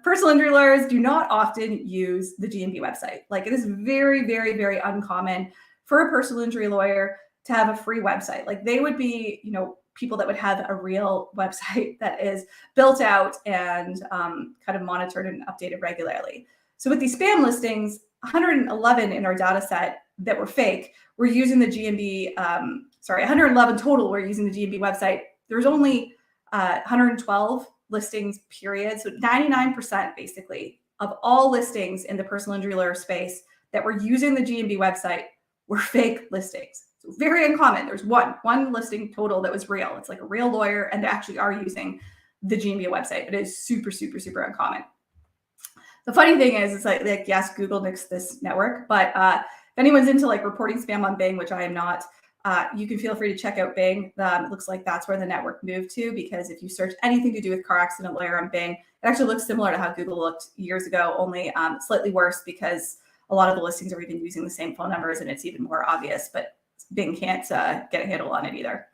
personal injury lawyers do not often use the GMB website. Like it is very, very, very uncommon for a personal injury lawyer to have a free website. Like they would be, you know, people that would have a real website that is built out and kind of monitored and updated regularly. So with these spam listings, 111 in our data set that were fake were using the GMB, 111 total were using the GMB website. There's only 112 listings, period. So 99% basically of all listings in the personal injury lawyer space that were using the GMB website were fake listings. So very uncommon. There's one listing total that was real. It's like a real lawyer and they actually are using the GMB website, but it is super, super, super uncommon. The funny thing is, it's like yes, Google nixed this network, but if anyone's into like reporting spam on Bing, which I am not, you can feel free to check out Bing. It looks like that's where the network moved to, because if you search anything to do with car accident lawyer on Bing, it actually looks similar to how Google looked years ago, only slightly worse because a lot of the listings are even using the same phone numbers and it's even more obvious, but Bing can't get a handle on it either.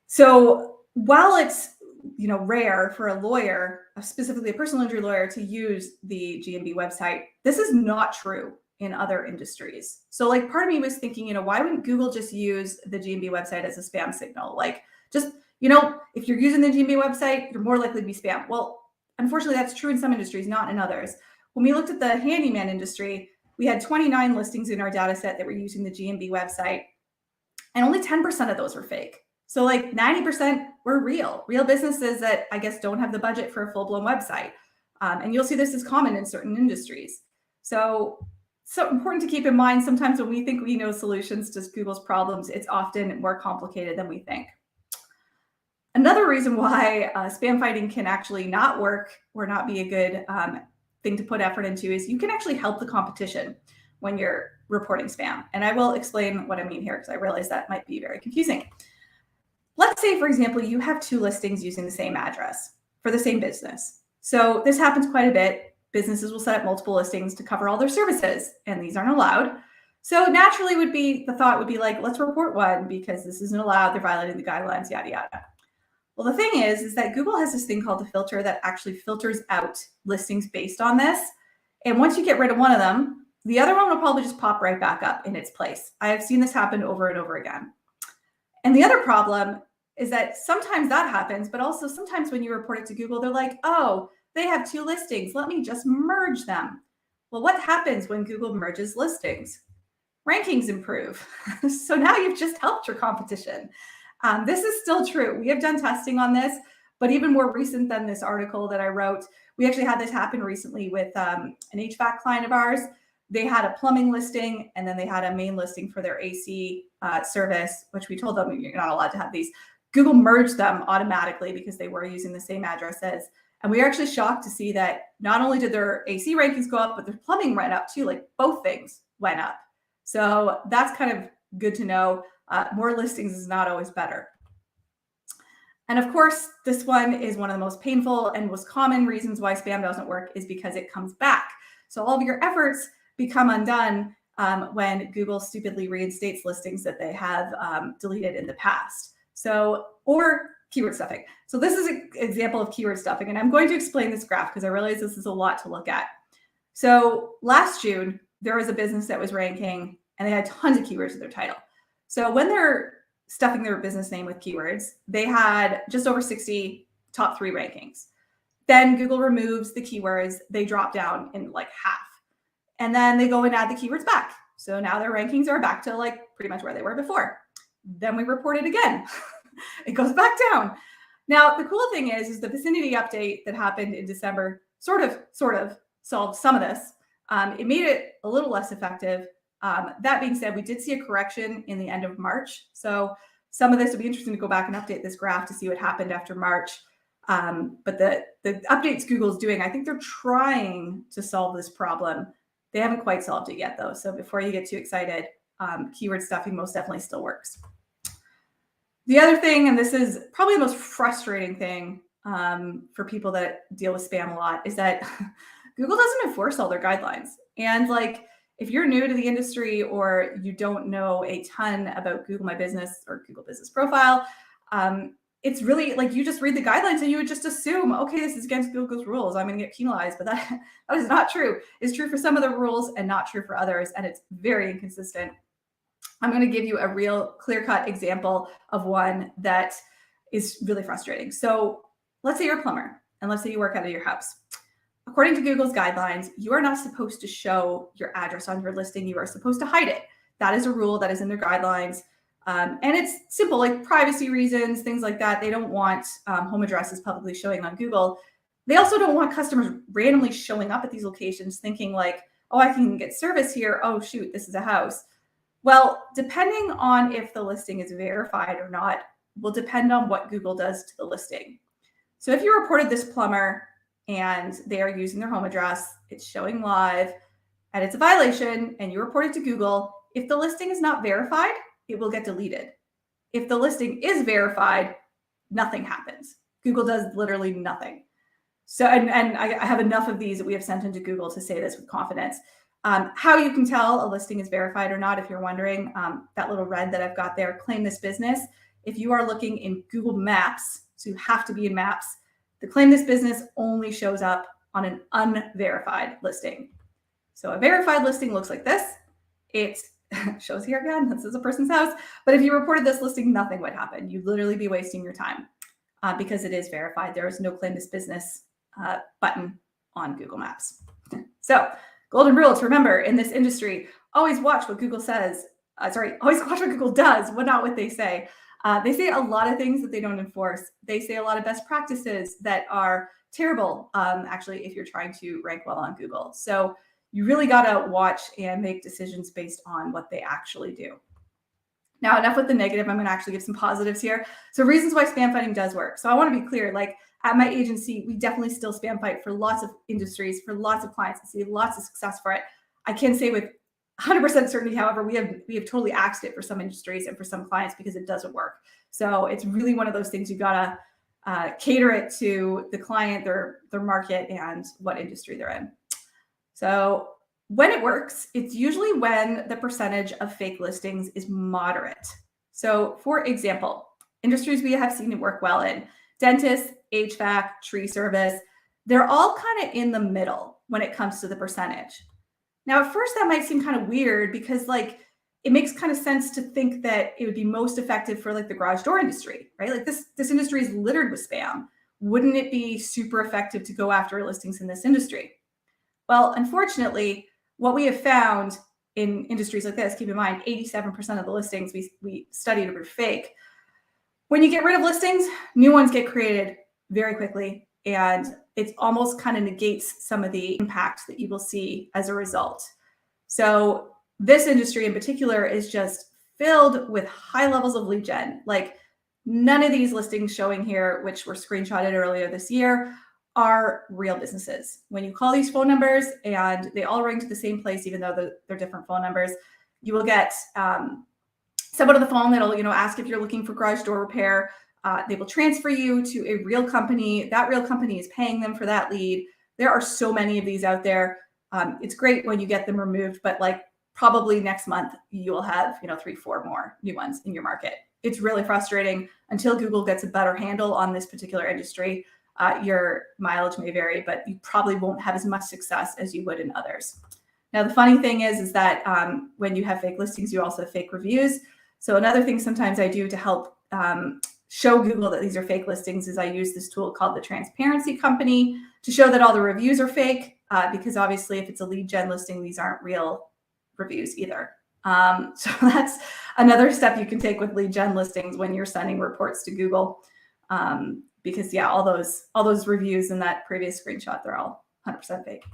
So while it's rare for a lawyer, specifically a personal injury lawyer, to use the GMB website, this is not true in other industries. So like part of me was thinking, why wouldn't Google just use the GMB website as a spam signal? Like just, if you're using the GMB website, you're more likely to be spam. Well, unfortunately, that's true in some industries, not in others. When we looked at the handyman industry, we had 29 listings in our data set that were using the GMB website, and only 10% of those were fake. So like 90% were real businesses that I guess don't have the budget for a full-blown website. And you'll see this is common in certain industries. So important to keep in mind, sometimes when we think we know solutions to Google's problems, it's often more complicated than we think. Another reason why spam fighting can actually not work or not be a good thing to put effort into is you can actually help the competition when you're reporting spam. And I will explain what I mean here because I realize that might be very confusing. Let's say, for example, you have two listings using the same address for the same business. So this happens quite a bit. Businesses will set up multiple listings to cover all their services, and these aren't allowed. So naturally the thought would be like, let's report one because this isn't allowed. They're violating the guidelines, yada, yada. Well, the thing is that Google has this thing called the filter that actually filters out listings based on this. And once you get rid of one of them, the other one will probably just pop right back up in its place. I have seen this happen over and over again. And the other problem is that sometimes that happens, but also sometimes when you report it to Google, they're like, oh, they have two listings. Let me just merge them. Well, what happens when Google merges listings? Rankings improve. So now you've just helped your competition. This is still true. We have done testing on this, but even more recent than this article that I wrote, we actually had this happen recently with an HVAC client of ours. They had a plumbing listing and then they had a main listing for their AC service, which we told them you're not allowed to have these. Google merged them automatically because they were using the same addresses. And we were actually shocked to see that not only did their AC rankings go up, but their plumbing went up too. Like both things went up. So that's kind of good to know. More listings is not always better. And of course, this one is one of the most painful and most common reasons why spam doesn't work is because it comes back. So all of your efforts become undone when Google stupidly reinstates listings that they have deleted in the past. So, or keyword stuffing. So this is an example of keyword stuffing, and I'm going to explain this graph because I realize this is a lot to look at. So last June, there was a business that was ranking and they had tons of keywords in their title. So when they're stuffing their business name with keywords, they had just over 60 top 3 rankings. Then Google removes the keywords, they drop down in like half. And then they go and add the keywords back. So now their rankings are back to like pretty much where they were before. Then we report it again. It goes back down. Now, the cool thing is the vicinity update that happened in December sort of solved some of this. It made it a little less effective. That being said, we did see a correction in the end of March. So some of this would be interesting to go back and update this graph to see what happened after March. But the updates Google's doing, I think they're trying to solve this problem. They haven't quite solved it yet, though. So before you get too excited, keyword stuffing most definitely still works. The other thing, and this is probably the most frustrating thing for people that deal with spam a lot, is that Google doesn't enforce all their guidelines. And like, if you're new to the industry or you don't know a ton about Google My Business or Google Business Profile, it's really like you just read the guidelines and you would just assume, okay, this is against Google's rules, I'm going to get penalized. But that is not true. It's true for some of the rules and not true for others. And it's very inconsistent. I'm going to give you a real clear-cut example of one that is really frustrating. So let's say you're a plumber and let's say you work out of your house. According to Google's guidelines, you are not supposed to show your address on your listing. You are supposed to hide it. That is a rule that is in their guidelines. And it's simple, like privacy reasons, things like that. They don't want home addresses publicly showing on Google. They also don't want customers randomly showing up at these locations thinking like, oh, I can get service here. Oh, shoot, this is a house. Well, depending on if the listing is verified or not, will depend on what Google does to the listing. So if you reported this plumber and they are using their home address, it's showing live, and it's a violation, and you report it to Google, if the listing is not verified, it will get deleted. If the listing is verified, nothing happens. Google does literally nothing. So, and I have enough of these that we have sent into Google to say this with confidence. How you can tell a listing is verified or not, if you're wondering, that little red that I've got there, claim this business. If you are looking in Google Maps, so you have to be in Maps, the claim this business only shows up on an unverified listing. So a verified listing looks like this. It shows here again, this is a person's house. But if you reported this listing, nothing would happen. You'd literally be wasting your time because it is verified. There is no claim this business button on Google Maps. So golden rule to remember in this industry, always watch what Google says. Always watch what Google does, not what they say. They say a lot of things that they don't enforce. They say a lot of best practices that are terrible, actually, if you're trying to rank well on Google. So you really got to watch and make decisions based on what they actually do. Now, enough with the negative. I'm going to actually give some positives here. So reasons why spam fighting does work. So I want to be clear, like at my agency, we definitely still spam fight for lots of industries, for lots of clients, and see lots of success for it. I can say with 100% certainty, however, we have totally axed it for some industries and for some clients because it doesn't work. So it's really one of those things you got to cater it to the client, their market, and what industry they're in. So when it works, it's usually when the percentage of fake listings is moderate. So for example, industries we have seen it work well in, dentists, HVAC, tree service, they're all kind of in the middle when it comes to the percentage. Now, at first that might seem kind of weird because like it makes kind of sense to think that it would be most effective for like the garage door industry, right? Like this industry is littered with spam. Wouldn't it be super effective to go after listings in this industry? Well, unfortunately, what we have found in industries like this, keep in mind, 87% of the listings we studied were fake. When you get rid of listings, new ones get created very quickly, and it almost kind of negates some of the impact that you will see as a result. So this industry in particular is just filled with high levels of lead gen. Like none of these listings showing here, which were screenshotted earlier this year, are real businesses. When you call these phone numbers and they all ring to the same place, even though they're different phone numbers, you will get someone on the phone that'll ask if you're looking for garage door repair. They will transfer you to a real company. That real company is paying them for that lead. There are so many of these out there. It's great when you get them removed, but like probably next month you will have 3-4 more new ones in your market. It's really frustrating until Google gets a better handle on this particular industry. Your mileage may vary, but you probably won't have as much success as you would in others. Now, the funny thing is that when you have fake listings, you also have fake reviews. So another thing sometimes I do to help show Google that these are fake listings is I use this tool called the Transparency Company to show that all the reviews are fake, because obviously if it's a lead gen listing, these aren't real reviews either. So that's another step you can take with lead gen listings when you're sending reports to Google, because yeah, all those reviews in that previous screenshot, they're all 100% fake.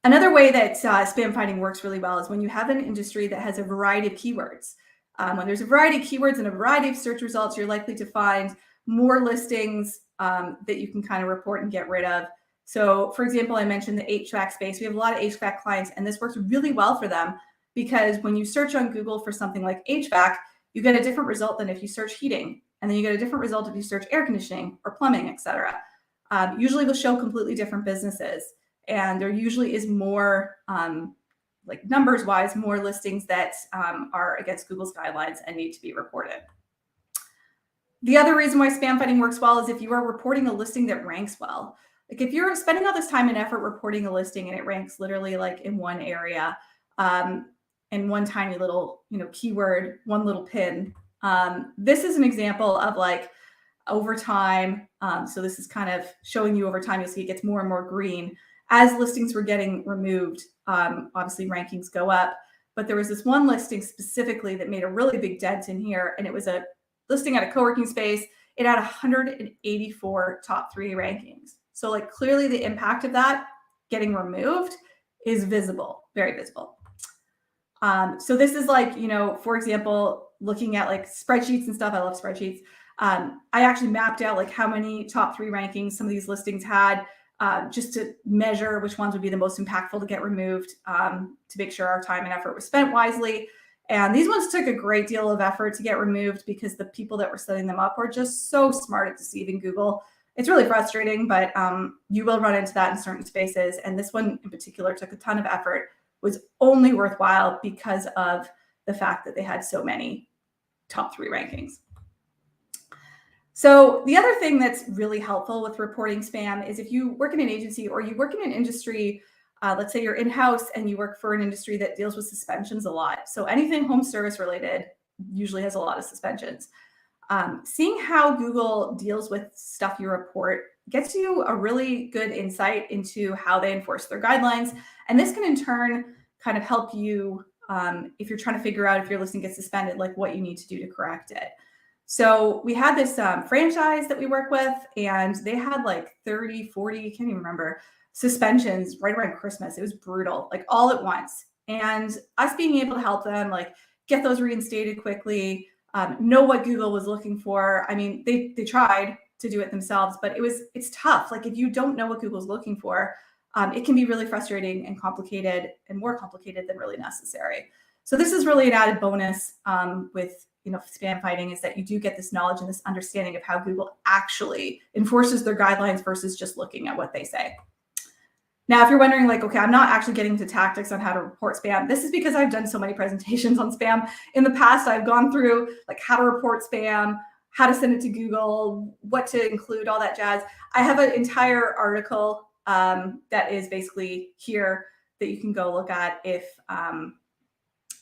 Another way that spam finding works really well is when you have an industry that has a variety of keywords. When there's a variety of keywords and a variety of search results, you're likely to find more listings that you can kind of report and get rid of. So for example, I mentioned the HVAC space. We have a lot of HVAC clients, and this works really well for them because when you search on Google for something like HVAC, you get a different result than if you search heating. And then you get a different result if you search air conditioning or plumbing, etc. Usually they'll show completely different businesses. And there usually is more, like numbers wise, more listings that are against Google's guidelines and need to be reported. The other reason why spam fighting works well is if you are reporting a listing that ranks well. Like if you're spending all this time and effort reporting a listing and it ranks literally like in one area, and one tiny little, keyword, one little pin. This is an example of like over time. So this is kind of showing you over time. You'll see it gets more and more green. As listings were getting removed, obviously rankings go up, but there was this one listing specifically that made a really big dent in here, and it was a listing at a co-working space. It had 184 top 3 rankings. So like clearly the impact of that getting removed is visible, very visible. So this is like, for example, looking at like spreadsheets and stuff. I love spreadsheets. I actually mapped out like how many top 3 rankings some of these listings had, just to measure which ones would be the most impactful to get removed, to make sure our time and effort was spent wisely. And these ones took a great deal of effort to get removed because the people that were setting them up were just so smart at deceiving Google. It's really frustrating, but you will run into that in certain spaces. And this one in particular took a ton of effort, was only worthwhile because of the fact that they had so many top 3 rankings. So the other thing that's really helpful with reporting spam is if you work in an agency or you work in an industry, let's say you're in-house and you work for an industry that deals with suspensions a lot. So anything home service related usually has a lot of suspensions. Seeing how Google deals with stuff you report gets you a really good insight into how they enforce their guidelines. And this can in turn kind of help you if you're trying to figure out if your listing gets suspended, like what you need to do to correct it. So we had this franchise that we work with, and they had like 30, 40, I can't even remember, suspensions right around Christmas. It was brutal, like all at once. And us being able to help them like get those reinstated quickly, know what Google was looking for. I mean, they tried to do it themselves, but it's tough. Like if you don't know what Google's looking for, it can be really frustrating and complicated, and more complicated than really necessary. So this is really an added bonus with spam fighting, is that you do get this knowledge and this understanding of how Google actually enforces their guidelines versus just looking at what they say. Now, if you're wondering like, okay, I'm not actually getting into tactics on how to report spam. This is because I've done so many presentations on spam. In the past, I've gone through like how to report spam, how to send it to Google, what to include, all that jazz. I have an entire article that is basically here that you can go look at if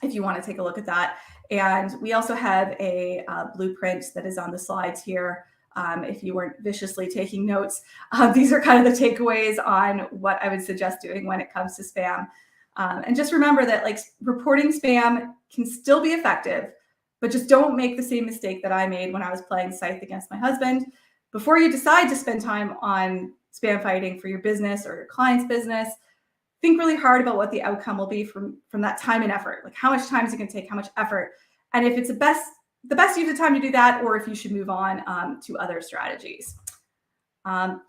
you want to take a look at that. And we also have a blueprint that is on the slides here. If you weren't viciously taking notes, these are kind of the takeaways on what I would suggest doing when it comes to spam. And just remember that like reporting spam can still be effective, but just don't make the same mistake that I made when I was playing Scythe against my husband. Before you decide to spend time on spam fighting for your business or your client's business, think really hard about what the outcome will be from that time and effort. Like how much time is it going to take, how much effort, and if it's the best use of time to do that, or if you should move on to other strategies.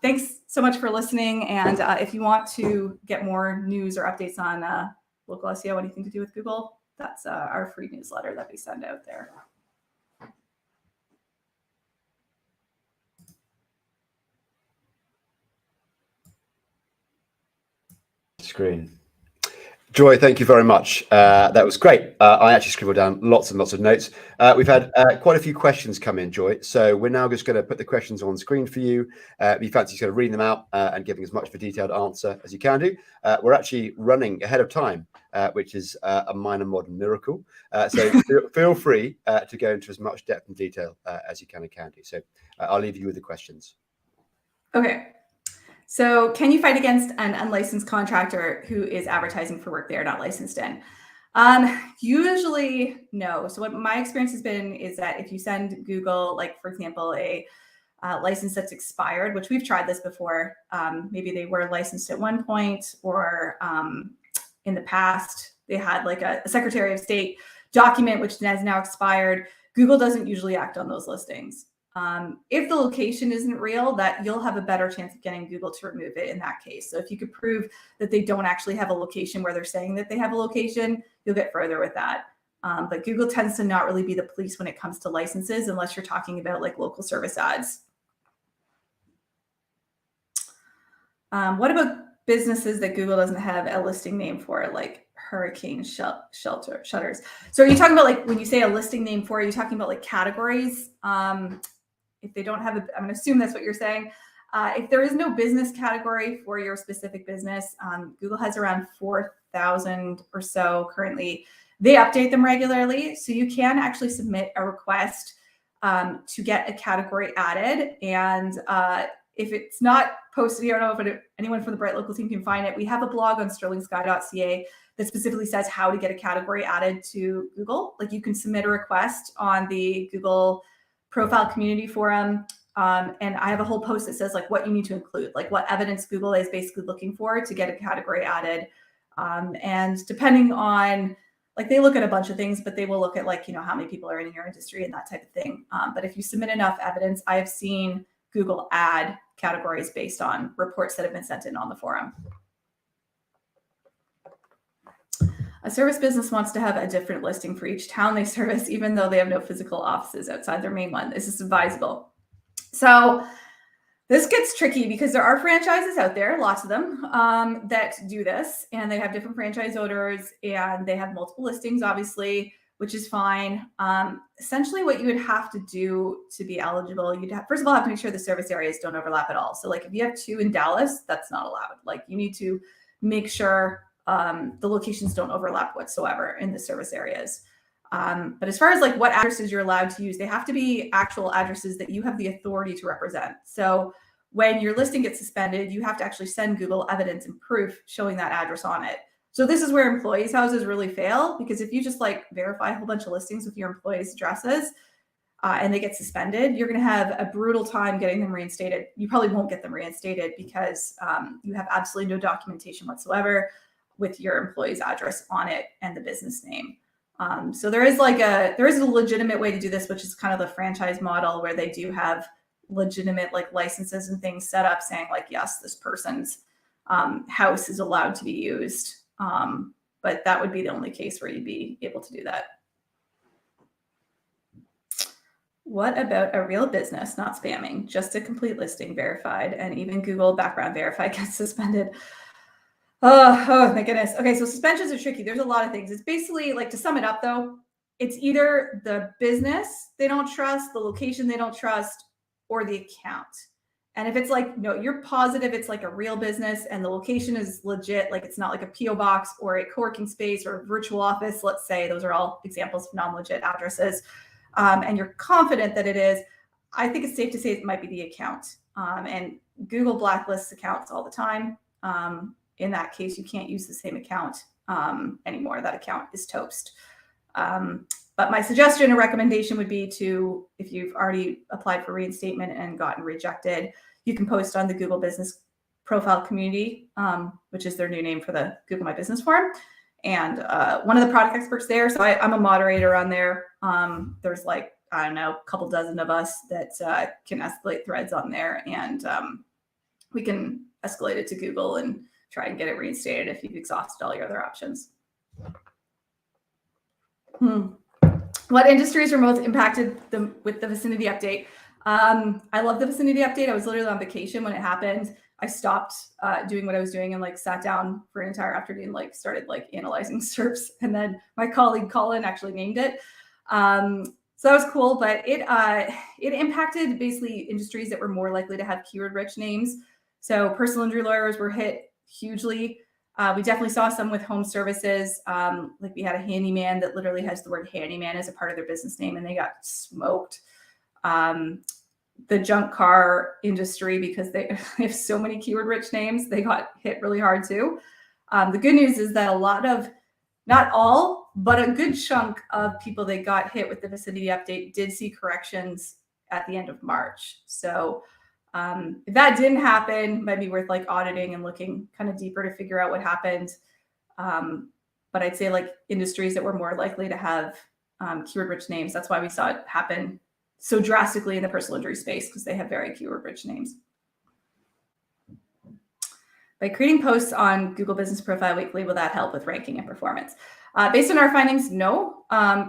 Thanks so much for listening. And if you want to get more news or updates on local SEO, anything to do with Google, that's our free newsletter that we send out there. screen. Joy, thank you very much. That was great. I actually scribbled down lots and lots of notes. We've had quite a few questions come in, Joy. So we're now just going to put the questions on screen for you. If you fancy sort of reading them out and giving as much of a detailed answer as you can do. We're actually running ahead of time, which is a minor modern miracle. So feel free to go into as much depth and detail as you can and can do. So I'll leave you with the questions. Okay. So can you fight against an unlicensed contractor who is advertising for work they are not licensed in? Usually no. So what my experience has been is that if you send Google, like for example, a license that's expired, which we've tried this before, maybe they were licensed at one point, or in the past they had like a Secretary of State document which has now expired. Google doesn't usually act on those listings. If the location isn't real, that you'll have a better chance of getting Google to remove it in that case. So if you could prove that they don't actually have a location where they're saying that they have a location, you'll get further with that. But Google tends to not really be the police when it comes to licenses, unless you're talking about like local service ads. What about businesses that Google doesn't have a listing name for, like hurricane shutters? So are you talking about, like, when you say a listing name for, are you talking about like categories? If they don't have I'm going to assume that's what you're saying. If there is no business category for your specific business, Google has around 4,000 or so currently. They update them regularly. So you can actually submit a request to get a category added. And if it's not posted here, I don't know if anyone from the BrightLocal team can find it. We have a blog on sterlingsky.ca that specifically says how to get a category added to Google. Like, you can submit a request on the Google profile community forum. And I have a whole post that says like what you need to include, like what evidence Google is basically looking for to get a category added. And depending on, like, they look at a bunch of things, but they will look at, like, you know, how many people are in your industry and that type of thing. But if you submit enough evidence, I have seen Google add categories based on reports that have been sent in on the forum. A service business wants to have a different listing for each town they service, even though they have no physical offices outside their main one. Is this advisable? So this gets tricky because there are franchises out there, lots of them, that do this, and they have different franchise owners and they have multiple listings, obviously, which is fine. Essentially what you would have to do to be eligible, you'd have, first of all, have to make sure the service areas don't overlap at all. So like if you have 2 in Dallas, that's not allowed. Like, you need to make sure the locations don't overlap whatsoever in the service areas. But as far as like what addresses you're allowed to use, they have to be actual addresses that you have the authority to represent. So when your listing gets suspended, you have to actually send Google evidence and proof showing that address on it. So this is where employees' houses really fail, because if you just like verify a whole bunch of listings with your employees' addresses and they get suspended, you're going to have a brutal time getting them reinstated. You probably won't get them reinstated because you have absolutely no documentation whatsoever with your employee's address on it and the business name. So there is a legitimate way to do this, which is kind of the franchise model, where they do have legitimate like licenses and things set up saying like, yes, this person's house is allowed to be used. But that would be the only case where you'd be able to do that. What about a real business not spamming, just a complete listing verified, and even Google background verify gets suspended? Oh my goodness. Okay, so suspensions are tricky. There's a lot of things. It's basically, like, to sum it up though, it's either the business they don't trust, the location they don't trust, or the account. And if it's like, no, you're positive it's like a real business and the location is legit, like it's not like a PO box or a co-working space or a virtual office, let's say, those are all examples of non-legit addresses, and you're confident that it is, I think it's safe to say it might be the account. And Google blacklists accounts all the time. In that case, you can't use the same account anymore. That account is toast. But my suggestion or recommendation would be to, if you've already applied for reinstatement and gotten rejected, you can post on the Google Business Profile Community, which is their new name for the Google My Business Forum. And one of the product experts there, so I'm a moderator on there. There's like, I don't know, a couple dozen of us that can escalate threads on there. And we can escalate it to Google and try and get it reinstated if you've exhausted all your other options. What industries are most impacted with the vicinity update? I love the vicinity update. I was literally on vacation when it happened. I stopped doing what I was doing and like sat down for an entire afternoon, like started like analyzing SERPs. And then my colleague Colin actually named it. So that was cool, but it impacted basically industries that were more likely to have keyword-rich names. So personal injury lawyers were hit hugely. We definitely saw some with home services. Like we had a handyman that literally has the word handyman as a part of their business name, and they got smoked. The junk car industry, because they have so many keyword-rich names, they got hit really hard too. The good news is that a lot of, not all, but a good chunk of people that got hit with the vicinity update did see corrections at the end of March. So if that didn't happen, it might be worth like auditing and looking kind of deeper to figure out what happened. But I'd say like industries that were more likely to have keyword-rich names, that's why we saw it happen so drastically in the personal injury space, because they have very keyword-rich names. By creating posts on Google Business Profile weekly, will that help with ranking and performance? Based on our findings, no.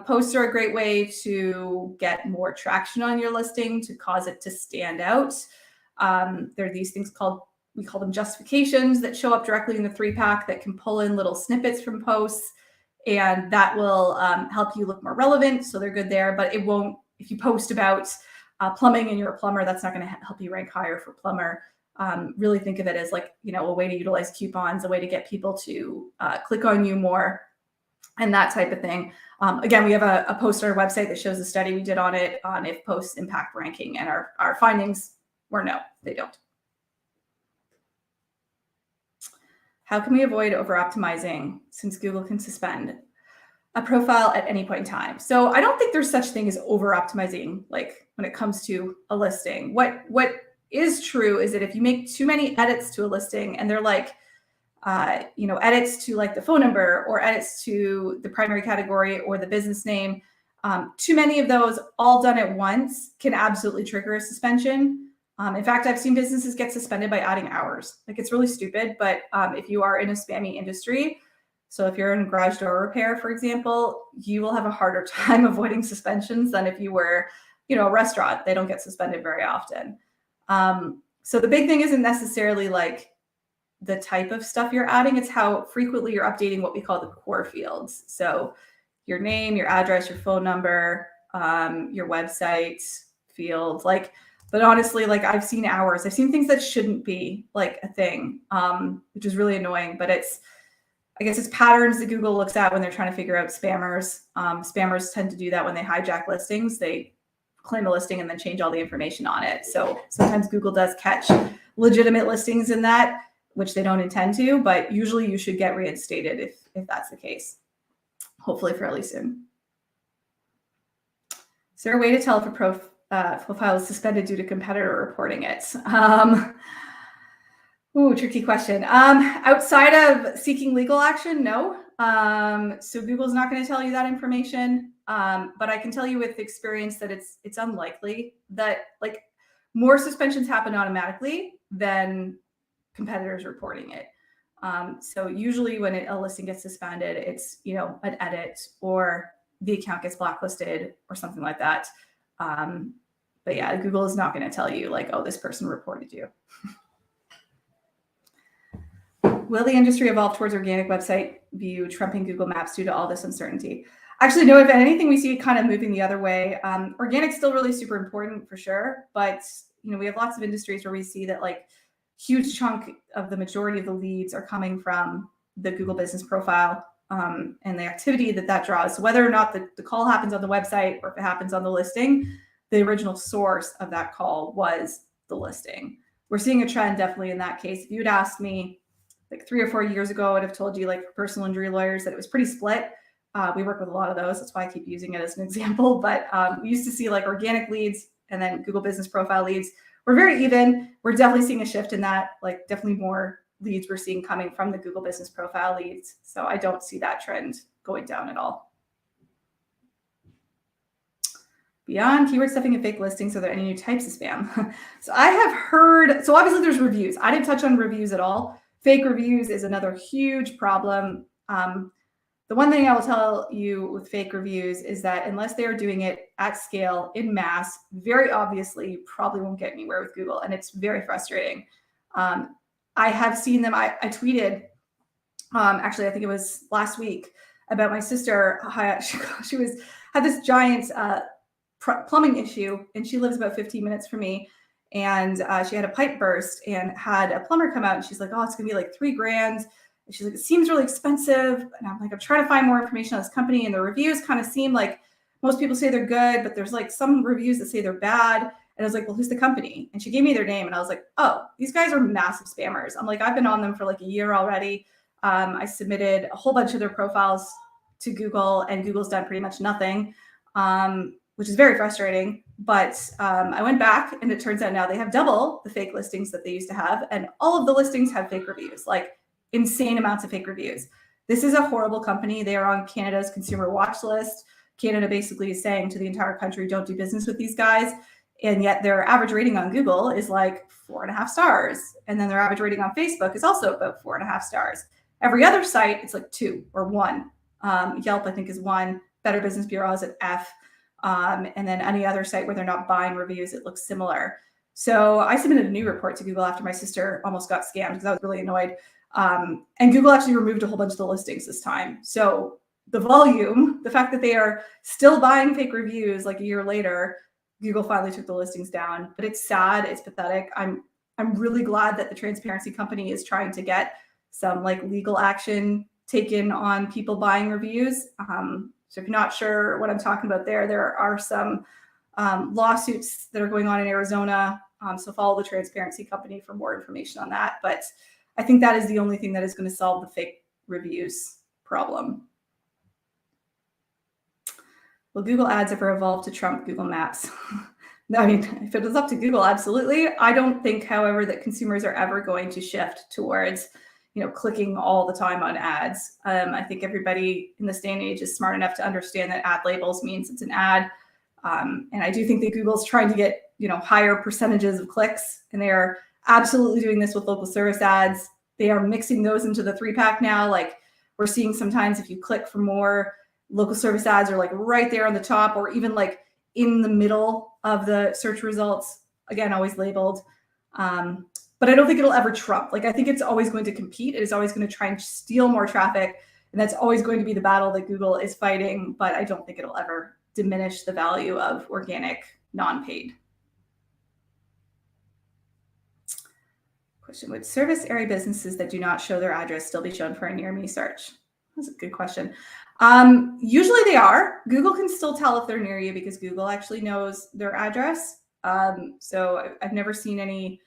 Posts are a great way to get more traction on your listing, to cause it to stand out. There are these things called, we call them justifications, that show up directly in the 3-pack that can pull in little snippets from posts, and that will help you look more relevant. So they're good there, but it won't, if you post about plumbing and you're a plumber, that's not going to help you rank higher for plumber. Really think of it as like, you know, a way to utilize coupons, a way to get people to click on you more, and that type of thing. Again, we have a post on our website that shows a study we did on it, on if posts impact ranking, and our findings were no, they don't. How can we avoid over-optimizing since Google can suspend a profile at any point in time? So I don't think there's such thing as over-optimizing, like when it comes to a listing. What is true is that if you make too many edits to a listing, and they're like, you know, edits to like the phone number or edits to the primary category or the business name, too many of those all done at once can absolutely trigger a suspension. In fact, I've seen businesses get suspended by adding hours. Like, it's really stupid, but if you are in a spammy industry, so if you're in garage door repair, for example, you will have a harder time avoiding suspensions than if you were, you know, a restaurant. They don't get suspended very often. So the big thing isn't necessarily like the type of stuff you're adding, it's how frequently you're updating what we call the core fields. So your name, your address, your phone number, your website field, like, but honestly, like I've seen hours, I've seen things that shouldn't be like a thing, which is really annoying, but I guess it's patterns that Google looks at when they're trying to figure out spammers. Spammers tend to do that when they hijack listings. They claim a listing and then change all the information on it. So sometimes Google does catch legitimate listings in that, which they don't intend to, but usually you should get reinstated if that's the case, hopefully fairly soon. Is there a way to tell if a profile is suspended due to competitor reporting it? Ooh, tricky question. Outside of seeking legal action, no. So Google's not going to tell you that information. But I can tell you with experience that it's unlikely that like more suspensions happen automatically than competitors reporting it. So usually when a listing gets suspended, it's, you know, an edit or the account gets blacklisted or something like that. But yeah, Google is not going to tell you like, oh, this person reported you. Will the industry evolve towards organic website view trumping Google Maps due to all this uncertainty? Actually, no, if anything, we see it kind of moving the other way. Organic's still really super important for sure, but you know, we have lots of industries where we see that like huge chunk of the majority of the leads are coming from the Google Business Profile and the activity that draws. So whether or not the call happens on the website or if it happens on the listing, the original source of that call was the listing. We're seeing a trend definitely in that case. If you'd asked me like 3 or 4 years ago, I'd have told you like for personal injury lawyers that it was pretty split. We work with a lot of those. That's why I keep using it as an example. But we used to see like organic leads and then Google Business Profile leads. We're very even. We're definitely seeing a shift in that, like definitely more leads we're seeing coming from the Google Business Profile leads. So I don't see that trend going down at all. Beyond keyword stuffing and fake listings, are there any new types of spam? So I have heard, so obviously there's reviews. I didn't touch on reviews at all. Fake reviews is another huge problem. The one thing I will tell you with fake reviews is that unless they are doing it at scale, in mass, very obviously, you probably won't get anywhere with Google. And it's very frustrating. I have seen them. I tweeted, actually, I think it was last week, about my sister. She had this giant plumbing issue, and she lives about 15 minutes from me. And she had a pipe burst and had a plumber come out, and she's like, oh, it's gonna be like $3,000. And she's like, it seems really expensive. And I'm like, I'm trying to find more information on this company, and the reviews kind of seem like most people say they're good, but there's like some reviews that say they're bad. And I was like, well, who's the company? And she gave me their name, and I was like, oh, these guys are massive spammers. I'm like, I've been on them for like a year already. I submitted a whole bunch of their profiles to Google, and Google's done pretty much nothing, which is very frustrating. But I went back, and it turns out now they have double the fake listings that they used to have. And all of the listings have fake reviews, like insane amounts of fake reviews. This is a horrible company. They are on Canada's consumer watch list. Canada basically is saying to the entire country, don't do business with these guys. And yet their average rating on Google is like 4.5 stars. And then their average rating on Facebook is also about 4.5 stars. Every other site, it's like 2 or 1. Yelp, I think, is 1. Better Business Bureau is at F. And then any other site where they're not buying reviews, it looks similar. So I submitted a new report to Google after my sister almost got scammed because I was really annoyed. And Google actually removed a whole bunch of the listings this time. So the volume, the fact that they are still buying fake reviews like a year later, Google finally took the listings down. But it's sad, it's pathetic. I'm really glad that the transparency company is trying to get some like legal action taken on people buying reviews. So if you're not sure what I'm talking about there are some lawsuits that are going on in Arizona. So follow the transparency company for more information on that. But I think that is the only thing that is going to solve the fake reviews problem. Will Google Ads ever evolve to trump Google Maps? I mean, if it was up to Google, absolutely. I don't think, however, that consumers are ever going to shift towards, clicking all the time on ads. I think everybody in this day and age is smart enough to understand that ad labels means it's an ad. And I do think that Google's trying to get, higher percentages of clicks, and they are absolutely doing this with local service ads. They are mixing those into the 3-pack now. Like we're seeing sometimes if you click for more, local service ads are like right there on the top, or even like in the middle of the search results. Again, always labeled. But I don't think it'll ever trump. Like I think it's always going to compete. It is always going to try and steal more traffic. And that's always going to be the battle that Google is fighting. But I don't think it'll ever diminish the value of organic, non-paid. Question: would service area businesses that do not show their address still be shown for a near me search? That's a good question. Usually they are. Google can still tell if they're near you because Google actually knows their address. So I've never seen any,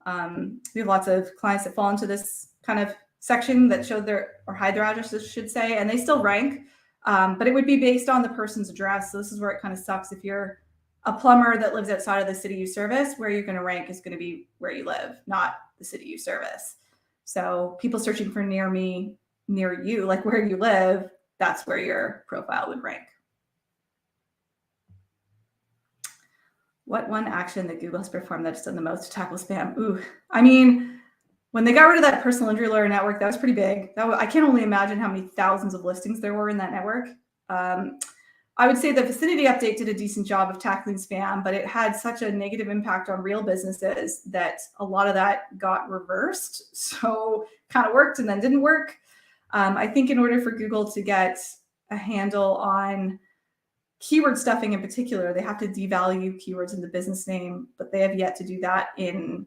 we have lots of clients that fall into this kind of section that show or hide their addresses, should say, and they still rank. But it would be based on the person's address. So this is where it kind of sucks. If you're a plumber that lives outside of the city you service, where you're going to rank is going to be where you live, not the city you service. So people searching for near me, near you, like where you live, that's where your profile would rank. What one action that Google has performed that's done the most to tackle spam? Ooh, I mean, when they got rid of that personal injury lawyer network, that was pretty big. I can only imagine how many thousands of listings there were in that network. I would say the Vicinity update did a decent job of tackling spam, but it had such a negative impact on real businesses that a lot of that got reversed. So kind of worked and then didn't work. I think in order for Google to get a handle on keyword stuffing in particular, they have to devalue keywords in the business name, but they have yet to do that in,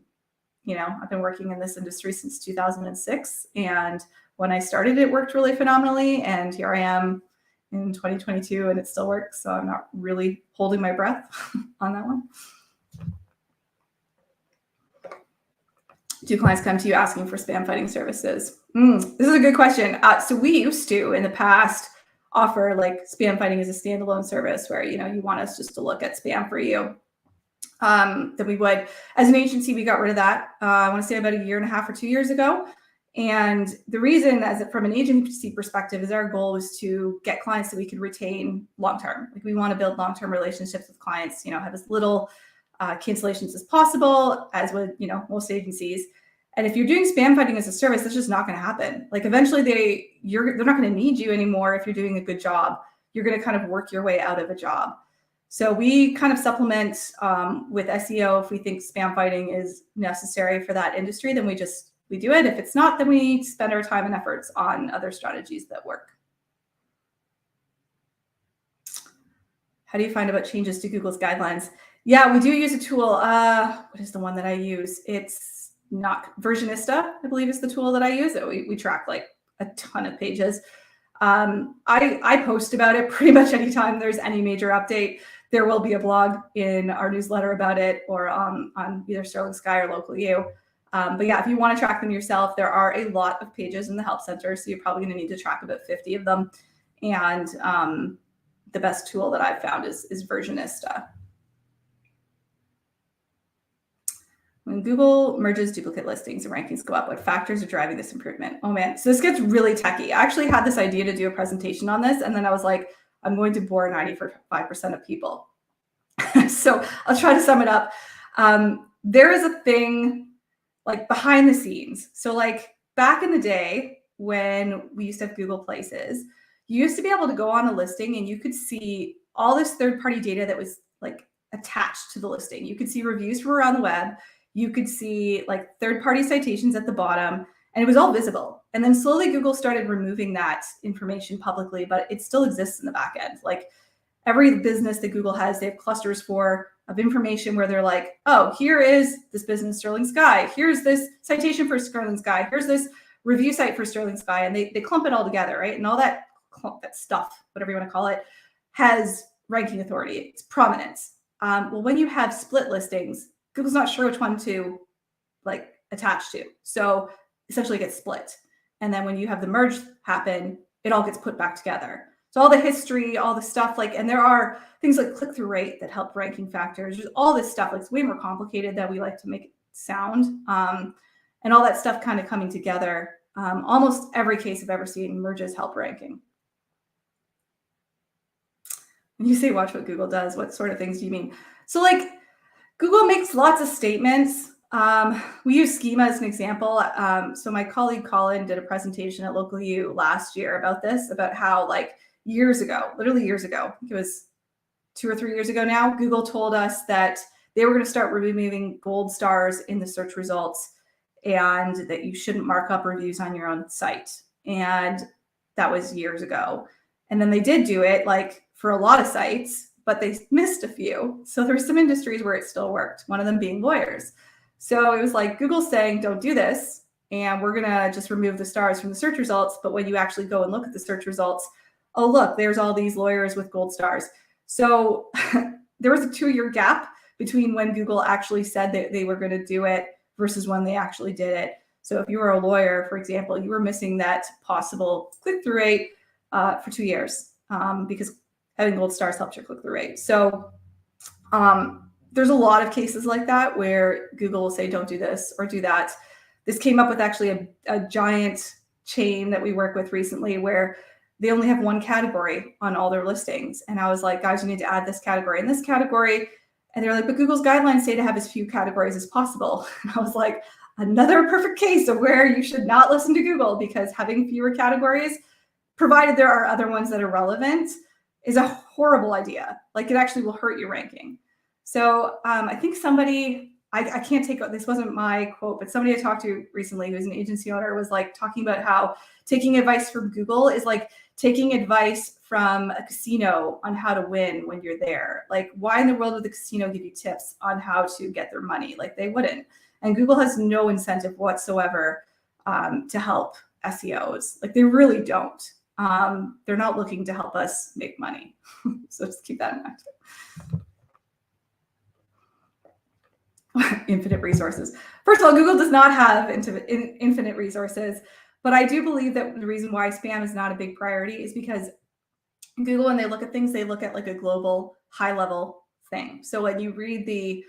I've been working in this industry since 2006. And when I started, it worked really phenomenally. And here I am in 2022 and it still works. So I'm not really holding my breath on that one. Do clients come to you asking for spam fighting services? This is a good question. So we used to, in the past, offer like spam fighting as a standalone service where, you want us just to look at spam for you. Then we would, as an agency, we got rid of that. I want to say about 1.5 years or 2 years ago. And the reason, from an agency perspective, is our goal was to get clients that we could retain long-term. Like we want to build long-term relationships with clients, have as little cancellations as possible, as would, most agencies. And if you're doing spam fighting as a service, that's just not going to happen. Like eventually they're not going to need you anymore if you're doing a good job. You're going to kind of work your way out of a job. So we kind of supplement with SEO. If we think spam fighting is necessary for that industry, then we do it. If it's not, then we spend our time and efforts on other strategies that work. How do you find about changes to Google's guidelines? Yeah, we do use a tool. What is the one that I use? It's not Versionista, I believe is the tool that I use. We track like a ton of pages. I post about it pretty much anytime there's any major update. There will be a blog in our newsletter about it, or on either Sterling Sky or Local U. But yeah, if you want to track them yourself, there are a lot of pages in the Help Center, so you're probably going to need to track about 50 of them. And the best tool that I've found is Versionista. When Google merges duplicate listings and rankings go up, what factors are driving this improvement? Oh man, so this gets really techy. I actually had this idea to do a presentation on this, and then I was like, I'm going to bore 95% of people. So I'll try to sum it up. There is a thing like behind the scenes. So like back in the day when we used to have Google Places, you used to be able to go on a listing and you could see all this third-party data that was like attached to the listing. You could see reviews from around the web. You could see like third-party citations at the bottom, and it was all visible. And then slowly Google started removing that information publicly, but it still exists in the back end. Like every business that Google has, they have clusters of information where they're like, oh, here is this business Sterling Sky. Here's this citation for Sterling Sky. Here's this review site for Sterling Sky. And they clump it all together, right? And all that stuff, whatever you want to call it, has ranking authority. It's prominence. Well, when you have split listings, Google's not sure which one to like attach to. So essentially it gets split. And then when you have the merge happen, it all gets put back together. So all the history, all the stuff like, and there are things like click-through rate that help ranking factors. There's all this stuff. Like it's way more complicated than we like to make it sound. And all that stuff kind of coming together. Almost every case I've ever seen merges help ranking. When you say watch what Google does, what sort of things do you mean? So like Google makes lots of statements. We use schema as an example. So my colleague Colin did a presentation at Local U last year about this, about how like years ago, literally years ago, I think it was 2 or 3 years ago now, Google told us that they were going to start removing gold stars in the search results and that you shouldn't mark up reviews on your own site. And that was years ago. And then they did do it like for a lot of sites, but they missed a few. So there were some industries where it still worked, one of them being lawyers. So it was like Google saying, don't do this. And we're going to just remove the stars from the search results. But when you actually go and look at the search results, oh, look, there's all these lawyers with gold stars. So there was a 2-year gap between when Google actually said that they were going to do it versus when they actually did it. So if you were a lawyer, for example, you were missing that possible click-through rate for 2 years because having gold stars helps your click-through rate. So there's a lot of cases like that where Google will say, don't do this or do that. This came up with actually a giant chain that we work with recently where they only have one category on all their listings. And I was like, guys, you need to add this category and this category. And they're like, but Google's guidelines say to have as few categories as possible. And I was like, another perfect case of where you should not listen to Google, because having fewer categories, provided there are other ones that are relevant, is a horrible idea. Like it actually will hurt your ranking. So I think somebody, I can't take, this wasn't my quote, but somebody I talked to recently who's an agency owner was like talking about how taking advice from Google is like taking advice from a casino on how to win when you're there. Like why in the world would the casino give you tips on how to get their money? Like they wouldn't. And Google has no incentive whatsoever to help SEOs. Like they really don't. They're not looking to help us make money. So just keep that in mind. Infinite resources. First of all, Google does not have infinite resources, but I do believe that the reason why spam is not a big priority is because Google, when they look at things, they look at like a global high level thing. So when you read the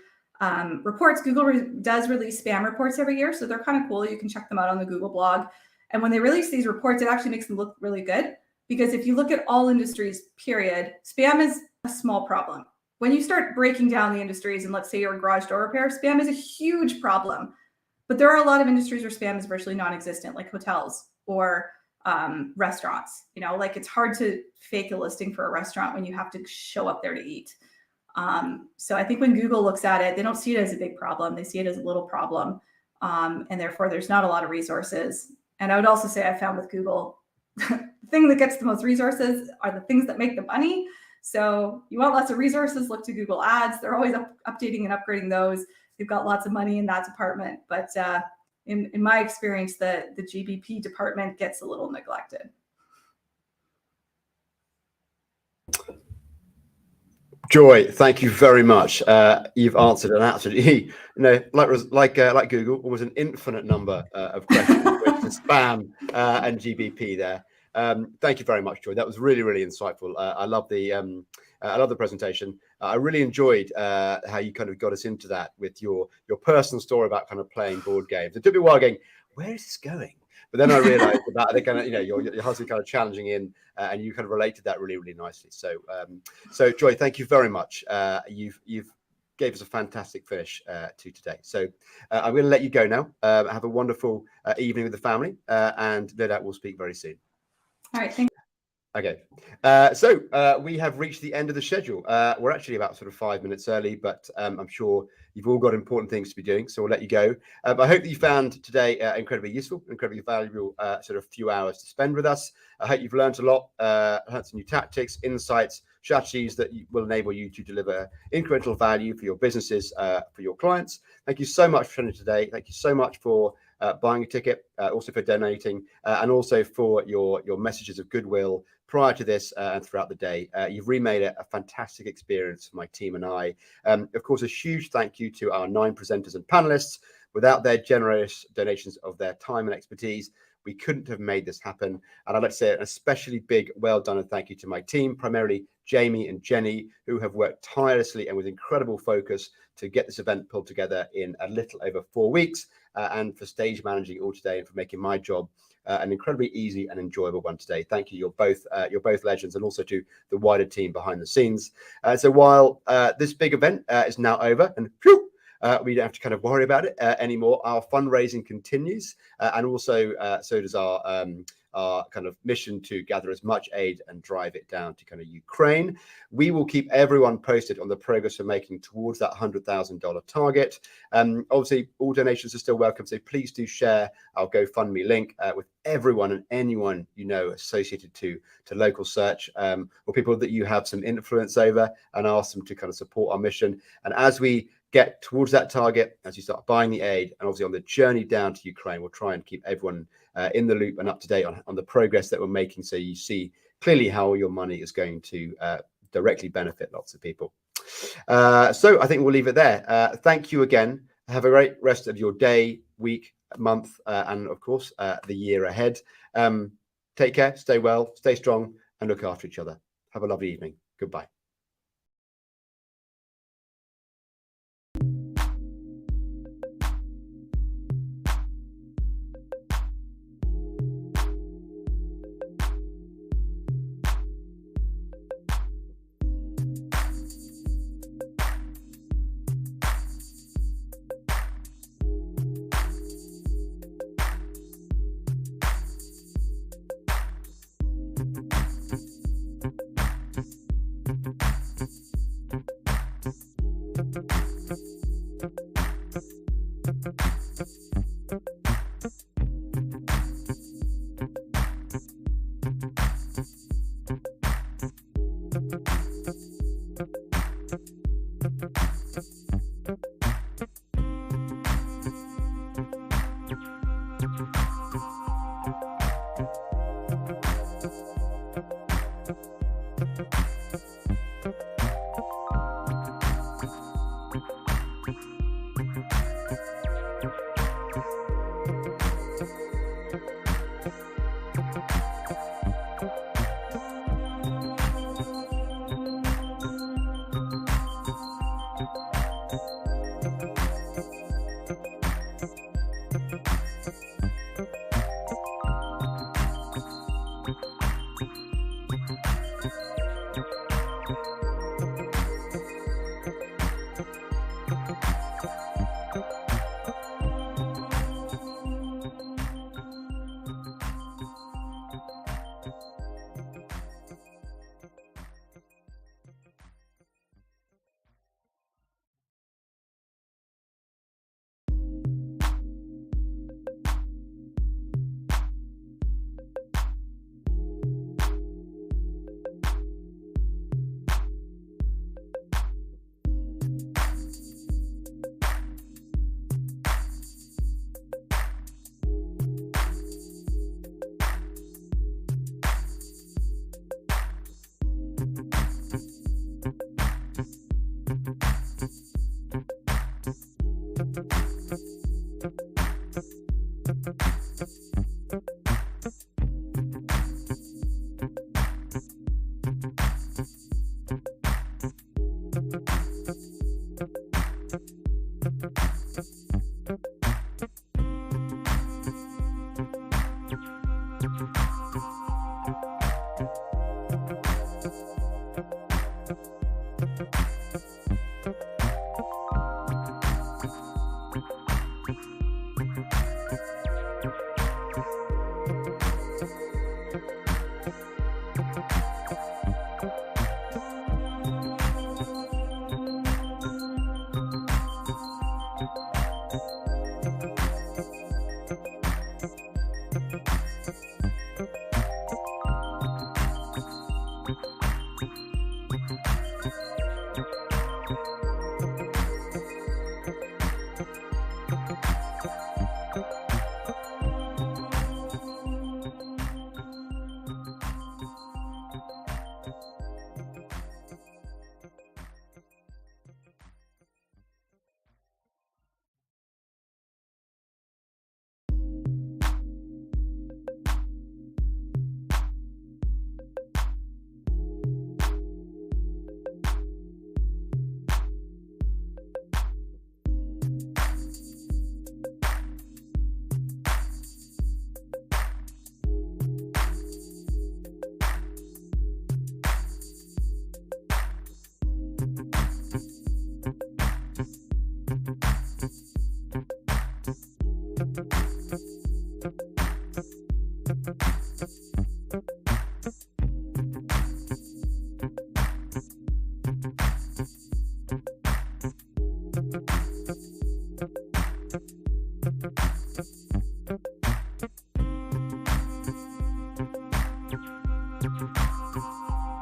reports, Google does release spam reports every year. So they're kind of cool. You can check them out on the Google blog. And when they release these reports, it actually makes them look really good. Because if you look at all industries, period, spam is a small problem. When you start breaking down the industries, and let's say you're a garage door repair, spam is a huge problem. But there are a lot of industries where spam is virtually non-existent, like hotels or restaurants. Like it's hard to fake a listing for a restaurant when you have to show up there to eat. So I think when Google looks at it, they don't see it as a big problem. They see it as a little problem. And therefore there's not a lot of resources. And I would also say I found with Google, the thing that gets the most resources are the things that make the money. So you want lots of resources, look to Google Ads. They're always updating and upgrading those. They've got lots of money in that department. But in my experience, the GBP department gets a little neglected. Joy, thank you very much. You've answered an absolutely, like Google, almost an infinite number of questions with the spam and GBP there. Thank you very much, Joy. That was really, really insightful. I love the presentation. I really enjoyed how you kind of got us into that with your personal story about kind of playing board games. It took me a while going, where is this going? But then I realized about the kind of, your husband kind of challenging in, and you kind of related that really, really nicely. So, Joy, thank you very much. You've gave us a fantastic finish to today. So I'm going to let you go now. Have a wonderful evening with the family, and no doubt we'll speak very soon. All right, thank you. Okay, so we have reached the end of the schedule. We're actually about sort of 5 minutes early, but I'm sure you've all got important things to be doing, so we'll let you go. I hope that you found today incredibly useful, incredibly valuable sort of few hours to spend with us. I hope you've learned a lot, learned some new tactics, insights, strategies that will enable you to deliver incremental value for your businesses, for your clients. Thank you so much for attending today. Thank you so much for buying a ticket, also for donating, and also for your messages of goodwill prior to this and throughout the day. You've remade it a fantastic experience for my team and I. Of course, a huge thank you to our 9 presenters and panelists. Without their generous donations of their time and expertise, we couldn't have made this happen. And I'd like to say an especially big well done and thank you to my team, primarily Jamie and Jenny, who have worked tirelessly and with incredible focus to get this event pulled together in a little over 4 weeks, and for stage managing all today and for making my job an incredibly easy and enjoyable one today. Thank you. You're both legends, and also to the wider team behind the scenes. So while this big event is now over, and we don't have to kind of worry about it anymore, our fundraising continues, and also so does our kind of mission to gather as much aid and drive it down to kind of Ukraine. We will keep everyone posted on the progress we're making towards that $100,000 target. Obviously, all donations are still welcome, so please do share our GoFundMe link with everyone and anyone you know associated to local search, or people that you have some influence over, and ask them to kind of support our mission. And as we get towards that target, as you start buying the aid, and obviously on the journey down to Ukraine, we'll try and keep everyone in the loop and up to date on the progress that we're making, so you see clearly how your money is going to directly benefit lots of people. So I think we'll leave it there. Thank you again. Have a great rest of your day, week, month, and of course the year ahead. Take care, stay well, stay strong, and look after each other. Have a lovely evening. Goodbye.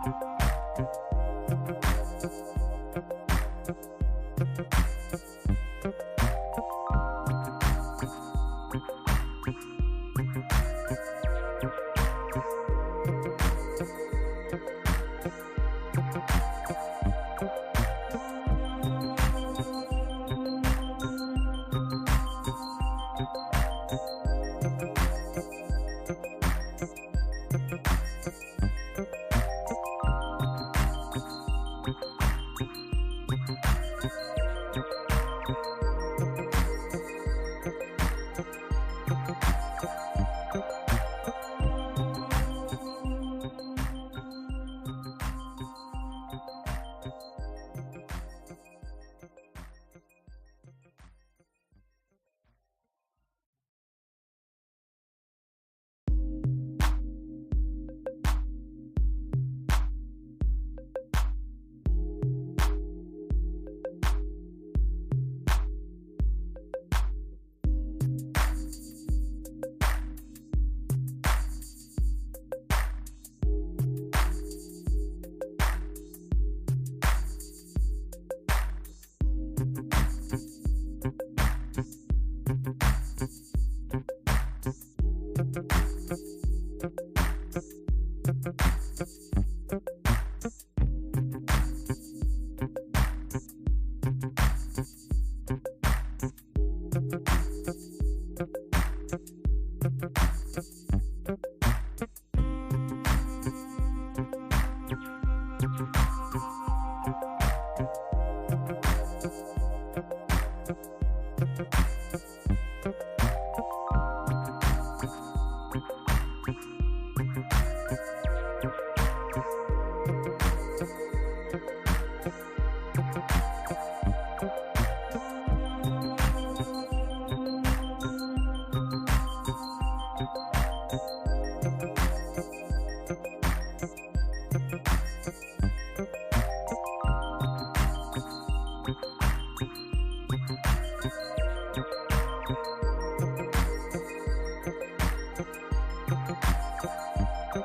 Thank you.